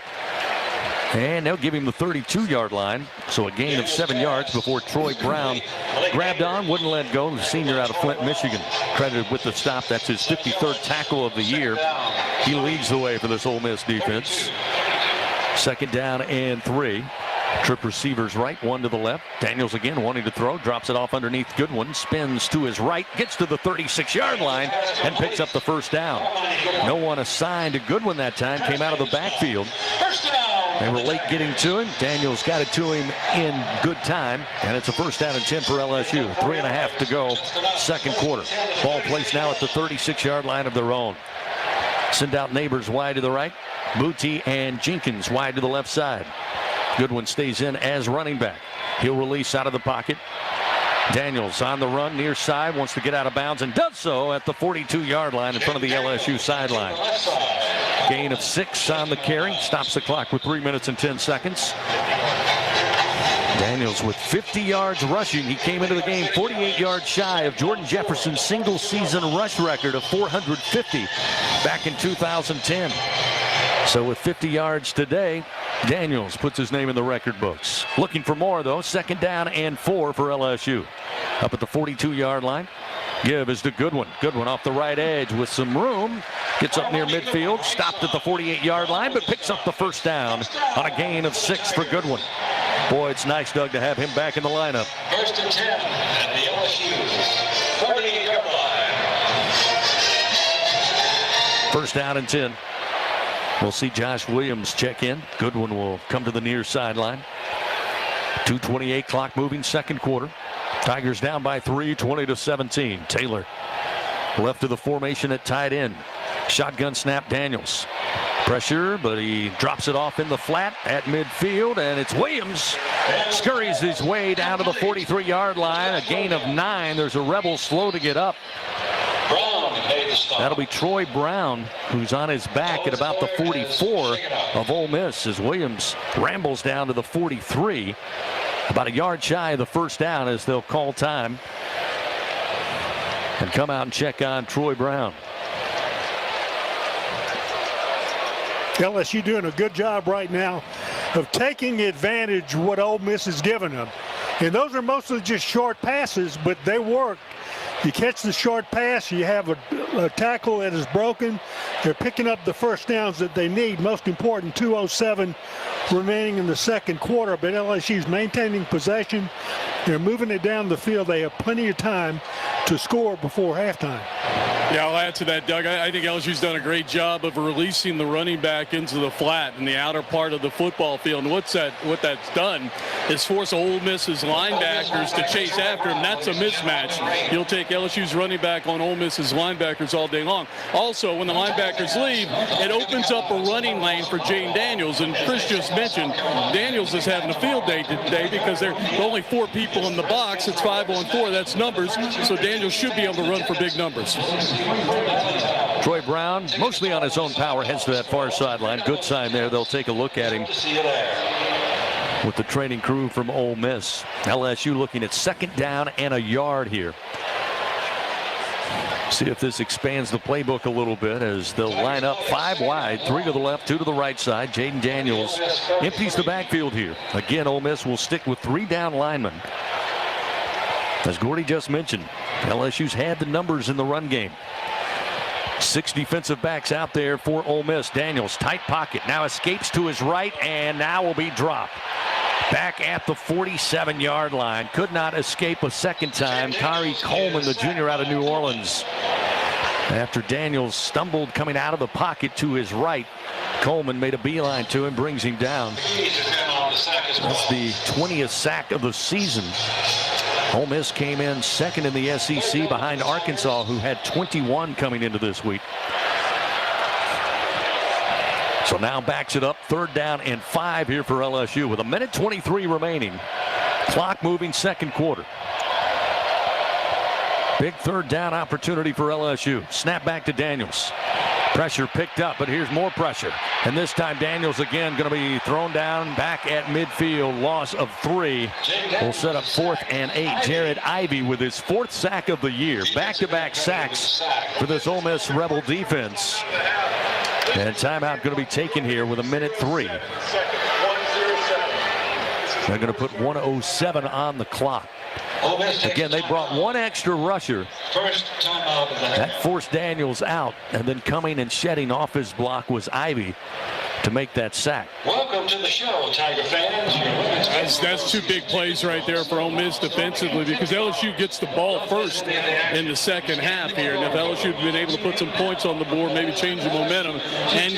And they'll give him the 32-yard line. So a gain of 7 yards before Troy Brown grabbed on, wouldn't let go. The senior out of Flint, Michigan, credited with the stop. That's his 53rd tackle of the year. He leads the way for this Ole Miss defense. Second down and 3. Trip receivers right, one to the left. Daniels again wanting to throw, drops it off underneath Goodwin, spins to his right, gets to the 36-yard line, and picks up the first down. No one assigned to Goodwin that time, came out of the backfield. They were late getting to him. Daniels got it to him in good time, and it's a first down and 10 for LSU. 3.5 to go, second quarter. Ball placed now at the 36-yard line of their own. Send out Neighbors wide to the right. Booty and Jenkins wide to the left side. Goodwin stays in as running back. He'll release out of the pocket. Daniels on the run near side, wants to get out of bounds and does so at the 42-yard line in front of the LSU sideline. Gain of 6 on the carry, stops the clock with 3 minutes and 10 seconds. Daniels with 50 yards rushing. He came into the game 48 yards shy of Jordan Jefferson's single-season rush record of 450 back in 2010. So with 50 yards today, Daniels puts his name in the record books. Looking for more, though. Second down and 4 for LSU. Up at the 42-yard line. Give is to Goodwin. Goodwin off the right edge with some room. Gets up near midfield. Stopped at the 48-yard line, but picks up the first down on a gain of 6 for Goodwin. Boy, it's nice, Doug, to have him back in the lineup. First and 10 at the LSU 48-yard line. First down and 10. We'll see Josh Williams check in. Goodwin will come to the near sideline. 2:28 clock moving, second quarter. Tigers down by 3, 20-17. Taylor left of the formation at tight end. Shotgun snap, Daniels. Pressure, but he drops it off in the flat at midfield, and it's Williams. Scurries his way down to the 43-yard line. A gain of 9. There's a Rebel slow to get up. That'll be Troy Brown, who's on his back at about the 44 of Ole Miss, as Williams rambles down to the 43. About a yard shy of the first down as they'll call time and come out and check on Troy Brown. LSU doing a good job right now of taking advantage of what Ole Miss has given them. And those are mostly just short passes, but they work. You catch the short pass, you have a tackle that is broken. They're picking up the first downs that they need. Most important, 2:07 remaining in the second quarter, but LSU's maintaining possession. They're moving it down the field. They have plenty of time to score before halftime. Yeah, I'll add to that, Doug. I think LSU's done a great job of releasing the running back into the flat in the outer part of the football field. And what that's done is force Ole Miss's linebackers to chase after him. That's a mismatch. He'll take LSU's running back on Ole Miss's linebackers all day long. Also, when the linebackers leave, it opens up a running lane for Jane Daniels. And Chris just mentioned Daniels is having a field day today because there are only 4 people in the box. It's 5-on-4. That's numbers. So Daniels should be able to run for big numbers. Troy Brown, mostly on his own power, heads to that far sideline. Good sign there. They'll take a look at him with the training crew from Ole Miss. LSU looking at second down and a yard here. See if this expands the playbook a little bit as they'll line up 5 wide, 3 to the left, 2 to the right side. Jaden Daniels empties the backfield here. Again, Ole Miss will stick with 3 down linemen. As Gordy just mentioned, LSU's had the numbers in the run game. 6 defensive backs out there for Ole Miss. Daniels, tight pocket, now escapes to his right and now will be dropped. Back at the 47-yard line. Could not escape a second time. Kari Coleman, the junior out of New Orleans. After Daniels stumbled coming out of the pocket to his right, Coleman made a beeline to him, brings him down. That's the 20th sack of the season. Ole Miss came in second in the SEC behind Arkansas, who had 21 coming into this week. So now backs it up, 3rd down and 5 here for LSU with 1:23 remaining. Clock moving, second quarter. Big 3rd down opportunity for LSU. Snap back to Daniels. Pressure picked up, but here's more pressure. And this time Daniels again going to be thrown down back at midfield. Loss of 3. Will set up 4th and 8. Jared Ivey with his 4th sack of the year. Back-to-back sacks for this Ole Miss Rebel defense. And timeout going to be taken here with 1:03. They're going to put 1:07 on the clock. Again, they brought one extra rusher. That forced Daniels out, and then coming and shedding off his block was Ivey to make that sack. Welcome to the show, Tiger fans. That's 2 big plays right there for Ole Miss defensively, because LSU gets the ball first in the second half here. And if LSU had been able to put some points on the board, maybe change the momentum and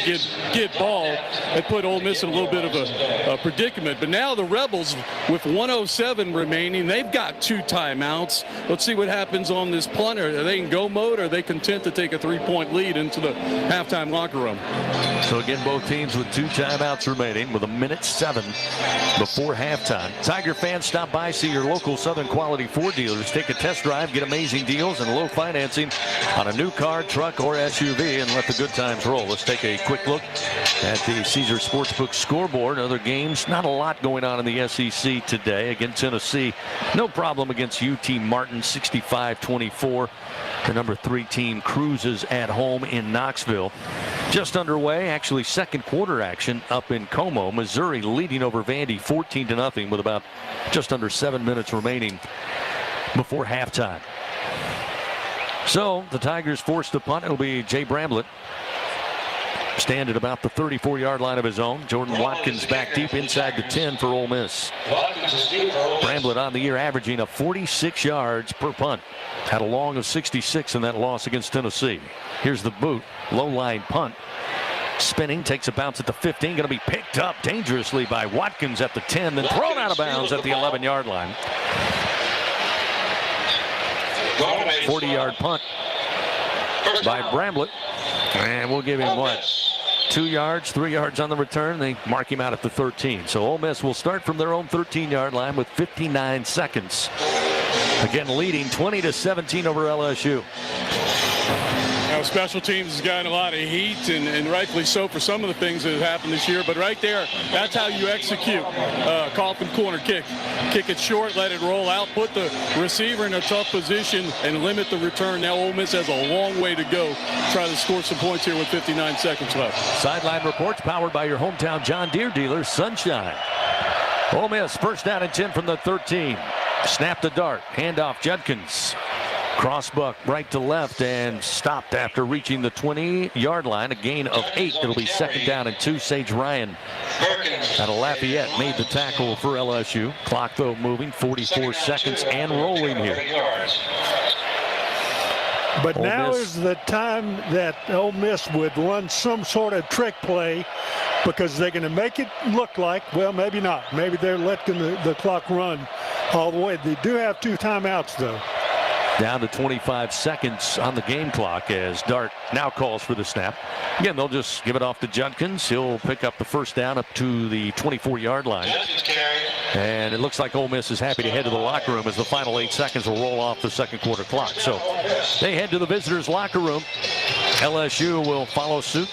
get ball, it put Ole Miss in a little bit of a predicament. But now the Rebels, with 1:07 remaining, they've got 2 timeouts. Let's see what happens on this punt. Are they in go mode, or are they content to take a 3-point lead into the halftime locker room? So again, both teams with 2 timeouts remaining with 1:07 before halftime. Tiger fans, stop by, see your local Southern Quality Ford dealers. Take a test drive, get amazing deals and low financing on a new car, truck, or SUV, and let the good times roll. Let's take a quick look at the Caesars Sportsbook scoreboard. Other games, not a lot going on in the SEC today. Against Tennessee, no problem against UT Martin, 65-24. The number 3 team cruises at home in Knoxville. Just underway, actually second quarter action up in Como. Missouri leading over Vandy 14-0 with about just under 7 minutes remaining before halftime. So the Tigers forced to punt. It'll be Jay Bramblett. Stand at about the 34-yard line of his own. Jordan Watkins back deep inside the 10 for Ole Miss. Bramblett on the year averaging 46 yards per punt. Had a long of 66 in that loss against Tennessee. Here's the boot. Low line punt. Spinning, takes a bounce at the 15. Going to be picked up dangerously by Watkins at the 10. Then thrown out of bounds at the 11-yard line. 40-yard punt by Bramblett. And we'll give him what? 2 yards, 3 yards on the return. They mark him out at the 13. So Ole Miss will start from their own 13-yard line with 59 seconds. Again, leading 20-17 over LSU. Now, special teams has gotten a lot of heat, and rightfully so for some of the things that have happened this year. But right there, that's how you execute coffin corner kick. Kick it short, let it roll out, put the receiver in a tough position, and limit the return. Now Ole Miss has a long way to go. Try to score some points here with 59 seconds left. Sideline reports powered by your hometown John Deere dealer, Sunshine. Ole Miss first down and 10 from the 13. Snap the dart, handoff Judkins. Crossbuck right to left and stopped after reaching the 20-yard line. A gain of 8. It'll be second down and 2. Sage Ryan out of Lafayette made the tackle for LSU. Clock, though, moving 44 seconds and rolling here. But now is the time that Ole Miss would run some sort of trick play, because they're going to make it look like, well, maybe not. Maybe they're letting the clock run all the way. They do have 2 timeouts, though. Down to 25 seconds on the game clock as Dart now calls for the snap. Again, they'll just give it off to Judkins. He'll pick up the first down up to the 24-yard line. And it looks like Ole Miss is happy to head to the locker room as the final 8 seconds will roll off the second quarter clock. So they head to the visitors' locker room. LSU will follow suit.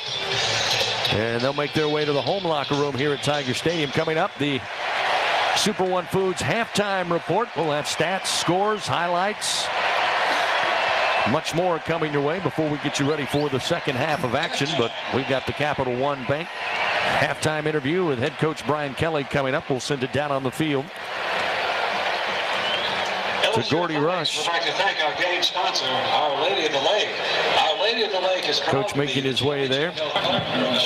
And they'll make their way to the home locker room here at Tiger Stadium. Coming up, the Super One Foods halftime report. We'll have stats, scores, highlights, much more coming your way before we get you ready for the second half of action. But we've got the Capital One Bank halftime interview with head coach Brian Kelly coming up. We'll send it down on the field. to Gordy Rush. We'd like to thank our gauge sponsor, Our Lady of the Lake. Our Lady of the Lake is Coach making his way there.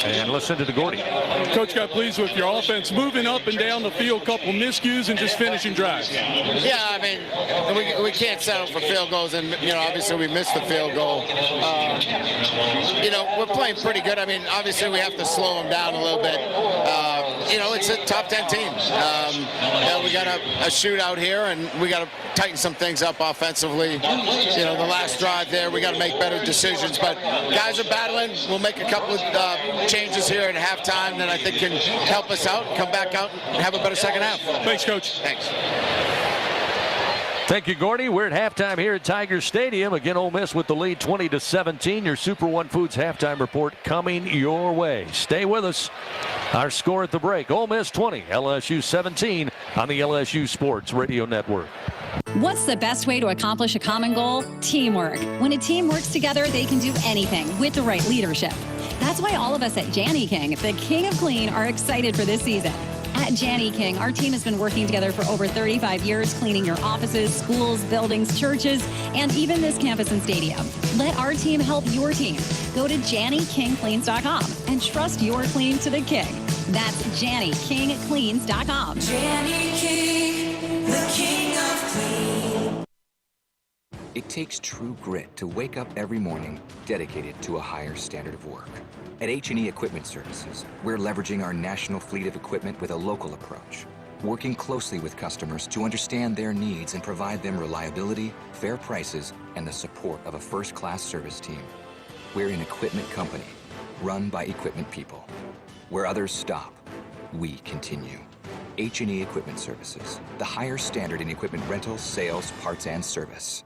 And listen to Gordy. Coach got pleased with your offense, moving up and down the field, couple miscues, and just finishing drives. Yeah, I mean, we can't settle for field goals, and, obviously we missed the field goal. We're playing pretty good. I mean, obviously we have to slow them down a little bit. It's a top 10 team. We got a shootout here, and we got to tighten some things up offensively. The last drive there, we got to make better decisions. But guys are battling. We'll make a couple of changes here at halftime that I think can help us out, come back out, and have a better second half. Thanks, Coach. Thanks. Thank you, Gordy. We're at halftime here at Tiger Stadium. Again, Ole Miss with the lead 20-17. Your Super One Foods halftime report coming your way. Stay with us. Our score at the break: Ole Miss 20, LSU 17 on the LSU Sports Radio Network. What's the best way to accomplish a common goal? Teamwork. When a team works together, they can do anything with the right leadership. That's why all of us at Janny King, the King of Clean, are excited for this season. At Janny King, our team has been working together for over 35 years, cleaning your offices, schools, buildings, churches, and even this campus and stadium. Let our team help your team. Go to JannyKingCleans.com and trust your clean to the king. That's JannyKingCleans.com. Janny King, the King of Clean. It takes true grit to wake up every morning dedicated to a higher standard of work. At H&E Equipment Services, we're leveraging our national fleet of equipment with a local approach, working closely with customers to understand their needs and provide them reliability, fair prices, and the support of a first-class service team. We're an equipment company, run by equipment people. Where others stop, we continue. H&E Equipment Services, the higher standard in equipment rentals, sales, parts, and service.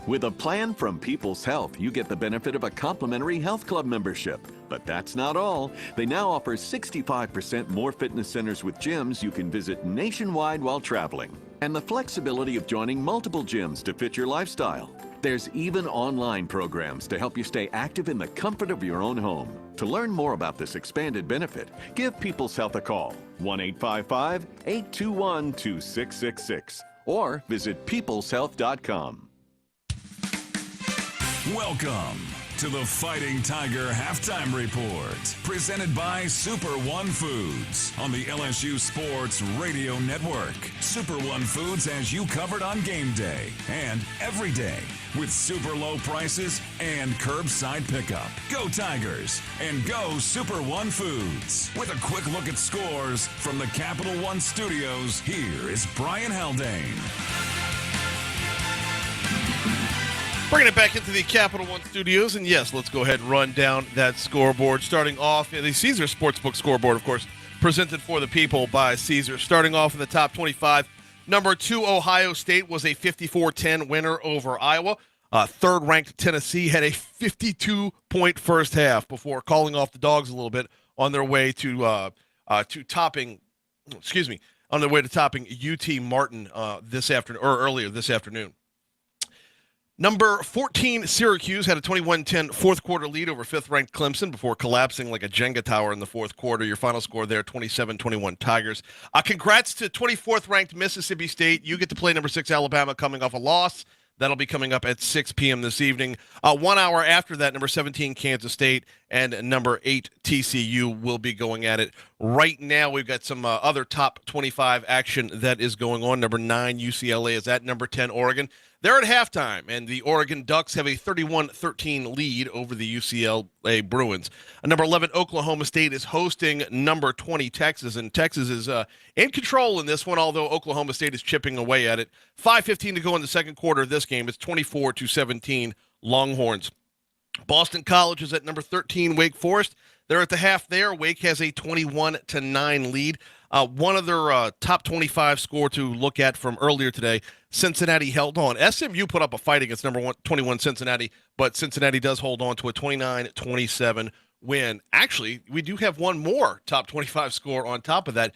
With a plan from People's Health, you get the benefit of a complimentary health club membership. But that's not all. They now offer 65% more fitness centers with gyms you can visit nationwide while traveling. And the flexibility of joining multiple gyms to fit your lifestyle. There's even online programs to help you stay active in the comfort of your own home. To learn more about this expanded benefit, give People's Health a call, 1-855-821-2666, or visit peopleshealth.com. Welcome to the Fighting Tiger Halftime Report, presented by Super One Foods on the LSU Sports Radio Network. Super One Foods has you covered on game day and every day with super low prices and curbside pickup. Go Tigers and go Super One Foods. With a quick look at scores from the Capital One Studios, here is Brian Haldane. Bringing it back into the Capital One Studios, and yes, let's go ahead and run down that scoreboard. Starting off, the Caesar Sportsbook scoreboard, of course, presented for the people by Caesar. Starting off in the top 25, number 2 Ohio State was a 54-10 winner over Iowa. Third-ranked Tennessee had a 52-point first half before calling off the Dogs a little bit on their way to topping UT Martin earlier this afternoon. Number 14, Syracuse, had a 21-10 fourth-quarter lead over fifth-ranked Clemson before collapsing like a Jenga tower in the fourth quarter. Your final score there, 27-21 Tigers. Congrats to 24th-ranked Mississippi State. You get to play number 6 Alabama coming off a loss. That'll be coming up at 6 p.m. this evening. 1 hour after that, number 17 Kansas State and number 8 TCU will be going at it. Right now, we've got some other top 25 action that is going on. Number 9 UCLA is at number 10 Oregon. They're at halftime, and the Oregon Ducks have a 31-13 lead over the UCLA Bruins. Number 11, Oklahoma State is hosting number 20, Texas, and Texas is in control in this one, although Oklahoma State is chipping away at it. 5:15 to go in the second quarter of this game. It's 24-17 Longhorns. Boston College is at number 13, Wake Forest. They're at the half there. Wake has a 21-9 lead. One other top 25 score to look at from earlier today, Cincinnati held on. SMU put up a fight against number 21 Cincinnati, but Cincinnati does hold on to a 29-27 win. Actually, we do have one more top 25 score on top of that.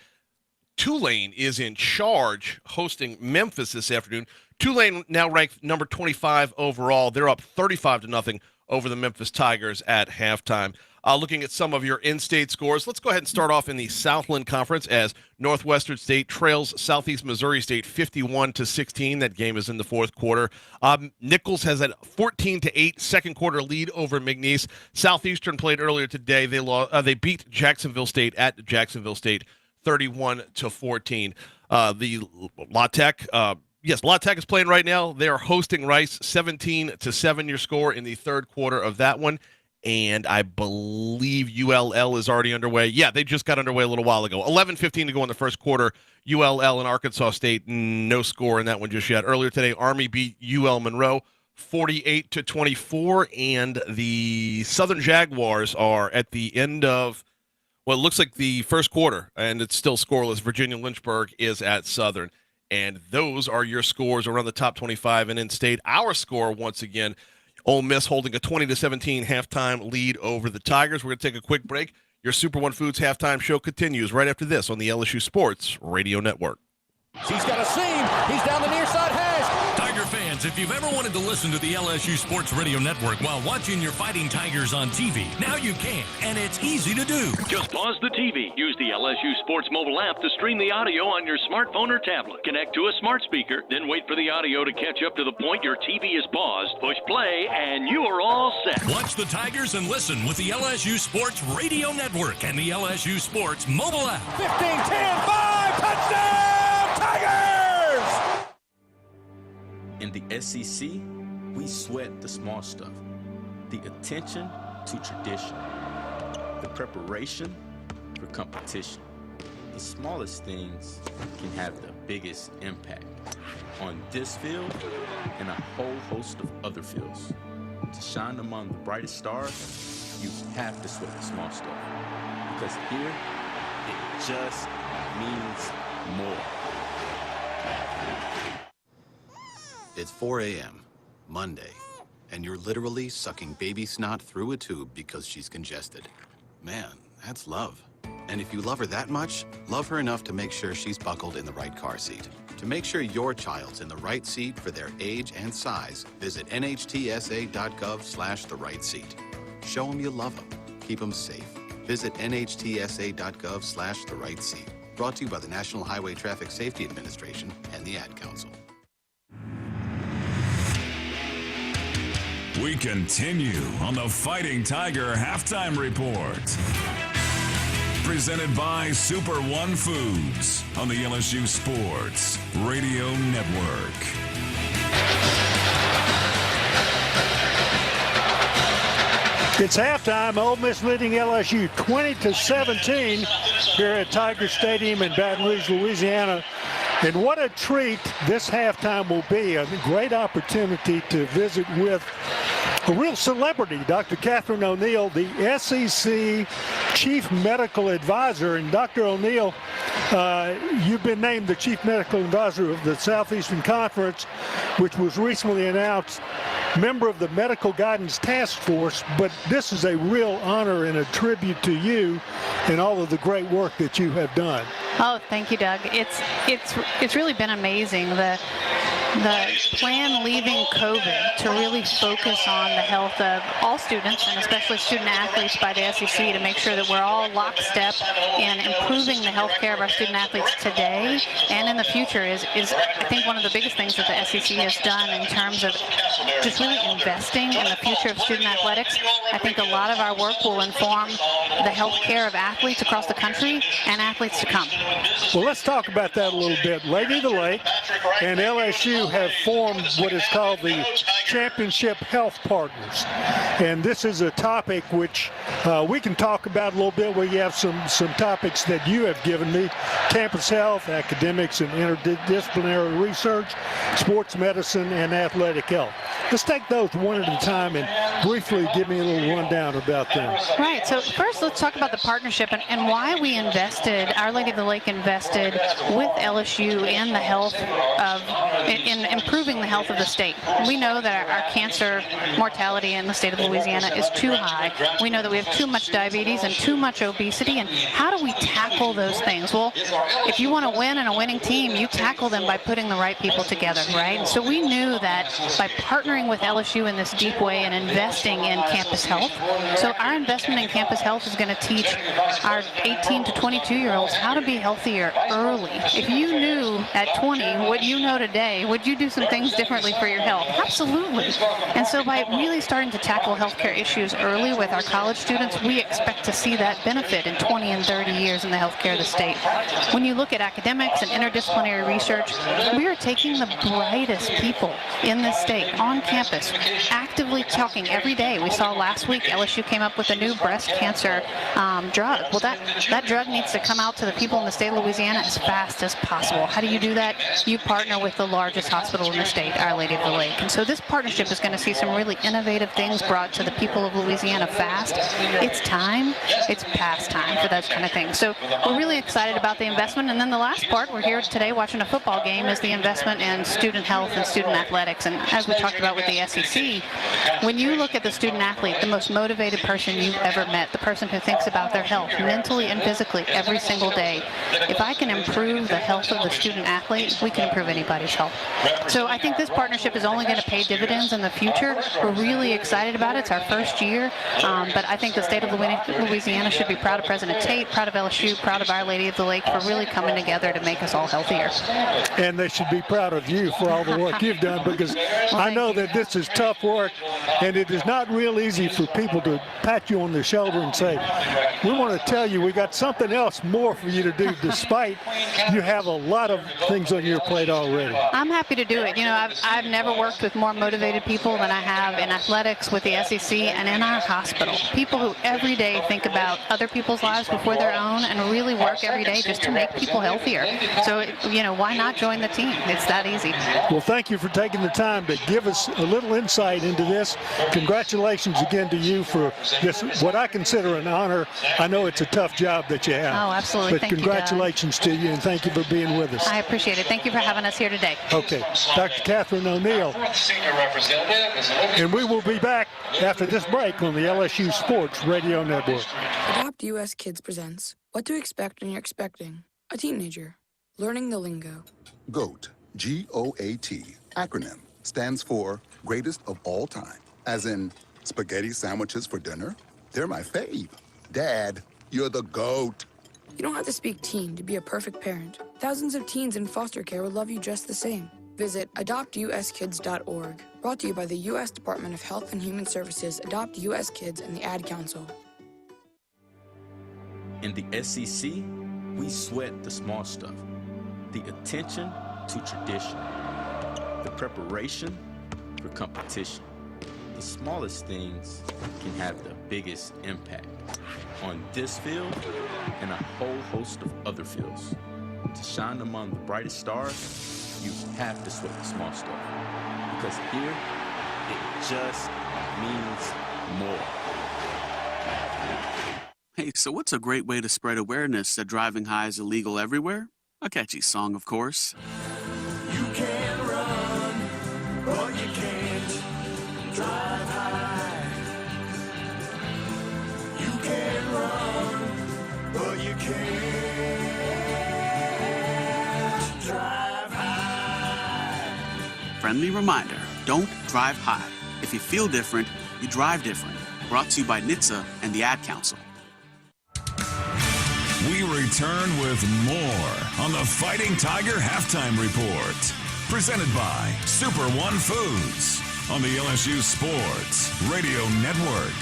Tulane is in charge, hosting Memphis this afternoon. Tulane now ranked number 25 overall. They're up 35-0 over the Memphis Tigers at halftime. Looking at some of your in-state scores, let's go ahead and start off in the Southland Conference as Northwestern State trails Southeast Missouri State 51-16. That game is in the fourth quarter. Nichols has a 14-8 second quarter lead over McNeese. Southeastern played earlier today. They beat Jacksonville State at Jacksonville State 31-14. The La Tech. Yes, La Tech is playing right now. They are hosting Rice 17-7. Your score in the third quarter of that one. And I believe ULL is already underway. Yeah, they just got underway a little while ago. 11:15 to go in the first quarter. ULL and Arkansas State, no score in that one just yet. Earlier today, Army beat UL Monroe 48-24. And the Southern Jaguars are at the end of, well, it looks like the first quarter, and it's still scoreless. Virginia Lynchburg is at Southern. And those are your scores around the top 25 and in-state. Our score, once again, Ole Miss holding a 20-17 halftime lead over the Tigers. We're going to take a quick break. Your Super One Foods halftime show continues right after this on the LSU Sports Radio Network. He's got a seam. He's down the near side hash. Tiger fans, if you've ever wanted to listen to the LSU Sports Radio Network while watching your Fighting Tigers on TV, now you can, and it's easy to do. Just pause the TV. Use the LSU Sports mobile app to stream the audio on your smartphone or tablet. Connect to a smart speaker, then wait for the audio to catch up to the point your TV is paused. Push play, and you are all set. Watch the Tigers and listen with the LSU Sports Radio Network and the LSU Sports mobile app. 15-10, 5, touchdown! Tigers! In the SEC, we sweat the small stuff. The attention to tradition. The preparation for competition. The smallest things can have the biggest impact on this field and a whole host of other fields. To shine among the brightest stars, you have to sweat the small stuff. Because here, it just means more. It's 4 a.m., Monday, and you're literally sucking baby snot through a tube because she's congested. Man, that's love. And if you love her that much, love her enough to make sure she's buckled in the right car seat. To make sure your child's in the right seat for their age and size, visit nhtsa.gov/the right seat. Show them you love them. Keep them safe. Visit nhtsa.gov/the right seat. Brought to you by the National Highway Traffic Safety Administration and the Ad Council. We continue on the Fighting Tiger Halftime Report. Presented by Super One Foods on the LSU Sports Radio Network. It's halftime. Ole Miss leading LSU 20-17 here at Tiger Stadium in Baton Rouge, Louisiana. And what a treat this halftime will be. A great opportunity to visit with a real celebrity, Dr. Catherine O'Neil, the SEC Chief Medical Advisor. And Dr. O'Neil, you've been named the Chief Medical Advisor of the Southeastern Conference, which was recently announced member of the Medical Guidance Task Force, but this is a real honor and a tribute to you and all of the great work that you have done. Oh, thank you, Doug. It's really been amazing. The plan leaving COVID to really focus on the health of all students and especially student athletes by the SEC to make sure that we're all lockstep in improving the health care of our student athletes today and in the future is I think one of the biggest things that the SEC has done in terms of just really investing in the future of student athletics. I think a lot of our work will inform the health care of athletes across the country and athletes to come. Well, let's talk about that a little bit. Lady of the Lake and LSU have formed what is called the Championship Health Partners. And this is a topic which we can talk about a little bit, where you have some topics that you have given me: campus health, academics and interdisciplinary research, sports medicine, and athletic health. Let's take those one at a time and briefly give me a little rundown about them. Right. So first, let's talk about the partnership and why we invested, Our Lady of the Lake invested with LSU in the health of, in improving the health of the state. We know that our cancer mortality in the state of Louisiana is too high. We know that we have too much diabetes and too much obesity, and how do we tackle those things? Well, if you want to win in a winning team, you tackle them by putting the right people together, right? And so we knew that by partnering with LSU in this deep way and investing in campus health, so our investment in campus health is going to teach our 18 to 22-year-olds how to be healthier early. If you knew at 20 what you know today, would you do some things differently for your health? Absolutely. And so by really starting to tackle healthcare issues early with our college students, we expect to see that benefit in 20 and 30 years in the healthcare of the state. When you look at academics and interdisciplinary research, we are taking the brightest people in this state on campus, actively talking every day. We saw last week LSU came up with a new breast cancer drug. Well, that drug needs to come out to the people in the state of Louisiana as fast as possible. How do you do that? You partner with the largest hospital in the state, Our Lady of the Lake. And so this partnership is going to see some really innovative things brought to the people of Louisiana fast. It's time. It's past time for those kind of things. So we're really excited about the investment. And then the last part, we're here today watching a football game, is the investment in student health and student athletics. And as we talked about with the SEC, when you look at the student athlete, the most motivated person you've ever met, the person who thinks about their health mentally and physically every single day, if I can improve the health of the student athlete, we can improve anybody's health. So I think this partnership is only going to pay dividends in the future. We're really excited about it. It's our first year, but I think the state of Louisiana should be proud of President Tate, proud of LSU, proud of Our Lady of the Lake for really coming together to make us all healthier. And they should be proud of you for all the work you've done, because I know that this is tough work, and it is not real easy for people to pat you on the shoulder and say, we want to tell you we got something else more for you to do, despite you have a lot of things on your plate already. I'm happy to do it. You know, I've never worked with more motivated people than I have in athletics, with the SEC, and in our hospital. People who every day think about other people's lives before their own and really work every day just to make people healthier. So, you know, why not join the team? It's that easy. Well, thank you for taking the time to give us a little insight into this. Congratulations again to you for this, what I consider an honor. I know it's a tough job that you have. Oh, absolutely. But thank congratulations to you, and thank you for being with us. I appreciate it. Thank you for having us here today. Okay. Dr. Catherine O'Neill. And we will be back after this break on the LSU Sports Radio Network. Adopt US Kids presents What to Expect When You're Expecting a Teenager. Learning the lingo. GOAT, G-O-A-T, acronym, stands for Greatest of All Time. As in, spaghetti sandwiches for dinner? They're my fave. Dad, you're the GOAT. You don't have to speak teen to be a perfect parent. Thousands of teens in foster care would love you just the same. Visit adoptuskids.org. Brought to you by the U.S. Department of Health and Human Services, Adopt U.S. Kids, and the Ad Council. In the SEC, we sweat the small stuff. The attention to tradition. The preparation for competition. The smallest things can have the biggest impact on this field and a whole host of other fields. To shine among the brightest stars, you have to sweat the small stuff. Because here, it just means more. Hey, so what's a great way to spread awareness that driving high is illegal everywhere? A catchy song, of course. You can run, but you can't drive high. You can run, but you can't drive high. Friendly reminder, don't drive high. If you feel different, you drive different. Brought to you by NHTSA and the Ad Council. We return with more on the Fighting Tiger Halftime Report. Presented by Super One Foods on the LSU Sports Radio Network.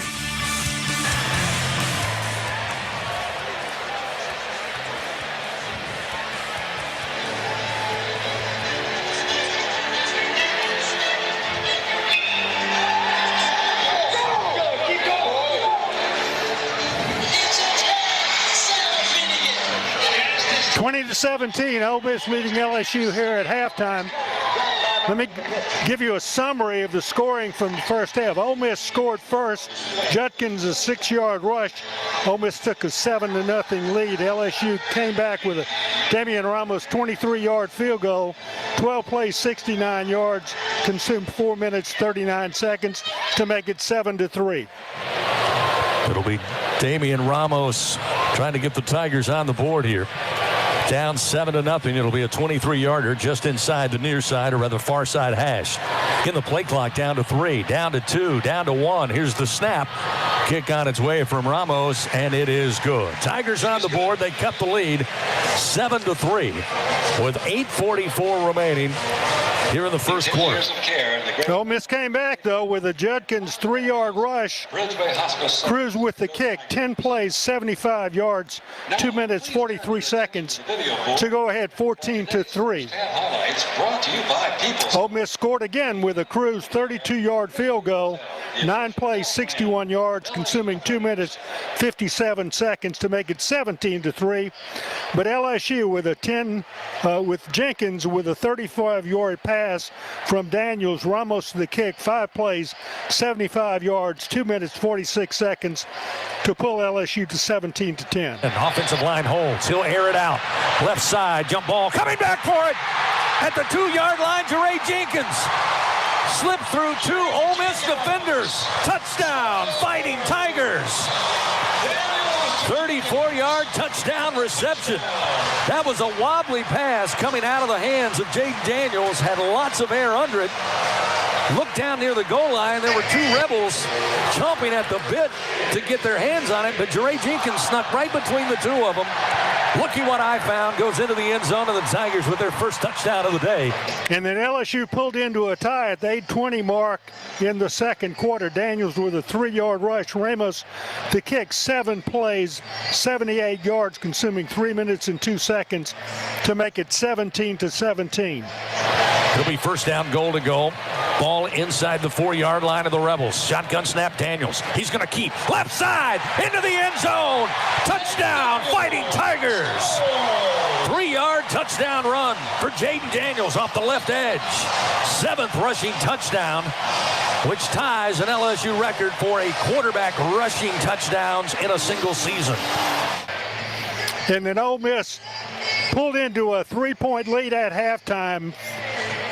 It's 20-17, Ole Miss leading LSU here at halftime. Let me give you a summary of the scoring from the first half. Ole Miss scored first. Judkins, a 6-yard rush. Ole Miss took a 7-0 lead. LSU came back with a Damian Ramos 23-yard field goal. 12 plays, 69 yards, consumed 4 minutes, 39 seconds to make it 7-3. It'll be Damian Ramos trying to get the Tigers on the board here. Down 7-0. It'll be a 23-yarder just inside the near side, or rather far side hash. Getting the play clock down to 3, down to 2, down to 1. Here's the snap. Kick on its way from Ramos, and it is good. Tigers on the board. They kept the lead 7-3 with 8:44 remaining here in the first quarter. Ole Miss came back, though, with a Judkins 3-yard rush. Cruz with the kick. 10 plays, 75 yards, 2 minutes, 43 seconds to go ahead 14-3. Ole Miss scored again with a Cruz 32-yard field goal. 9 plays, 61 yards, consuming 2 minutes, 57 seconds to make it 17-3. But LSU with a with Jenkins with a 35-yard pass from Daniels. Ramos to the kick, 5 plays, 75 yards, 2 minutes, 46 seconds to pull LSU to 17-10. An offensive line holds. He'll air it out. Left side, jump ball, coming back for it at the 2-yard line. Jeray Jenkins slipped through 2 Ole Miss defenders. Touchdown, Fighting Tigers. 34-yard touchdown reception. That was a wobbly pass coming out of the hands of Jaden Daniels. Had lots of air under it. Looked down near the goal line. There were 2 Rebels chomping at the bit to get their hands on it, but Jeray Jenkins snuck right between the 2 of them. Looky what I found. Goes into the end zone of the Tigers with their first touchdown of the day. And then LSU pulled into a tie at the 8:20 mark in the second quarter. Daniels with a 3-yard rush. Ramos the kick, 7 plays, 78 yards, consuming 3 minutes and 2 seconds to make it 17-17. It'll be first down, goal to go. Ball inside the 4-yard line of the Rebels. Shotgun snap, Daniels. He's going to keep left side into the end zone. Touchdown, Fighting Tigers. 3-yard touchdown run for Jaden Daniels off the left edge. 7th rushing touchdown, which ties an LSU record for a quarterback rushing touchdowns in a single season. And then Ole Miss pulled into a 3-point lead at halftime.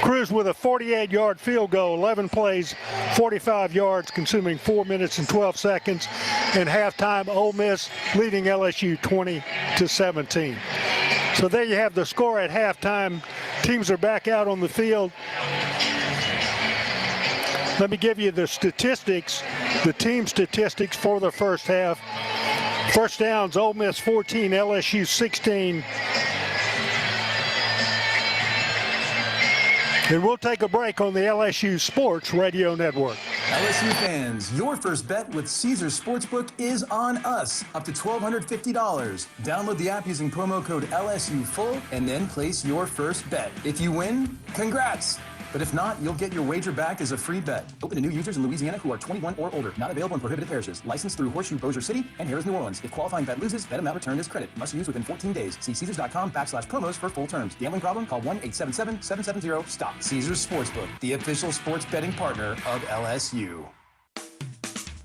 Cruz with a 48-yard field goal, 11 plays, 45 yards, consuming 4 minutes and 12 seconds. And halftime, Ole Miss leading LSU 20-17. So there you have the score at halftime. Teams are back out on the field. Let me give you the statistics, the team statistics for the first half. First downs, Ole Miss 14, LSU 16. And we'll take a break on the LSU Sports Radio Network. LSU fans, your first bet with Caesars Sportsbook is on us, up to $1,250. Download the app using promo code LSUFull and then place your first bet. If you win, congrats. But if not, you'll get your wager back as a free bet. Open to new users in Louisiana who are 21 or older. Not available in prohibited parishes. Licensed through Horseshoe Bossier City and Harrah's New Orleans. If qualifying bet loses, bet amount returned is credit. Must use within 14 days. See Caesars.com/promos for full terms. Gambling problem? Call 1-877-770-STOP. Caesars Sportsbook, the official sports betting partner of LSU.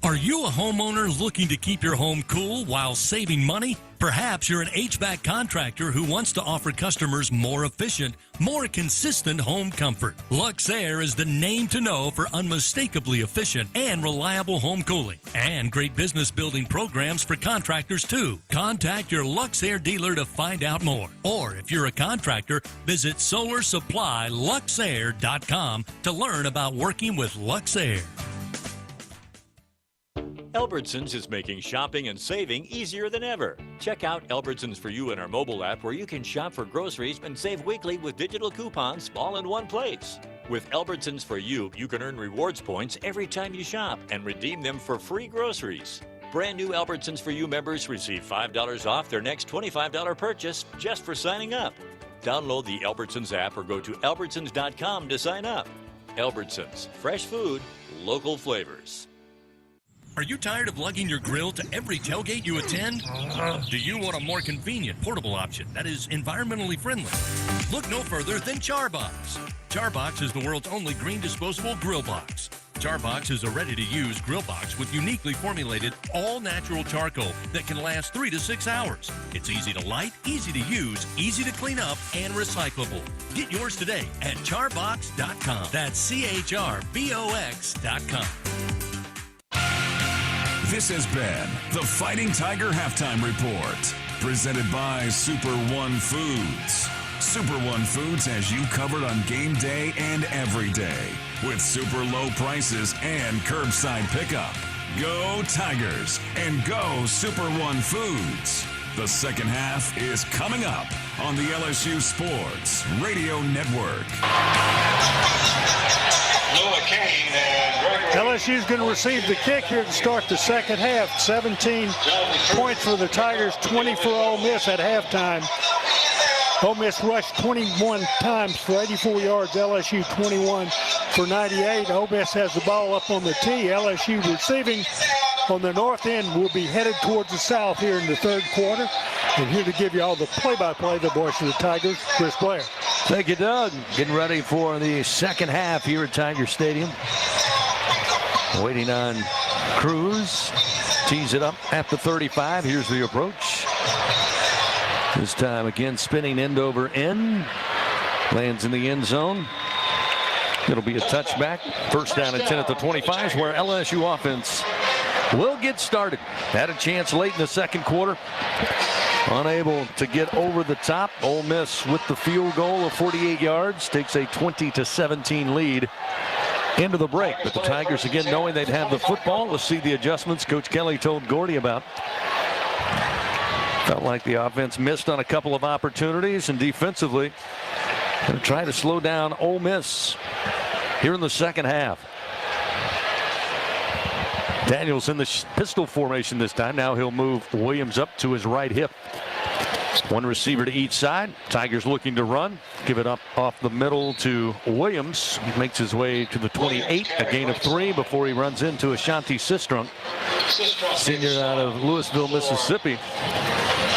Are you a homeowner looking to keep your home cool while saving money? Perhaps you're an HVAC contractor who wants to offer customers more efficient, more consistent home comfort. Luxair is the name to know for unmistakably efficient and reliable home cooling, and great business building programs for contractors too. Contact your Luxair dealer to find out more. Or if you're a contractor, visit SolarSupplyLuxair.com to learn about working with Luxair. Albertsons is making shopping and saving easier than ever. Check out Albertsons For You in our mobile app, where you can shop for groceries and save weekly with digital coupons all in one place. With Albertsons For You, you can earn rewards points every time you shop and redeem them for free groceries. Brand new Albertsons For You members receive $5 off their next $25 purchase just for signing up. Download the Albertsons app or go to albertsons.com to sign up. Albertsons, fresh food, local flavors. Are you tired of lugging your grill to every tailgate you attend? Do you want a more convenient, portable option that is environmentally friendly? Look no further than Charbox. Charbox is the world's only green disposable grill box. Charbox is a ready-to-use grill box with uniquely formulated all-natural charcoal that can last 3 to 6 hours. It's easy to light, easy to use, easy to clean up, and recyclable. Get yours today at charbox.com. That's CHRBOX.com. This has been the Fighting Tiger Halftime Report, presented by Super One Foods. Super One Foods has you covered on game day and every day with super low prices and curbside pickup. Go Tigers and go Super One Foods. The second half is coming up on the LSU Sports Radio Network. LSU's going to receive the kick here to start the second half. 17 points for the Tigers, 20 for Ole Miss at halftime. Ole Miss rushed 21 times for 84 yards. LSU 21 for 98. Ole Miss has the ball up on the tee. LSU receiving on the north end will be headed towards the south here in the third quarter. And here to give you all the play-by-play, the voice of the Tigers, Chris Blair. Thank you, Doug. Getting ready for the second half here at Tiger Stadium. Waiting on Cruz. Tees it up at the 35. Here's the approach. This time again spinning end over end. Lands in the end zone. It'll be a touchback. First down and 10 at the 25, where LSU offense will get started. Had a chance late in the second quarter. Unable to get over the top. Ole Miss with the field goal of 48 yards. Takes a 20-17 lead into the break. But the Tigers again knowing they'd have the football. Let's see the adjustments Coach Kelly told Gordy about. Felt like the offense missed on a couple of opportunities, and defensively going to try to slow down Ole Miss here in the second half. Daniels in the pistol formation this time. Now he'll move Williams up to his right hip. One receiver to each side. Tigers looking to run. Give it up off the middle to Williams. He makes his way to the 28, a gain of 3 before he runs into Ashanti Sistrunk, senior out of Louisville, Mississippi.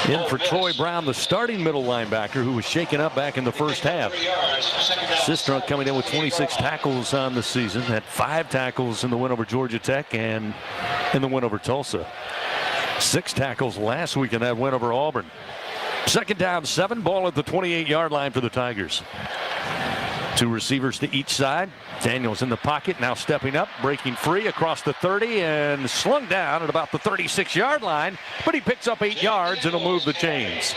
In for Troy Brown, the starting middle linebacker who was shaken up back in the first half. Sistrunk coming in with 26 tackles on the season. Had 5 tackles in the win over Georgia Tech and in the win over Tulsa. 6 tackles last week in that win over Auburn. Second down, 7. Ball at the 28-yard line for the Tigers. 2 receivers to each side. Daniels in the pocket, now stepping up, breaking free across the 30 and slung down at about the 36-yard line, but he picks up 8 yards and will move the chains.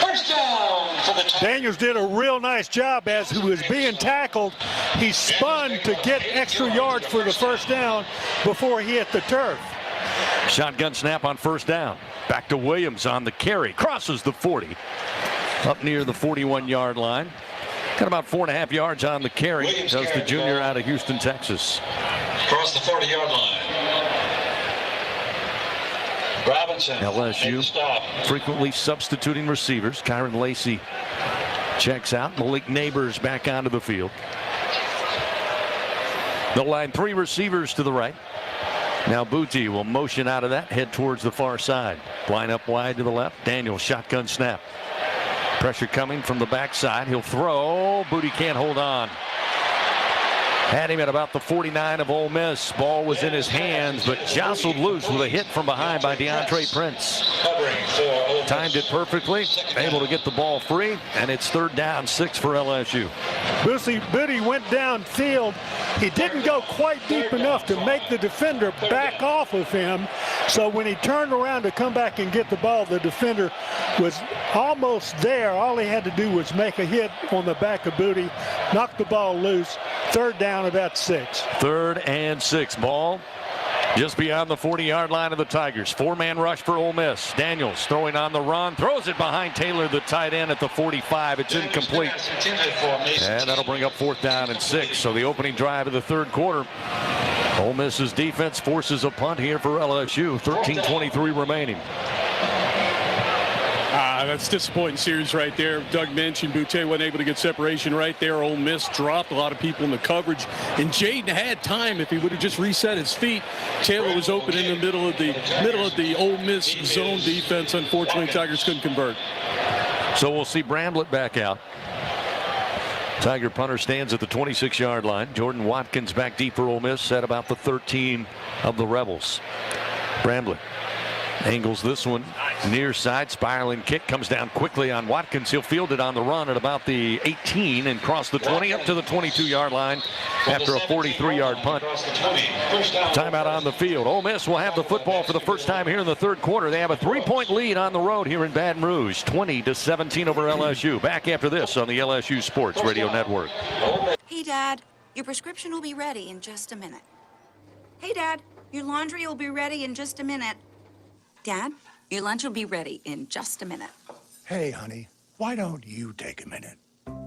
First down for the Tigers. Daniels did a real nice job as he was being tackled. He spun to get extra yards for the first down before he hit the turf. Shotgun snap on first down. Back to Williams on the carry. Crosses the 40. Up near the 41-yard line. Got about 4.5 yards on the carry. Does the junior out of Houston, Texas. Across the 40-yard line. Robinson. LSU frequently substituting receivers. Kyron Lacey checks out. Malik Neighbors back onto the field. They'll line 3 receivers to the right. Now Booty will motion out of that, head towards the far side. Line up wide to the left. Daniel shotgun snap. Pressure coming from the backside. He'll throw. Booty can't hold on. Had him at about the 49 of Ole Miss. Ball was in his hands, but jostled loose with a hit from behind by DeAndre Prince. Timed it perfectly. Able to get the ball free, and it's third down, 6 for LSU. Booty went downfield. He didn't go quite deep enough to make the defender back off of him. So when he turned around to come back and get the ball, the defender was almost there. All he had to do was make a hit on the back of Booty, knock the ball loose. Third down, about 6. Third and 6. Ball just beyond the 40-yard line of the Tigers. 4-man rush for Ole Miss. Daniels throwing on the run. Throws it behind Taylor, the tight end, at the 45. It's incomplete. And that'll bring up 4th down and 6. So the opening drive of the third quarter. Ole Miss's defense forces a punt here for LSU. 13:23 remaining. That's a disappointing series right there. Doug mentioned Boutte wasn't able to get separation right there. Ole Miss dropped a lot of people in the coverage. And Jaden had time if he would have just reset his feet. Taylor was open in the middle of the Ole Miss zone defense. Unfortunately, Tigers couldn't convert. So we'll see Bramblett back out. Tiger punter stands at the 26-yard line. Jordan Watkins back deep for Ole Miss at about the 13 of the Rebels. Bramblett angles this one near side, spiraling kick comes down quickly on Watkins. He'll field it on the run at about the 18 and cross the 20 up to the 22-yard line after a 43-yard punt. Timeout on the field. Ole Miss will have the football for the first time here in the third quarter. They have a 3-point lead on the road here in Baton Rouge, 20-17 over LSU. Back after this on the LSU Sports Radio Network. Hey, Dad, your prescription will be ready in just a minute. Hey, Dad, your laundry will be ready in just a minute. Dad, your lunch will be ready in just a minute. Hey, honey, why don't you take a minute?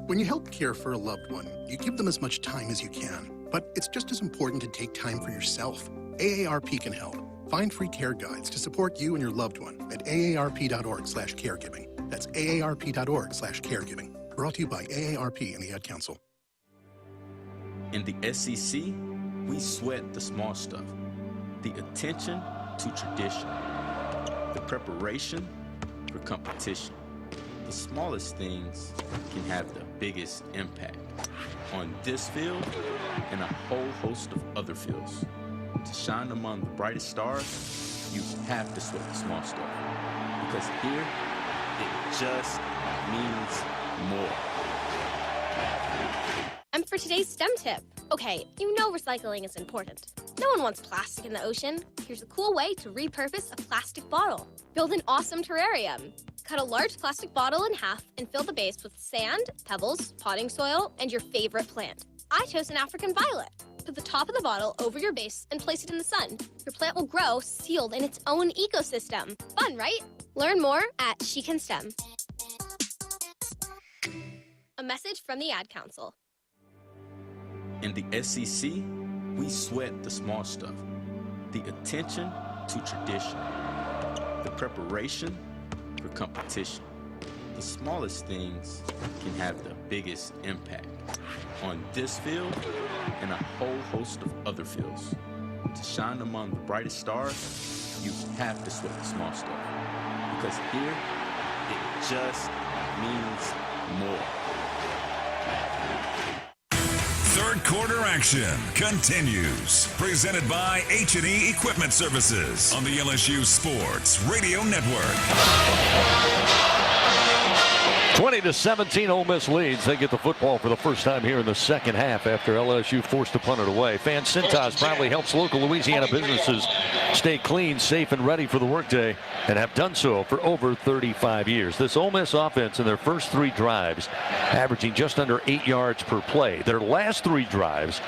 When you help care for a loved one, you give them as much time as you can. But it's just as important to take time for yourself. AARP can help. Find free care guides to support you and your loved one at aarp.org/caregiving. That's aarp.org/caregiving. Brought to you by AARP and the Ad Council. In the SEC, we sweat the small stuff. The attention to tradition. The preparation for competition. The smallest things can have the biggest impact on this field and a whole host of other fields. To shine among the brightest stars, you have to sweat the small stuff. Because here, it just means more. And for today's STEM tip, okay, you know recycling is important. No one wants plastic in the ocean. Here's a cool way to repurpose a plastic bottle. Build an awesome terrarium. Cut a large plastic bottle in half and fill the base with sand, pebbles, potting soil, and your favorite plant. I chose an African violet. Put the top of the bottle over your base and place it in the sun. Your plant will grow sealed in its own ecosystem. Fun, right? Learn more at She Can STEM. A message from the Ad Council. In the SEC, we sweat the small stuff. The attention to tradition. The preparation for competition. The smallest things can have the biggest impact on this field and a whole host of other fields. To shine among the brightest stars, you have to sweat the small stuff. Because here, it just means more. Third quarter action continues. Presented by H&E Equipment Services on the LSU Sports Radio Network. 20-17, Ole Miss leads. They get the football for the first time here in the second half after LSU forced to punt it away. Fan Cintas proudly helps local Louisiana businesses stay clean, safe, and ready for the workday, and have done so for over 35 years. This Ole Miss offense in their first 3 drives averaging just under 8 yards per play. Their last 3 drives,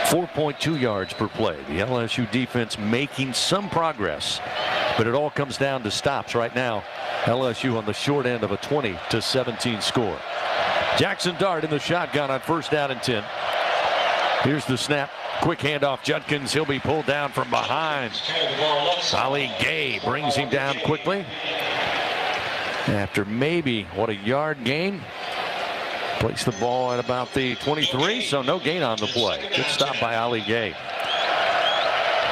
4.2 yards per play. The LSU defense making some progress, but it all comes down to stops right now. LSU on the short end of a 20-17 score. Jackson Dart in the shotgun on first down and 10. Here's the snap. Quick handoff. Judkins. He'll be pulled down from behind. Ali Gay brings him down quickly. After maybe, a yard gain. Placed the ball at about the 23, so no gain on the play. Good stop by Ali Gay.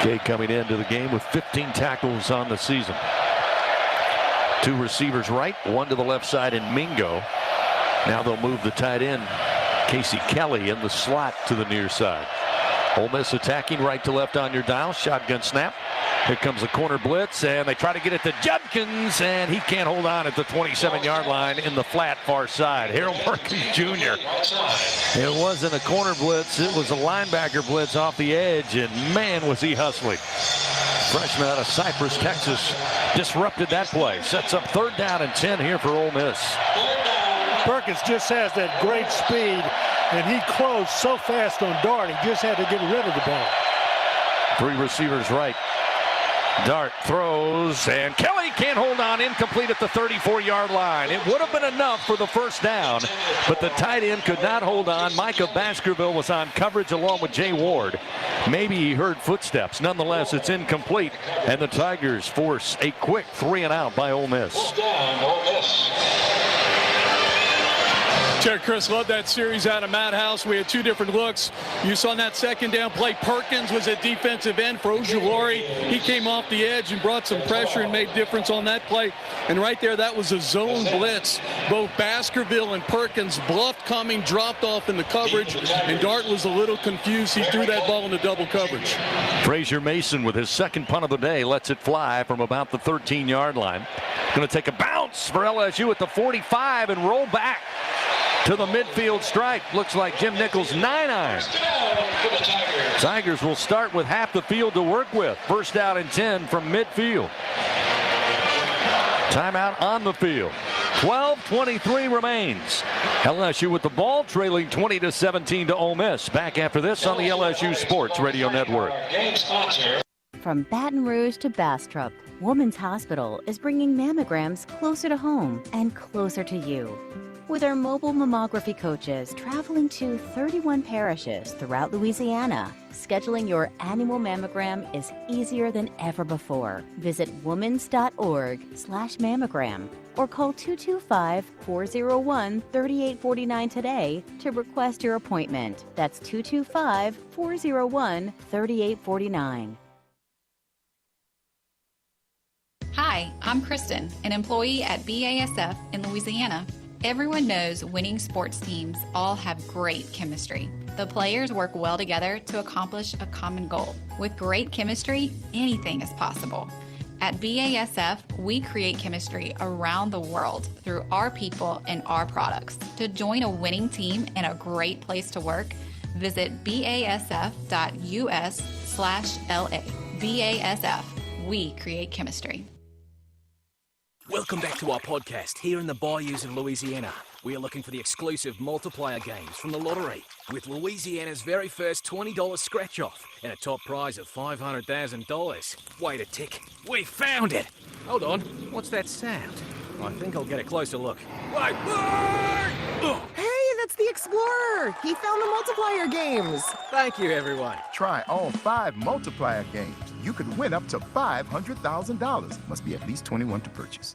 Gay coming into the game with 15 tackles on the season. 2 receivers right, 1 to the left side in Mingo. Now they'll move the tight end, Casey Kelly, in the slot to the near side. Ole Miss attacking right to left on your dial. Shotgun snap. Here comes the corner blitz, and they try to get it to Judkins, and he can't hold on at the 27-yard line in the flat far side. Harold Perkins Jr. It wasn't a corner blitz. It was a linebacker blitz off the edge, and man, was he hustling. Freshman out of Cypress, Texas, disrupted that play. Sets up third down and 10 here for Ole Miss. Perkins just has that great speed, and he closed so fast on Dart, he just had to get rid of the ball. 3 receivers right. Dart throws, and Kelly can't hold on, incomplete at the 34-yard line. It would have been enough for the first down, but the tight end could not hold on. Micah Baskerville was on coverage along with Jay Ward. Maybe he heard footsteps. Nonetheless, it's incomplete, and the Tigers force a quick 3-and-out by Ole Miss. Jerry, Chris, love that series out of Matt House. We had two different looks. You saw in that second down play, Perkins was at defensive end for Ojulari. He came off the edge and brought some pressure and made difference on that play. And right there, that was a zone blitz. Both Baskerville and Perkins bluffed coming, dropped off in the coverage, and Dart was a little confused. He threw that ball into double coverage. Frazier Mason with his second punt of the day lets it fly from about the 13-yard line. Going to take a bounce for LSU at the 45 and roll back to the midfield stripe. Looks like Jim Nichols' 9-iron. Tigers will start with half the field to work with. First down and 10 from midfield. Timeout on the field. 12:23 remains. LSU with the ball, trailing 20-17 to Ole Miss. Back after this on the LSU Sports Radio Network. From Baton Rouge to Bastrop, Woman's Hospital is bringing mammograms closer to home and closer to you. With our mobile mammography coaches traveling to 31 parishes throughout Louisiana, scheduling your annual mammogram is easier than ever before. Visit womans.org/mammogram or call 225-401-3849 today to request your appointment. That's 225-401-3849. Hi, I'm Kristen, an employee at BASF in Louisiana. Everyone knows winning sports teams all have great chemistry. The players work well together to accomplish a common goal. With great chemistry, anything is possible. At BASF, we create chemistry around the world through our people and our products. To join a winning team and a great place to work, visit basf.us/LA. BASF, we create chemistry. Welcome back to our podcast here in the Bayous in Louisiana. We are looking for the exclusive multiplier games from the lottery with Louisiana's very first $20 scratch-off and a top prize of $500,000. Wait a tick. We found it! Hold on. What's that sound? I think I'll get a closer look. Wait! Hey, that's the Explorer! He found the multiplier games! Thank you, everyone. Try all 5 multiplier games. You could win up to $500,000. Must be at least 21 to purchase.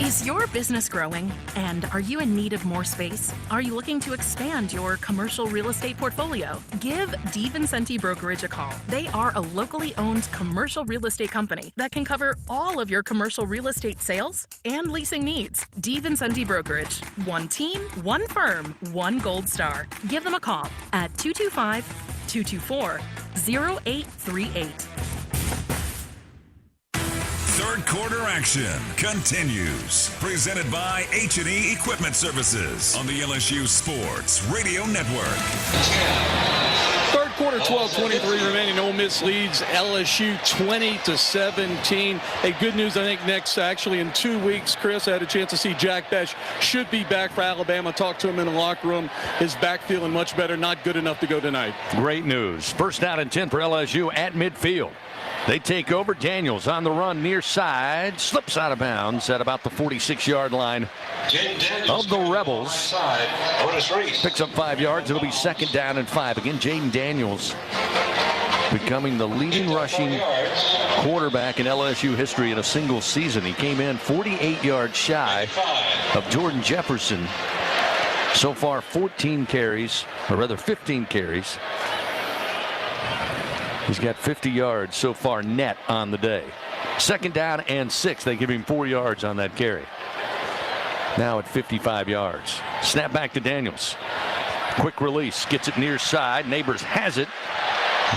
Is your business growing? And are you in need of more space? Are you looking to expand your commercial real estate portfolio? Give DiVincenti Brokerage a call. They are a locally owned commercial real estate company that can cover all of your commercial real estate sales and leasing needs. DiVincenti Brokerage. One team, one firm, one gold star. Give them a call at 225-224-0838. Third quarter action continues. Presented by H&E Equipment Services on the LSU Sports Radio Network. Third quarter, 12:23 remaining. Ole Miss leads LSU 20-17. Hey, good news, I think, next, actually, in 2 weeks, Chris, I had a chance to see Jack Besh. Should be back for Alabama. Talked to him in the locker room. His back feeling much better. Not good enough to go tonight. Great news. First down and 10 for LSU at midfield. They take over. Daniels on the run near side. Slips out of bounds at about the 46-yard line of the Rebels. Picks up 5 yards. It'll be second down and 5. Again, Jaden Daniels becoming the leading rushing quarterback in LSU history in a single season. He came in 48 yards shy of Jordan Jefferson. So far, 15 carries. He's got 50 yards so far net on the day. Second down and 6. They give him 4 yards on that carry. Now at 55 yards. Snap back to Daniels. Quick release. Gets it near side. Neighbors has it.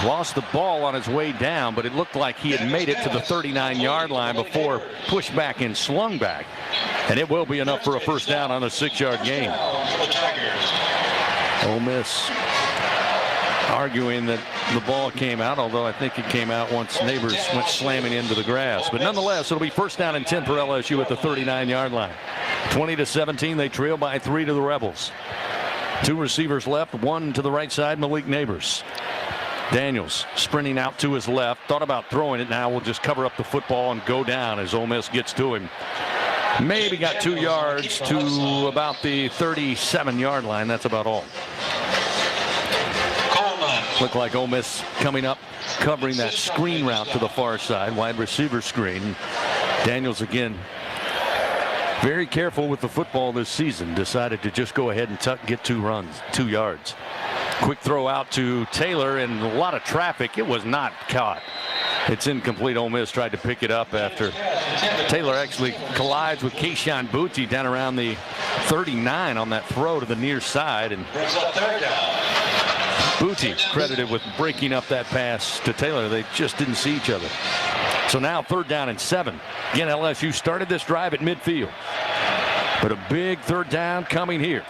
Lost the ball on his way down, but it looked like he had made it to the 39-yard line before pushed back and slung back. And it will be enough for a first down on a 6-yard gain. Ole Miss arguing that the ball came out, although I think it came out once Neighbors went slamming into the grass. But nonetheless, it'll be first down and 10 for LSU at the 39-yard line. 20-17, they trail by 3 to the Rebels. 2 receivers left, 1 to the right side, Malik Neighbors. Daniels sprinting out to his left, thought about throwing it. Now will just cover up the football and go down as Ole Miss gets to him. Maybe got 2 yards to about the 37-yard line. That's about all. Looked like Ole Miss coming up, covering that screen route to the far side, wide receiver screen. Daniels again very careful with the football this season. Decided to just go ahead and get 2 yards. Quick throw out to Taylor, and a lot of traffic. It was not caught. It's incomplete. Ole Miss tried to pick it up after Taylor actually collides with Keyshawn Booty down around the 39 on that throw to the near side. And Booty credited with breaking up that pass to Taylor. They just didn't see each other. So now 3rd down and 7. Again, LSU started this drive at midfield. But a big 3rd down coming here.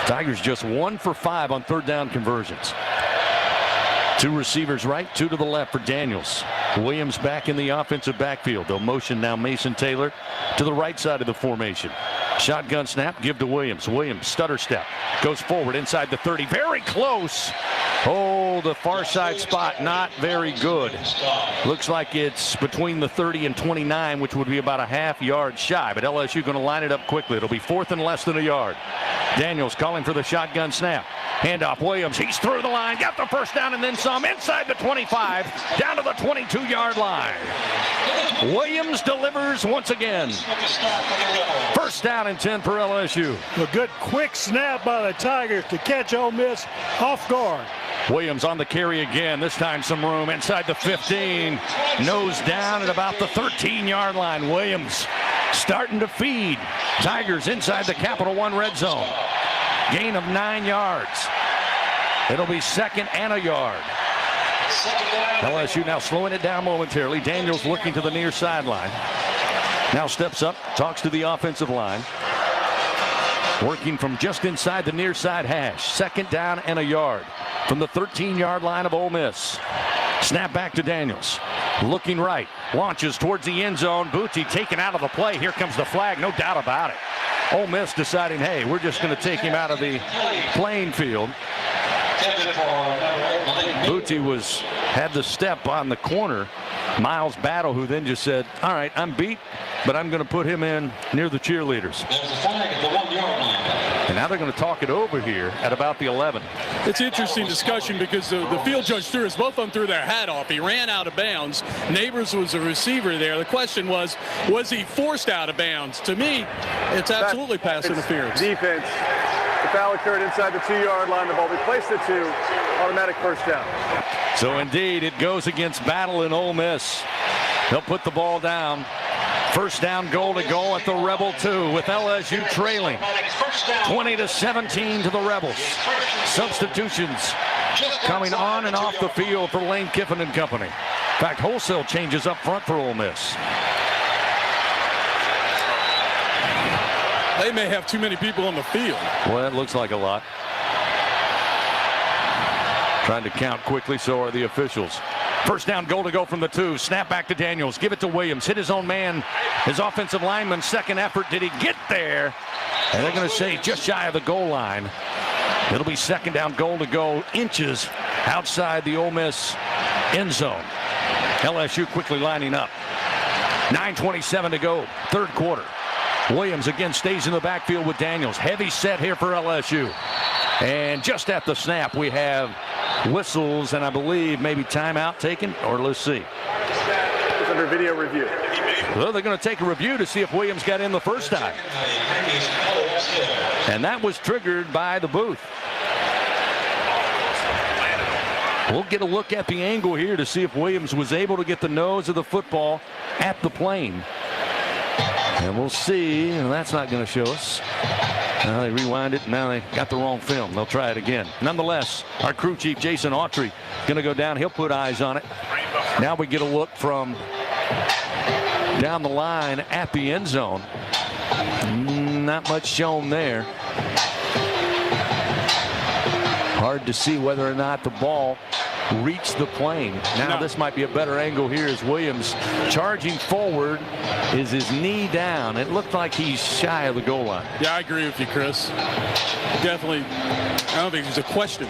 Tigers just 1 for 5 on 3rd down conversions. 2 receivers right, 2 to the left for Daniels. Williams back in the offensive backfield. They'll motion now Mason Taylor to the right side of the formation. Shotgun snap, give to Williams. Williams stutter step, goes forward inside the 30, very close. Oh, the far side spot, not very good. Looks like it's between the 30 and 29, which would be about a half yard shy, but LSU going to line it up quickly. It'll be 4th and less than a yard. Daniels calling for the shotgun snap. Handoff Williams, he's through the line, got the 1st down and then some inside the 25, down to the 22-yard line. Williams delivers once again. 1st down and 10 for LSU. A good quick snap by the Tigers to catch Ole Miss off guard. Williams on the carry again, this time some room inside the 15. Nose down at about the 13-yard line. Williams starting to feed. Tigers inside the Capital One red zone. Gain of 9 yards. It'll be 2nd and a yard. LSU now slowing it down momentarily. Daniels looking to the near sideline. Now steps up, talks to the offensive line. Working from just inside the near side hash. 2nd down and a yard from the 13-yard line of Ole Miss. Snap back to Daniels. Looking right. Launches towards the end zone. Booty taken out of the play. Here comes the flag. No doubt about it. Ole Miss deciding, hey, we're just going to take him out of the playing field. Booty had the step on the corner. Miles Battle, who then just said, all right, I'm beat, but I'm going to put him in near the cheerleaders. And now they're going to talk it over here at about the 11. It's an interesting discussion because the field judge threw us, both of them threw their hat off. He ran out of bounds. Neighbors was a receiver there. The question was he forced out of bounds? To me, it's absolutely pass interference. Defense. The foul occurred inside the 2-yard line. The ball be placed at 2. Automatic 1st down. So indeed, it goes against Battle in Ole Miss. They'll put the ball down. 1st down, goal to go at the Rebel 2 with LSU trailing 20-17 to the Rebels. Substitutions coming on and off the field for Lane Kiffin and company. In fact, wholesale changes up front for Ole Miss. They may have too many people on the field. Well, it looks like a lot. Trying to count quickly, so are the officials. 1st down, goal to go from the 2. Snap back to Daniels. Give it to Williams. Hit his own man. His offensive lineman. 2nd effort. Did he get there? And they're going to say just shy of the goal line. It'll be 2nd down, goal to go. Inches outside the Ole Miss end zone. LSU quickly lining up. 9:27 to go. 3rd quarter. Williams again stays in the backfield with Daniels. Heavy set here for LSU. And just at the snap, we have whistles and I believe maybe timeout taken, or let's see. It's under video review. Well, they're going to take a review to see if Williams got in the 1st time. And that was triggered by the booth. We'll get a look at the angle here to see if Williams was able to get the nose of the football at the plane. And we'll see. And that's not going to show us. Now they rewind it, and now they got the wrong film. They'll try it again. Nonetheless, our crew chief, Jason Autry, going to go down. He'll put eyes on it. Now we get a look from down the line at the end zone. Not much shown there. Hard to see whether or not the ball reached the plane. Now this might be a better angle here as Williams charging forward. Is his knee down? It looked like he's shy of the goal line. Yeah, I agree with you, Chris. Definitely. I don't think there's a question.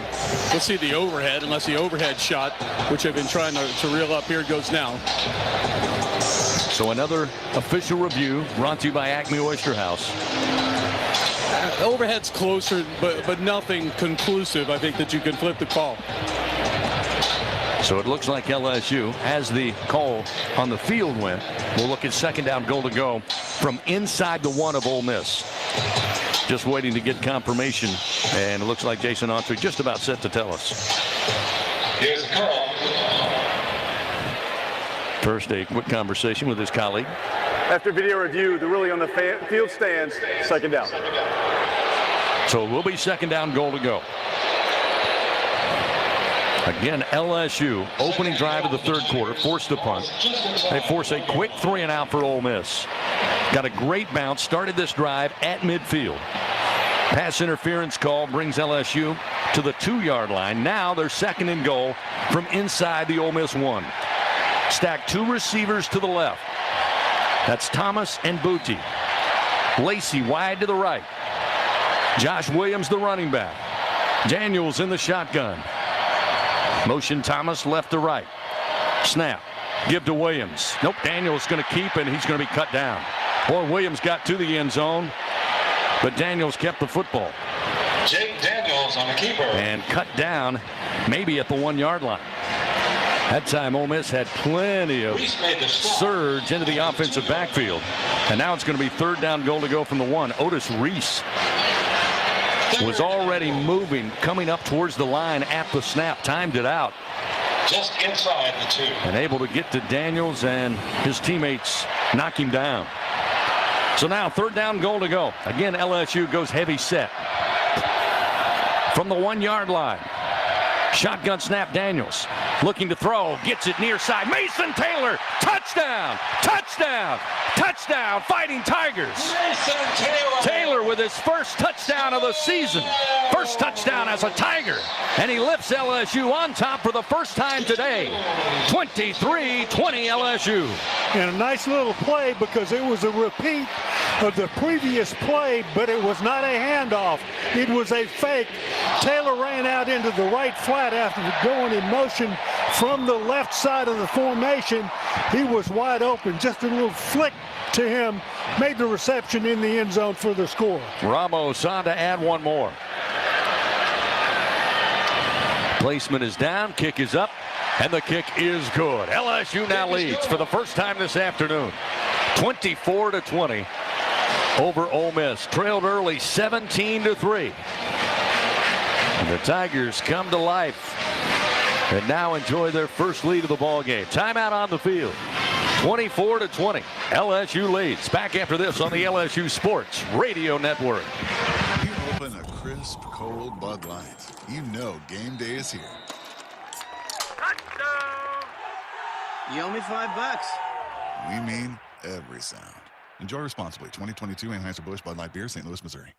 Let's see the overhead, unless the overhead shot, which I've been trying to reel up. Here it goes now. So another official review brought to you by Acme Oyster House. Overhead's closer, but nothing conclusive. I think that you can flip the call. So it looks like LSU has the call on the field win. We'll look at second down goal to go from inside the 1 of Ole Miss. Just waiting to get confirmation, and it looks like Jason Autry just about set to tell us. Here's the call. First, a quick conversation with his colleague. After video review, the ruling on the field stands, second down. So it will be second down goal to go. Again, LSU, opening drive of the third quarter, forced a punt. They force a quick 3-and-out for Ole Miss. Got a great bounce, started this drive at midfield. Pass interference call brings LSU to the 2-yard line. Now they're second and goal from inside the Ole Miss 1. Stack 2 receivers to the left. That's Thomas and Booty. Lacey wide to the right. Josh Williams, the running back. Daniels in the shotgun. Motion Thomas left to right. Snap. Give to Williams. Nope, Daniels going to keep, and he's going to be cut down. Boy, Williams got to the end zone, but Daniels kept the football. Jake Daniels on the keeper. And cut down maybe at the 1-yard line. That time Ole Miss had plenty of surge into the offensive backfield. And now it's going to be third down goal to go from the 1. Otis Reese was already moving, coming up towards the line at the snap, timed it out. Just inside the 2. And able to get to Daniels, and his teammates knock him down. So now third down goal to go. Again, LSU goes heavy set. From the 1-yard line. Shotgun snap, Daniels. Looking to throw, gets it near side. Mason Taylor, touchdown, touchdown, touchdown, Fighting Tigers. Mason Taylor with his first touchdown of the season. First touchdown as a Tiger. And he lifts LSU on top for the first time today. 23-20 LSU. And a nice little play because it was a repeat of the previous play, but it was not a handoff. It was a fake. Taylor ran out into the right flat after going in motion from the left side of the formation. He was wide open. Just a little flick to him made the reception in the end zone for the score. Ramos on to add one more. Placement is down, kick is up, and the kick is good. LSU now leads for the first time this afternoon, 24-20 over Ole Miss. Trailed early 17-3. And the Tigers come to life and now enjoy their first lead of the ball game. Timeout on the field. 24-20. LSU leads. Back after this on the LSU Sports Radio Network. You open a crisp, cold Bud Light. You know game day is here. Touchdown! You owe me $5. We mean every sound. Enjoy responsibly. 2022 Anheuser-Busch Bud Light Beer, St. Louis, Missouri.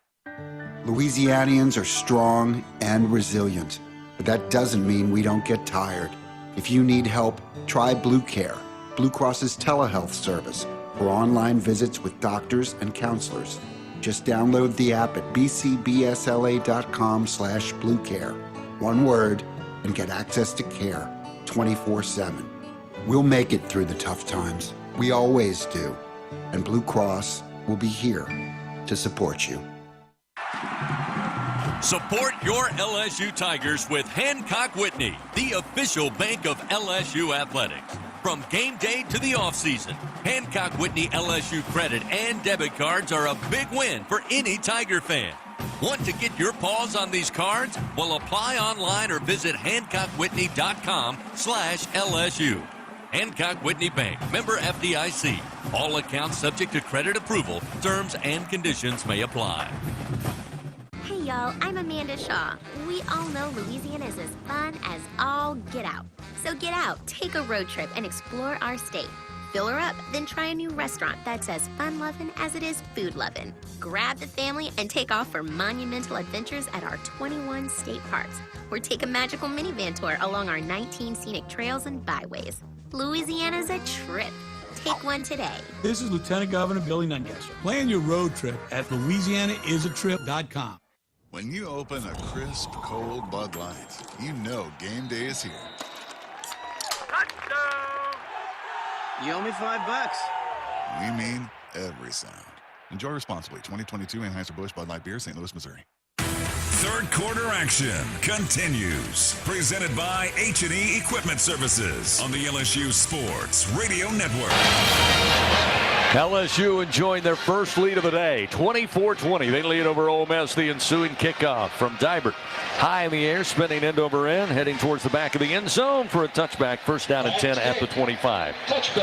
Louisianians are strong and resilient, but that doesn't mean we don't get tired. If you need help, try Blue Care, Blue Cross's telehealth service for online visits with doctors and counselors. Just download the app at bcbsla.com/bluecare. One word, and get access to care 24/7. We'll make it through the tough times. We always do. And Blue Cross will be here to support you. Support your LSU Tigers with Hancock Whitney, the official bank of LSU Athletics. From game day to the offseason, Hancock Whitney LSU credit and debit cards are a big win for any Tiger fan. Want to get your paws on these cards? Well, apply online or visit HancockWhitney.com/LSU. Hancock Whitney Bank, member FDIC. All accounts subject to credit approval. Terms and conditions may apply. Hey y'all, I'm Amanda Shaw. We all know Louisiana is as fun as all get out. So get out, take a road trip, and explore our state. Fill her up, then try a new restaurant that's as fun-loving as it is food-loving. Grab the family and take off for monumental adventures at our 21 state parks. Or take a magical minivan tour along our 19 scenic trails and byways. Louisiana's a trip. Take one today. This is Lieutenant Governor Billy Nungesser. Plan your road trip at LouisianaIsATrip.com. When you open a crisp, cold Bud Light, you know game day is here. Touchdown! You owe me $5. We mean every sound. Enjoy responsibly. 2022 Anheuser-Busch Bud Light Beer, St. Louis, Missouri. Third quarter action continues. Presented by H&E Equipment Services on the LSU Sports Radio Network. LSU enjoying their first lead of the day, 24-20. They lead over Ole Miss. The ensuing kickoff from Dybert. High in the air, spinning end over end, heading towards the back of the end zone for a touchback. First down and 10 at the 25.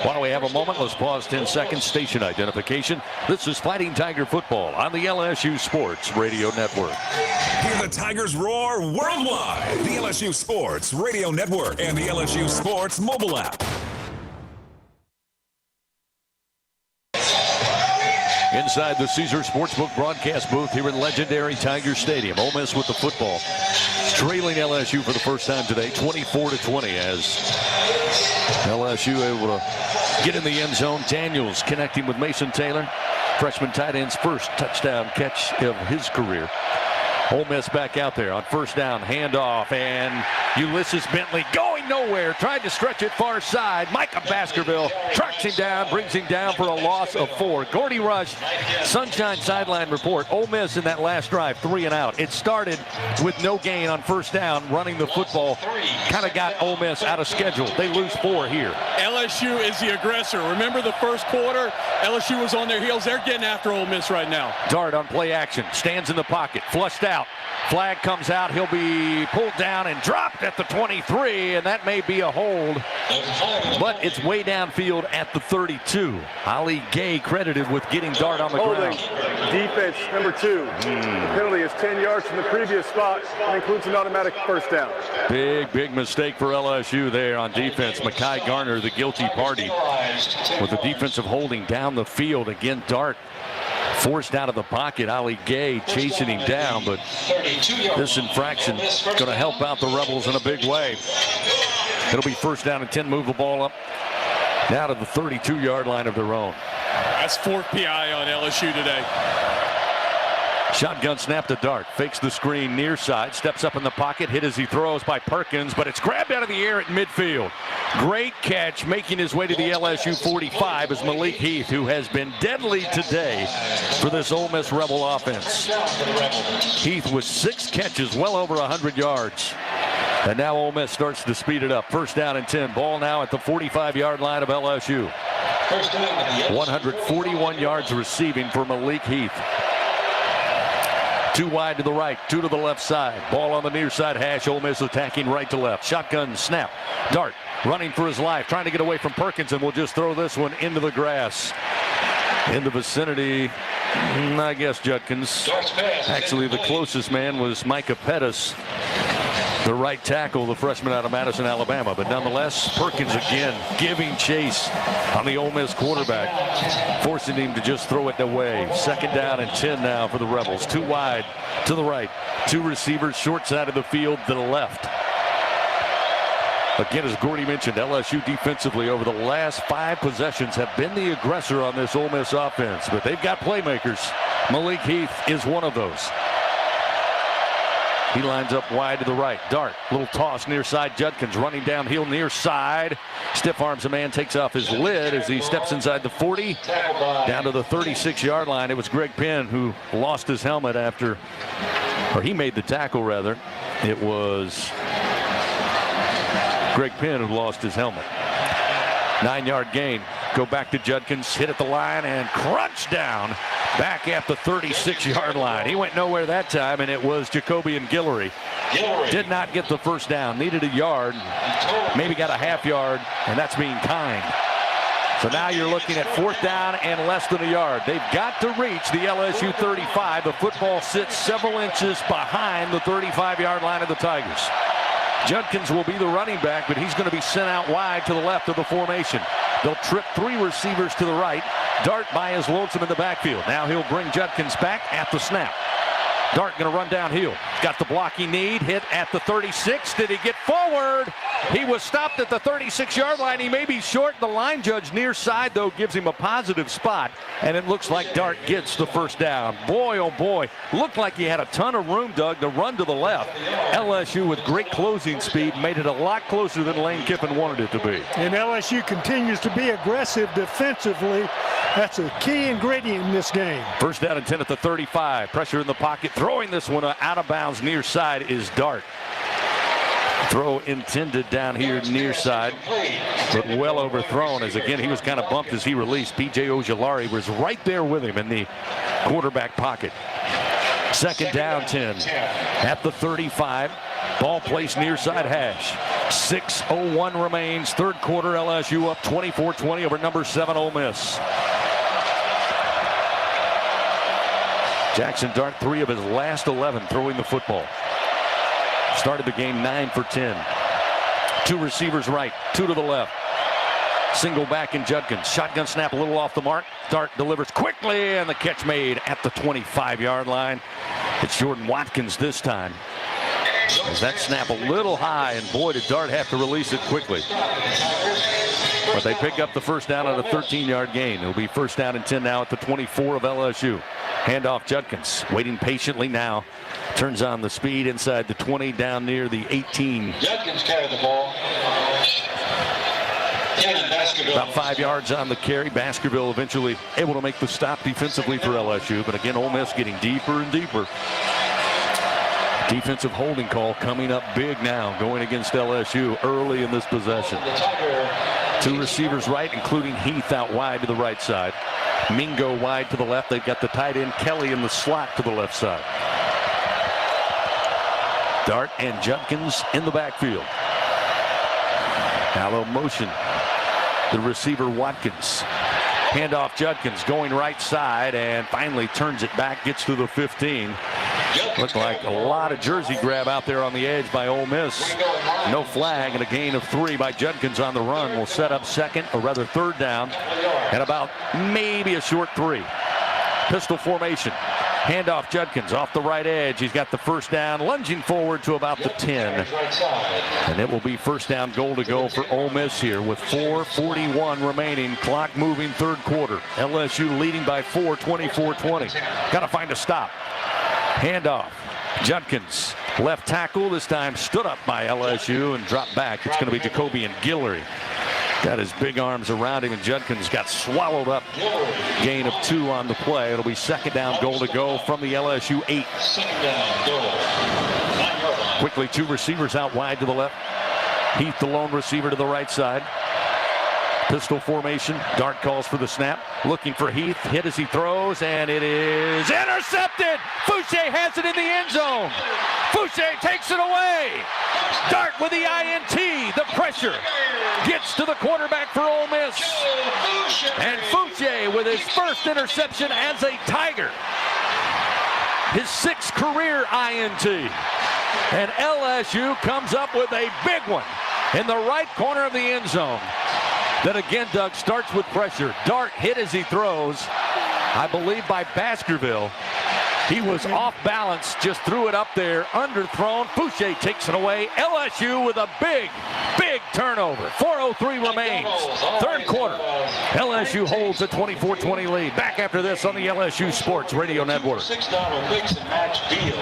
While we have a moment, let's pause 10 seconds. Station identification. This is Fighting Tiger Football on the LSU Sports Radio Network. Hear the Tigers roar worldwide. The LSU Sports Radio Network and the LSU Sports mobile app. Inside the Caesar Sportsbook broadcast booth here in legendary Tiger Stadium. Ole Miss with the football. Trailing LSU for the first time today, 24-20, as LSU able to get in the end zone. Daniels connecting with Mason Taylor. Freshman tight end's first touchdown catch of his career. Ole Miss back out there on first down, handoff, and Ulysses Bentley going nowhere. Tried to stretch it far side. Micah Baskerville tracks him down, brings him down for a loss of 4. Gordy Rush, Sunshine Sideline Report. Ole Miss in that last drive, 3 and out. It started with no gain on first down, running the football. Kind of got Ole Miss out of schedule. They lose 4 here. LSU is the aggressor. Remember the first quarter? LSU was on their heels. They're getting after Ole Miss right now. Dart on play action. Stands in the pocket. Flushed out. Flag comes out. He'll be pulled down and dropped at the 23, and that may be a hold. But it's way downfield at the 32. Ali Gay credited with getting Dart on the ground. Defense, number 2. The penalty is 10 yards from the previous spot and includes an automatic first down. Big mistake for LSU there on defense. Mekhi Garner, the guilty party, with the defensive holding down the field. Again, Dart forced out of the pocket. Ali Gay chasing him down, but this infraction going to help out the Rebels in a big way. It'll be first down and 10. Move the ball up down to the 32-yard line of their own. That's 4th PI on LSU today. Shotgun snap to Dart. Fakes the screen near side. Steps up in the pocket. Hit as he throws by Perkins, but it's grabbed out of the air at midfield. Great catch, making his way to the LSU 45 is Malik Heath, who has been deadly today for this Ole Miss Rebel offense. Heath with 6 catches, well over 100 yards. And now Ole Miss starts to speed it up. First down and 10. Ball now at the 45-yard line of LSU. 141 yards receiving for Malik Heath. 2 wide to the right, 2 to the left side. Ball on the near side hash. Ole Miss attacking right to left. Shotgun snap. Dart running for his life, trying to get away from Perkins, and will just throw this one into the grass. In the vicinity, I guess, Judkins. Actually, the closest man was Micah Pettis, the right tackle, the freshman out of Madison, Alabama. But nonetheless, Perkins again giving chase on the Ole Miss quarterback, forcing him to just throw it away. Second down and 10 now for the Rebels. 2 wide to the right. 2 receivers short side of the field to the left. Again, as Gordy mentioned, LSU defensively over the last 5 possessions have been the aggressor on this Ole Miss offense. But they've got playmakers. Malik Heath is one of those. He lines up wide to the right. Dart, little toss near side. Judkins running downhill near side. Stiff arms a man, takes off his lid as he steps inside the 40. Down to the 36-yard line. It was Greg Penn who lost his helmet after, or he made the tackle rather. It was Greg Penn who lost his helmet. 9-yard gain. Go back to Judkins, hit at the line and crunch down back at the 36-yard line. He went nowhere that time, and it was Jacobian Guillory. Did not get the first down, needed a yard, maybe got a half yard, and that's being kind. So now you're looking at 4th down and less than a yard. They've got to reach the LSU 35. The football sits several inches behind the 35-yard line of the Tigers. Judkins will be the running back, but he's going to be sent out wide to the left of the formation. They'll trip 3 receivers to the right. Dart by his lonesome in the backfield. Now he'll bring Judkins back at the snap. Dart going to run downhill. Got the block he need. Hit at the 36. Did he get forward? He was stopped at the 36-yard line. He may be short. The line judge near side, though, gives him a positive spot. And it looks like Dart gets the first down. Boy, oh boy. Looked like he had a ton of room, Doug, to run to the left. LSU with great closing speed made it a lot closer than Lane Kiffin wanted it to be. And LSU continues to be aggressive defensively. That's a key ingredient in this game. First down and 10 at the 35. Pressure in the pocket. Throwing this one out of bounds near side is Dart. Throw intended down here near side, but well overthrown as, again, he was kind of bumped as he released. P.J. Ojulari was right there with him in the quarterback pocket. Second down 10 at the 35. Ball placed near side hash. 6:01 remains. Third quarter, LSU up 24-20 over number 7 Ole Miss. Jackson Dart, 3 of his last 11 throwing the football. Started the game 9 for 10. 2 receivers right, 2 to the left. Single back in Judkins. Shotgun snap a little off the mark. Dart delivers quickly, and the catch made at the 25-yard line. It's Jordan Watkins this time. As that snap a little high, and boy, did Dart have to release it quickly. But they pick up the first down on a 13-yard gain. It'll be first down and 10 now at the 24 of LSU. Handoff Judkins, waiting patiently now. Turns on the speed inside the 20, down near the 18. Judkins carried the ball. About 5 yards on the carry. Baskerville eventually able to make the stop defensively for LSU. But again, Ole Miss getting deeper and deeper. Defensive holding call coming up big now, going against LSU early in this possession. 2 receivers right, including Heath out wide to the right side. Mingo wide to the left. They've got the tight end Kelly in the slot to the left side. Dart and Judkins in the backfield. Shallow motion. The receiver Watkins. Handoff Judkins going right side and finally turns it back, gets to the 15. Looked like a lot of jersey grab out there on the edge by Ole Miss. No flag, and a gain of 3 by Judkins on the run will set up second, or rather third down, and about maybe a short 3. Pistol formation. Handoff Judkins off the right edge. He's got the first down, lunging forward to about the 10. And it will be first down goal to go for Ole Miss here with 4:41 remaining. Clock moving third quarter. LSU leading by 4, 24-20. Got to find a stop. Handoff. Judkins, left tackle, this time stood up by LSU and dropped back. It's going to be Jacobian Guillory. Got his big arms around him, and Judkins got swallowed up. Gain of 2 on the play. It'll be second down goal to go from the LSU 8. Quickly, 2 receivers out wide to the left. Heath, the lone receiver, to the right side. Pistol formation. Dart calls for the snap. Looking for Heath. Hit as he throws, and it is intercepted. Fouché has it in the end zone. Fouché takes it away. Dart with the INT. The pressure gets to the quarterback for Ole Miss. And Fouché with his first interception as a Tiger. His 6th career INT. And LSU comes up with a big one in the right corner of the end zone. Then again, Doug, starts with pressure. Dart hit as he throws, I believe by Baskerville. He was off balance, just threw it up there, underthrown. Fouché takes it away. LSU with a big, big turnover. 4:03 remains. Third quarter. LSU holds a 24-20 lead. Back after this on the LSU Sports Radio Network. $6 mix and match deal.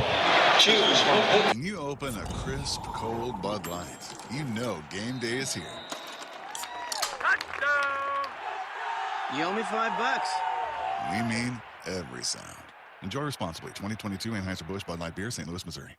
Choose one. When you open a crisp, cold Bud Light, you know game day is here. You owe me $5. We mean every sound. Enjoy responsibly. 2022 Anheuser-Busch Bud Light Beer, St. Louis, Missouri.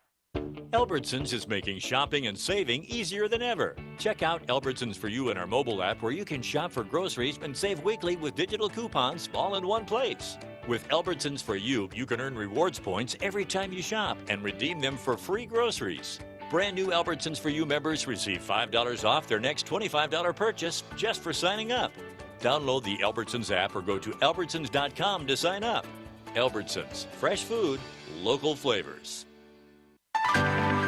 Albertsons is making shopping and saving easier than ever. Check out Albertsons For You in our mobile app, where you can shop for groceries and save weekly with digital coupons all in one place. With Albertsons For You, you can earn rewards points every time you shop and redeem them for free groceries. Brand new Albertsons For You members receive $5 off their next $25 purchase just for signing up. Download the Albertsons app or go to albertsons.com to sign up. Albertsons, fresh food, local flavors.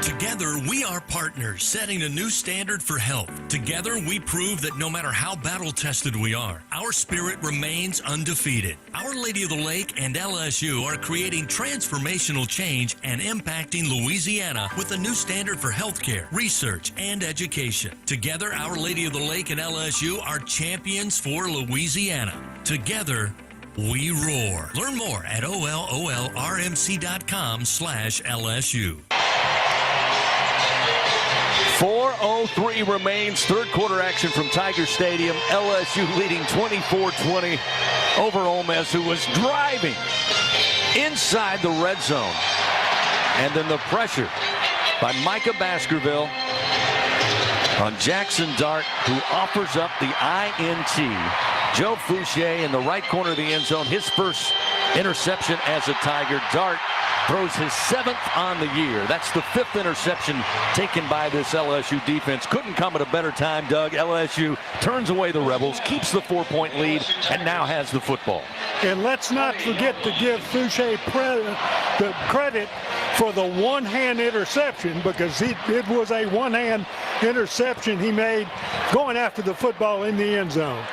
Together, we are partners, setting a new standard for health. Together, we prove that no matter how battle-tested we are, our spirit remains undefeated. Our Lady of the Lake and LSU are creating transformational change and impacting Louisiana with a new standard for healthcare, research, and education. Together, Our Lady of the Lake and LSU are champions for Louisiana. Together, we roar. Learn more at olrmc.com/LSU. 4:03 remains. Third quarter action from Tiger Stadium. LSU leading 24-20 over Ole Miss, who was driving inside the red zone. And then the pressure by Micah Baskerville on Jackson Dart, who offers up the INT. Joe Fouché in the right corner of the end zone, his first interception as a Tiger. Dart throws his 7th on the year. That's the 5th interception taken by this LSU defense. Couldn't come at a better time, Doug. LSU turns away the Rebels, keeps the 4-point lead, and now has the football. And let's not forget to give Fouché the credit for the one-hand interception, because it was a one-hand interception he made going after the football in the end zone.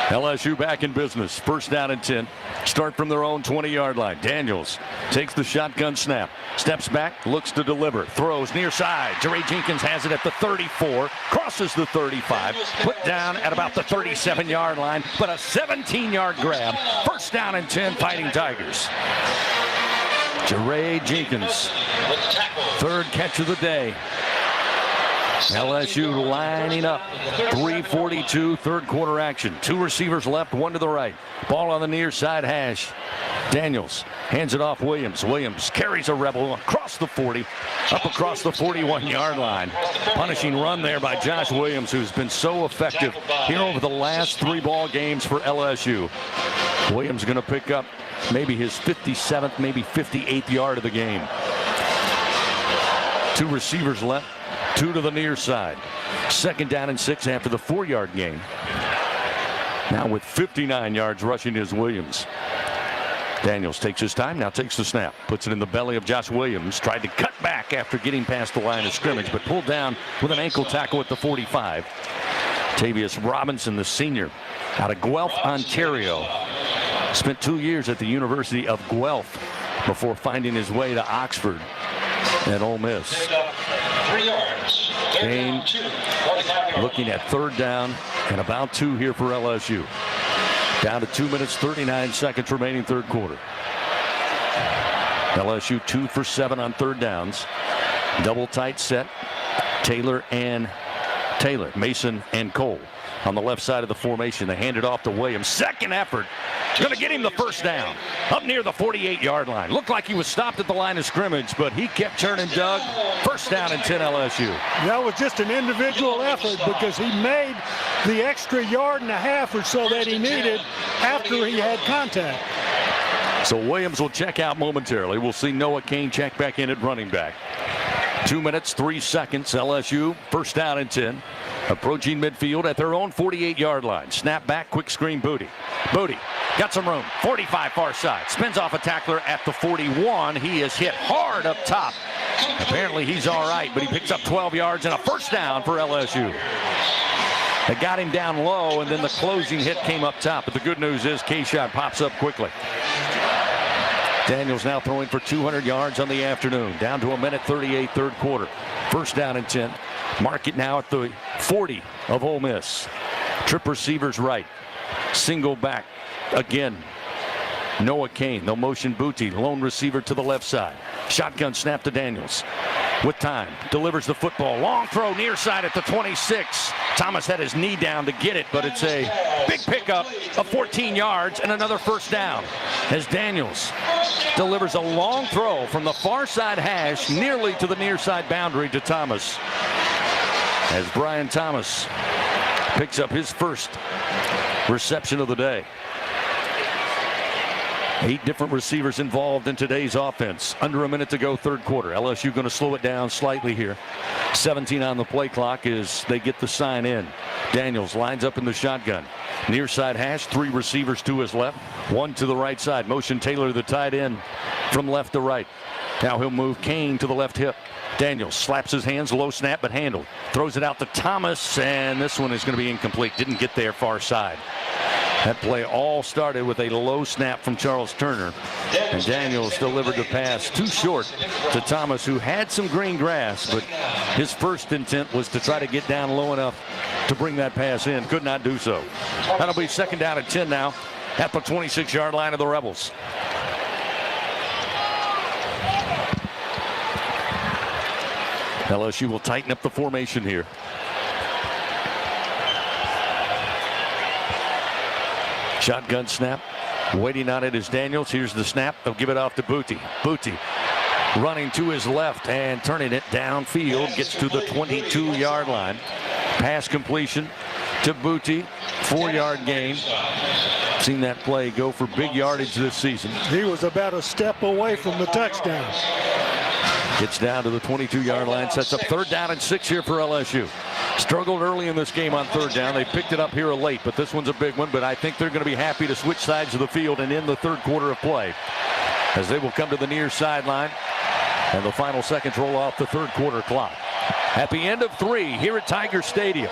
LSU back in business. First down and 10. Start from their own 20-yard line. Daniels takes the shotgun snap. Steps back, looks to deliver. Throws near side. Jerry Jenkins has it at the 34. Crosses the 35. Put down at about the 37-yard line. But a 17-yard grab. First down and 10, Fighting Tigers. Jerry Jenkins. Third catch of the day. LSU lining up. 3:42, third quarter action. 2 receivers left, 1 to the right. Ball on the near side hash. Daniels hands it off Williams. Williams carries a Rebel across the 40, up across the 41-yard line. Punishing run there by Josh Williams, who's been so effective here over the last 3 ball games for LSU. Williams going to pick up maybe his 57th, maybe 58th yard of the game. 2 receivers left. 2 to the near side. Second down and 6 after the 4-yard gain. Now with 59 yards rushing is Williams. Daniels takes his time, now takes the snap. Puts it in the belly of Josh Williams. Tried to cut back after getting past the line of scrimmage, but pulled down with an ankle tackle at the 45. Tavius Robinson, the senior, out of Guelph, Ontario. Spent 2 years at the University of Guelph before finding his way to Oxford and Ole Miss. 3 yards. Kane looking at third down and about 2 here for LSU. Down to 2 minutes, 39 seconds remaining third quarter. LSU 2 for 7 on third downs. Double tight set. Taylor, Mason and Cole on the left side of the formation. They hand it off to Williams. Second effort. Going to get him the first down. Up near the 48-yard line. Looked like he was stopped at the line of scrimmage, but he kept turning, Doug. First down and 10 LSU. That was just an individual effort, because he made the extra yard and a half or so that he needed after he had contact. So Williams will check out momentarily. We'll see Noah Kane check back in at running back. 2 minutes, 3 seconds. LSU first down and 10. Approaching midfield at their own 48-yard line. Snap back, quick screen, Booty. Booty got some room. 45 far side. Spins off a tackler at the 41. He is hit hard up top. Apparently he's all right, but he picks up 12 yards and a first down for LSU. They got him down low, and then the closing hit came up top. But the good news is K-Shot pops up quickly. Daniels now throwing for 200 yards on the afternoon. Down to 1:38, third quarter. First down and 10. Mark it now at the 40 of Ole Miss. Trip receivers right. Single back again. Noah Kane. They'll motion Booty. Lone receiver to the left side. Shotgun snap to Daniels. With time. Delivers the football. Long throw near side at the 26. Thomas had his knee down to get it, but it's a big pickup of 14 yards and another first down as Daniels delivers a long throw from the far side hash nearly to the near side boundary to Thomas. As Brian Thomas picks up his first reception of the day. 8 different receivers involved in today's offense. Under a minute to go, third quarter. LSU going to slow it down slightly here. 17 on the play clock as they get the sign in. Daniels lines up in the shotgun. Near side hash, 3 receivers to his left, 1 to the right side. Motion Taylor, the tight end, from left to right. Now he'll move Kane to the left hip. Daniels slaps his hands, low snap, but handled. Throws it out to Thomas, and this one is going to be incomplete. Didn't get there far side. That play all started with a low snap from Charles Turner. And Daniels delivered the pass too short to Thomas, who had some green grass, but his first intent was to try to get down low enough to bring that pass in. Could not do so. That'll be second down and 10 now at the 26-yard line of the Rebels. LSU will tighten up the formation here. Shotgun snap. Waiting on it is Daniels. Here's the snap. They'll give it off to Booty. Booty running to his left and turning it downfield. Gets to the 22-yard line. Pass completion to Booty. 4-yard gain. Seen that play go for big yardage this season. He was about a step away from the touchdown. Gets down to the 22-yard line. Sets up 3rd down and 6 here for LSU. Struggled early in this game on 3rd down. They picked it up here late, but this one's a big one. But I think they're going to be happy to switch sides of the field and end the 3rd quarter of play, as they will come to the near sideline, and the final seconds roll off the 3rd quarter clock. At the end of 3 here at Tiger Stadium.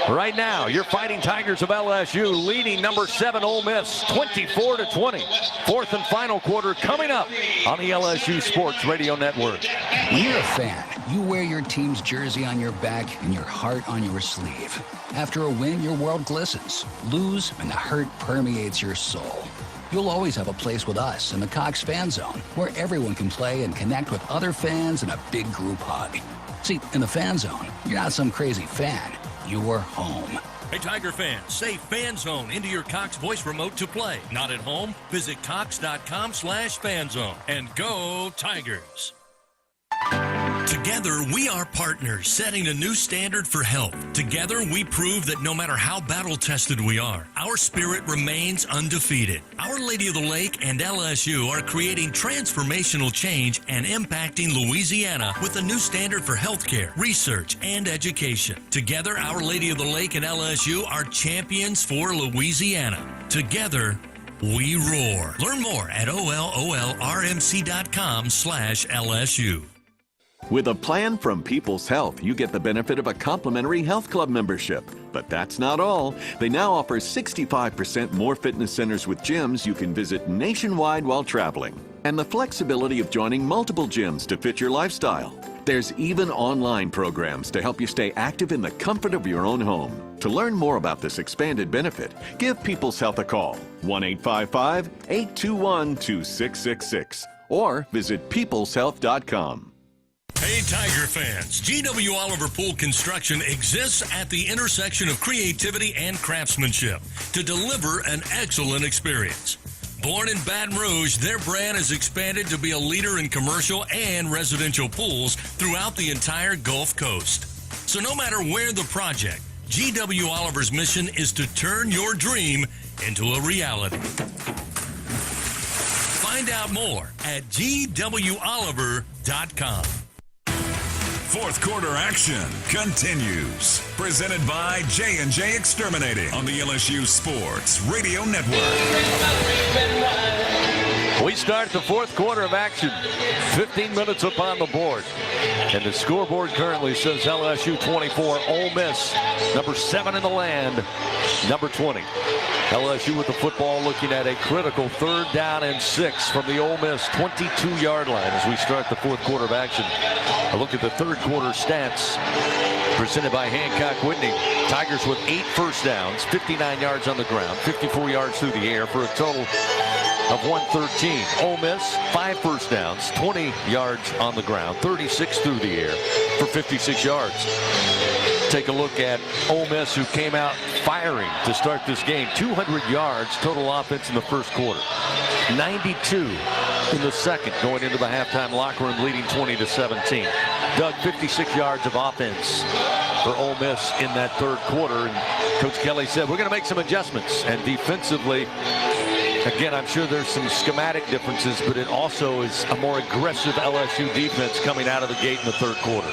Right now, your Fighting Tigers of LSU leading number 7 Ole Miss 24-20. 4th and final quarter coming up on the LSU Sports Radio Network. When you're a fan, you wear your team's jersey on your back and your heart on your sleeve. After a win, your world glistens. Lose, and the hurt permeates your soul. You'll always have a place with us in the Cox Fan Zone, where everyone can play and connect with other fans in a big group hug. See, in the Fan Zone, you're not some crazy fan. You're home. Hey, Tiger fans, say Fan Zone into your Cox voice remote to play. Not at home? Visit cox.com/fanzone and go Tigers. Together, we are partners, setting a new standard for health. Together, we prove that no matter how battle-tested we are, our spirit remains undefeated. Our Lady of the Lake and LSU are creating transformational change and impacting Louisiana with a new standard for healthcare, research, and education. Together, Our Lady of the Lake and LSU are champions for Louisiana. Together, we roar. Learn more at ololrmc.com/LSU. With a plan from People's Health, you get the benefit of a complimentary health club membership. But that's not all. They now offer 65% more fitness centers with gyms you can visit nationwide while traveling, and the flexibility of joining multiple gyms to fit your lifestyle. There's even online programs to help you stay active in the comfort of your own home. To learn more about this expanded benefit, give People's Health a call, 1-855-821-2666, or visit peopleshealth.com. Hey, Tiger fans, G.W. Oliver Pool Construction exists at the intersection of creativity and craftsmanship to deliver an excellent experience. Born in Baton Rouge, their brand has expanded to be a leader in commercial and residential pools throughout the entire Gulf Coast. So no matter where the project, G.W. Oliver's mission is to turn your dream into a reality. Find out more at gwoliver.com. 4th quarter action continues. Presented by J&J Exterminating on the LSU Sports Radio Network. We start the 4th quarter of action. 15 minutes up on the board. And the scoreboard currently says LSU 24, Ole Miss, number 7 in the land, number 20. LSU with the football looking at a critical 3rd down and 6 from the Ole Miss 22-yard line as we start the 4th quarter of action. A look at the 3rd quarter stats presented by Hancock Whitney. Tigers with 8 first downs, 59 yards on the ground, 54 yards through the air for a total of 113. Ole Miss, 5 first downs, 20 yards on the ground, 36 through the air for 56 yards. Take a look at Ole Miss, who came out firing to start this game. 200 yards total offense in the 1st quarter. 92 in the 2nd, going into the halftime locker room, leading 20-17. Doug, 56 yards of offense for Ole Miss in that 3rd quarter. And Coach Kelly said, we're going to make some adjustments. And defensively, again, I'm sure there's some schematic differences, but it also is a more aggressive LSU defense coming out of the gate in the 3rd quarter.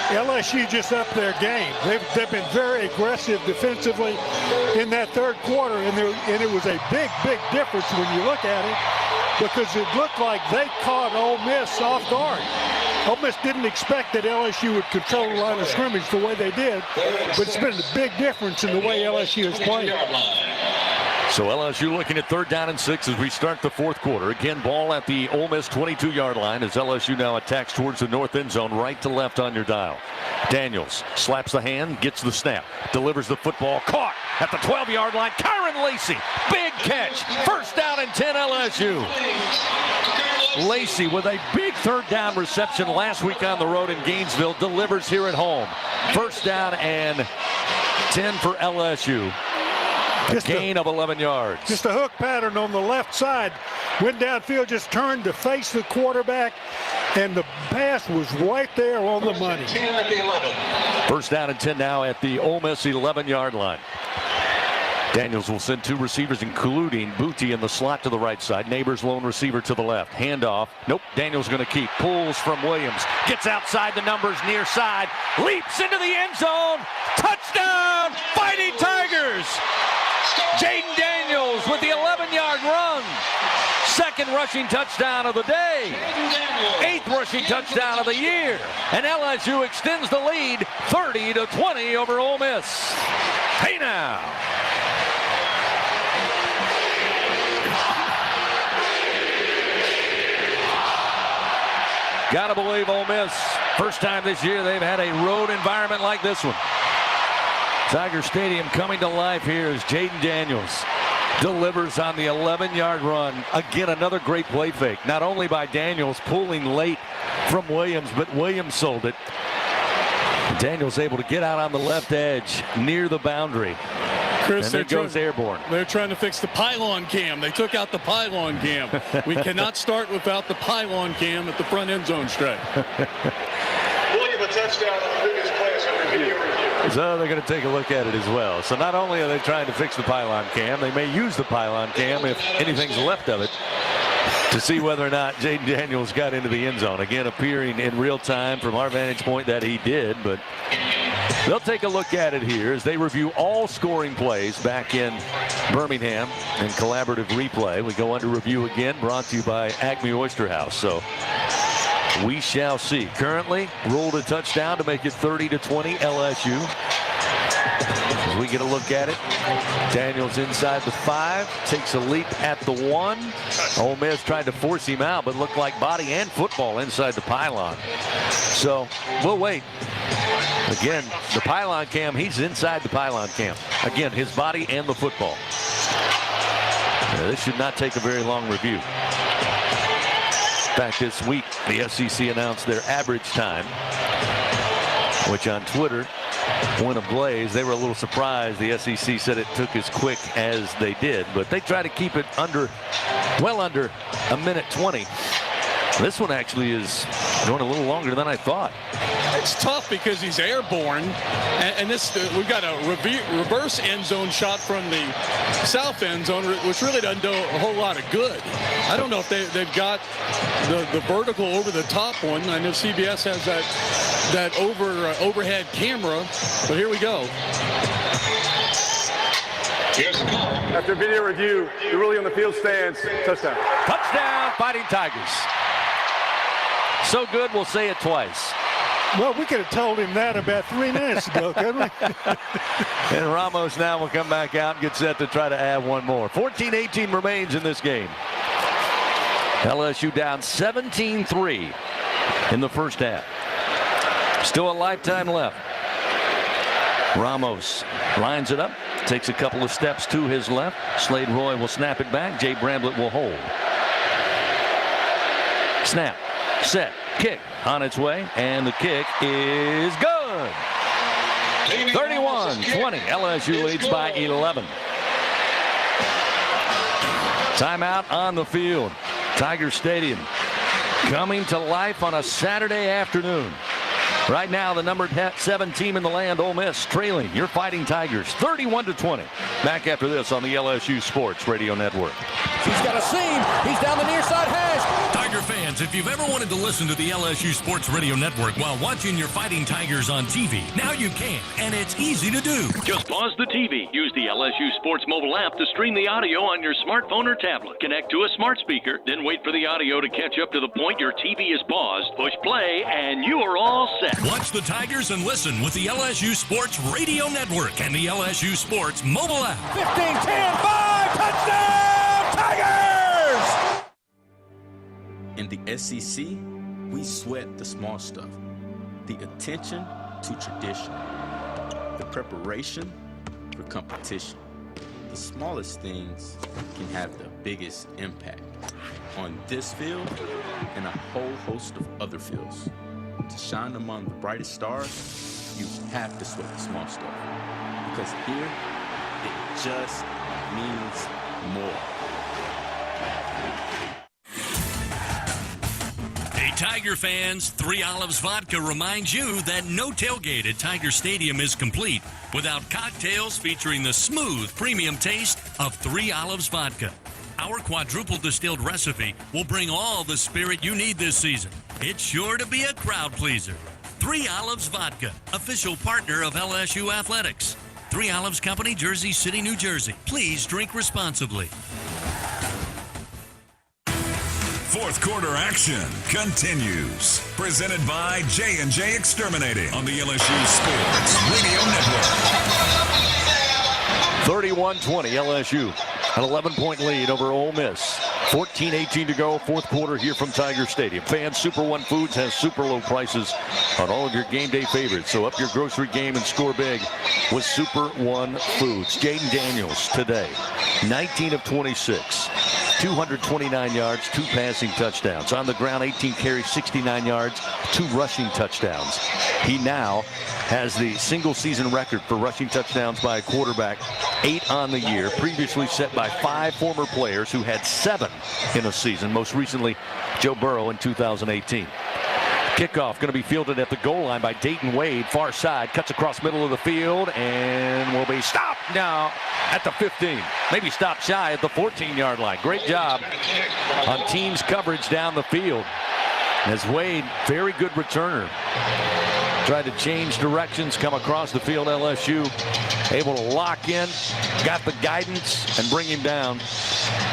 LSU just upped their game. They've been very aggressive defensively in that 3rd quarter, and it was a big difference when you look at it, because it looked like they caught Ole Miss off guard. Ole Miss didn't expect that LSU would control the line of scrimmage the way they did, but it's been a big difference in the way LSU has played. So LSU looking at 3rd down and 6 as we start the 4th quarter. Again, ball at the Ole Miss 22-yard line as LSU now attacks towards the north end zone, right to left on your dial. Daniels slaps the hand, gets the snap, delivers the football, caught at the 12-yard line. Kyron Lacey, big catch, 1st down and 10 LSU. Lacey with a big 3rd down reception last week on the road in Gainesville, delivers here at home. 1st down and 10 for LSU. Gain of 11 yards. Just a hook pattern on the left side. Went downfield, just turned to face the quarterback, and the pass was right there on the money. 10 at the 11. First down and 10 now at the Ole Miss 11-yard line. Daniels will send two receivers, including Booty in the slot to the right side. Neighbors lone receiver to the left. Handoff. Nope. Daniels going to keep. Pulls from Williams. Gets outside the numbers near side. Leaps into the end zone. Touchdown! Fighting Tigers! Jaden Daniels with the 11-yard run. Second rushing touchdown of the day. 8th rushing touchdown of the year. And LSU extends the lead 30-20 over Ole Miss. Hey now. Gotta believe Ole Miss, first time this year they've had a road environment like this one. Tiger Stadium coming to life here as Jaden Daniels delivers on the 11-yard run. Again, another great play fake. Not only by Daniels pulling late from Williams, but Williams sold it. Daniels able to get out on the left edge near the boundary. Chris, and it goes airborne. They're trying to fix the pylon cam. They took out the pylon cam. We cannot start without the pylon cam at the front end zone stretch. William, a touchdown on the previous play under video review. So they're going to take a look at it as well. So not only are they trying to fix the pylon cam, they may use the pylon cam if anything's left of it to see whether or not Jaden Daniels got into the end zone. Again, appearing in real time from our vantage point that he did, but they'll take a look at it here as they review all scoring plays back in Birmingham in collaborative replay. We go under review again, brought to you by Acme Oyster House. So we shall see. Currently rolled a touchdown to make it 30-20 LSU. As we get a look at it, Daniels inside the 5, takes a leap at the 1. Ole Miss tried to force him out, but looked like body and football inside the pylon. So we'll wait. Again, the pylon cam, he's inside the pylon cam. Again, his body and the football. This should not take a very long review. In fact, this week, the SEC announced their average time, which on Twitter went ablaze. They were a little surprised. The SEC said it took as quick as they did, but they try to keep it well under a minute 20. This one actually is going a little longer than I thought. It's tough because he's airborne, and this we've got a reverse end zone shot from the south end zone, which really doesn't do a whole lot of good. I don't know if they've got the vertical over the top one. I know CBS has that overhead camera, but here we go. Here's the call. After video review, the ruling on the field stands. Touchdown. Touchdown, Fighting Tigers. So good, we'll say it twice. Well, we could have told him that about 3 minutes ago, couldn't we? And Ramos now will come back out and get set to try to add one more. 14-18 remains in this game. LSU down 17-3 in the first half. Still a lifetime left. Ramos lines it up, takes a couple of steps to his left. Slade Roy will snap it back. Jay Bramblett will hold. Snap, set, kick on its way, and the kick is good. 31-20. LSU leads by 11. Timeout on the field. Tiger Stadium coming to life on a Saturday afternoon. Right now, the number 7 team in the land, Ole Miss, trailing your Fighting Tigers 31-20. Back after this on the LSU Sports Radio Network. He's got a seam. He's down the near side hash. Tiger fans, if you've ever wanted to listen to the LSU Sports Radio Network while watching your Fighting Tigers on TV, now you can, and it's easy to do. Just pause the TV. Use the LSU Sports mobile app to stream the audio on your smartphone or tablet. Connect to a smart speaker, then wait for the audio to catch up to the point your TV is paused. Push play, and you are all set. Watch the Tigers and listen with the LSU Sports Radio Network and the LSU Sports mobile app. 15-10, 5, touchdown, Tigers! In the SEC, we sweat the small stuff. The attention to tradition. The preparation for competition. The smallest things can have the biggest impact on this field and a whole host of other fields. To shine among the brightest stars, you have to sweat the small stuff. Because here, it just means more. Hey, Tiger fans, 3 Olives Vodka reminds you that no tailgate at Tiger Stadium is complete without cocktails featuring the smooth, premium taste of 3 Olives Vodka. Our quadruple distilled recipe will bring all the spirit you need this season. It's sure to be a crowd pleaser. 3 Olives Vodka, official partner of LSU Athletics. 3 Olives Company, Jersey City, New Jersey. Please drink responsibly. Fourth quarter action continues. Presented by J&J Exterminating on the LSU Sports Radio Network. 31-20 LSU. An 11-point lead over Ole Miss. 14-18 to go, fourth quarter here from Tiger Stadium. Fans, Super One Foods has super low prices on all of your game day favorites. So up your grocery game and score big with Super One Foods. Jaden Daniels today, 19 of 26. 229 yards, 2 passing touchdowns. On the ground, 18 carries, 69 yards, 2 rushing touchdowns. He now has the single season record for rushing touchdowns by a quarterback, 8 on the year, previously set by 5 former players who had 7 in a season, most recently Joe Burrow in 2018. Kickoff going to be fielded at the goal line by Dayton Wade, far side, cuts across middle of the field and will be stopped now at the 15. Maybe stopped shy at the 14-yard line. Great job on team's coverage down the field. As Wade, very good returner, tried to change directions, come across the field. LSU able to lock in, got the guidance, and bring him down.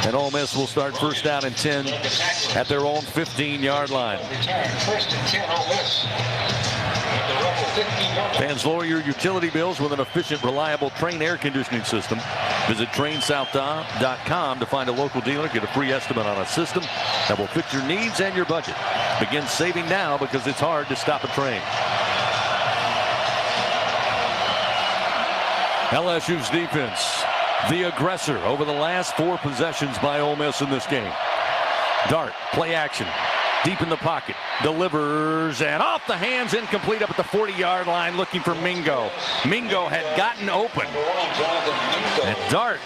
And Ole Miss will start first down and 10 at their own 15-yard line. Fans, lower your utility bills with an efficient, reliable Trane air conditioning system. Visit TraneSouth.com to find a local dealer. Get a free estimate on a system that will fit your needs and your budget. Begin saving now because it's hard to stop a train. LSU's defense, the aggressor over the last 4 possessions by Ole Miss in this game. Dart, play action, deep in the pocket, delivers, and off the hands, incomplete up at the 40-yard line, looking for Mingo. Mingo had gotten open, and Dart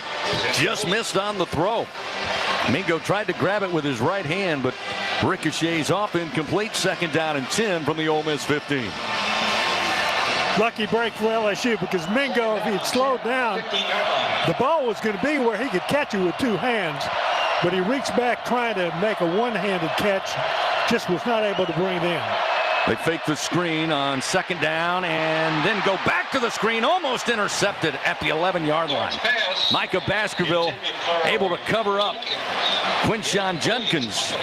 just missed on the throw. Mingo tried to grab it with his right hand, but ricochets off, incomplete. Second down and 10 from the Ole Miss 15. Lucky break for LSU because Mingo, if he'd slowed down, the ball was going to be where he could catch it with 2 hands. But he reached back trying to make a one-handed catch, just was not able to bring it in. They fake the screen on second down and then go back to the screen, almost intercepted at the 11-yard line. Micah Baskerville able to cover up Quinshon Judkins.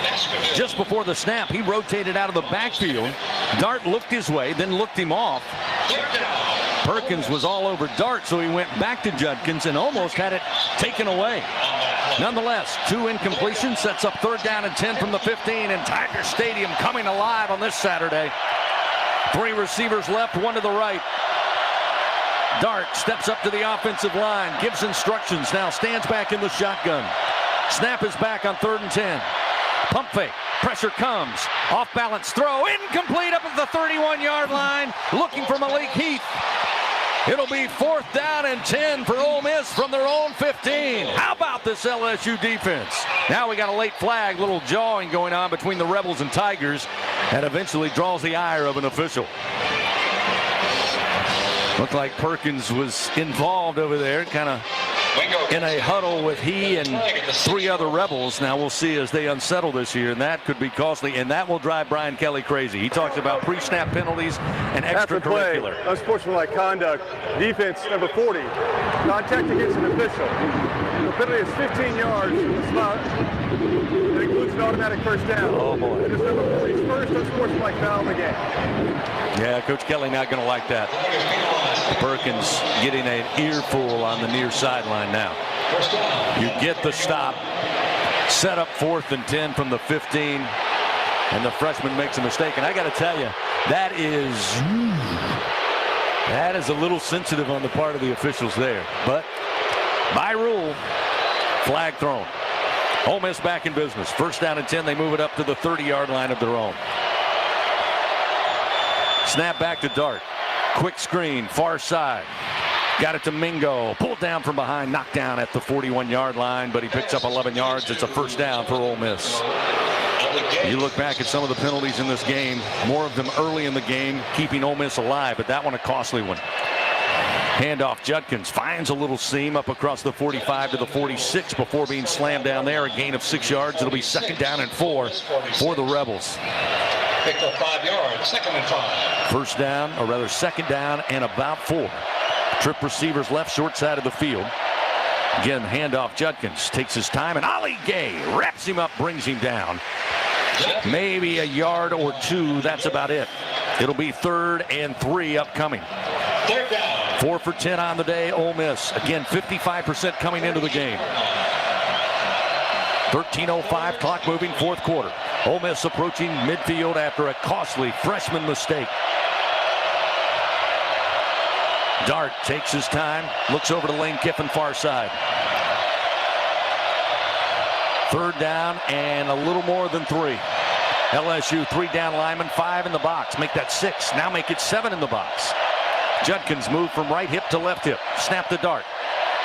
Just before the snap, he rotated out of the backfield. Dart looked his way, then looked him off. Perkins was all over Dart, so he went back to Judkins and almost had it taken away. Nonetheless, 2 incompletions, sets up third down and 10 from the 15, and Tiger Stadium coming alive on this Saturday. 3 receivers left, 1 to the right. Dart steps up to the offensive line, gives instructions, now stands back in the shotgun. Snap is back on 3rd and 10. Pump fake, pressure comes, off balance throw, incomplete up at the 31-yard line, looking for Malik Heath. It'll be 4th down and 10 for Ole Miss from their own 15. How about this LSU defense? Now we got a late flag, little jawing going on between the Rebels and Tigers, and eventually draws the ire of an official. Looked like Perkins was involved over there, kind of in a huddle with he and 3 other Rebels. Now we'll see as they unsettle this year, and that could be costly, and that will drive Brian Kelly crazy. He talks about pre-snap penalties and extracurricular. Play, unsportsmanlike conduct, defense number 40, contact against an official. The penalty is 15 yards from the spot. It includes an automatic first down. Oh boy. It is number 40's first unsportsmanlike foul in the game. Yeah, Coach Kelly not going to like that. Perkins getting an earful on the near sideline now. You get the stop, set up 4th and 10 from the 15, and the freshman makes a mistake. And I got to tell you, that is a little sensitive on the part of the officials there. But by rule, flag thrown. Ole Miss back in business. 1st down and 10. They move it up to the 30-yard line of their own. Snap back to Dart. Quick screen, far side. Got it to Mingo. Pulled down from behind. Knocked down at the 41-yard line, but he picks up 11 yards. It's a first down for Ole Miss. You look back at some of the penalties in this game, more of them early in the game, keeping Ole Miss alive, but that one a costly one. Handoff, Judkins finds a little seam up across the 45 to the 46 before being slammed down there. A gain of 6 yards. It'll be 2nd down and 4 for the Rebels. Picked up 5 yards, 2nd and 5. First down, or rather 2nd down and about 4. Trip receivers left, short side of the field. Again, handoff, Judkins takes his time, and Ali Gay wraps him up, brings him down. Maybe a yard or 2, that's about it. It'll be 3rd and 3 upcoming. 3rd down. 4 for 10 on the day, Ole Miss. Again, 55% coming into the game. 13:05, clock moving, 4th quarter. Ole Miss approaching midfield after a costly freshman mistake. Dart takes his time, looks over to Lane Kiffin, far side. 3rd down and a little more than 3. LSU 3 down linemen, 5 in the box. Make that 6. Now make it 7 in the box. Judkins moved from right hip to left hip. Snap the Dart.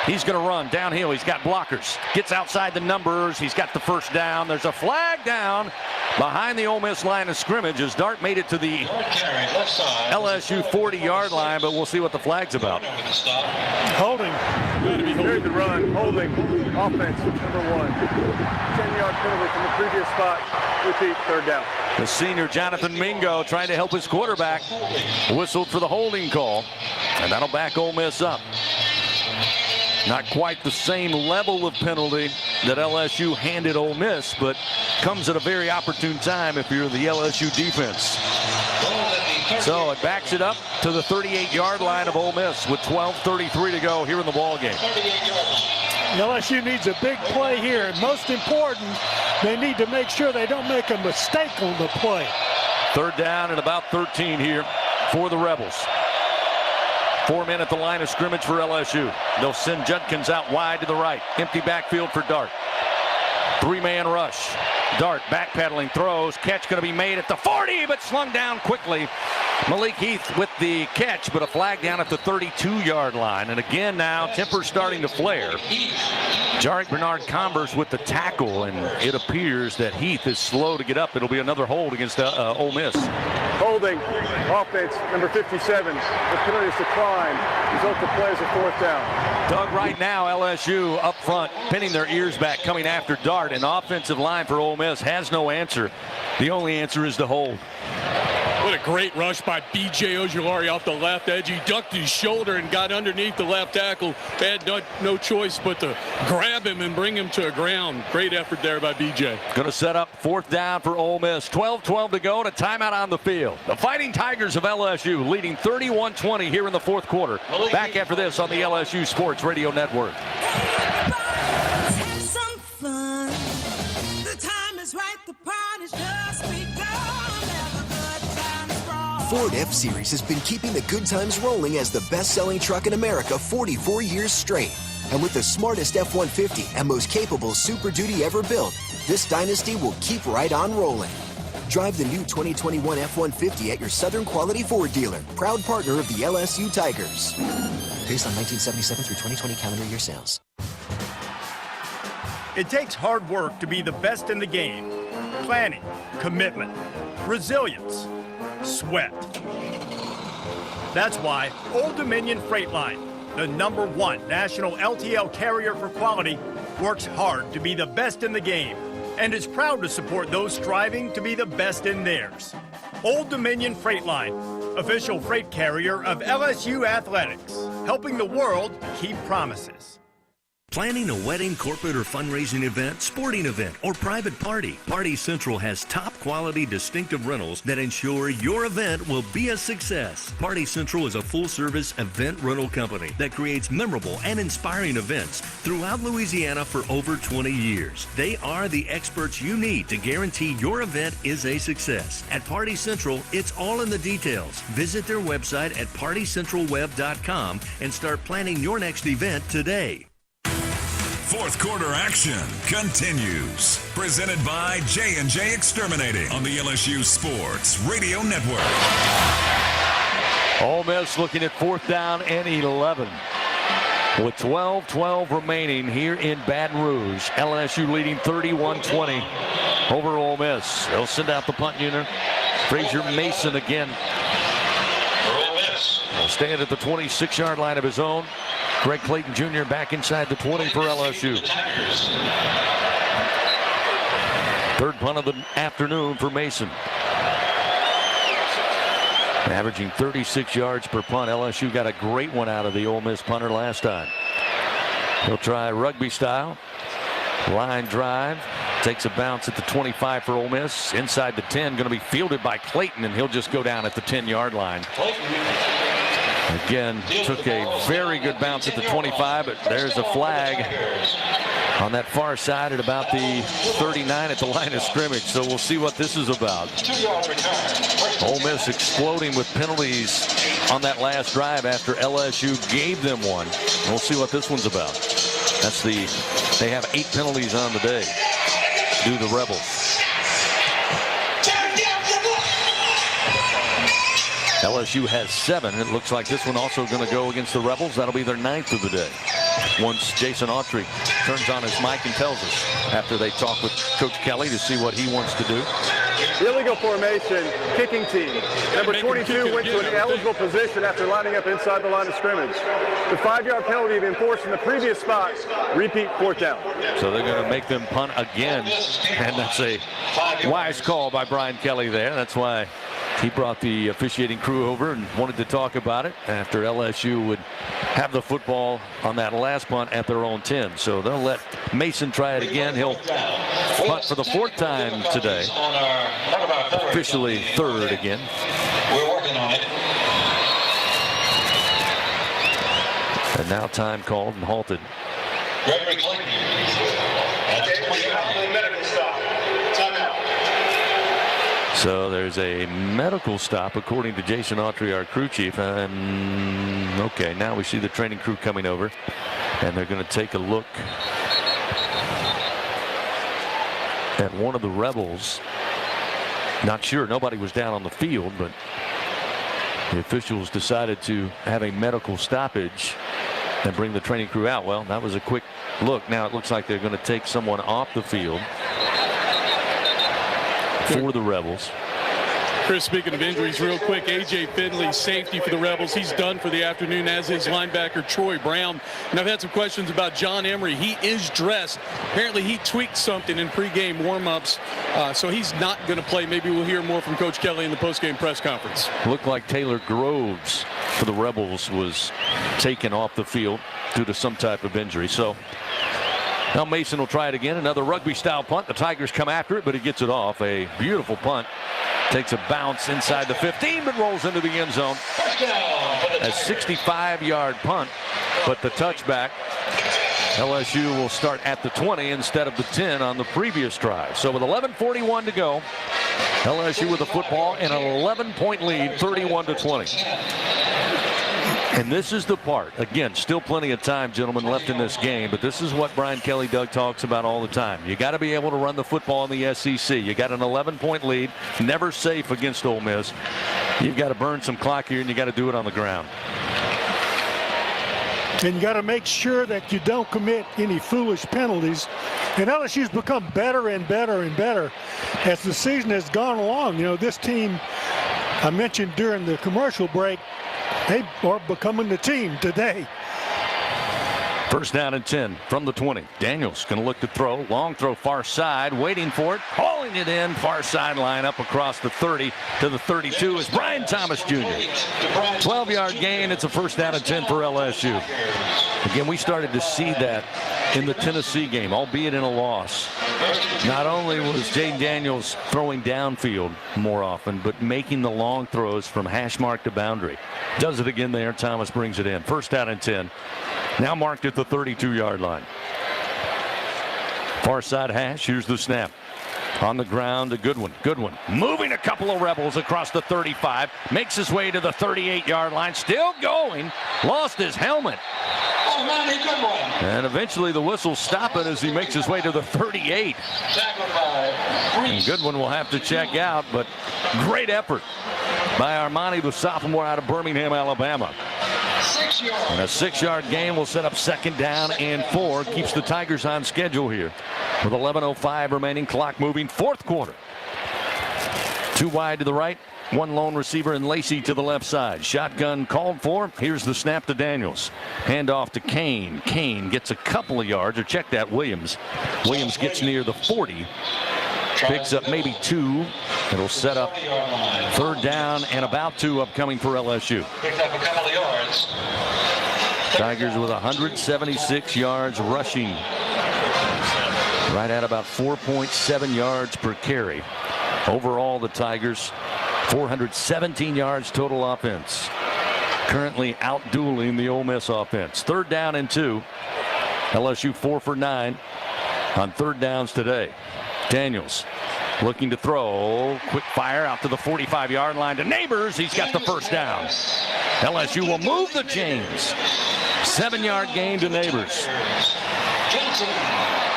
He's going to run downhill. He's got blockers. Gets outside the numbers. He's got the first down. There's a flag down behind the Ole Miss line of scrimmage as Dart made it to the LSU 40-yard line, but we'll see what the flag's about. Holding. Here's the run. Holding. Offense, number 1. 10-yard penalty from the previous spot. Repeat, 3rd down. The senior Jonathan Mingo trying to help his quarterback. Whistled for the holding call, and that'll back Ole Miss up. Not quite the same level of penalty that LSU handed Ole Miss, but comes at a very opportune time if you're the LSU defense. So it backs it up to the 38-yard line of Ole Miss with 12:33 to go here in the ball game. LSU needs a big play here, and most important, they need to make sure they don't make a mistake on the play. 3rd down and about 13 here for the Rebels. 4 men at the line of scrimmage for LSU. They'll send Judkins out wide to the right. Empty backfield for Dart. 3-man rush. Dart backpedaling, throws. Catch going to be made at the 40, but slung down quickly. Malik Heath with the catch, but a flag down at the 32-yard line. And again now, tempers starting to flare. Jarek Bernard Converse with the tackle, and it appears that Heath is slow to get up. It'll be another hold against Ole Miss. Holding. Offense, number 57. The penalty is declined. Result of play is a 4th down. Doug, right now, LSU up front, pinning their ears back, coming after Dart. And the offensive line for Ole Miss has no answer. The only answer is to hold. What a great rush by B.J. Ojulari off the left edge. He ducked his shoulder and got underneath the left tackle. They had no choice but to grab him and bring him to the ground. Great effort there by B.J. Going to set up 4th down for Ole Miss. 12-12 to go and a timeout on the field. The Fighting Tigers of LSU leading 31-20 here in the 4th quarter. Back after this on the LSU Sports Radio Network. Have some fun. The time is right. The party's just begun. Ford F-Series has been keeping the good times rolling as the best-selling truck in America 44 years straight. And with the smartest F-150 and most capable Super Duty ever built, this dynasty will keep right on rolling. Drive the new 2021 F-150 at your Southern Quality Ford dealer, proud partner of the LSU Tigers. Based on 1977 through 2020 calendar year sales. It takes hard work to be the best in the game. Planning, commitment, resilience, sweat. That's why Old Dominion Freight Line, the #1 national LTL carrier for quality, works hard to be the best in the game and is proud to support those striving to be the best in theirs. Old Dominion Freight Line, official freight carrier of LSU Athletics, helping the world keep promises. Planning a wedding, corporate, or fundraising event, sporting event, or private party, Party Central has top quality distinctive rentals that ensure your event will be a success. Party Central is a full-service event rental company that creates memorable and inspiring events throughout Louisiana for over 20 years. They are the experts you need to guarantee your event is a success. At Party Central, it's all in the details. Visit their website at partycentralweb.com and start planning your next event today. 4th quarter action continues. Presented by J&J Exterminating on the LSU Sports Radio Network. Ole Miss looking at 4th down and 11. With 12-12 remaining here in Baton Rouge. LSU leading 31-20 over Ole Miss. They'll send out the punt unit. Frazier Mason again. He'll stand at the 26-yard line of his own. Greg Clayton Jr. back inside the 20 for LSU. Third punt of the afternoon for Mason. Averaging 36 yards per punt. LSU got a great one out of the Ole Miss punter last time. He'll try rugby style. Line drive. Takes a bounce at the 25 for Ole Miss. Inside the 10. Going to be fielded by Clayton, and he'll just go down at the 10-yard line. Again, took a very good bounce at the 25, but there's a flag on that far side at about the 39 at the line of scrimmage. So we'll see what this is about. Ole Miss exploding with penalties on that last drive after LSU gave them one. We'll see what this one's about. They have 8 penalties on the day. Do the Rebels. LSU has 7. It looks like this one also going to go against the Rebels. That'll be their 9th of the day. Once Jason Autry turns on his mic and tells us after they talk with Coach Kelly to see what he wants to do. The illegal formation kicking team. Number 22 went to an eligible position after lining up inside the line of scrimmage. The 5-yard penalty they enforced in the previous spot. Repeat 4th down. So they're going to make them punt again. And that's a wise call by Brian Kelly there. That's why he brought the officiating crew over and wanted to talk about it after LSU would have the football on that last punt at their own 10. So they'll let Mason try it again. He'll punt for the 4th time today. Officially 3rd again. We're working on it. And now time called and halted. Gregory Clayton. Medical stop. Timeout. So there's a medical stop according to Jason Autry, our crew chief. Okay, now we see the training crew coming over, and they're going to take a look at one of the Rebels. Not sure, nobody was down on the field, but the officials decided to have a medical stoppage and bring the training crew out. Well, that was a quick look. Now it looks like they're going to take someone off the field for the Rebels. Chris, speaking of injuries real quick, A.J. Finley, safety for the Rebels. He's done for the afternoon, as is linebacker Troy Brown. And I've had some questions about John Emery. He is dressed. Apparently he tweaked something in pregame warm-ups, so he's not going to play. Maybe we'll hear more from Coach Kelly in the postgame press conference. Looked like Taylor Groves for the Rebels was taken off the field due to some type of injury. So now Mason will try it again. Another rugby-style punt. The Tigers come after it, but he gets it off. A beautiful punt. Takes a bounce inside the 15, but rolls into the end zone. A 65-yard punt, but the touchback. LSU will start at the 20 instead of the 10 on the previous drive. So with 11:41 to go, LSU with the football and an 11-point lead, 31-20. And this is the part, again, still plenty of time, gentlemen, left in this game, but this is what Brian Kelly Doug talks about all the time. You got to be able to run the football in the SEC. You got an 11-point lead, never safe against Ole Miss. You've got to burn some clock here, and you got to do it on the ground. And you got to make sure that you don't commit any foolish penalties. And LSU's become better and better and better as the season has gone along. You know, this team, I mentioned during the commercial break, they are becoming the team today. First down and 10 from the 20. Daniels going to look to throw. Long throw far side. Waiting for it. Hauling it in. Far sideline up across the 30 to the 32 is Brian Thomas Jr. 12-yard gain. It's a first down and 10 for LSU. Again, we started to see that in the Tennessee game, albeit in a loss. Not only was Jaden Daniels throwing downfield more often, but making the long throws from hash mark to boundary. Does it again there. Thomas brings it in. First down and 10. Now marked at the 32-yard line. Far side hash. Here's the snap. On the ground, a good one. Good one. Moving a couple of Rebels across the 35. Makes his way to the 38-yard line. Still going. Lost his helmet. And eventually the whistle stop it as he makes his way to the 38. And Goodwin will have to check out, but great effort by Armani, the sophomore out of Birmingham, Alabama. And a 6-yard gain will set up 2nd down and 4. Keeps the Tigers on schedule here with 11:05 remaining, clock moving, 4th quarter. 2 wide to the right, 1 lone receiver and Lacey to the left side. Shotgun called for. Here's the snap to Daniels. Handoff to Kane. Kane gets a couple of yards, or check that, Williams. Williams gets near the 40. Picks up maybe 2. It'll set up 3rd down and about 2 upcoming for LSU. Picked up a couple of yards. Tigers with 176 yards rushing. Right at about 4.7 yards per carry. Overall, the Tigers 417 yards total offense. Currently out-dueling the Ole Miss offense. 3rd down and 2. LSU 4 for 9 on 3rd downs today. Daniels looking to throw. Quick fire out to the 45-yard line to Neighbors. He's got the 1st down. LSU will move the chains. 7-yard gain to Neighbors.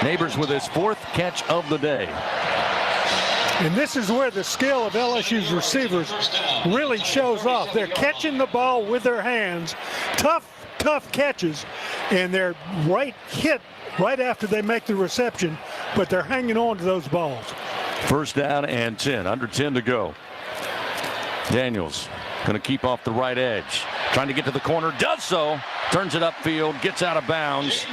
Neighbors with his 4th catch of the day. And this is where the skill of LSU's receivers really shows off. They're catching the ball with their hands. Tough catches. And they're hit right after they make the reception. But they're hanging on to those balls. 1st down and 10. Under 10 to go. Daniels going to keep off the right edge. Trying to get to the corner. Does so. Turns it upfield. Gets out of bounds.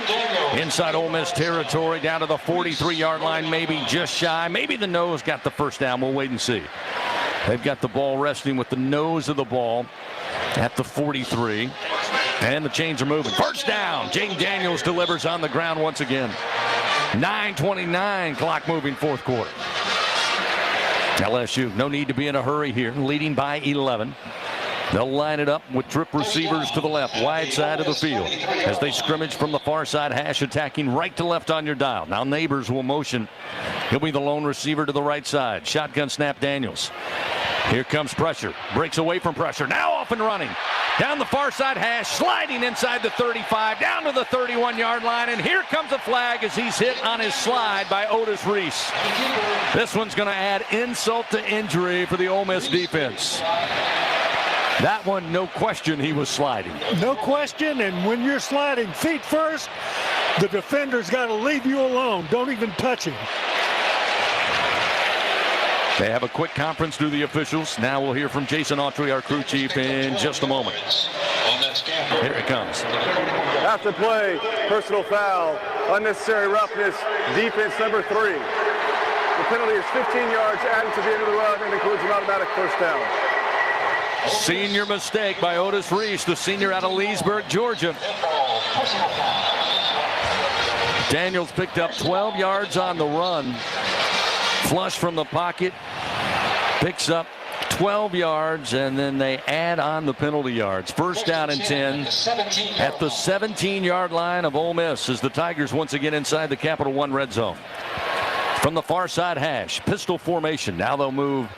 Inside Ole Miss territory. Down to the 43-yard line. Maybe just shy. Maybe the nose got the 1st down. We'll wait and see. They've got the ball resting with the nose of the ball at the 43. And the chains are moving. 1st down. Jaden Daniels delivers on the ground once again. 9:29 clock moving, 4th quarter. LSU, no need to be in a hurry here, leading by 11. They'll line it up with trip receivers to the left, wide side of the field, as they scrimmage from the far side hash, attacking right to left on your dial. Now Neighbors will motion. He'll be the lone receiver to the right side. Shotgun snap, Daniels. Here comes pressure. Breaks away from pressure. Now off and running. Down the far side hash, sliding inside the 35, down to the 31-yard line, and here comes a flag as he's hit on his slide by Otis Reese. This one's going to add insult to injury for the Ole Miss defense. That one, no question, he was sliding. No question, and when you're sliding feet first, the defender's got to leave you alone. Don't even touch him. They have a quick conference through the officials. Now we'll hear from Jason Autry, our crew chief, in just a moment. Here it comes. After play, personal foul, unnecessary roughness, defense number 3. The penalty is 15 yards added to the end of the run and includes an automatic 1st down. Senior mistake by Otis Reese, the senior out of Leesburg, Georgia. Daniels picked up 12 yards on the run. Flush from the pocket. Picks up 12 yards, and then they add on the penalty yards. 1st down and 10 at the 17-yard line of Ole Miss as the Tigers once again inside the Capital One red zone. From the far side hash, pistol formation. Now they'll move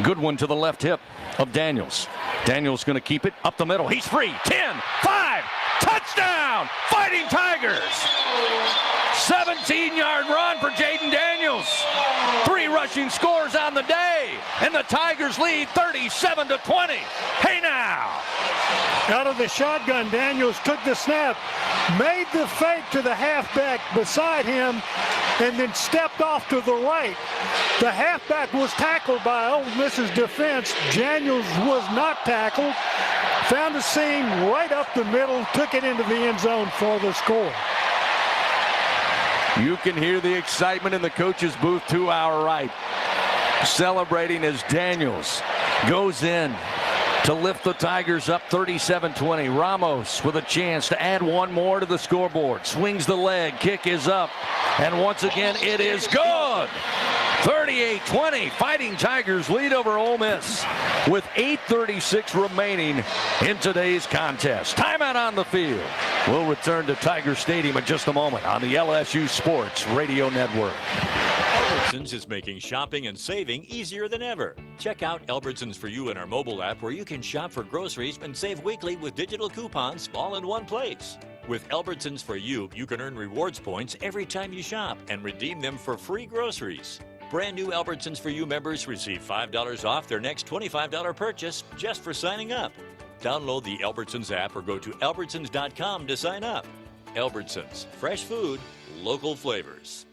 Goodwin to the left hip of Daniels. Daniels going to keep it up the middle. He's free. 10, 5, touchdown! Fighting Tigers! 17-yard run for Jaden Daniels. 3 rushing scores on the day, and the Tigers lead 37-20. Hey now! Out of the shotgun, Daniels took the snap, made the fake to the halfback beside him, and then stepped off to the right. The halfback was tackled by Ole Miss's defense. Daniels was not tackled. Found a seam right up the middle, took it into the end zone for the score. You can hear the excitement in the coach's booth to our right. Celebrating as Daniels goes in to lift the Tigers up 37-20. Ramos with a chance to add one more to the scoreboard. Swings the leg. Kick is up. And once again, it is good. 38-20. Fighting Tigers lead over Ole Miss with 8:36 remaining in today's contest. Timeout on the field. We'll return to Tiger Stadium in just a moment on the LSU Sports Radio Network. Albertsons is making shopping and saving easier than ever. Check out Albertsons For You in our mobile app, where you can shop for groceries and save weekly with digital coupons all in one place. With Albertsons For You, you can earn rewards points every time you shop and redeem them for free groceries. Brand new Albertsons For You members receive $5 off their next $25 purchase just for signing up. Download the Albertsons app or go to albertsons.com to sign up. Albertsons, fresh food, local flavors.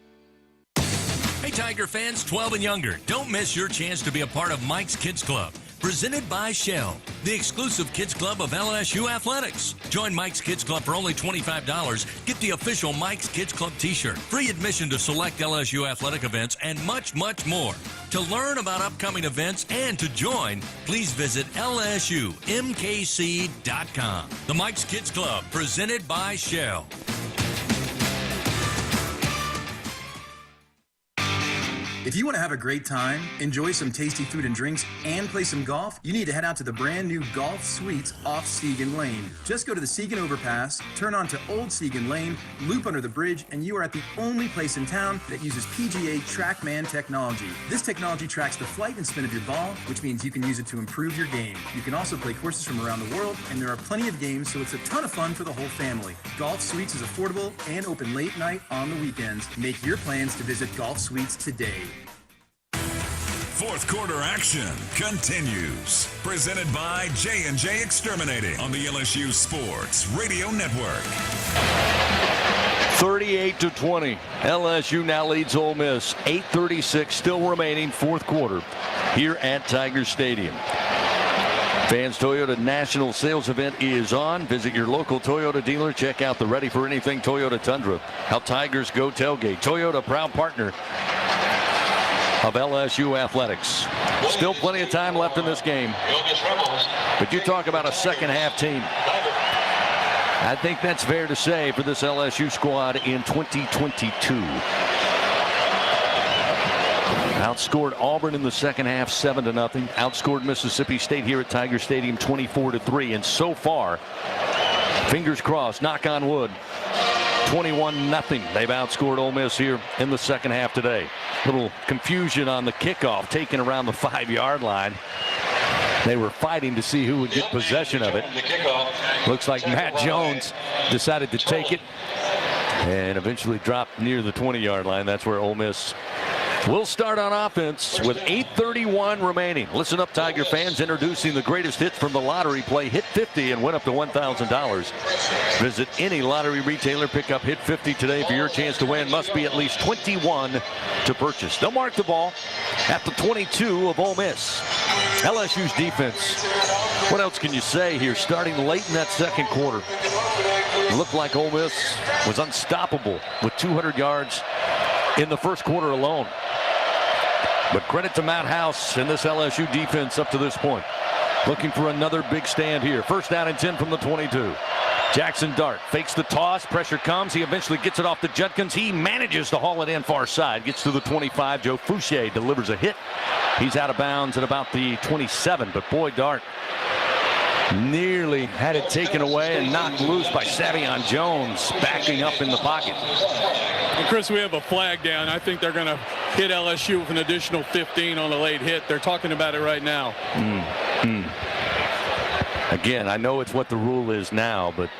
Hey, Tiger fans 12 and younger, don't miss your chance to be a part of Mike's Kids Club. Presented by Shell, the exclusive kids club of LSU Athletics. Join Mike's Kids Club for only $25. Get the official Mike's Kids Club t-shirt, free admission to select LSU athletic events, and much, much more. To learn about upcoming events and to join, please visit lsumkc.com. The Mike's Kids Club, presented by Shell. If you want to have a great time, enjoy some tasty food and drinks, and play some golf, you need to head out to the brand new Golf Suites off Seagan Lane. Just go to the Seagan Overpass, turn onto Old Seagan Lane, loop under the bridge, and you are at the only place in town that uses PGA TrackMan technology. This technology tracks the flight and spin of your ball, which means you can use it to improve your game. You can also play courses from around the world, and there are plenty of games, so it's a ton of fun for the whole family. Golf Suites is affordable and open late night on the weekends. Make your plans to visit Golf Suites today. Fourth quarter action continues. Presented by J&J Exterminating on the LSU Sports Radio Network. 38-20. LSU now leads Ole Miss. 8:36 still remaining, fourth quarter here at Tiger Stadium. Fans Toyota National Sales Event is on. Visit your local Toyota dealer. Check out the Ready for Anything Toyota Tundra. How Tigers Go tailgate. Toyota, proud partner of LSU Athletics. Still plenty of time left in this game. But you talk about a second half team. I think that's fair to say for this LSU squad in 2022. Outscored Auburn in the second half 7-0. Outscored Mississippi State here at Tiger Stadium 24-3. And so far, fingers crossed, knock on wood, 21-0. They've outscored Ole Miss here in the second half today. Little confusion on the kickoff taken around the 5-yard line. They were fighting to see who would get possession of it. Looks like Matt Jones decided to take it and eventually dropped near the 20-yard line. That's where Ole Miss will start on offense with 8:31 remaining. Listen up, Tiger fans. Introducing the greatest hits from the lottery. Play Hit 50 and win up to $1,000. Visit any lottery retailer. Pick up Hit 50 today for your chance to win. Must be at least 21 to purchase. They'll mark the ball at the 22 of Ole Miss. LSU's defense. What else can you say here? Starting late in that second quarter. It looked like Ole Miss was unstoppable with 200 yards in the first quarter alone. But credit to Matt House and this LSU defense up to this point. Looking for another big stand here. First down and 10 from the 22. Jackson Dart fakes the toss. Pressure comes. He eventually gets it off to Judkins. He manages to haul it in far side. Gets to the 25. Joe Fouché delivers a hit. He's out of bounds at about the 27. But boy, Dart nearly had it taken away and knocked loose by Savion Jones backing up in the pocket. And Chris, we have a flag down. I think they're going to hit LSU with an additional 15 on a late hit. They're talking about it right now. Again, I know it's what the rule is now, but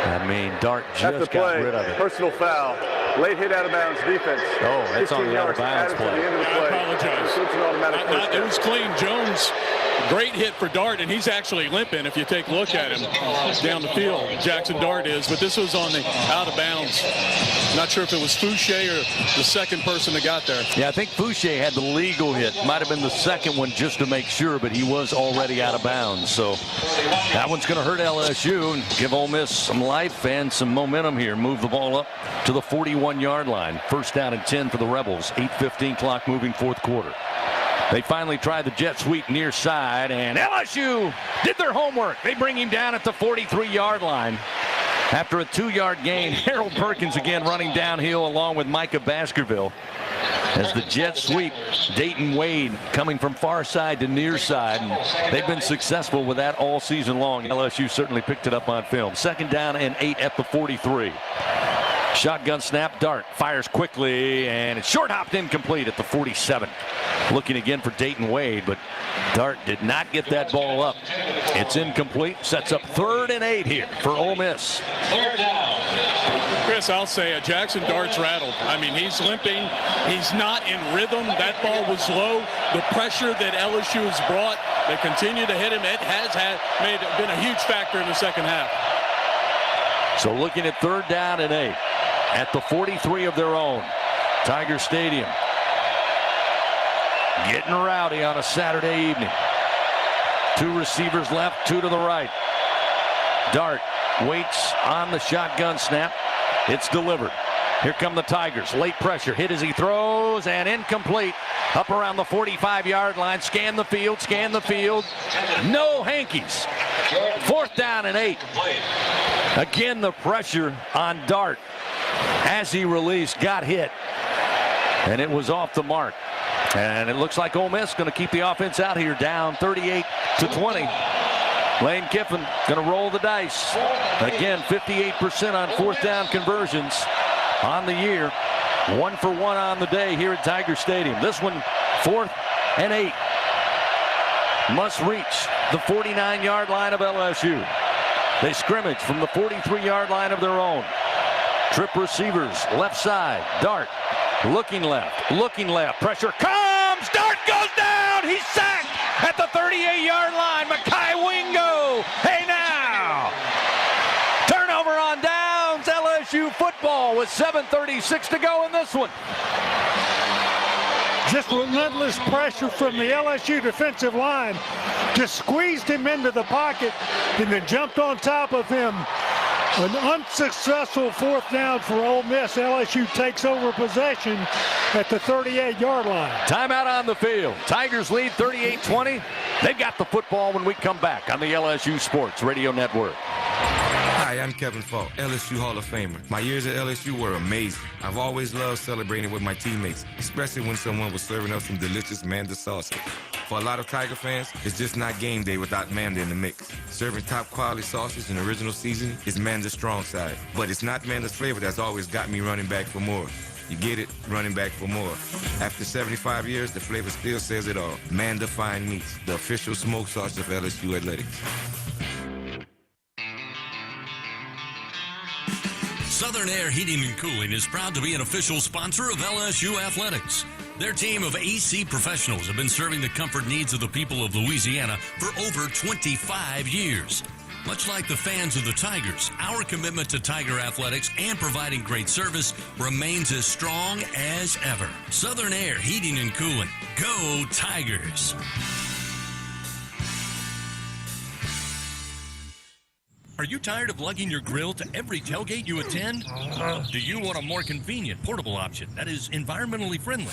I mean, Dart just got rid of it. Personal foul. Late hit out of bounds defense. Oh, that's on the out of bounds play. I apologize. It was clean. Jones, great hit for Dart, and he's actually limping if you take a look at him down the field. Jackson Dart is, but this was on the out of bounds. Not sure if it was Fouché or the second person that got there. Yeah, I think Fouché had the legal hit. Might have been the second one just to make sure, but he was already out of bounds. So that one's going to hurt LSU and give Ole Miss some life and some momentum here. Move the ball up to the 41-yard line. First down and 10 for the Rebels. 8:15 clock moving fourth quarter. They finally tried the jet sweep near side, and LSU did their homework. They bring him down at the 43-yard line. After a 2-yard gain, Harold Perkins again running downhill along with Micah Baskerville. As the jet sweep, Dayton Wade coming from far side to near side. And they've been successful with that all season long. LSU certainly picked it up on film. Second down and 8 at the 43. Shotgun snap. Dart fires quickly, and it's short hopped incomplete at the 47. Looking again for Dayton Wade, but Dart did not get that ball up. It's incomplete. Sets up 3rd and 8 here for Ole Miss. Third down. Chris, I'll say it. Jackson Dart's rattled. I mean, he's limping. He's not in rhythm. That ball was low. The pressure that LSU has brought They continue to hit him. It has been a huge factor in the second half. So looking at 3rd down and 8 at the 43 of their own. Tiger Stadium. Getting rowdy on a Saturday evening. 2 receivers left, 2 to the right. Dart waits on the shotgun snap. It's delivered. Here come the Tigers. Late pressure. Hit as he throws and incomplete. Up around the 45-yard line. Scan the field. Scan the field. No hankies. 4th down and 8. Again, the pressure on Dart as he released. Got hit. And it was off the mark. And it looks like Ole Miss going to keep the offense out here, down 38-20. Lane Kiffin going to roll the dice. Again, 58% on 4th down conversions on the year. 1 for 1 on the day here at Tiger Stadium. This one, 4th and 8. Must reach the 49-yard line of LSU. They scrimmage from the 43-yard line of their own. Trip receivers, left side. Dart, looking left. Pressure comes. Dart goes down. He's sacked at the 38-yard line. Mekhi Wingo. Hey now. Turnover on downs. LSU football with 7:36 to go in this one. Just relentless pressure from the LSU defensive line. Just squeezed him into the pocket and then jumped on top of him. An unsuccessful 4th down for Ole Miss. LSU takes over possession at the 38-yard line. Timeout on the field. Tigers lead 38-20. They've got the football when we come back on the LSU Sports Radio Network. Hi, I'm Kevin Falk, LSU Hall of Famer. My years at LSU were amazing. I've always loved celebrating with my teammates, especially when someone was serving up some delicious Manda sauce. For a lot of Tiger fans, it's just not game day without Manda in the mix. Serving top quality sausage and original seasoning is Manda's strong side. But it's not Manda's flavor that's always got me running back for more. You get it? Running back for more. After 75 years, the flavor still says it all. Manda Fine Meats, the official smoke sauce of LSU Athletics. Southern Air Heating and Cooling is proud to be an official sponsor of LSU Athletics. Their team of AC professionals have been serving the comfort needs of the people of Louisiana for over 25 years. Much like the fans of the Tigers, our commitment to Tiger Athletics and providing great service remains as strong as ever. Southern Air Heating and Cooling. Go Tigers! Are you tired of lugging your grill to every tailgate you attend? Do you want a more convenient portable option that is environmentally friendly?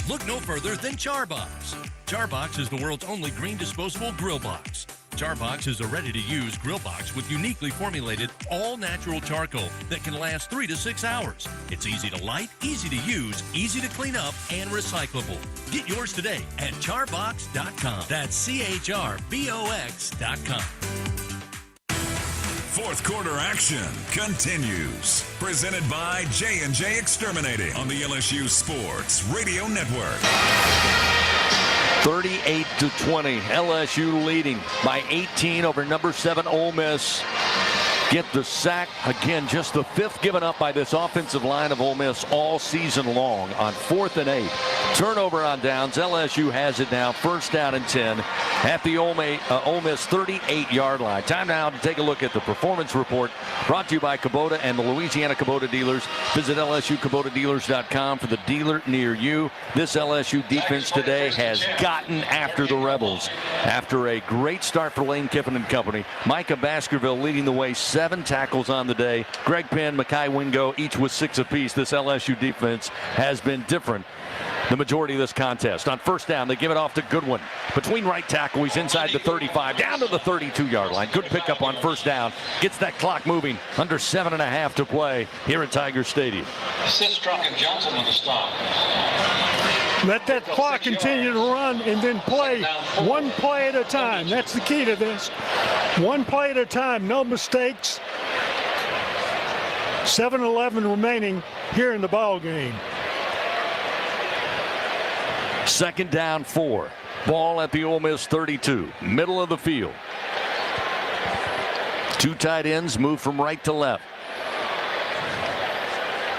Look no further than Charbox. Charbox is the world's only green disposable grill box. Charbox is a ready-to-use grill box with uniquely formulated all-natural charcoal that can last 3 to 6 hours. It's easy to light, easy to use, easy to clean up, and recyclable. Get yours today at charbox.com. That's CHRBOX.com. Fourth quarter action continues. Presented by J&J Exterminating on the LSU Sports Radio Network. 38-20. LSU leading by 18 over number 7 Ole Miss. Get the sack. Again, just the 5th given up by this offensive line of Ole Miss all season long on 4th and 8. Turnover on downs. LSU has it now. 1st down and 10 at the Ole Miss 38-yard line. Time now to take a look at the performance report brought to you by Kubota and the Louisiana Kubota dealers. Visit LSUKubotaDealers.com for the dealer near you. This LSU defense today has gotten after the Rebels. After a great start for Lane Kiffin and company, Micah Baskerville leading the way, 7 tackles on the day. Greg Penn, Mekhi Wingo, each with 6 apiece. This LSU defense has been different the majority of this contest. On 1st down, they give it off to Goodwin. Between right tackle, he's inside the 35, down to the 32-yard line. Good pickup on 1st down. Gets that clock moving. Under 7.5 to play here at Tiger Stadium. Sistrunk and Johnson with the stop. Let that clock continue to run and then play one play at a time. That's the key to this. One play at a time, no mistakes. 7:11 remaining here in the ball game. 2nd down 4. Ball at the Ole Miss 32. Middle of the field. 2 tight ends move from right to left.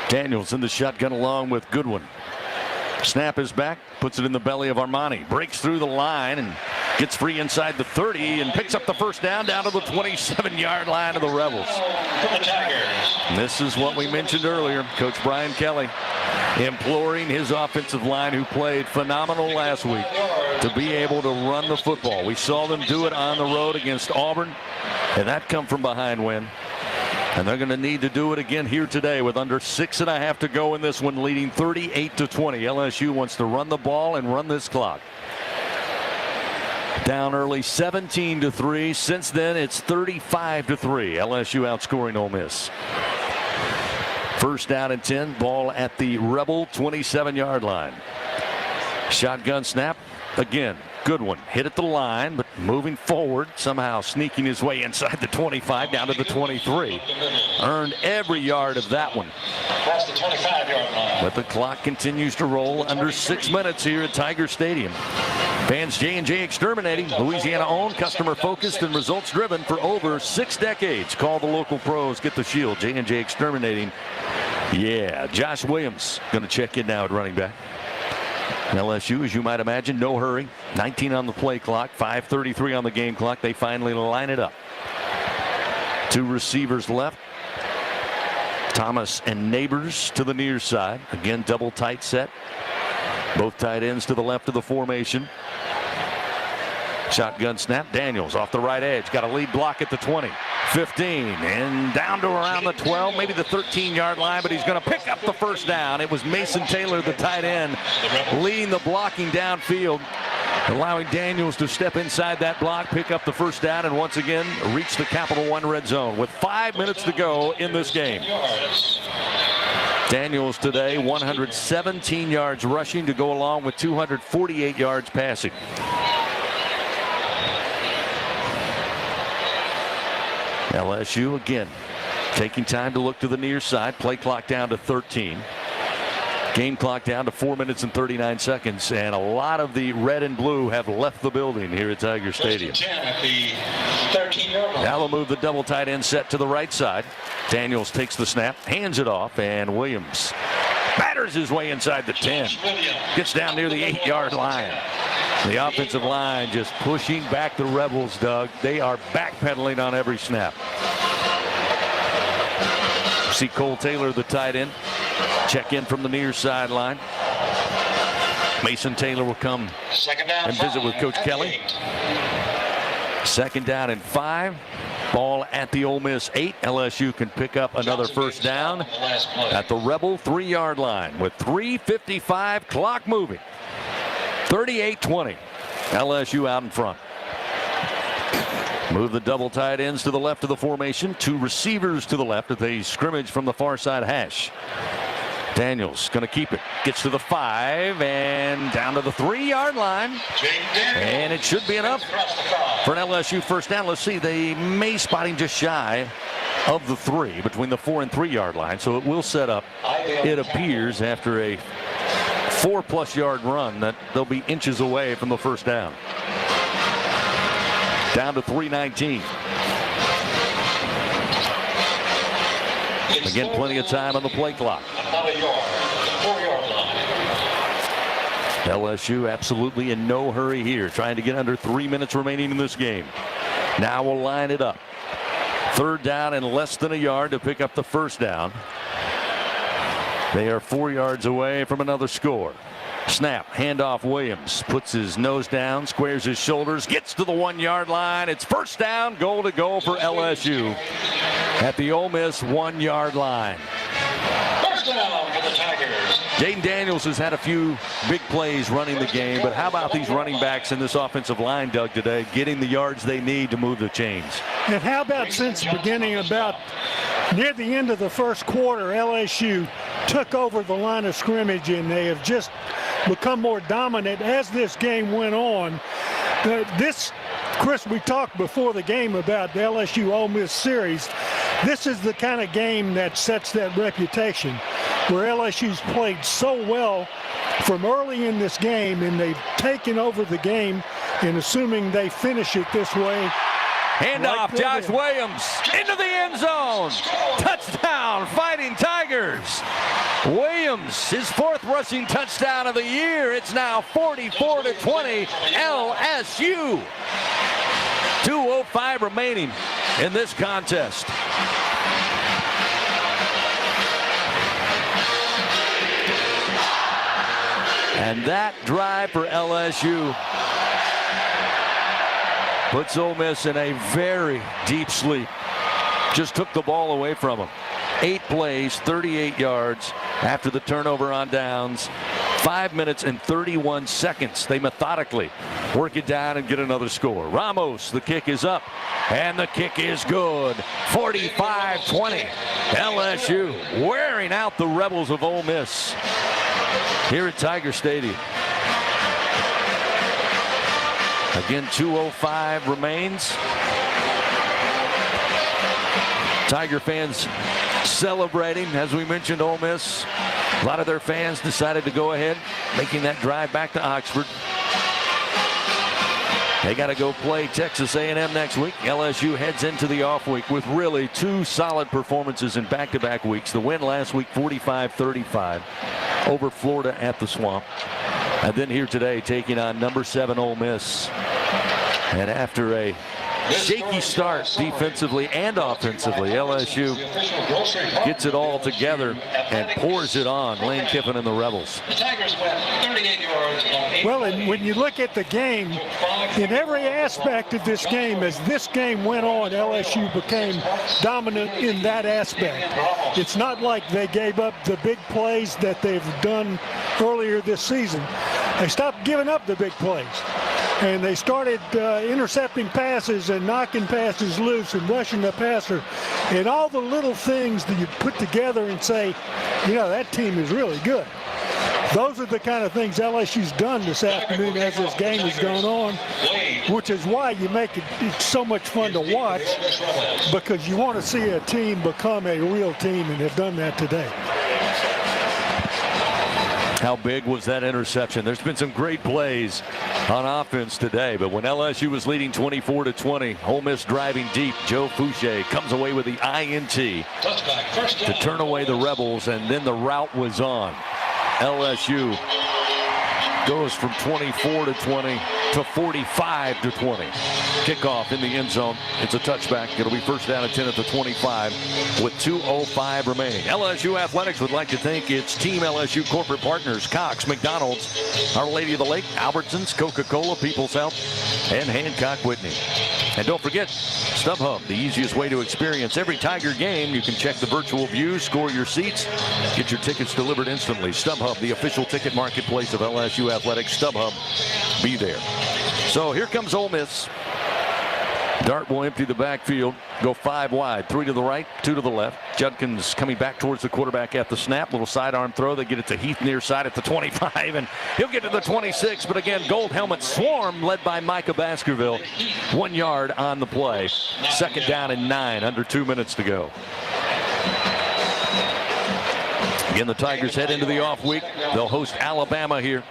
Daniels in the shotgun along with Goodwin. Snap is back. Puts it in the belly of Armani. Breaks through the line and Gets free inside the 30 and picks up the first down to the 27-yard line of the Rebels. And this is what we mentioned earlier. Coach Brian Kelly imploring his offensive line, who played phenomenal last week, to be able to run the football. We saw them do it on the road against Auburn, and that come from behind win. And they're going to need to do it again here today with under 6.5 to go in this one, leading 38-20. LSU wants to run the ball and run this clock. Down early 17-3. Since then, it's 35-3. LSU outscoring Ole Miss. First down and 10. Ball at the Rebel 27-yard line. Shotgun snap. Again, good one. Hit at the line, but moving forward, somehow sneaking his way inside the 25 down to the 23. Earned every yard of that one. Across the 25-yard line. But the clock continues to roll under 6 minutes here at Tiger Stadium. Fans J&J Exterminating, Louisiana-owned, customer-focused, and results-driven for over 6 decades. Call the local pros. Get the shield. J&J Exterminating. Yeah, Josh Williams going to check in now at running back. LSU, as you might imagine, no hurry. 19 on the play clock, 5:33 on the game clock. They finally line it up. 2 receivers left. Thomas and Neighbors to the near side. Again, double tight set. Both tight ends to the left of the formation. Shotgun snap. Daniels off the right edge. Got a lead block at the 20. 15 and down to around the 12, maybe the 13-yard line, but he's going to pick up the first down. It was Mason Taylor, the tight end, leading the blocking downfield, allowing Daniels to step inside that block, pick up the first down, and once again reach the Capital One red zone with 5 minutes to go in this game. Daniels today 117 yards rushing to go along with 248 yards passing. LSU again taking time to look to the near side. Play clock down to 13. Game clock down to 4 minutes and 39 seconds. And a lot of the red and blue have left the building here at Tiger Stadium. Now they'll move the double tight end set to the right side. Daniels takes the snap, hands it off, and Williams batters his way inside the 10. Gets down near the 8-yard line. The offensive line just pushing back the Rebels, Doug. They are backpedaling on every snap. See Cole Taylor, the tight end, check in from the near sideline. Mason Taylor will come and visit with Coach Kelly. 2nd down and 5. Ball at the Ole Miss 8. LSU can pick up another first down at the Rebel 3-yard line with 3:55 clock moving. 38-20. LSU out in front. Move the double tight ends to the left of the formation. 2 receivers to the left as they scrimmage from the far side hash. Daniels going to keep it. Gets to the 5 and down to the 3-yard line. And it should be enough for an LSU first down. Let's see. They may spot him just shy of the 3 between the 4 and 3-yard line. So it will set up, it appears, after a 4+ yard run, that they'll be inches away from the first down. Down to 3:19. Again, plenty of time on the play clock. LSU absolutely in no hurry here, trying to get under 3 minutes remaining in this game. Now we'll line it up. 3rd down and less than a yard to pick up the first down. They are 4 yards away from another score. Snap, handoff. Williams puts his nose down, squares his shoulders, gets to the 1-yard line. It's first down, goal to go for LSU at the Ole Miss 1-yard line. First down for the Tigers. Jaden Daniels has had a few big plays running the game, but how about these running backs in this offensive line, Doug, today, getting the yards they need to move the chains? And how about since the beginning, about near the end of the first quarter, LSU took over the line of scrimmage, and they have just become more dominant as this game went on. Chris, we talked before the game about the LSU Ole Miss series. This is the kind of game that sets that reputation, where LSU's played so well from early in this game, and they've taken over the game, and assuming they finish it this way. Handoff, Josh Williams into the end zone. Touchdown, Fighting Tigers. Williams, his 4th rushing touchdown of the year. It's now 44-20 LSU. 2:05 remaining in this contest. And that drive for LSU puts Ole Miss in a very deep sleep. Just took the ball away from them. 8 plays, 38 yards after the turnover on downs. 5 minutes and 31 seconds. They methodically work it down and get another score. Ramos, the kick is up, and the kick is good. 45-20. LSU wearing out the Rebels of Ole Miss here at Tiger Stadium. Again, 2:05 remains. Tiger fans celebrating. As we mentioned, Ole Miss, a lot of their fans decided to go ahead, making that drive back to Oxford. They got to go play Texas A&M next week. LSU heads into the off week with really 2 solid performances in back-to-back weeks. The win last week, 45-35 over Florida at the Swamp. And then here today, taking on number 7 Ole Miss. And after a shaky start defensively and offensively, LSU gets it all together and pours it on Lane Kiffin and the Rebels. Well, and when you look at the game, in every aspect of this game, as this game went on, LSU became dominant in that aspect. It's not like they gave up the big plays that they've done earlier this season. They stopped giving up the big plays. And they started intercepting passes and knocking passes loose and rushing the passer. And all the little things that you put together and say, you know, that team is really good. Those are the kind of things LSU's done this afternoon as this game has gone on, which is why you make it's so much fun to watch, because you want to see a team become a real team, and they've done that today. How big was that interception? There's been some great plays on offense today, but when LSU was leading 24-20, Ole Miss driving deep, Joe Fouché comes away with the INT to turn away the Rebels, and then the route was on. LSU goes from 24-20 to 45-20. Kickoff in the end zone. It's a touchback. It'll be first down and 10 at the 25 with 2:05 remaining. LSU Athletics would like to thank its Team LSU corporate partners, Cox, McDonald's, Our Lady of the Lake, Albertsons, Coca-Cola, People's Health, and Hancock Whitney. And don't forget, StubHub, the easiest way to experience every Tiger game. You can check the virtual view, score your seats, get your tickets delivered instantly. StubHub, the official ticket marketplace of LSU Athletics. StubHub, be there. So here comes Ole Miss. Dart will empty the backfield, go 5 wide, 3 to the right, 2 to the left. Judkins coming back towards the quarterback at the snap. Little sidearm throw. They get it to Heath near side at the 25, and he'll get to the 26. But again, Gold Helmet Swarm led by Micah Baskerville. 1 yard on the play. Second down and 9, under 2 minutes to go. Again, the Tigers head into the off week. They'll host Alabama here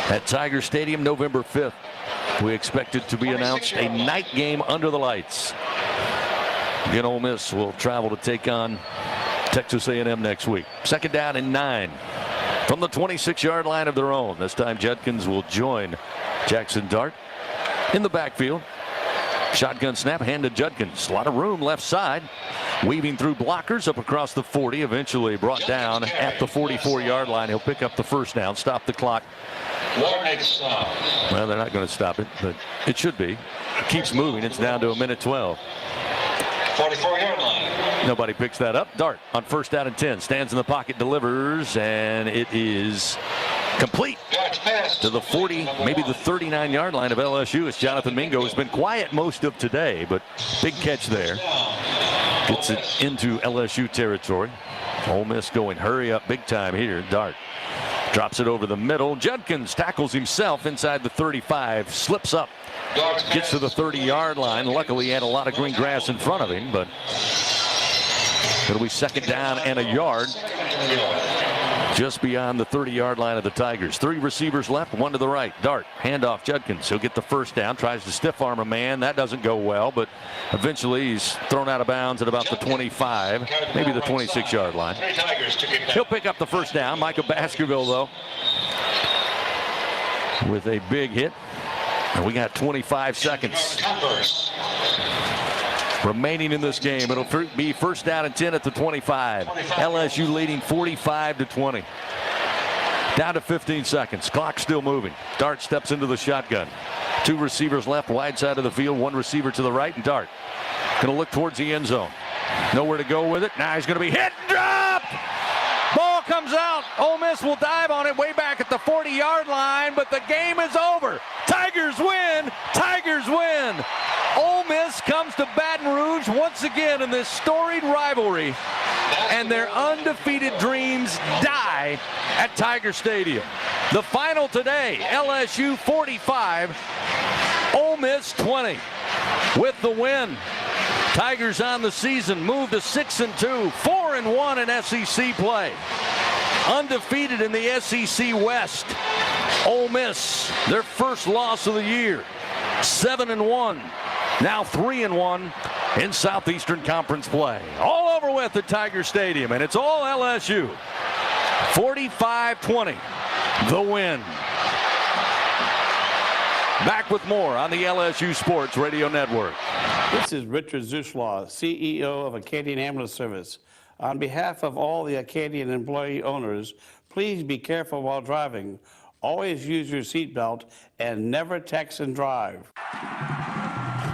at Tiger Stadium November 5th. We expect it to be announced a night game under the lights. Again, Ole Miss will travel to take on Texas A&M next week. Second down and 9 from the 26-yard line of their own. This time Judkins will join Jackson Dart in the backfield. Shotgun snap, hand to Judkins. A lot of room left side. Weaving through blockers up across the 40. Eventually brought down at the 44-yard line. He'll pick up the first down, stop the clock. Well, they're not going to stop it, but it should be. It keeps moving. It's down to 1:12. 44-yard line. Nobody picks that up. Dart on first down and 10. Stands in the pocket, delivers, and it is complete to the 40, maybe the 39-yard line of LSU. As Jonathan Mingo has been quiet most of today, but big catch there. Gets it into LSU territory. Ole Miss going hurry up big time here. Dart drops it over the middle. Judkins tackles himself inside the 35, slips up, gets to the 30-yard line. Luckily, he had a lot of green grass in front of him, but it'll be second down and a yard. just beyond the 30-yard line of the Tigers. 3 receivers left, 1 to the right. Dart, handoff, Judkins. He'll get the first down, tries to stiff arm a man. That doesn't go well, but eventually he's thrown out of bounds at about the 25, maybe the 26-yard line. He'll pick up the first down. Micah Baskerville, though, with a big hit. And we got 25 seconds remaining in this game. It'll be first down and 10 at the 25. LSU leading 45-20. Down to 15 seconds. Clock still moving. Dart steps into the shotgun. 2 receivers left, wide side of the field. 1 receiver to the right, and Dart going to look towards the end zone. Nowhere to go with it. Now he's going to be hit and dropped. Ball comes out. Ole Miss will dive on it way back at the 40-yard line, but the game is over. Tigers win. Tigers win. Ole Miss comes to Baton Rouge once again in this storied rivalry, and their undefeated dreams die at Tiger Stadium. The final today, LSU 45, Ole Miss 20. With the win, Tigers on the season move to 6-2, 4-1 in SEC play. Undefeated in the SEC West. Ole Miss, their first loss of the year, 7-1. Now 3-1 in Southeastern Conference play. All over with at Tiger Stadium, and it's all LSU. 45-20, the win. Back with more on the LSU Sports Radio Network. This is Richard Zuslaw, CEO of Acadian Ambulance Service. On behalf of all the Acadian employee owners, please be careful while driving. Always use your seatbelt and never text and drive.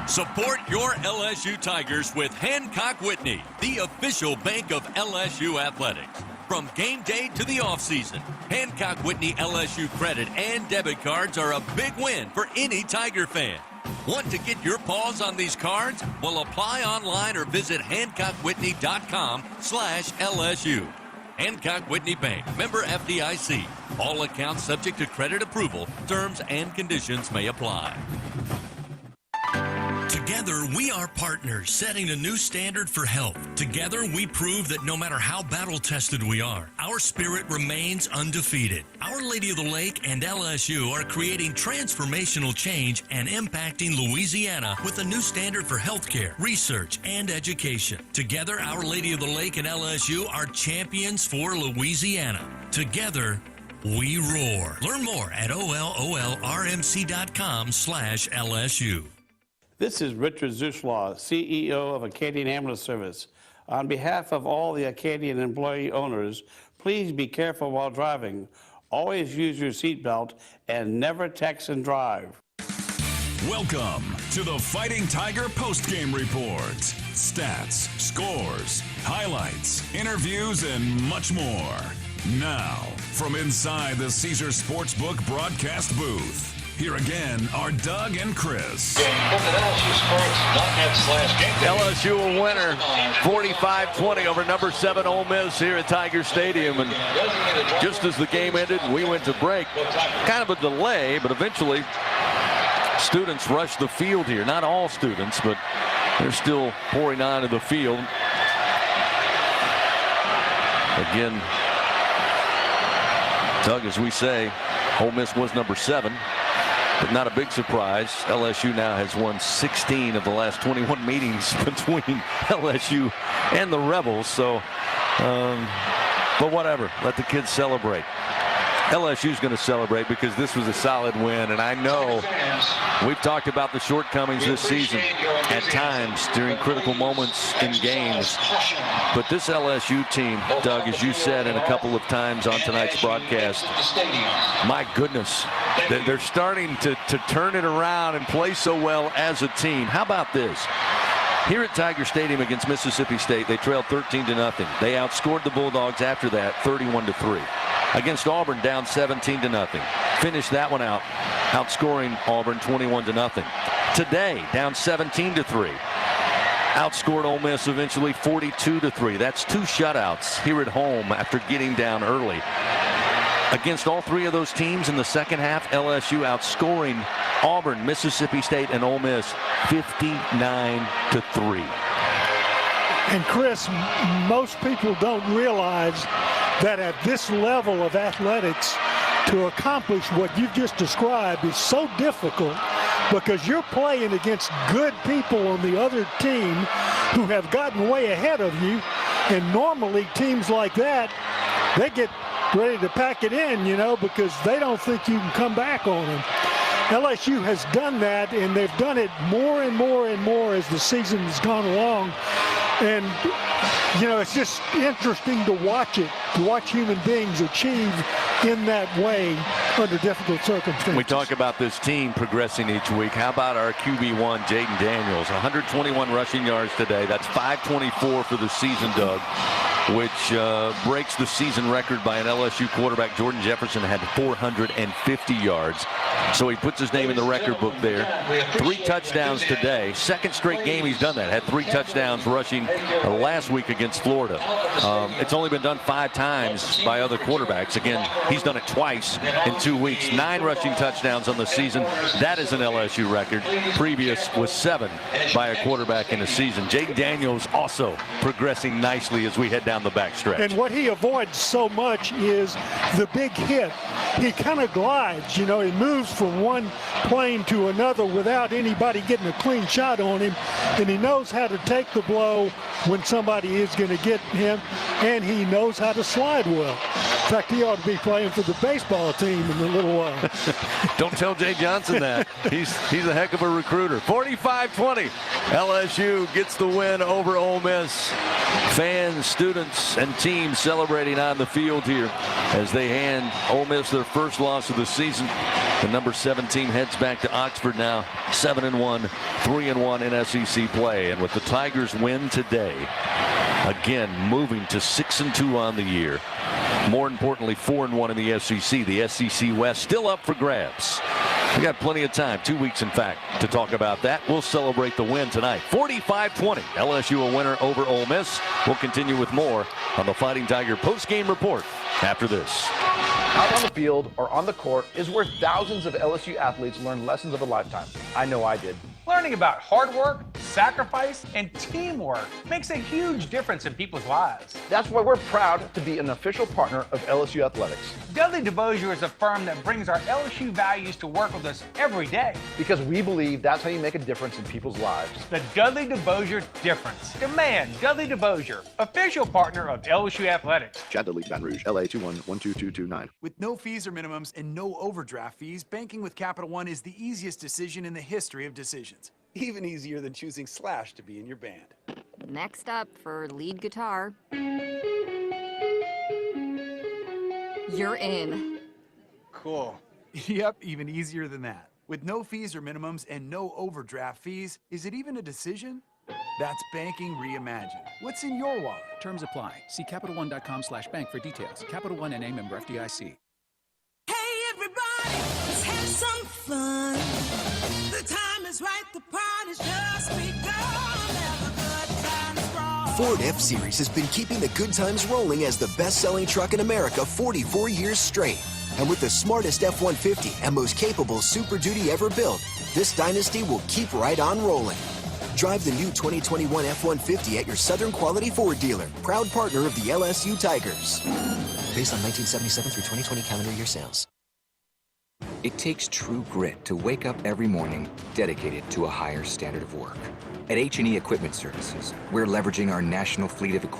Support your LSU Tigers with Hancock Whitney, the official bank of LSU athletics. From game day to the offseason, Hancock Whitney LSU credit and debit cards are a big win for any Tiger fan. Want to get your paws on these cards? Well, apply online or visit HancockWhitney.com/LSU. Hancock Whitney Bank, member FDIC. All accounts subject to credit approval. Terms and conditions may apply. Together, we are partners, setting a new standard for health. Together, we prove that no matter how battle-tested we are, our spirit remains undefeated. Our Lady of the Lake and LSU are creating transformational change and impacting Louisiana with a new standard for healthcare, research, and education. Together, Our Lady of the Lake and LSU are champions for Louisiana. Together, we roar. Learn more at ololrmc.com/LSU. This is Richard Zuslaw, CEO of Acadian Ambulance Service. On behalf of all the Acadian employee owners, please be careful while driving. Always use your seatbelt and never text and drive. Welcome to the Fighting Tiger postgame report. Stats, scores, highlights, interviews, and much more. Now, from inside the Caesars Sportsbook broadcast booth, here again are Doug and Chris. LSU a winner, 45-20 over number 7 Ole Miss here at Tiger Stadium. And just as the game ended, we went to break. Kind of a delay, but eventually students rushed the field here. Not all students, but they're still pouring onto the field. Again, Doug, as we say, Ole Miss was number 7. But not a big surprise. LSU now has won 16 of the last 21 meetings between LSU and the Rebels. So, but whatever. Let the kids celebrate. LSU's going to celebrate because this was a solid win. And I know we've talked about the shortcomings this season at times during critical moments in games. But this LSU team, Doug, as you said in a couple of times on tonight's broadcast, my goodness, they're starting to turn it around and play so well as a team. How about this? Here at Tiger Stadium against Mississippi State, they trailed 13-0. They outscored the Bulldogs after that 31-3. Against Auburn, down 17-0. Finished that one out, outscoring Auburn 21-0. Today, down 17-3. Outscored Ole Miss eventually 42-3. That's 2 shutouts here at home after getting down early. Against all 3 of those teams in the second half, LSU outscoring Auburn, Mississippi State, and Ole Miss 59-3. And Chris, most people don't realize that at this level of athletics to accomplish what you've just described is so difficult because you're playing against good people on the other team who have gotten way ahead of you. And normally teams like that, they get ready to pack it in, because they don't think you can come back on them. LSU has done that, and they've done it more and more and more as the season has gone along. And, it's just interesting to watch it, to watch human beings achieve in that way under difficult circumstances. We talk about this team progressing each week. How about our QB1, Jaden Daniels? 121 rushing yards today. That's 524 for the season, Doug, which breaks the season record by an LSU quarterback. Jordan Jefferson had 450 yards. So he puts his name in the record book there. 3 touchdowns today. Second straight game he's done that. Had 3 touchdowns rushing last week against Florida. It's only been done 5 times by other quarterbacks. Again, he's done it twice in 2 weeks. 9 rushing touchdowns on the season. That is an LSU record. Previous was 7 by a quarterback in a season. Jaden Daniels also progressing nicely as we head down the backstretch. And what he avoids so much is the big hit. He kind of glides, he moves from one plane to another without anybody getting a clean shot on him, and he knows how to take the blow when somebody is going to get him, and he knows how to slide well. In fact, he ought to be playing for the baseball team in a little while. Don't tell Jay Johnson that. He's a heck of a recruiter. 45-20. LSU gets the win over Ole Miss. Fans, students, and teams celebrating on the field here as they hand Ole Miss their first loss of the season. The number 7 team heads back to Oxford now, 7-1, 3-1 in SEC play. And with the Tigers win today, again moving to 6-2 on the year. More importantly, 4-1 in the SEC. The SEC West still up for grabs. We got plenty of time, 2 weeks in fact, to talk about that. We'll celebrate the win tonight. 45-20. LSU a winner over Ole Miss. We'll continue with more on the Fighting Tiger post-game report after this. Out on the field or on the court is where thousands of LSU athletes learn lessons of a lifetime. I know I did. Learning about hard work, sacrifice, and teamwork makes a huge difference in people's lives. That's why we're proud to be an official partner of LSU Athletics. Dudley DeBosier is a firm that brings our LSU values to work with us every day. Because we believe that's how you make a difference in people's lives. The Dudley DeBosier difference. Demand Dudley DeBosier, official partner of LSU Athletics. Chad Dudley, Baton Rouge, LA 2112229. With no fees or minimums and no overdraft fees, banking with Capital One is the easiest decision in the history of decisions. Even easier than choosing Slash to be in your band. Next up for lead guitar. You're in. Cool. Yep, even easier than that. With no fees or minimums and no overdraft fees, is it even a decision? That's banking reimagined. What's in your wallet? Terms apply. See CapitalOne.com/bank for details. Capital One N.A. member FDIC. Hey everybody, let's have some fun. The time is right, the party's just begun. Have a good time. Ford F-Series has been keeping the good times rolling as the best-selling truck in America 44 years straight. And with the smartest F-150 and most capable Super Duty ever built, this dynasty will keep right on rolling. Drive the new 2021 F-150 at your Southern Quality Ford dealer, proud partner of the LSU Tigers. Based on 1977 through 2020 calendar year sales. It takes true grit to wake up every morning dedicated to a higher standard of work. At H&E Equipment Services, we're leveraging our national fleet of equipment